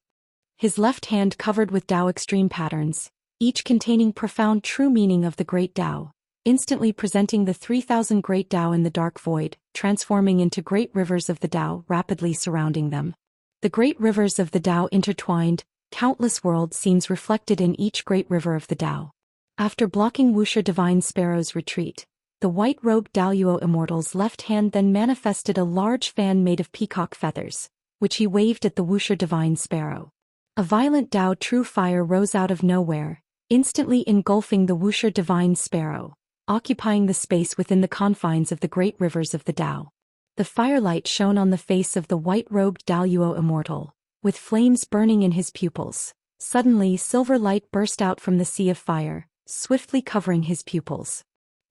His left hand covered with Dao extreme patterns, each containing profound true meaning of the great Dao, instantly presenting the 3,000 great Dao in the dark void, transforming into great rivers of the Dao rapidly surrounding them. The great rivers of the Dao intertwined, countless world scenes reflected in each great river of the Dao. After blocking Wuxia divine sparrow's retreat, the white-robed Daoyuo Immortal's left hand then manifested a large fan made of peacock feathers, which he waved at the Wuxia divine sparrow. A violent Dao true fire rose out of nowhere, instantly engulfing the Wuxia divine sparrow, occupying the space within the confines of the great rivers of the Dao. The firelight shone on the face of the white-robed Daoyuo Immortal, with flames burning in his pupils. Suddenly silver light burst out from the sea of fire, swiftly covering his pupils.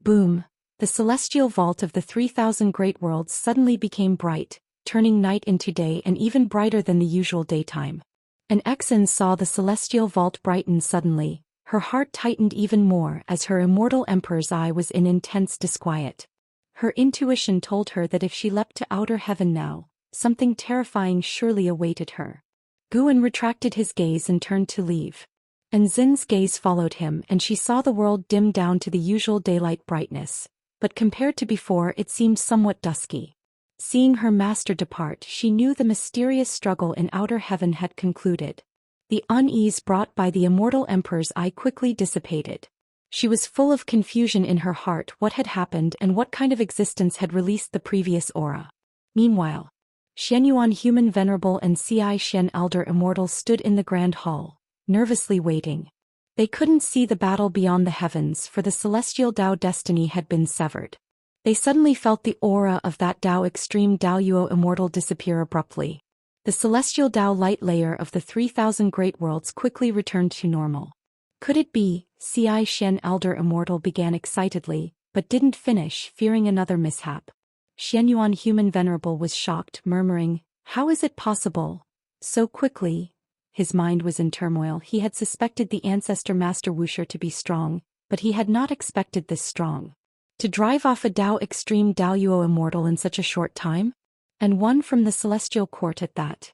Boom! The celestial vault of the 3,000 great worlds suddenly became bright, turning night into day and even brighter than the usual daytime. An Exan saw the celestial vault brighten suddenly. Her heart tightened even more as her immortal emperor's eye was in intense disquiet. Her intuition told her that if she leapt to outer heaven now, something terrifying surely awaited her. Guan retracted his gaze and turned to leave. And Zin's gaze followed him, and she saw the world dim down to the usual daylight brightness, but compared to before it seemed somewhat dusky. Seeing her master depart, she knew the mysterious struggle in outer heaven had concluded. The unease brought by the immortal emperor's eye quickly dissipated. She was full of confusion in her heart what had happened and what kind of existence had released the previous aura. Meanwhile, Xianyuan Human Venerable and Xianxia Elder Immortal stood in the grand hall, nervously waiting. They couldn't see the battle beyond the heavens, for the celestial Dao destiny had been severed. They suddenly felt the aura of that Dao Extreme Daoyuo Immortal disappear abruptly. The celestial Dao light layer of the 3,000 great worlds quickly returned to normal. Could it be? Xianxia Elder Immortal began excitedly, but didn't finish, fearing another mishap. Xianyuan Human Venerable was shocked, murmuring, "How is it possible? So quickly?" His mind was in turmoil. He had suspected the ancestor Master Wuxia to be strong, but he had not expected this strong. To drive off a Dao Extreme Daoyuo Immortal in such a short time? And one from the celestial court at that.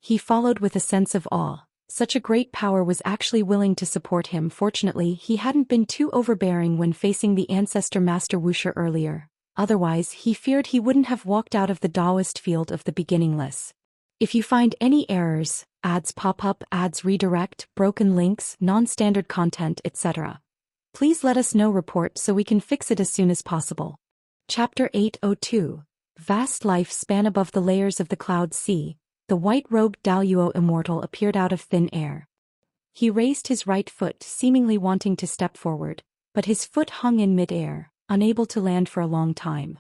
He followed with a sense of awe, Such a great power was actually willing to support him. Fortunately, he hadn't been too overbearing when facing the ancestor Master Wuxia earlier. Otherwise, he feared he wouldn't have walked out of the Daoist field of the beginningless. If you find any errors, ads pop up, ads redirect, broken links, non-standard content, etc., please let us know. Report so we can fix it as soon as possible. Chapter 802. Vast life span above the layers of the cloud sea. The white-robed Daoist Immortal appeared out of thin air. He raised his right foot, seemingly wanting to step forward, but his foot hung in mid-air, unable to land for a long time.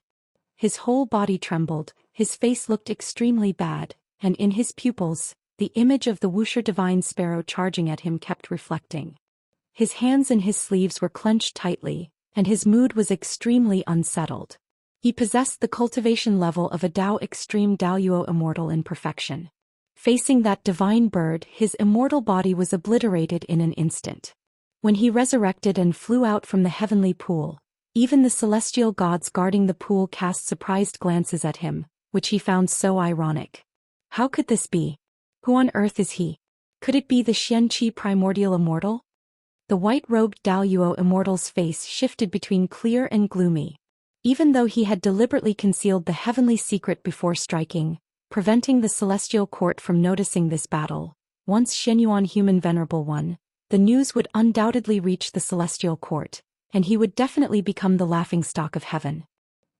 His whole body trembled, his face looked extremely bad, and in his pupils, the image of the Wuxia divine sparrow charging at him kept reflecting. His hands and his sleeves were clenched tightly, and his mood was extremely unsettled. He possessed the cultivation level of a extreme Daoist Immortal in perfection. Facing that divine bird, his immortal body was obliterated in an instant. When he resurrected and flew out from the heavenly pool, even the celestial gods guarding the pool cast surprised glances at him, which he found so ironic. How could this be? Who on earth is he? Could it be the Xianxia primordial immortal? The white-robed Daoist Immortal's face shifted between clear and gloomy. Even though he had deliberately concealed the heavenly secret before striking, preventing the celestial court from noticing this battle, once Xianyuan human venerable one, the news would undoubtedly reach the celestial court, and he would definitely become the laughingstock of heaven.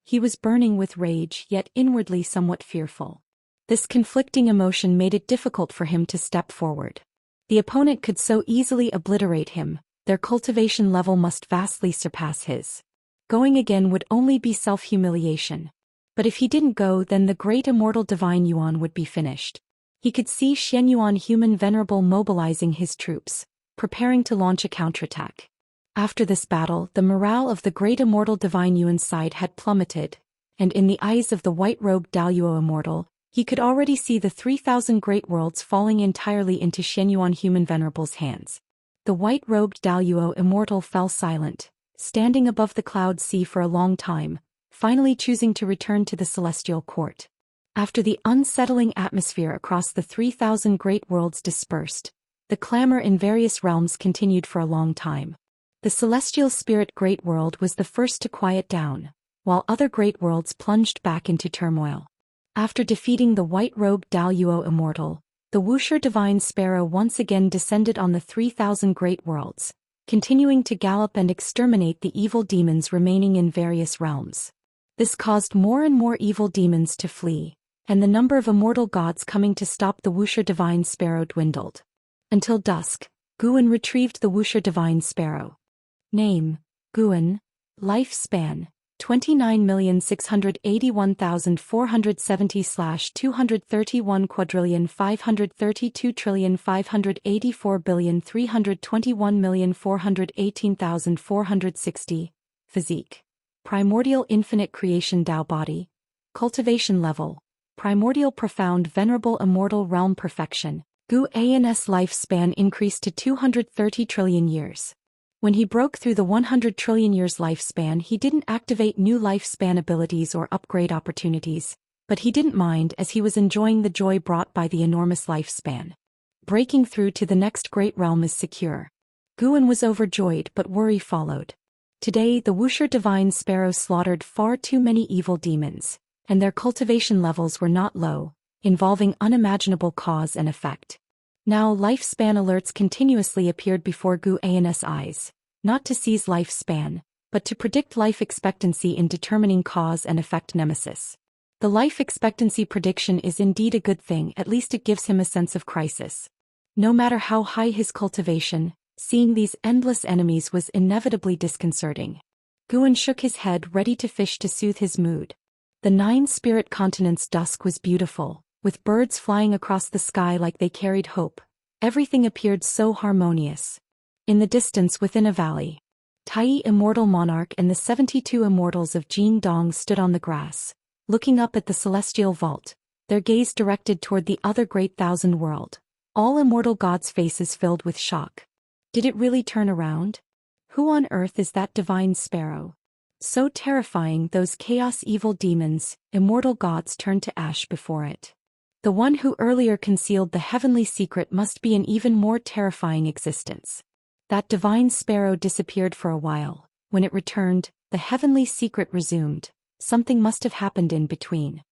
He was burning with rage, yet inwardly somewhat fearful. This conflicting emotion made it difficult for him to step forward. The opponent could so easily obliterate him, their cultivation level must vastly surpass his. Going again would only be self-humiliation. But if he didn't go, then the great immortal divine Yuan would be finished. He could see Xianyuan human venerable mobilizing his troops, preparing to launch a counterattack. After this battle, the morale of the great immortal divine Yuan's side had plummeted, and in the eyes of the white-robed Daoist Immortal, he could already see the 3,000 great worlds falling entirely into Xianyuan human venerable's hands. The white-robed Daoist Immortal fell silent, standing above the cloud sea for a long time, finally choosing to return to the celestial court. After the unsettling atmosphere across the 3,000 great worlds dispersed, the clamor in various realms continued for a long time. The celestial spirit great world was the first to quiet down, while other great worlds plunged back into turmoil. After defeating the white-robed Daoist Immortal, the Wuxia divine sparrow once again descended on the 3,000 great worlds, continuing to gallop and exterminate the evil demons remaining in various realms. This caused more and more evil demons to flee, and the number of immortal gods coming to stop the Wuxia divine sparrow dwindled. Until dusk, Guan retrieved the Wuxia divine sparrow. Name: Guan. Lifespan: 29,681,470/232,584,321,418,460. Physique: Primordial Infinite Creation Dao Body. Cultivation Level: Primordial Profound Venerable Immortal Realm Perfection. Guan's lifespan increased to 230 trillion years. When he broke through the 100 trillion years lifespan, he didn't activate new lifespan abilities or upgrade opportunities, but he didn't mind as he was enjoying the joy brought by the enormous lifespan. Breaking through to the next great realm is secure. Guan was overjoyed, but worry followed. Today the Wuxia divine sparrow slaughtered far too many evil demons, and their cultivation levels were not low, involving unimaginable cause and effect. Now lifespan alerts continuously appeared before Guan's eyes, not to seize lifespan, but to predict life expectancy in determining cause and effect nemesis. The life expectancy prediction is indeed a good thing, at least it gives him a sense of crisis. No matter how high his cultivation, seeing these endless enemies was inevitably disconcerting. Guan shook his head, ready to fish to soothe his mood. The 9 spirit continents' dusk was beautiful, with birds flying across the sky like they carried hope. Everything appeared so harmonious. In the distance within a valley, Tai Immortal Monarch and the 72 immortals of Jin Dong stood on the grass, looking up at the celestial vault, their gaze directed toward the other great thousand world. All immortal gods' faces filled with shock. Did it really turn around? Who on earth is that divine sparrow? So terrifying, those chaos evil demons, immortal gods turned to ash before it. The one who earlier concealed the heavenly secret must be an even more terrifying existence. That divine sparrow disappeared for a while. When it returned, the heavenly secret resumed. Something must have happened in between.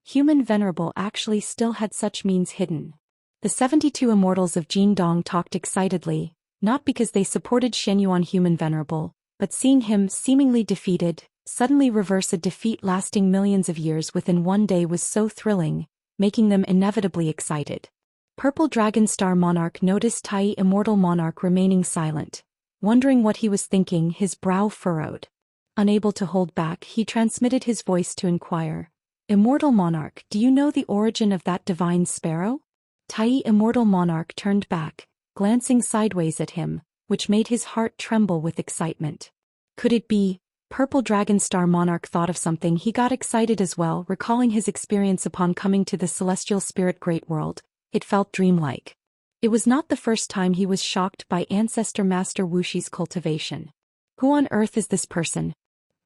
Human Venerable actually still had such means hidden. The 72 immortals of Jindong talked excitedly, not because they supported Xianyuan Human Venerable, but seeing him seemingly defeated, suddenly reverse a defeat lasting millions of years within one day was so thrilling, making them inevitably excited. Purple Dragon Star Monarch noticed Tai Immortal Monarch remaining silent. Wondering what he was thinking, his brow furrowed. Unable to hold back, he transmitted his voice to inquire, "Immortal Monarch, do you know the origin of that divine sparrow?" Tai Immortal Monarch turned back, glancing sideways at him, which made his heart tremble with excitement. Could it be? Purple Dragon Star Monarch thought of something. He got excited as well, recalling his experience upon coming to the Celestial Spirit Great World. It felt dreamlike. It was not the first time he was shocked by Ancestor Master Wuxia's cultivation. Who on earth is this person?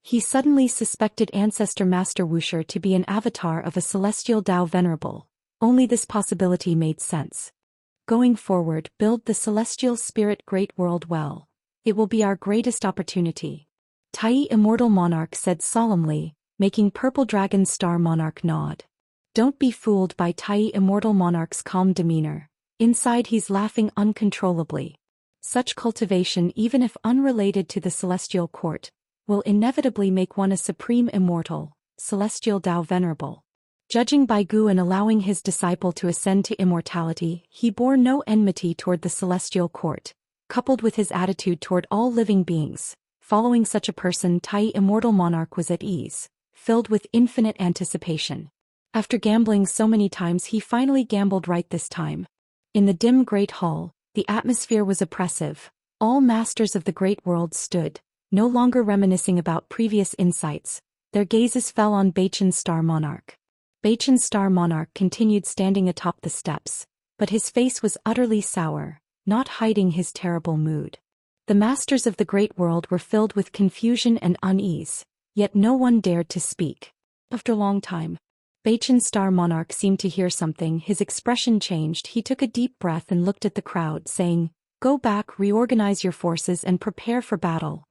He suddenly suspected Ancestor Master Wuxia to be an avatar of a celestial Dao Venerable. Only this possibility made sense. Going forward, build the Celestial Spirit Great World well. It will be our greatest opportunity. Tai Immortal Monarch said solemnly, making Purple Dragon Star Monarch nod. Don't be fooled by Tai Immortal Monarch's calm demeanor. Inside he's laughing uncontrollably. Such cultivation, even if unrelated to the Celestial Court, will inevitably make one a supreme immortal, Celestial Dao Venerable. Judging by Gu and allowing his disciple to ascend to immortality, he bore no enmity toward the Celestial Court, coupled with his attitude toward all living beings. Following such a person, Tai Immortal Monarch was at ease, filled with infinite anticipation. After gambling so many times, he finally gambled right this time. In the dim great hall, the atmosphere was oppressive. All masters of the great world stood, no longer reminiscing about previous insights. Their gazes fell on Bachan's Star Monarch. Bachan's Star Monarch continued standing atop the steps, but his face was utterly sour, not hiding his terrible mood. The masters of the great world were filled with confusion and unease, yet no one dared to speak. After a long time, Bachan's Star Monarch seemed to hear something. His expression changed. He took a deep breath and looked at the crowd, saying, "Go back, reorganize your forces and prepare for battle."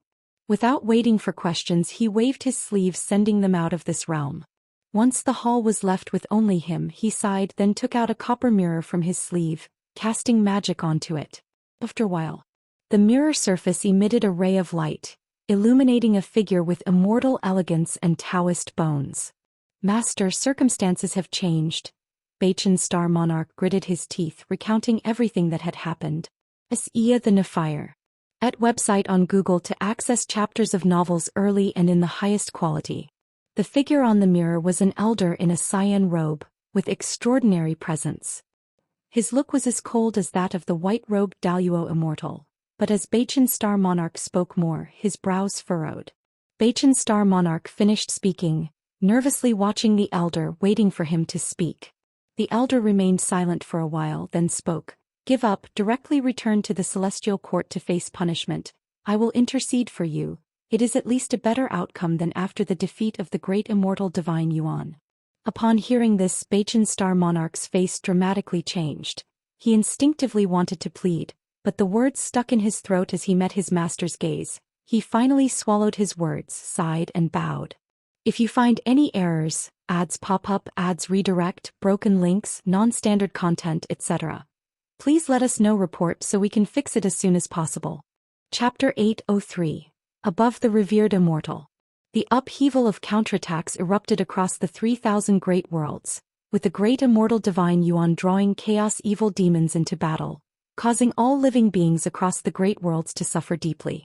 Without waiting for questions, he waved his sleeve, sending them out of this realm. Once the hall was left with only him, he sighed, then took out a copper mirror from his sleeve, casting magic onto it. After a while, the mirror surface emitted a ray of light, illuminating a figure with immortal elegance and Daoist bones. "Master, circumstances have changed." Bachan's Star Monarch gritted his teeth, recounting everything that had happened. Xianxia the Nephire. At website on Google to access chapters of novels early and in the highest quality. The figure on the mirror was an elder in a cyan robe, with extraordinary presence. His look was as cold as that of the white-robed Daoist Immortal. But as Bachan's Star Monarch spoke more, his brows furrowed. Bachan's Star Monarch finished speaking, nervously watching the elder, waiting for him to speak. The elder remained silent for a while, then spoke. "Give up, directly return to the Celestial Court to face punishment. I will intercede for you. It is at least a better outcome than after the defeat of the great immortal divine Yuan." Upon hearing this, Bachan's Star Monarch's face dramatically changed. He instinctively wanted to plead, but the words stuck in his throat as he met his master's gaze. He finally swallowed his words, sighed and bowed. "If you find any errors, ads pop up, ads redirect, broken links, non-standard content, etc., please let us know. Report so we can fix it as soon as possible." Chapter 803. Above the Revered Immortal. The upheaval of counterattacks erupted across the 3,000 great worlds, with the great immortal divine Yuan drawing chaos evil demons into battle, causing all living beings across the great worlds to suffer deeply.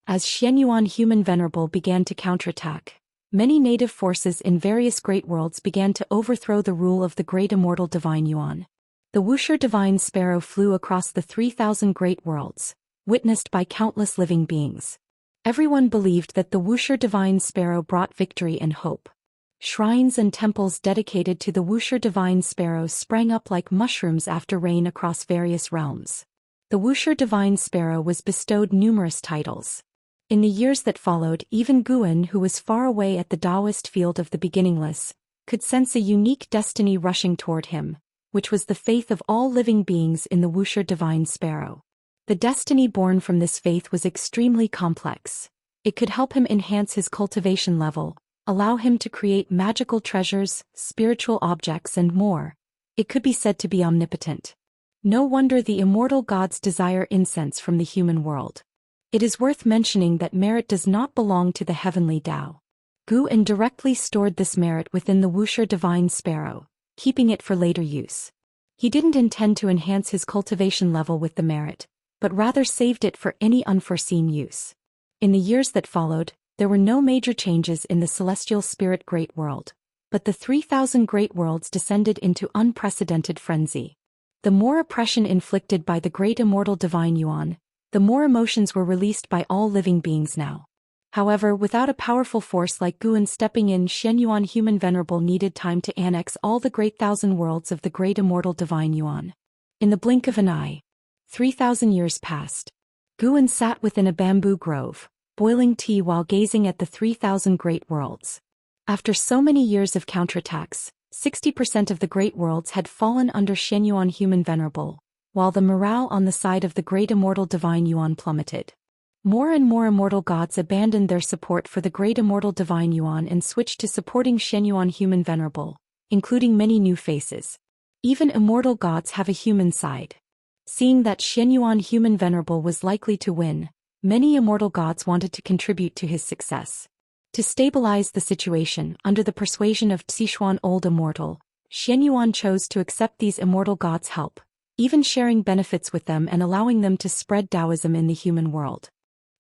As Xianyuan Human Venerable began to counterattack, many native forces in various great worlds began to overthrow the rule of the great immortal divine Yuan. The Wuxia divine sparrow flew across the 3,000 great worlds, witnessed by countless living beings. Everyone believed that the Wuxia divine sparrow brought victory and hope. Shrines and temples dedicated to the Wuxia divine sparrow sprang up like mushrooms after rain across various realms. The Wuxia divine sparrow was bestowed numerous titles. In the years that followed, even Guan, who was far away at the Daoist field of the beginningless, could sense a unique destiny rushing toward him, which was the faith of all living beings in the Wuxia divine sparrow. The destiny born from this faith was extremely complex. It could help him enhance his cultivation level, allow him to create magical treasures, spiritual objects and more. It could be said to be omnipotent. No wonder the immortal gods desire incense from the human world. It is worth mentioning that merit does not belong to the heavenly Dao. Gu indirectly stored this merit within the Wuxia divine sparrow, keeping it for later use. He didn't intend to enhance his cultivation level with the merit, but rather saved it for any unforeseen use. In the years that followed, there were no major changes in the celestial spirit great world, but the 3,000 great worlds descended into unprecedented frenzy. The more oppression inflicted by the great immortal divine Yuan, the more emotions were released by all living beings now. However, without a powerful force like Guan stepping in, Xianyuan human venerable needed time to annex all the great thousand worlds of the great immortal divine Yuan. In the blink of an eye, 3,000 years passed. Guan sat within a bamboo grove, boiling tea while gazing at the 3,000 great worlds. After so many years of counterattacks, 60% of the great worlds had fallen under Xianyuan human venerable, while the morale on the side of the great immortal divine Yuan plummeted. More and more immortal gods abandoned their support for the great immortal divine Yuan and switched to supporting Xianyuan human venerable, including many new faces. Even immortal gods have a human side. Seeing that Xianyuan human venerable was likely to win, many immortal gods wanted to contribute to his success. To stabilize the situation, under the persuasion of Xishuan Old Immortal, Xianyuan chose to accept these immortal gods' help, even sharing benefits with them and allowing them to spread Taoism in the human world.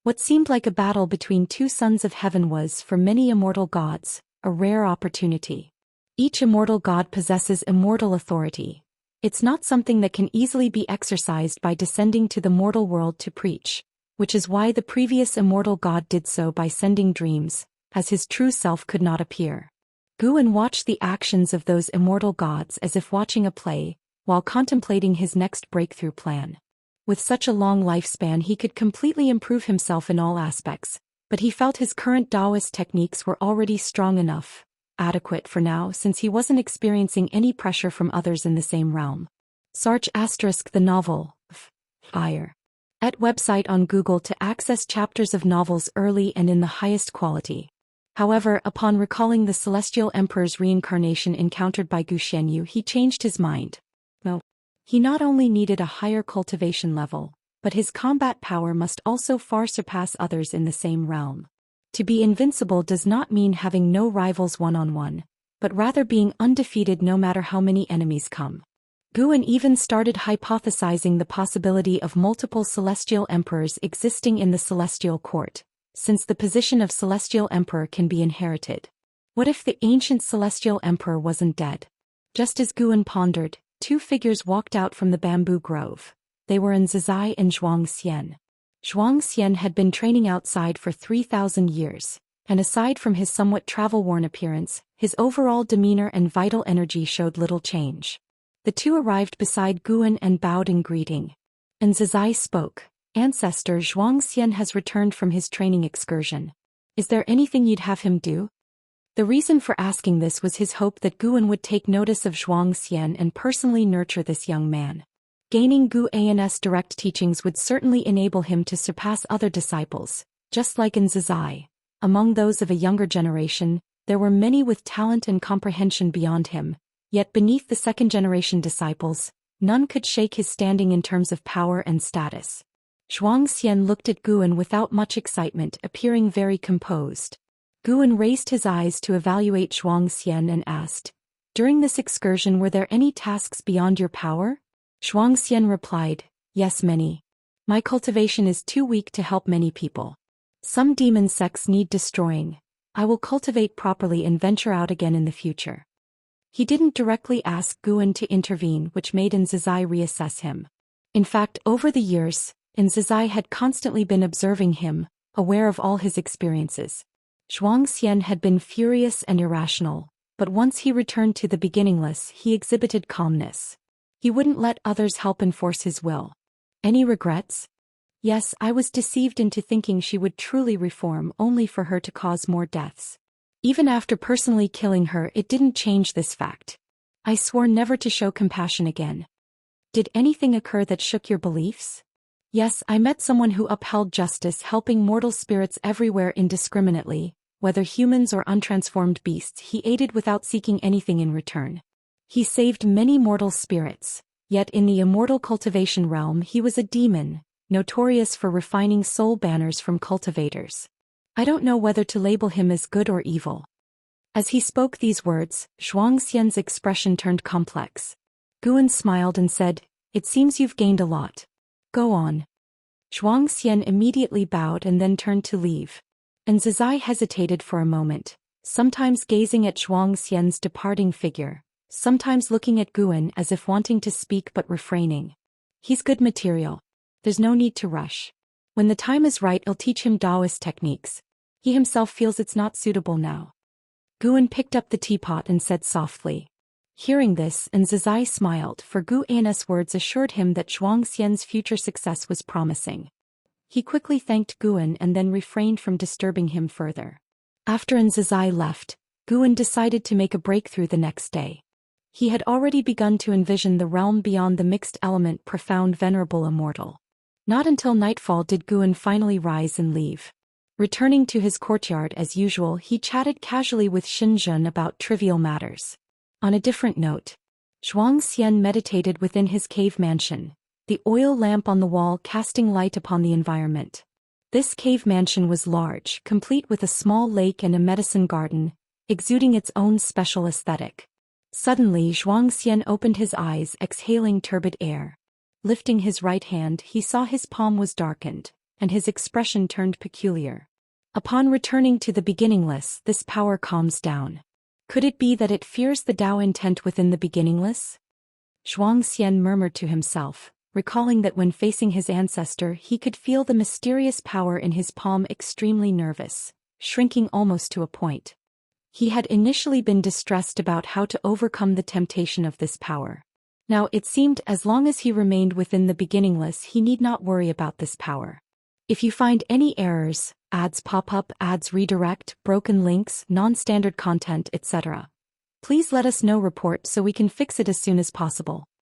What seemed like a battle between two sons of heaven was, for many immortal gods, a rare opportunity. Each immortal god possesses immortal authority. It's not something that can easily be exercised by descending to the mortal world to preach, which is why the previous immortal god did so by sending dreams, as his true self could not appear. Guan watched the actions of those immortal gods as if watching a play, while contemplating his next breakthrough plan. With such a long lifespan he could completely improve himself in all aspects, but he felt his current Daoist techniques were already strong enough, adequate for now since he wasn't experiencing any pressure from others in the same realm. Search *the novel, Fire. At website on Google to access chapters of novels early and in the highest quality. However, upon recalling the Celestial Emperor's reincarnation encountered by Gu Xianyu, he changed his mind. No. He not only needed a higher cultivation level, but his combat power must also far surpass others in the same realm. To be invincible does not mean having no rivals one-on-one, but rather being undefeated no matter how many enemies come. Guan even started hypothesizing the possibility of multiple Celestial Emperors existing in the Celestial Court, since the position of Celestial Emperor can be inherited. What if the ancient Celestial Emperor wasn't dead? Just as Guan pondered, two figures walked out from the bamboo grove. They were Zhou and Zhou Xian. Zhou Xian had been training outside for 3,000 years, and aside from his somewhat travel-worn appearance, his overall demeanor and vital energy showed little change. The two arrived beside Guan and bowed in greeting. And Zhou spoke. Ancestor Zhou Xian has returned from his training excursion. Is there anything you'd have him do? The reason for asking this was his hope that Guan would take notice of Zhou Xian and personally nurture this young man. Gaining Guan's direct teachings would certainly enable him to surpass other disciples, just like in Zhou. Among those of a younger generation, there were many with talent and comprehension beyond him, yet beneath the second-generation disciples, none could shake his standing in terms of power and status. Zhou Xian looked at Guan without much excitement, appearing very composed. Guan raised his eyes to evaluate Zhou Xian and asked, "During this excursion were there any tasks beyond your power?" Zhou Xian replied, "Yes, many. My cultivation is too weak to help many people. Some demon sects need destroying. I will cultivate properly and venture out again in the future." He didn't directly ask Guan to intervene, which made Zhou reassess him. In fact, over the years, Zhou had constantly been observing him, aware of all his experiences. Zhou Xian had been furious and irrational, but once he returned to the beginningless, he exhibited calmness. He wouldn't let others help enforce his will. Any regrets? Yes, I was deceived into thinking she would truly reform only for her to cause more deaths. Even after personally killing her, it didn't change this fact. I swore never to show compassion again. Did anything occur that shook your beliefs? Yes, I met someone who upheld justice, helping mortal spirits everywhere indiscriminately, whether humans or untransformed beasts. He aided without seeking anything in return. He saved many mortal spirits, yet in the immortal cultivation realm he was a demon, notorious for refining soul banners from cultivators. I don't know whether to label him as good or evil. As he spoke these words, Zhou Xian's expression turned complex. Guan smiled and said, "It seems you've gained a lot. Go on." Zhou Xian immediately bowed and then turned to leave. And Zizai hesitated for a moment, sometimes gazing at Zhou Xian's departing figure, sometimes looking at Guan as if wanting to speak but refraining. He's good material. There's no need to rush. When the time is right, I'll teach him Daoist techniques. He himself feels it's not suitable now. Guan picked up the teapot and said softly. Hearing this, and Zizai smiled, for Guan's words assured him that Zhou Xian's future success was promising. He quickly thanked Guan and then refrained from disturbing him further. After Zizai left, Guan decided to make a breakthrough the next day. He had already begun to envision the realm beyond the mixed element profound venerable immortal. Not until nightfall did Guan finally rise and leave. Returning to his courtyard as usual, he chatted casually with Xinjun about trivial matters. On a different note, Zhou Xian meditated within his cave mansion, the oil lamp on the wall casting light upon the environment. This cave mansion was large, complete with a small lake and a medicine garden, exuding its own special aesthetic. Suddenly Zhou Xian opened his eyes, exhaling turbid air. Lifting his right hand, he saw his palm was darkened, and his expression turned peculiar. Upon returning to the beginningless, this power calms down. Could it be that it fears the Tao intent within the beginningless? Zhou Xian murmured to himself, recalling that when facing his ancestor he could feel the mysterious power in his palm, extremely nervous, shrinking almost to a point. He had initially been distressed about how to overcome the temptation of this power. Now it seemed as long as he remained within the beginningless he need not worry about this power. If you find any errors, ads pop up, ads redirect, broken links, non-standard content, etc., please let us know, report so we can fix it as soon as possible.